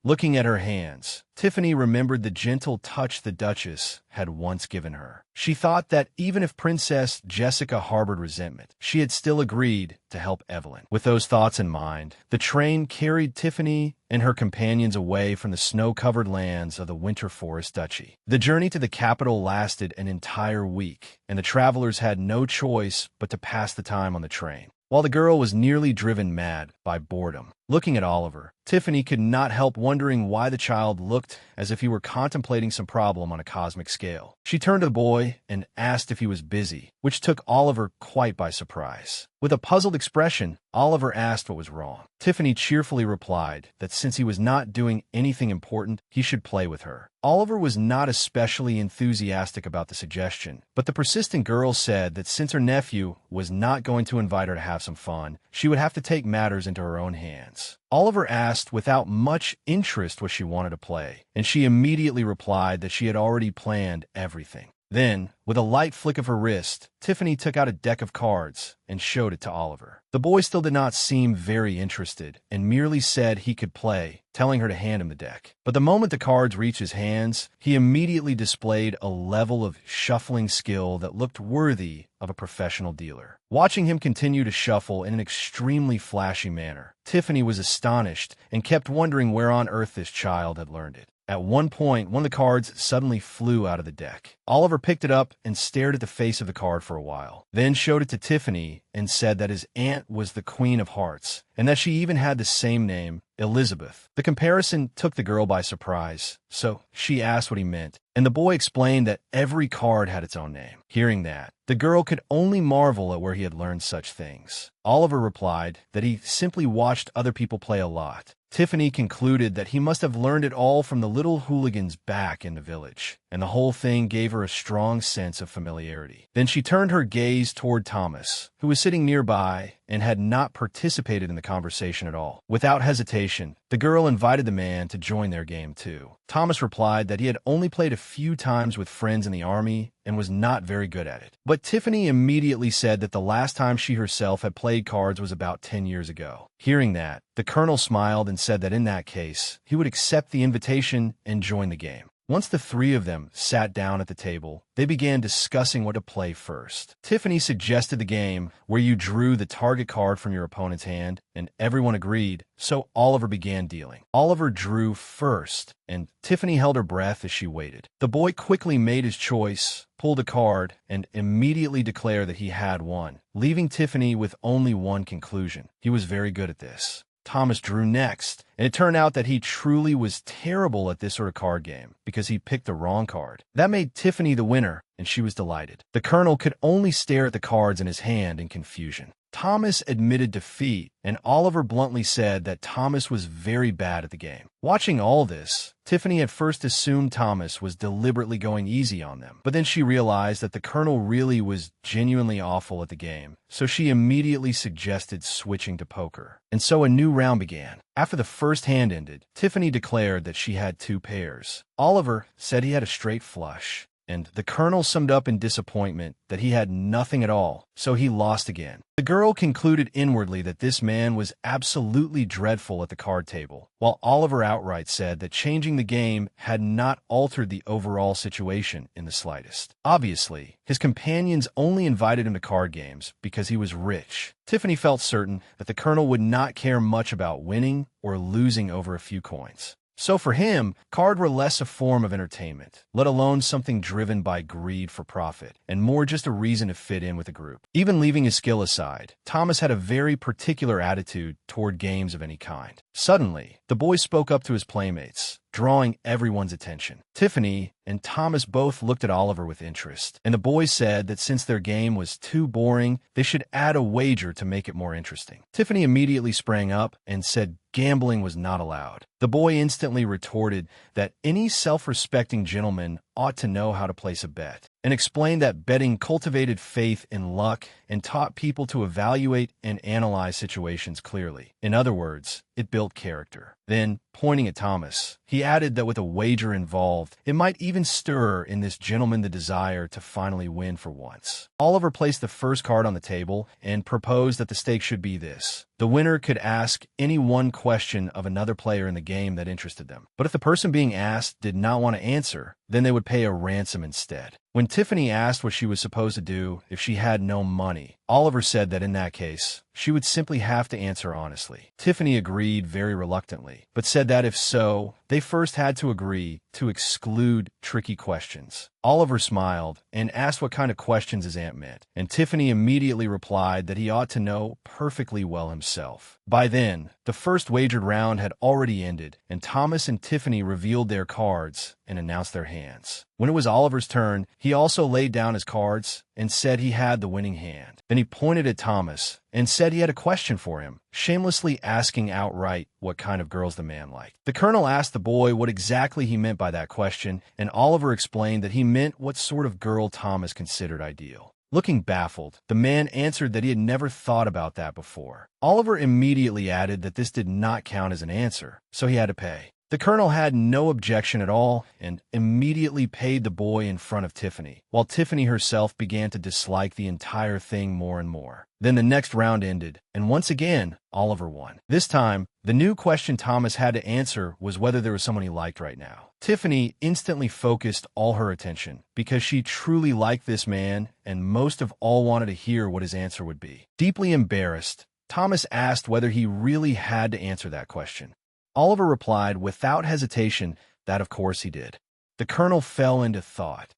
A: Looking at her hands, Tiffany remembered the gentle touch the Duchess had once given her. She thought that even if Princess Jessica harbored resentment, she had still agreed to help Evelyn. With those thoughts in mind, the train carried Tiffany and her companions away from the snow-covered lands of the Winter Forest Duchy. The journey to the capital lasted an entire week, and the travelers had no choice but to pass the time on the train. While the girl was nearly driven mad by boredom, looking at Oliver, Tiffany could not help wondering why the child looked as if he were contemplating some problem on a cosmic scale. She turned to the boy and asked if he was busy, which took Oliver quite by surprise. With a puzzled expression, Oliver asked what was wrong. Tiffany cheerfully replied that since he was not doing anything important, he should play with her. Oliver was not especially enthusiastic about the suggestion, but the persistent girl said that since her nephew was not going to invite her to have some fun, she would have to take matters into her own hands. Oliver asked without much interest what she wanted to play, and she immediately replied that she had already planned everything. Then, with a light flick of her wrist, Tiffany took out a deck of cards and showed it to Oliver. The boy still did not seem very interested and merely said he could play, telling her to hand him the deck. But the moment the cards reached his hands, he immediately displayed a level of shuffling skill that looked worthy of a professional dealer. Watching him continue to shuffle in an extremely flashy manner, Tiffany was astonished and kept wondering where on earth this child had learned it. At one point, one of the cards suddenly flew out of the deck. Oliver picked it up and stared at the face of the card for a while, then showed it to Tiffany and said that his aunt was the Queen of Hearts, and that she even had the same name, Elizabeth. The comparison took the girl by surprise, so she asked what he meant, and the boy explained that every card had its own name. Hearing that, the girl could only marvel at where he had learned such things. Oliver replied that he simply watched other people play a lot. Tiffany concluded that he must have learned it all from the little hooligans back in the village, and the whole thing gave her a strong sense of familiarity. Then she turned her gaze toward Thomas, who was sitting nearby and had not participated in the conversation at all. Without hesitation, the girl invited the man to join their game too. Thomas replied that he had only played a few times with friends in the army and was not very good at it. But Tiffany immediately said that the last time she herself had played cards was about 10 years ago. Hearing that, the colonel smiled and said that in that case, he would accept the invitation and join the game. Once the three of them sat down at the table, they began discussing what to play first. Tiffany suggested the game where you drew the target card from your opponent's hand, and everyone agreed, so Oliver began dealing. Oliver drew first, and Tiffany held her breath as she waited. The boy quickly made his choice, pulled a card, and immediately declared that he had won, leaving Tiffany with only one conclusion. He was very good at this. Thomas drew next, and it turned out that he truly was terrible at this sort of card game because he picked the wrong card. That made Tiffany the winner, and she was delighted. The Colonel could only stare at the cards in his hand in confusion. Thomas admitted defeat, and Oliver bluntly said that Thomas was very bad at the game. Watching all this, Tiffany at first assumed Thomas was deliberately going easy on them, but then she realized that the Colonel really was genuinely awful at the game, so she immediately suggested switching to poker. And so a new round began. After the first hand ended, Tiffany declared that she had two pairs. Oliver said he had a straight flush, and the Colonel summed up in disappointment that he had nothing at all, so he lost again. The girl concluded inwardly that this man was absolutely dreadful at the card table, while Oliver outright said that changing the game had not altered the overall situation in the slightest. Obviously, his companions only invited him to card games because he was rich. Tiffany felt certain that the Colonel would not care much about winning or losing over a few coins. So for him, cards were less a form of entertainment, let alone something driven by greed for profit, and more just a reason to fit in with a group. Even leaving his skill aside, Thomas had a very particular attitude toward games of any kind. Suddenly, the boy spoke up to his playmates, drawing everyone's attention. Tiffany and Thomas both looked at Oliver with interest, and the boy said that since their game was too boring, they should add a wager to make it more interesting. Tiffany immediately sprang up and said gambling was not allowed. The boy instantly retorted that any self-respecting gentleman ought to know how to place a bet, and explained that betting cultivated faith in luck and taught people to evaluate and analyze situations clearly. In other words, it built character. Then, pointing at Thomas, he added that with a wager involved, it might even stir in this gentleman the desire to finally win for once. Oliver placed the first card on the table and proposed that the stakes should be this. The winner could ask any one question of another player in the game that interested them. But if the person being asked did not want to answer, then they would pay a ransom instead. When Tiffany asked what she was supposed to do if she had no money, Oliver said that in that case, she would simply have to answer honestly. Tiffany agreed very reluctantly, but said that if so, they first had to agree to exclude tricky questions. Oliver smiled and asked what kind of questions his aunt meant, and Tiffany immediately replied that he ought to know perfectly well himself. By then, the first wagered round had already ended, and Thomas and Tiffany revealed their cards and announced their hands. When it was Oliver's turn, he also laid down his cards and said he had the winning hand. Then he pointed at Thomas and said he had a question for him, shamelessly asking outright what kind of girls the man liked. The Colonel asked the boy what exactly he meant by that question, and Oliver explained that he meant what sort of girl Thomas considered ideal. Looking baffled, the man answered that he had never thought about that before. Oliver immediately added that this did not count as an answer, so he had to pay. The Colonel had no objection at all and immediately paid the boy in front of Tiffany, while Tiffany herself began to dislike the entire thing more and more. Then the next round ended, and once again, Oliver won. This time, the new question Thomas had to answer was whether there was someone he liked right now. Tiffany instantly focused all her attention because she truly liked this man and most of all wanted to hear what his answer would be. Deeply embarrassed, Thomas asked whether he really had to answer that question. Oliver replied without hesitation that of course he did. The Colonel fell into thought.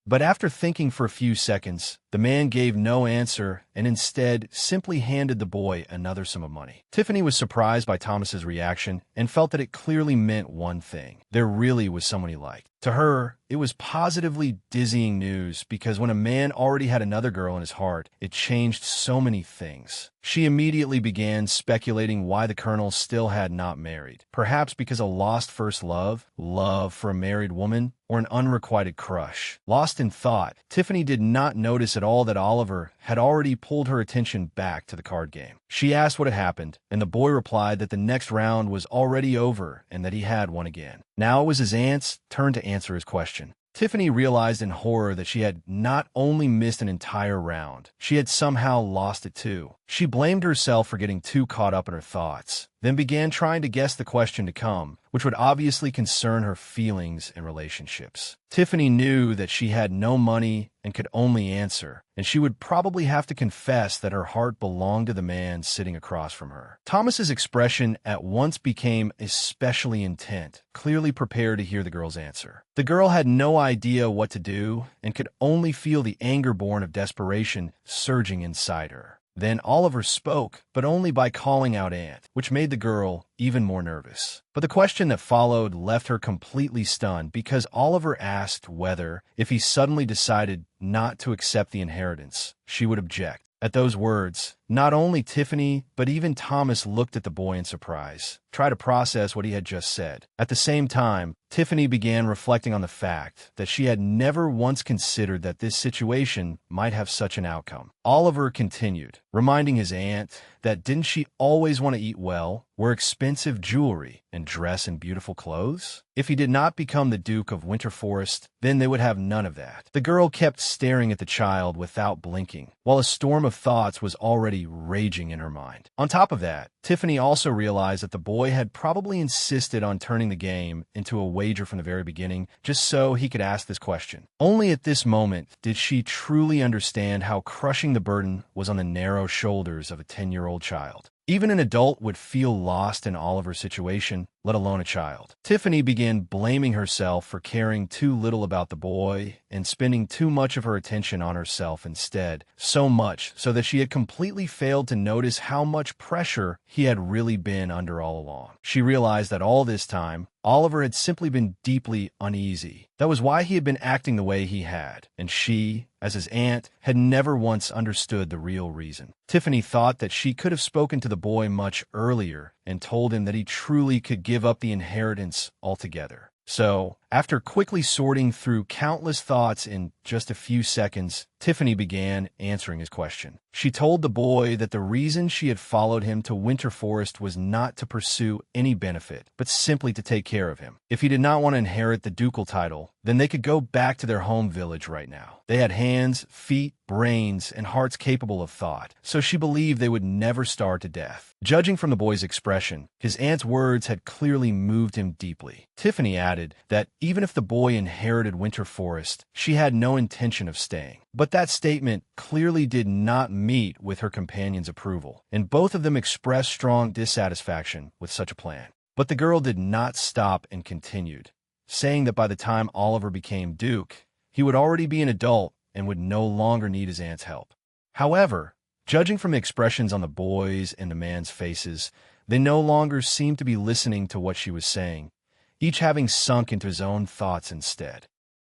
A: But after thinking for a few seconds, the man gave no answer and instead simply handed the boy another sum of money. Tiffany was surprised by Thomas's reaction and felt that it clearly meant one thing. There really was someone he liked. To her, it was positively dizzying news because when a man already had another girl in his heart, it changed so many things. She immediately began speculating why the Colonel still had not married. Perhaps because a lost first love, love for a married woman, or an unrequited crush. Lost in thought, Tiffany did not notice at all that Oliver had already pulled her attention back to the card game. She asked what had happened, and the boy replied that the next round was already over and that he had won again. Now it was his aunt's turn to answer his question. Tiffany realized in horror that she had not only missed an entire round, she had somehow lost it too. She blamed herself for getting too caught up in her thoughts. then began trying to guess the question to come, which would obviously concern her feelings and relationships. Tiffany knew that she had no money and could only answer, and she would probably have to confess that her heart belonged to the man sitting across from her. Thomas's expression at once became especially intent, clearly prepared to hear the girl's answer. The girl had no idea what to do and could only feel the anger born of desperation surging inside her. Then Oliver spoke, but only by calling out Aunt, which made the girl even more nervous. But the question that followed left her completely stunned because Oliver asked whether, if he suddenly decided not to accept the inheritance, she would object. At those words, not only Tiffany, but even Thomas looked at the boy in surprise, tried to process what he had just said. At the same time, Tiffany began reflecting on the fact that she had never once considered that this situation might have such an outcome. Oliver continued, reminding his aunt that didn't she always want to eat well, wear expensive jewelry, and dress in beautiful clothes? If he did not become the Duke of Winter Forest, then they would have none of that. The girl kept staring at the child without blinking, while a storm of thoughts was already raging in her mind. On top of that, Tiffany also realized that the boy had probably insisted on turning the game into a wager from the very beginning, just so he could ask this question. Only at this moment did she truly understand how crushing the burden was on the narrow shoulders of a 10-year-old child. Even an adult would feel lost in Oliver's situation, let alone a child. Tiffany began blaming herself for caring too little about the boy and spending too much of her attention on herself instead, so much so that she had completely failed to notice how much pressure he had really been under all along. She realized that all this time, Oliver had simply been deeply uneasy. That was why he had been acting the way he had, and she, as his aunt, had never once understood the real reason. Tiffany thought that she could have spoken to the boy much earlier and told him that he truly could give up the inheritance altogether. So, after quickly sorting through countless thoughts in just a few seconds, Tiffany began answering his question. She told the boy that the reason she had followed him to Winter Forest was not to pursue any benefit, but simply to take care of him. If he did not want to inherit the ducal title, then they could go back to their home village right now. They had hands, feet, brains, and hearts capable of thought, so she believed they would never starve to death. Judging from the boy's expression, his aunt's words had clearly moved him deeply. Tiffany added that even if the boy inherited Winter Forest, she had no intention of staying. But that statement clearly did not meet with her companion's approval, and both of them expressed strong dissatisfaction with such a plan. But the girl did not stop and continued, saying that by the time Oliver became Duke, he would already be an adult and would no longer need his aunt's help. However, judging from the expressions on the boys' and the man's faces, they no longer seemed to be listening to what she was saying, each having sunk into his own thoughts instead.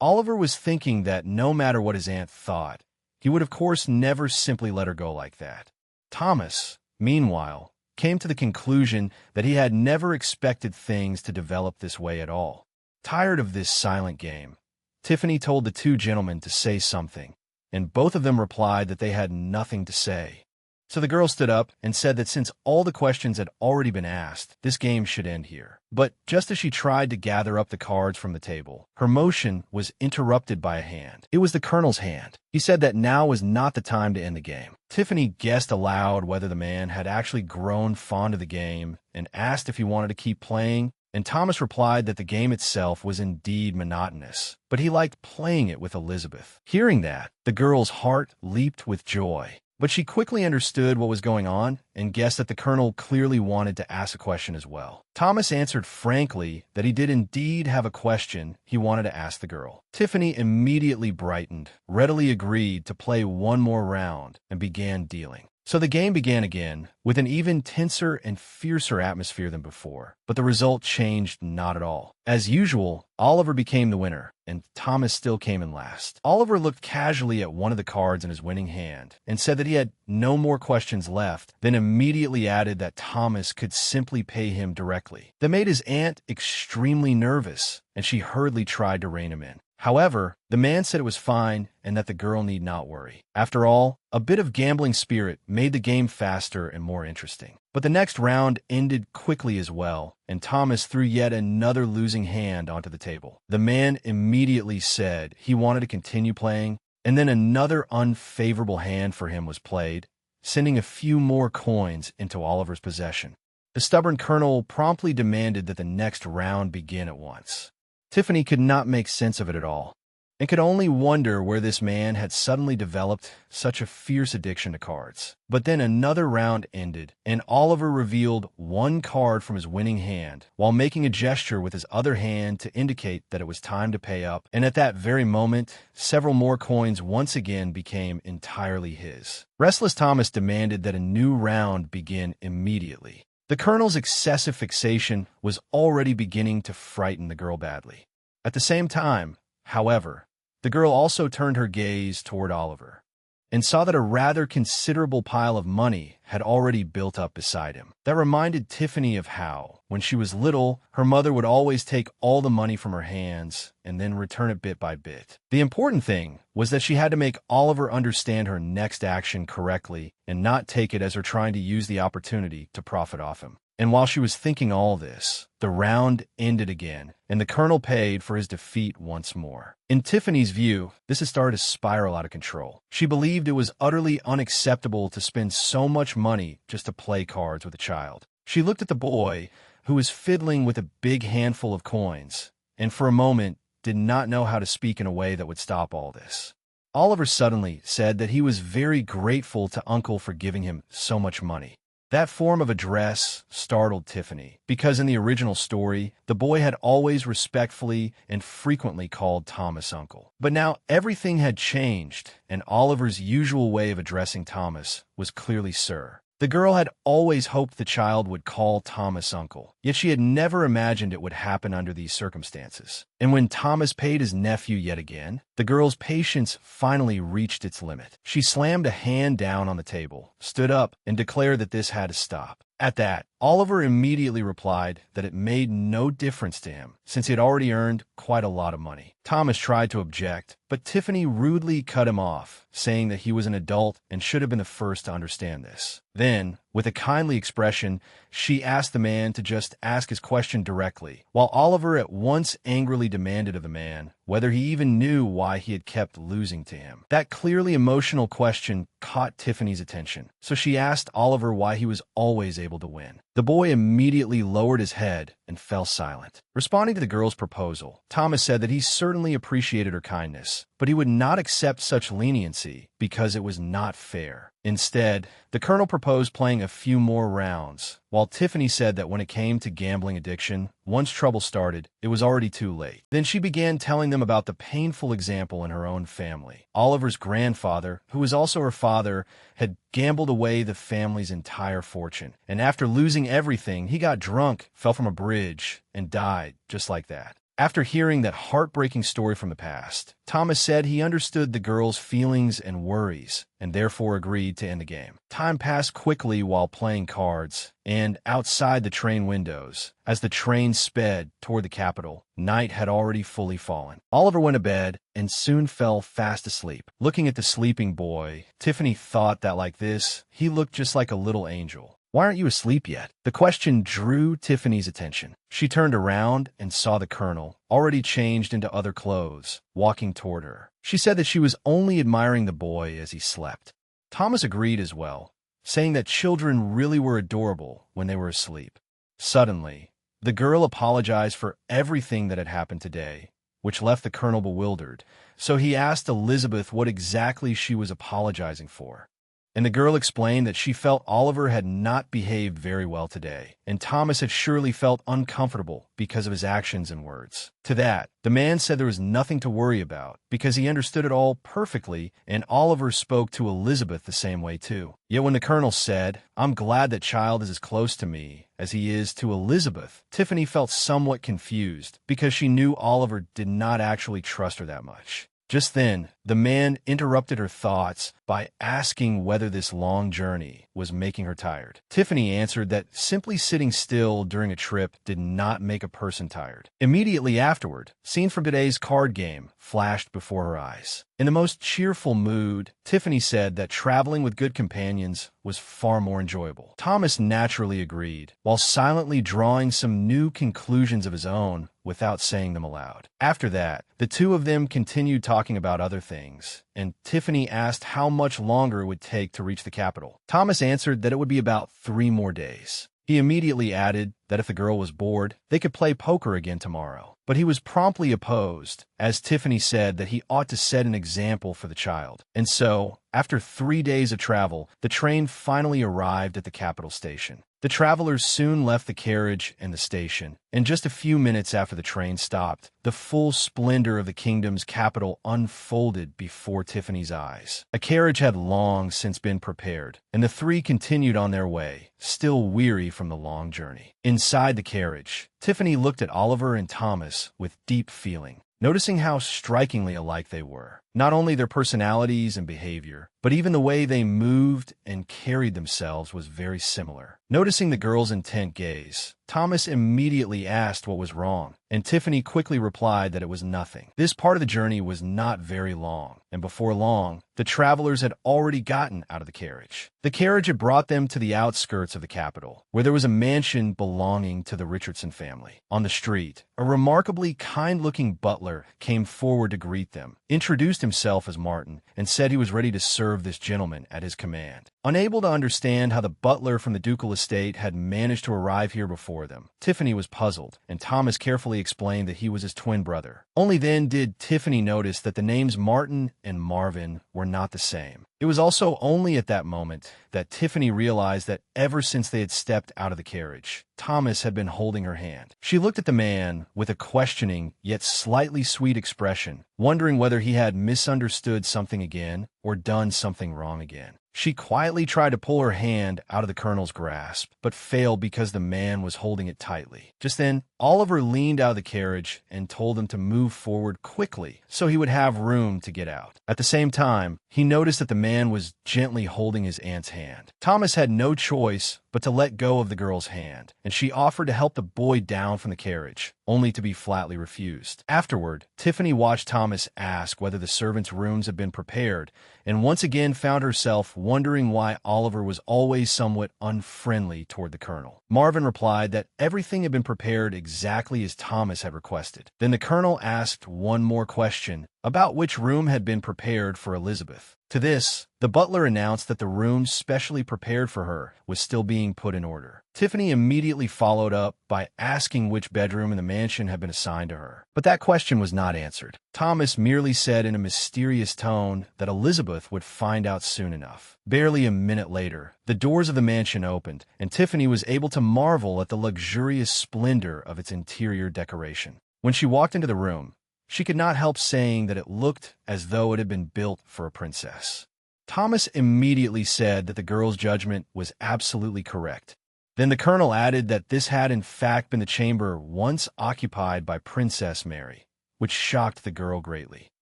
A: Oliver was thinking that no matter what his aunt thought, he would of course never simply let her go like that. Thomas, meanwhile, came to the conclusion that he had never expected things to develop this way at all. Tired of this silent game, Tiffany told the two gentlemen to say something, and both of them replied that they had nothing to say. So the girl stood up and said that since all the questions had already been asked, this game should end here. But just as she tried to gather up the cards from the table, her motion was interrupted by a hand. It was the Colonel's hand. He said that now was not the time to end the game. Tiffany guessed aloud whether the man had actually grown fond of the game and asked if he wanted to keep playing, and Thomas replied that the game itself was indeed monotonous, but he liked playing it with Elizabeth. Hearing that, the girl's heart leaped with joy. But she quickly understood what was going on and guessed that the Colonel clearly wanted to ask a question as well. Thomas answered frankly that he did indeed have a question he wanted to ask the girl. Tiffany immediately brightened, readily agreed to play one more round, and began dealing. So the game began again, with an even tenser and fiercer atmosphere than before, but the result changed not at all. As usual, Oliver became the winner, and Thomas still came in last. Oliver looked casually at one of the cards in his winning hand and said that he had no more questions left, then immediately added that Thomas could simply pay him directly. That made his aunt extremely nervous, and she hurriedly tried to rein him in. However, the man said it was fine and that the girl need not worry. After all, a bit of gambling spirit made the game faster and more interesting. But the next round ended quickly as well, and Thomas threw yet another losing hand onto the table. The man immediately said he wanted to continue playing, and then another unfavorable hand for him was played, sending a few more coins into Oliver's possession. The stubborn colonel promptly demanded that the next round begin at once. Tiffany could not make sense of it at all, and could only wonder where this man had suddenly developed such a fierce addiction to cards. But then another round ended, and Oliver revealed one card from his winning hand, while making a gesture with his other hand to indicate that it was time to pay up, and at that very moment, several more coins once again became entirely his. Restless Thomas demanded that a new round begin immediately. The colonel's excessive fixation was already beginning to frighten the girl badly. At the same time, however, the girl also turned her gaze toward Oliver and saw that a rather considerable pile of money had already built up beside him. That reminded Tiffany of how, when she was little, her mother would always take all the money from her hands and then return it bit by bit. The important thing was that she had to make Oliver understand her next action correctly and not take it as her trying to use the opportunity to profit off him. And while she was thinking all this, the round ended again, and the colonel paid for his defeat once more. In Tiffany's view, this had started to spiral out of control. She believed it was utterly unacceptable to spend so much money just to play cards with a child. She looked at the boy, who was fiddling with a big handful of coins, and for a moment did not know how to speak in a way that would stop all this. Oliver suddenly said that he was very grateful to Uncle for giving him so much money. That form of address startled Tiffany, because in the original story, the boy had always respectfully and frequently called Thomas Uncle. But now everything had changed, and Oliver's usual way of addressing Thomas was clearly Sir. The girl had always hoped the child would call Thomas Uncle, yet she had never imagined it would happen under these circumstances. And when Thomas paid his nephew yet again, the girl's patience finally reached its limit. She slammed a hand down on the table, stood up, and declared that this had to stop. At that, Oliver immediately replied that it made no difference to him, since he had already earned quite a lot of money. Thomas tried to object, but Tiffany rudely cut him off, saying that he was an adult and should have been the first to understand this. Then, with a kindly expression, she asked the man to just ask his question directly, while Oliver at once angrily demanded of the man whether he even knew why he had kept losing to him. That clearly emotional question caught Tiffany's attention, so she asked Oliver why he was always able to win. The boy immediately lowered his head and fell silent. Responding to the girl's proposal, Thomas said that he certainly appreciated her kindness, but he would not accept such leniency because it was not fair. Instead, the colonel proposed playing a few more rounds, while Tiffany said that when it came to gambling addiction, once trouble started, it was already too late. Then she began telling them about the painful example in her own family. Oliver's grandfather, who was also her father, had gambled away the family's entire fortune, and after losing everything, he got drunk, fell from a bridge, and died just like that. After hearing that heartbreaking story from the past, Thomas said he understood the girl's feelings and worries, and therefore agreed to end the game. Time passed quickly while playing cards, and outside the train windows, as the train sped toward the capital, night had already fully fallen. Oliver went to bed and soon fell fast asleep. Looking at the sleeping boy, Tiffany thought that like this, he looked just like a little angel. "Why aren't you asleep yet?" The question drew Tiffany's attention. She turned around and saw the colonel, already changed into other clothes, walking toward her. She said that she was only admiring the boy as he slept. Thomas agreed as well, saying that children really were adorable when they were asleep. Suddenly, the girl apologized for everything that had happened today, which left the colonel bewildered, so he asked Elizabeth what exactly she was apologizing for. And the girl explained that she felt Oliver had not behaved very well today, and Thomas had surely felt uncomfortable because of his actions and words. To that, the man said there was nothing to worry about, because he understood it all perfectly, and Oliver spoke to Elizabeth the same way too. Yet when the colonel said, "I'm glad that child is as close to me as he is to Elizabeth," Tiffany felt somewhat confused, because she knew Oliver did not actually trust her that much. Just then, the man interrupted her thoughts by asking whether this long journey was making her tired. Tiffany answered that simply sitting still during a trip did not make a person tired. Immediately afterward, scene from today's card game flashed before her eyes. In the most cheerful mood, Tiffany said that traveling with good companions was far more enjoyable. Thomas naturally agreed, while silently drawing some new conclusions of his own without saying them aloud. After that, the two of them continued talking about other things, and Tiffany asked how much longer it would take to reach the capital. Thomas answered that it would be about 3 more days. He immediately added that if the girl was bored, they could play poker again tomorrow. But he was promptly opposed, as Tiffany said that he ought to set an example for the child. And so, after 3 days of travel, the train finally arrived at the capital station. The travelers soon left the carriage and the station, and just a few minutes after the train stopped, the full splendor of the kingdom's capital unfolded before Tiffany's eyes. A carriage had long since been prepared, and the three continued on their way, still weary from the long journey. Inside the carriage, Tiffany looked at Oliver and Thomas with deep feeling, noticing how strikingly alike they were. Not only their personalities and behavior, but even the way they moved and carried themselves was very similar. Noticing the girl's intent gaze, Thomas immediately asked what was wrong, and Tiffany quickly replied that it was nothing. This part of the journey was not very long, and before long, the travelers had already gotten out of the carriage. The carriage had brought them to the outskirts of the capital, where there was a mansion belonging to the Richardson family. On the street, a remarkably kind-looking butler came forward to greet them, introduced himself as Martin, and said he was ready to serve this gentleman at his command. Unable to understand how the butler from the ducal estate had managed to arrive here before them, Tiffany was puzzled, and Thomas carefully explained that he was his twin brother. Only then did Tiffany notice that the names Martin and Marvin were not the same. It was also only at that moment that Tiffany realized that ever since they had stepped out of the carriage, Thomas had been holding her hand. She looked at the man with a questioning yet slightly sweet expression, wondering whether he had misunderstood something again or done something wrong again. She quietly tried to pull her hand out of the colonel's grasp, but failed because the man was holding it tightly. Just then, Oliver leaned out of the carriage and told him to move forward quickly so he would have room to get out. At the same time, he noticed that the man was gently holding his aunt's hand. Thomas had no choice but to let go of the girl's hand, and she offered to help the boy down from the carriage, only to be flatly refused. Afterward, Tiffany watched Thomas ask whether the servants' rooms had been prepared, and once again found herself wondering why Oliver was always somewhat unfriendly toward the colonel. Marvin replied that everything had been prepared exactly as Thomas had requested. Then the colonel asked one more question about which room had been prepared for Elizabeth. To this, the butler announced that the room specially prepared for her was still being put in order. Tiffany immediately followed up by asking which bedroom in the mansion had been assigned to her. But that question was not answered. Thomas merely said in a mysterious tone that Elizabeth would find out soon enough. Barely a minute later, the doors of the mansion opened, and Tiffany was able to marvel at the luxurious splendor of its interior decoration. When she walked into the room, she could not help saying that it looked as though it had been built for a princess. Thomas immediately said that the girl's judgment was absolutely correct. Then the colonel added that this had in fact been the chamber once occupied by Princess Mary, which shocked the girl greatly.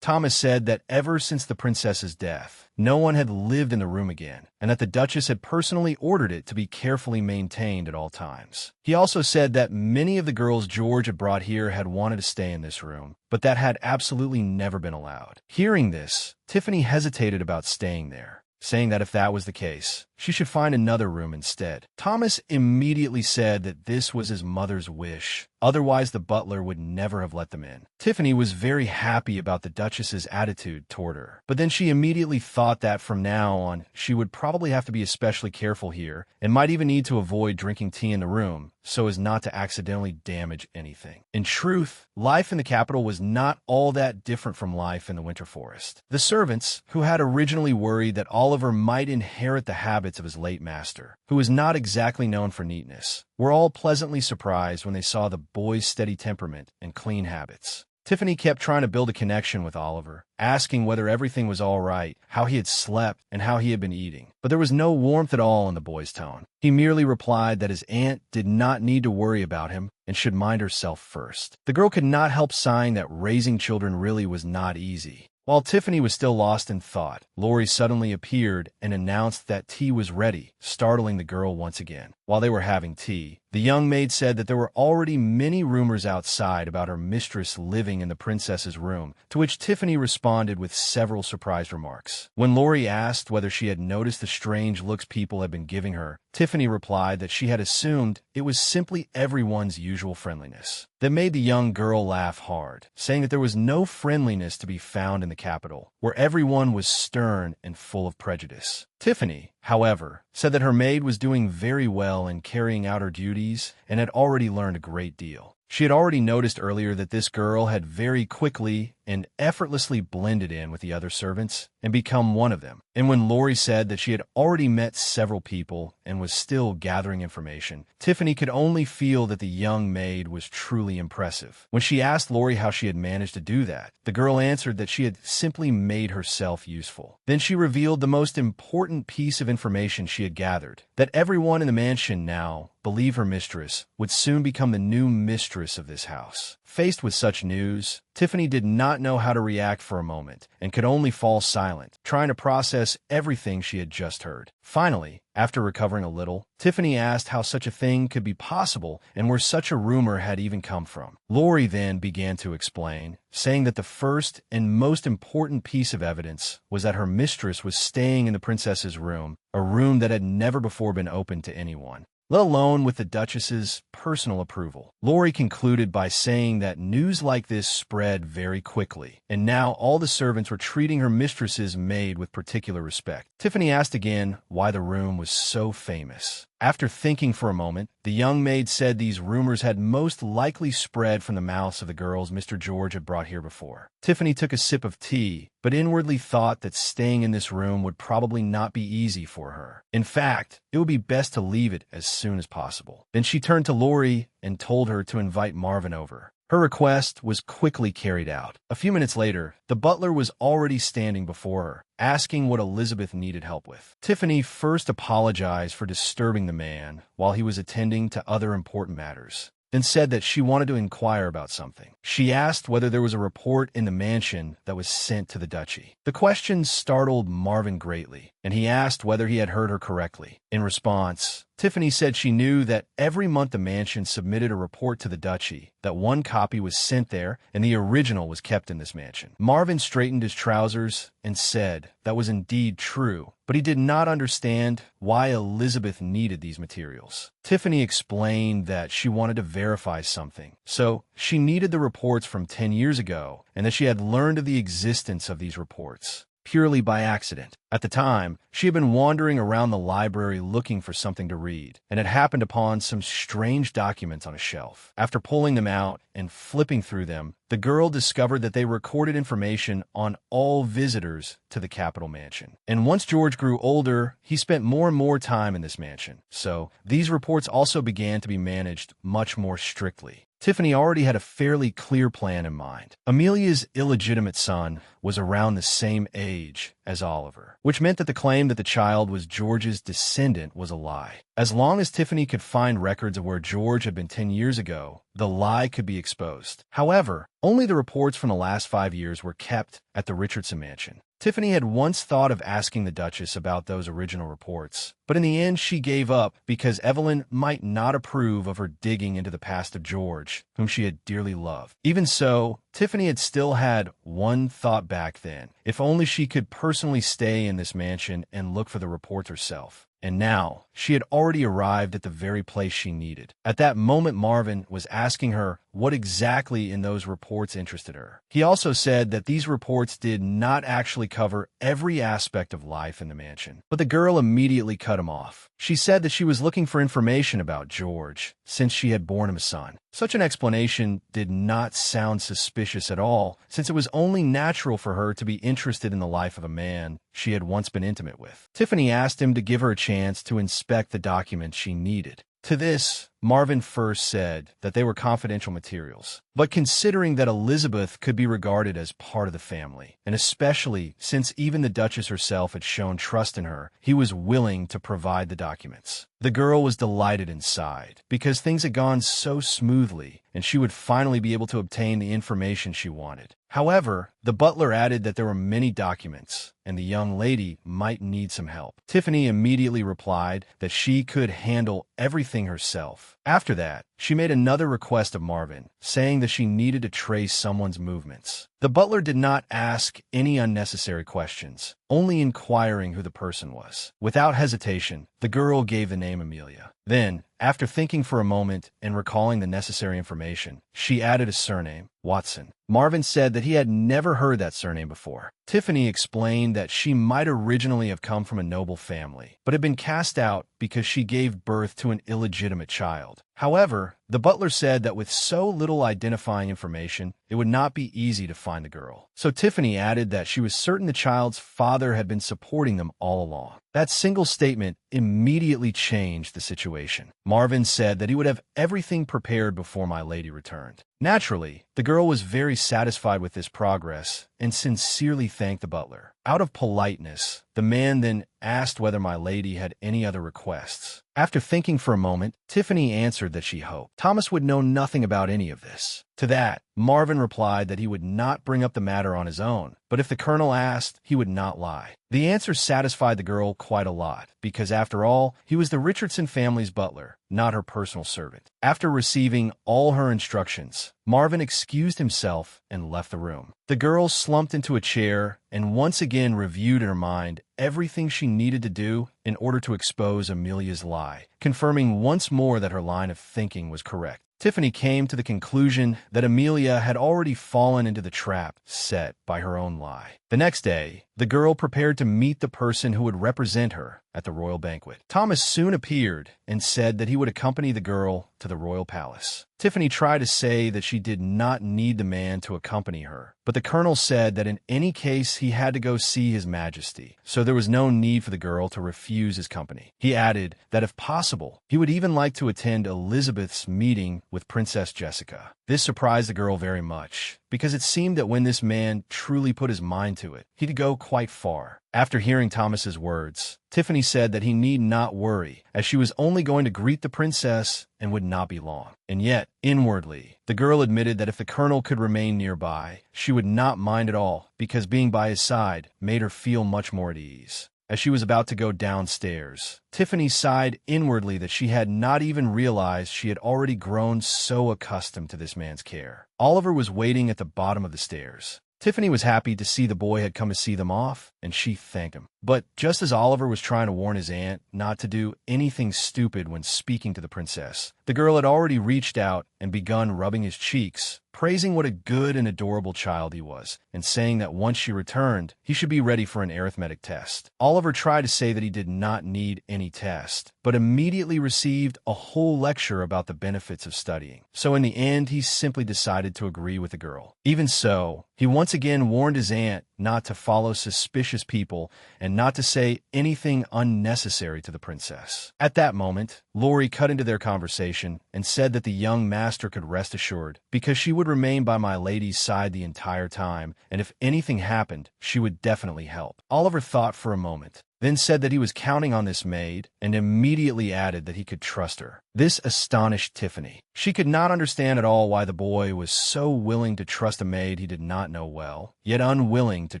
A: Thomas said that ever since the princess's death, no one had lived in the room again, and that the Duchess had personally ordered it to be carefully maintained at all times. He also said that many of the girls George had brought here had wanted to stay in this room, but that had absolutely never been allowed. Hearing this, Tiffany hesitated about staying there, saying that if that was the case, she should find another room instead. Thomas immediately said that this was his mother's wish. Otherwise, the butler would never have let them in. Tiffany was very happy about the Duchess's attitude toward her, but then she immediately thought that from now on, she would probably have to be especially careful here, and might even need to avoid drinking tea in the room, so as not to accidentally damage anything. In truth, life in the capital was not all that different from life in the Winter Forest. The servants, who had originally worried that Oliver might inherit the habits of his late master, who was not exactly known for neatness, were all pleasantly surprised when they saw the boy's steady temperament and clean habits. Tiffany kept trying to build a connection with Oliver, asking whether everything was all right, how he had slept, and how he had been eating. But there was no warmth at all in the boy's tone. He merely replied that his aunt did not need to worry about him and should mind herself first. The girl could not help sighing that raising children really was not easy. While Tiffany was still lost in thought, Lori suddenly appeared and announced that tea was ready, startling the girl once again. While they were having tea, the young maid said that there were already many rumors outside about her mistress living in the princess's room, to which Tiffany responded with several surprised remarks. When Lori asked whether she had noticed the strange looks people had been giving her, Tiffany replied that she had assumed it was simply everyone's usual friendliness. That made the young girl laugh hard, saying that there was no friendliness to be found in the capital, where everyone was stern and full of prejudice. Tiffany, however, said that her maid was doing very well in carrying out her duties and had already learned a great deal. She had already noticed earlier that this girl had very quickly and effortlessly blended in with the other servants and become one of them. And when Lori said that she had already met several people and was still gathering information, Tiffany could only feel that the young maid was truly impressive. When she asked Lori how she had managed to do that, the girl answered that she had simply made herself useful. Then she revealed the most important piece of information she had gathered, that everyone in the mansion now believed her mistress would soon become the new mistress of this house. Faced with such news, Tiffany did not know how to react for a moment and could only fall silent, trying to process everything she had just heard. Finally, after recovering a little, Tiffany asked how such a thing could be possible and where such a rumor had even come from. Lori then began to explain, saying that the first and most important piece of evidence was that her mistress was staying in the princess's room, a room that had never before been opened to anyone, let alone with the Duchess's personal approval. Lori concluded by saying that news like this spread very quickly, and now all the servants were treating her mistress's maid with particular respect. Tiffany asked again why the room was so famous. After thinking for a moment, the young maid said these rumors had most likely spread from the mouths of the girls Mr. George had brought here before. Tiffany took a sip of tea, but inwardly thought that staying in this room would probably not be easy for her. In fact, it would be best to leave it as soon as possible. Then she turned to Lori and told her to invite Marvin over. Her request was quickly carried out. A few minutes later, the butler was already standing before her, asking what Elizabeth needed help with. Tiffany first apologized for disturbing the man while he was attending to other important matters, then said that she wanted to inquire about something. She asked whether there was a report in the mansion that was sent to the duchy. The question startled Marvin greatly, and he asked whether he had heard her correctly. In response, Tiffany said she knew that every month the mansion submitted a report to the duchy, that one copy was sent there and the original was kept in this mansion. Marvin straightened his trousers and said that was indeed true, but he did not understand why Elizabeth needed these materials. Tiffany explained that she wanted to verify something, so she needed the reports from 10 years ago and that she had learned of the existence of these reports purely by accident. At the time, she had been wandering around the library looking for something to read, and had happened upon some strange documents on a shelf. After pulling them out and flipping through them, the girl discovered that they recorded information on all visitors to the capital mansion. And once George grew older, he spent more and more time in this mansion, so these reports also began to be managed much more strictly. Tiffany already had a fairly clear plan in mind. Amelia's illegitimate son was around the same age as Oliver, which meant that the claim that the child was George's descendant was a lie. As long as Tiffany could find records of where George had been 10 years ago, the lie could be exposed. However, only the reports from the last 5 years were kept at the Richardson mansion. Tiffany had once thought of asking the Duchess about those original reports, but in the end she gave up because Evelyn might not approve of her digging into the past of George, whom she had dearly loved. Even so, Tiffany had still had one thought back then: if only she could personally stay in this mansion and look for the reports herself. And now, she had already arrived at the very place she needed. At that moment, Marvin was asking her what exactly in those reports interested her. He also said that these reports did not actually cover every aspect of life in the mansion. But the girl immediately cut him off. She said that she was looking for information about George, since she had borne him a son. Such an explanation did not sound suspicious at all, since it was only natural for her to be interested in the life of a man she had once been intimate with. Tiffany asked him to give her a chance to inspect the documents she needed. To this, Marvin first said that they were confidential materials, but considering that Elizabeth could be regarded as part of the family, and especially since even the Duchess herself had shown trust in her, he was willing to provide the documents. The girl was delighted inside, because things had gone so smoothly, and she would finally be able to obtain the information she wanted. However, the butler added that there were many documents, and the young lady might need some help. Tiffany immediately replied that she could handle everything herself. After that, she made another request of Marvin, saying that she needed to trace someone's movements. The butler did not ask any unnecessary questions, only inquiring who the person was. Without hesitation, the girl gave the name Amelia. Then, after thinking for a moment and recalling the necessary information, she added a surname, Watson. Marvin said that he had never heard that surname before. Tiffany explained that she might originally have come from a noble family, but had been cast out because she gave birth to an illegitimate child. However, the butler said that with so little identifying information, it would not be easy to find the girl. So Tiffany added that she was certain the child's father had been supporting them all along. That single statement immediately changed the situation. Marvin said that he would have everything prepared before my lady returned. Naturally, the girl was very satisfied with this progress and sincerely thanked the butler. Out of politeness, the man then asked whether my lady had any other requests. After thinking for a moment, Tiffany answered that she hoped Thomas would know nothing about any of this. To that, Marvin replied that he would not bring up the matter on his own, but if the colonel asked, he would not lie. The answer satisfied the girl quite a lot, because after all, he was the Richardson family's butler, not her personal servant. After receiving all her instructions, Marvin excused himself and left the room. The girl slumped into a chair and once again reviewed in her mind everything she needed to do in order to expose Amelia's lie, confirming once more that her line of thinking was correct. Tiffany came to the conclusion that Amelia had already fallen into the trap set by her own lie. The next day, the girl prepared to meet the person who would represent her at the royal banquet. Thomas soon appeared and said that he would accompany the girl to the royal palace. Tiffany tried to say that she did not need the man to accompany her, but the colonel said that in any case he had to go see His Majesty, so there was no need for the girl to refuse his company. He added that if possible, he would even like to attend Elizabeth's meeting with Princess Jessica. This surprised the girl very much, because it seemed that when this man truly put his mind to it, he'd go quite far. After hearing Thomas's words, Tiffany said that he need not worry, as she was only going to greet the princess and would not be long. And yet, inwardly, the girl admitted that if the colonel could remain nearby, she would not mind at all, because being by his side made her feel much more at ease. As she was about to go downstairs, Tiffany sighed inwardly that she had not even realized she had already grown so accustomed to this man's care. Oliver was waiting at the bottom of the stairs. Tiffany was happy to see the boy had come to see them off, and she thanked him. But just as Oliver was trying to warn his aunt not to do anything stupid when speaking to the princess, the girl had already reached out and begun rubbing his cheeks, praising what a good and adorable child he was, and saying that once she returned, he should be ready for an arithmetic test. Oliver tried to say that he did not need any test, but immediately received a whole lecture about the benefits of studying. So in the end, he simply decided to agree with the girl. Even so, he once again warned his aunt not to follow suspicious people and not to say anything unnecessary to the princess. At that moment, Lori cut into their conversation and said that the young master could rest assured, because she would remain by my lady's side the entire time, and if anything happened, she would definitely help. Oliver thought for a moment, then said that he was counting on this maid, and immediately added that he could trust her. This astonished Tiffany. She could not understand at all why the boy was so willing to trust a maid he did not know well, yet unwilling to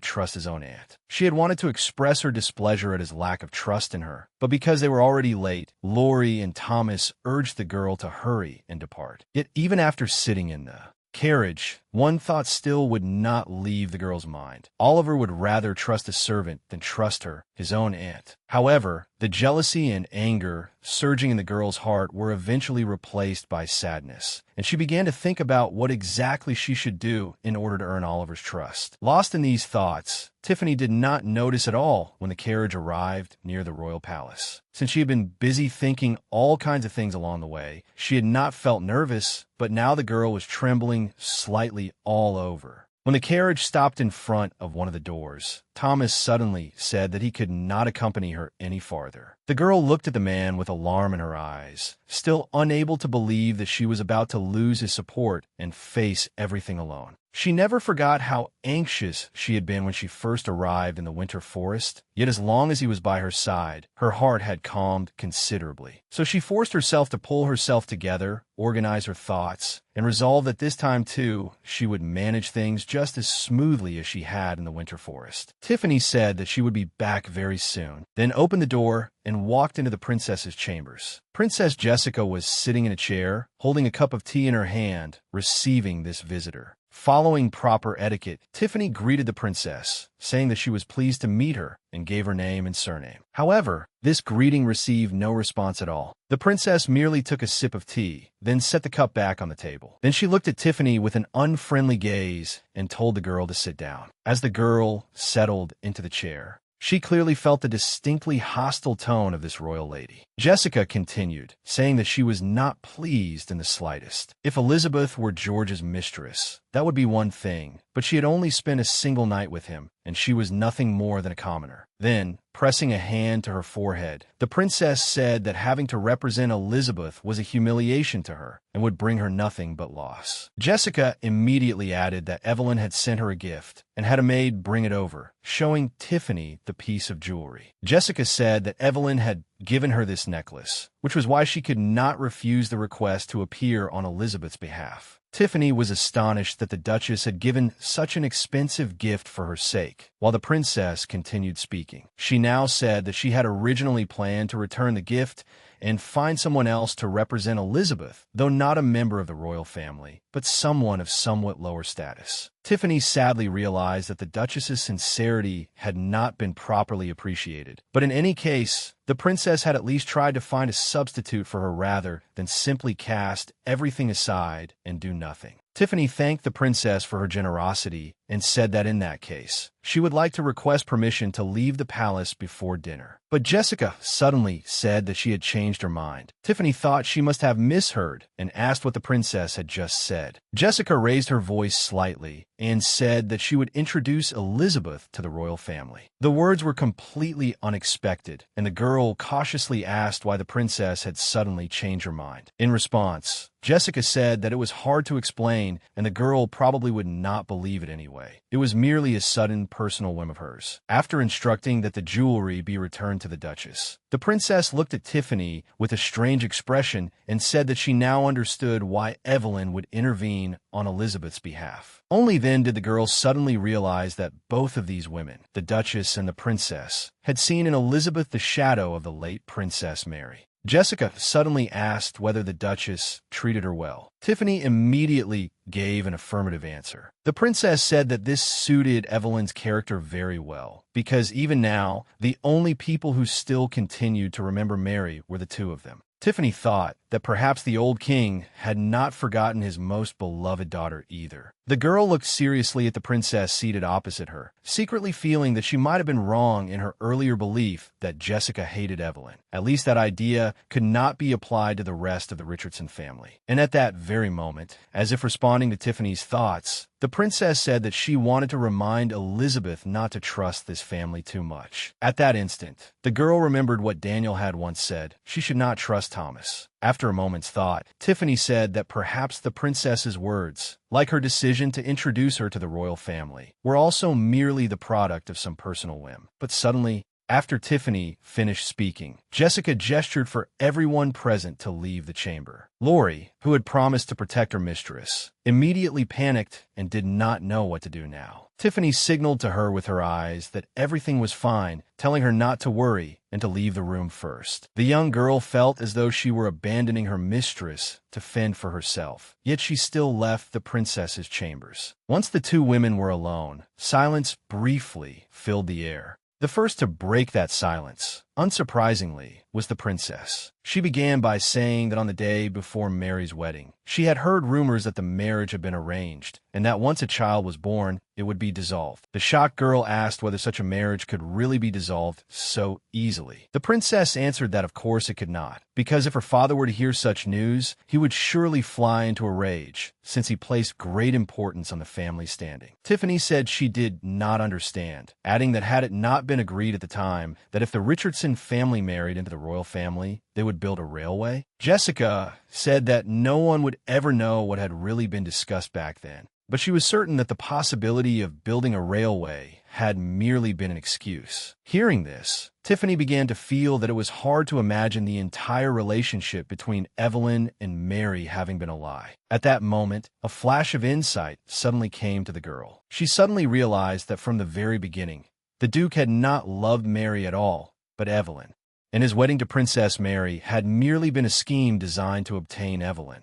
A: trust his own aunt. She had wanted to express her displeasure at his lack of trust in her, but because they were already late, Lori and Thomas urged the girl to hurry and depart. Yet even after sitting in the carriage, one thought still would not leave the girl's mind. Oliver would rather trust a servant than trust her, his own aunt. However, the jealousy and anger surging in the girl's heart were eventually replaced by sadness, and she began to think about what exactly she should do in order to earn Oliver's trust. Lost in these thoughts, Tiffany did not notice at all when the carriage arrived near the royal palace. Since she had been busy thinking all kinds of things along the way, she had not felt nervous, but now the girl was trembling slightly all over. When the carriage stopped in front of one of the doors, Thomas suddenly said that he could not accompany her any farther. The girl looked at the man with alarm in her eyes, still unable to believe that she was about to lose his support and face everything alone. She never forgot how anxious she had been when she first arrived in the winter forest, yet as long as he was by her side, her heart had calmed considerably. So she forced herself to pull herself together, organize her thoughts, and resolve that this time too, she would manage things just as smoothly as she had in the winter forest. Tiffany said that she would be back very soon, then opened the door and walked into the princess's chambers. Princess Jessica was sitting in a chair, holding a cup of tea in her hand, receiving this visitor. Following proper etiquette, Tiffany greeted the princess, saying that she was pleased to meet her and gave her name and surname. However, this greeting received no response at all. The princess merely took a sip of tea, then set the cup back on the table. Then she looked at Tiffany with an unfriendly gaze and told the girl to sit down. As the girl settled into the chair, she clearly felt the distinctly hostile tone of this royal lady. Jessica continued, saying that she was not pleased in the slightest. If Elizabeth were George's mistress, that would be one thing, but she had only spent a single night with him, and she was nothing more than a commoner. Then, pressing a hand to her forehead, the princess said that having to represent Elizabeth was a humiliation to her and would bring her nothing but loss. Jessica immediately added that Evelyn had sent her a gift and had a maid bring it over, showing Tiffany the piece of jewelry. Jessica said that Evelyn had given her this necklace, which was why she could not refuse the request to appear on Elizabeth's behalf. Tiffany was astonished that the Duchess had given such an expensive gift for her sake. While the princess continued speaking, she now said that she had originally planned to return the gift and find someone else to represent Elizabeth, though not a member of the royal family, but someone of somewhat lower status. Tiffany sadly realized that the Duchess's sincerity had not been properly appreciated. But in any case, the princess had at least tried to find a substitute for her rather than simply cast everything aside and do nothing. Tiffany thanked the princess for her generosity and said that in that case, she would like to request permission to leave the palace before dinner. But Jessica suddenly said that she had changed her mind. Tiffany thought she must have misheard and asked what the princess had just said. Jessica raised her voice slightly and said that she would introduce Elizabeth to the royal family. The words were completely unexpected, and the girl cautiously asked why the princess had suddenly changed her mind. In response, Jessica said that it was hard to explain, and the girl probably would not believe it anyway. It was merely a sudden personal whim of hers. After instructing that the jewelry be returned to the Duchess, the princess looked at Tiffany with a strange expression and said that she now understood why Evelyn would intervene on Elizabeth's behalf. Only then did the girl suddenly realize that both of these women, the Duchess and the princess, had seen in Elizabeth the shadow of the late Princess Mary. Jessica suddenly asked whether the Duchess treated her well. Tiffany immediately gave an affirmative answer. The princess said that this suited Evelyn's character very well, because even now, the only people who still continued to remember Mary were the two of them. Tiffany thought that perhaps the old king had not forgotten his most beloved daughter either. The girl looked seriously at the princess seated opposite her, secretly feeling that she might have been wrong in her earlier belief that Jessica hated Evelyn. At least that idea could not be applied to the rest of the Richardson family. And at that very moment, as if responding to Tiffany's thoughts, the princess said that she wanted to remind Elizabeth not to trust this family too much. At that instant, the girl remembered what Daniel had once said: she should not trust Thomas. After a moment's thought, Tiffany said that perhaps the princess's words, like her decision to introduce her to the royal family, were also merely the product of some personal whim. But suddenly, after Tiffany finished speaking, Jessica gestured for everyone present to leave the chamber. Lori, who had promised to protect her mistress, immediately panicked and did not know what to do now. Tiffany signaled to her with her eyes that everything was fine, telling her not to worry and to leave the room first. The young girl felt as though she were abandoning her mistress to fend for herself, yet she still left the princess's chambers. Once the two women were alone, silence briefly filled the air. The first to break that silence, unsurprisingly, was the princess. She began by saying that on the day before Mary's wedding, she had heard rumors that the marriage had been arranged, and that once a child was born, it would be dissolved. The shocked girl asked whether such a marriage could really be dissolved so easily. The princess answered that of course it could not, because if her father were to hear such news, he would surely fly into a rage, since he placed great importance on the family standing. Tiffany said she did not understand, adding that had it not been agreed at the time that if the Richardson family married into the royal family, they would build a railway. Jessica said that no one would ever know what had really been discussed back then, but she was certain that the possibility of building a railway had merely been an excuse. Hearing this, Tiffany began to feel that it was hard to imagine the entire relationship between Evelyn and Mary having been a lie. At that moment, a flash of insight suddenly came to the girl. She suddenly realized that from the very beginning, the Duke had not loved Mary at all, but Evelyn, and his wedding to Princess Mary had merely been a scheme designed to obtain Evelyn.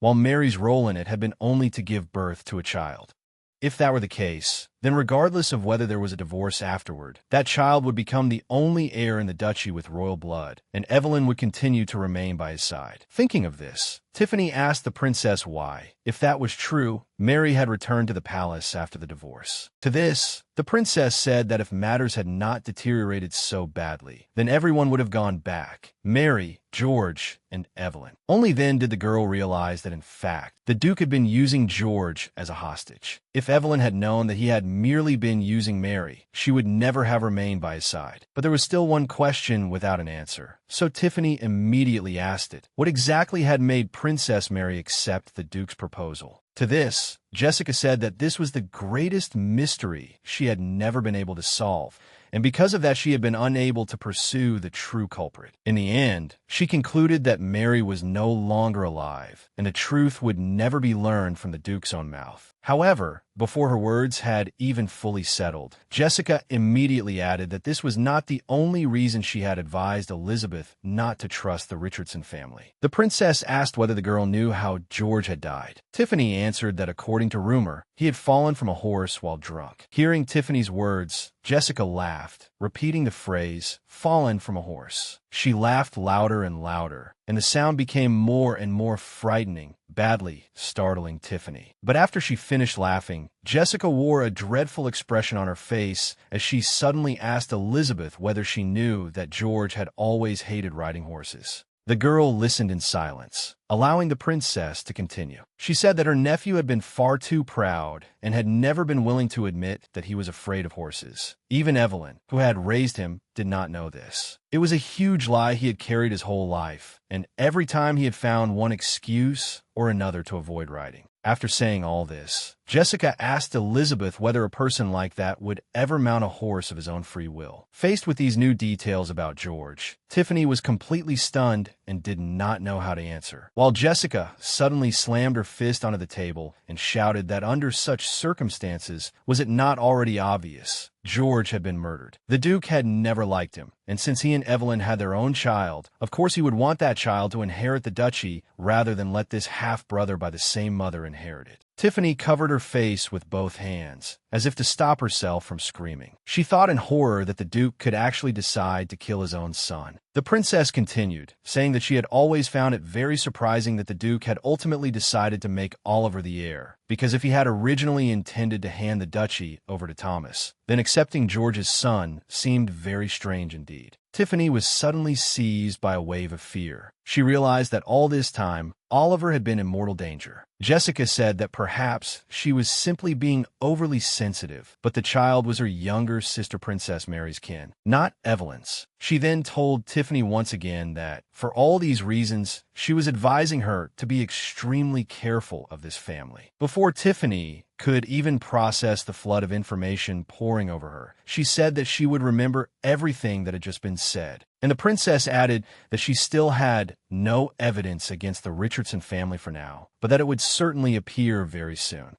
A: while Mary's role in it had been only to give birth to a child. If that were the case, then regardless of whether there was a divorce afterward, that child would become the only heir in the duchy with royal blood, and Evelyn would continue to remain by his side. Thinking of this, Tiffany asked the princess why, if that was true, Mary had returned to the palace after the divorce. To this, the princess said that if matters had not deteriorated so badly, then everyone would have gone back. Mary, George, and Evelyn. Only then did the girl realize that in fact, the Duke had been using George as a hostage. If Evelyn had known that he had merely been using Mary, she would never have remained by his side. But there was still one question without an answer. So Tiffany immediately asked it. What exactly had made Princess Mary accept the Duke's proposal? To this, Jessica said that this was the greatest mystery she had never been able to solve, and because of that she had been unable to pursue the true culprit. In the end, she concluded that Mary was no longer alive, and the truth would never be learned from the Duke's own mouth. However, before her words had even fully settled, Jessica immediately added that this was not the only reason she had advised Elizabeth not to trust the Richardson family. The princess asked whether the girl knew how George had died. Tiffany answered that according to rumor, he had fallen from a horse while drunk. Hearing Tiffany's words, Jessica laughed, repeating the phrase, "fallen from a horse." She laughed louder and louder, and the sound became more and more frightening, badly startling Tiffany. But after she finished laughing, Jessica wore a dreadful expression on her face as she suddenly asked Elizabeth whether she knew that George had always hated riding horses. The girl listened in silence, allowing the princess to continue. She said that her nephew had been far too proud and had never been willing to admit that he was afraid of horses. Even Evelyn, who had raised him, did not know this. It was a huge lie he had carried his whole life, and every time he had found one excuse or another to avoid riding. After saying all this, Jessica asked Elizabeth whether a person like that would ever mount a horse of his own free will. Faced with these new details about George, Tiffany was completely stunned and did not know how to answer, while Jessica suddenly slammed her fist onto the table and shouted that under such circumstances, was it not already obvious? George had been murdered. The Duke had never liked him, and since he and Evelyn had their own child, of course he would want that child to inherit the duchy rather than let this half-brother by the same mother inherit it. Tiffany covered her face with both hands, as if to stop herself from screaming. She thought in horror that the Duke could actually decide to kill his own son. The princess continued, saying that she had always found it very surprising that the Duke had ultimately decided to make Oliver the heir, because if he had originally intended to hand the duchy over to Thomas, then accepting George's son seemed very strange indeed. Tiffany was suddenly seized by a wave of fear. She realized that all this time, Oliver had been in mortal danger. Jessica said that perhaps she was simply being overly sensitive, but the child was her younger sister Princess Mary's kin, not Evelyn's. She then told Tiffany once again that, for all these reasons, she was advising her to be extremely careful of this family. Before Tiffany could even process the flood of information pouring over her, she said that she would remember everything that had just been said. And the princess added that she still had no evidence against the Richardson family for now, but that it would certainly appear very soon.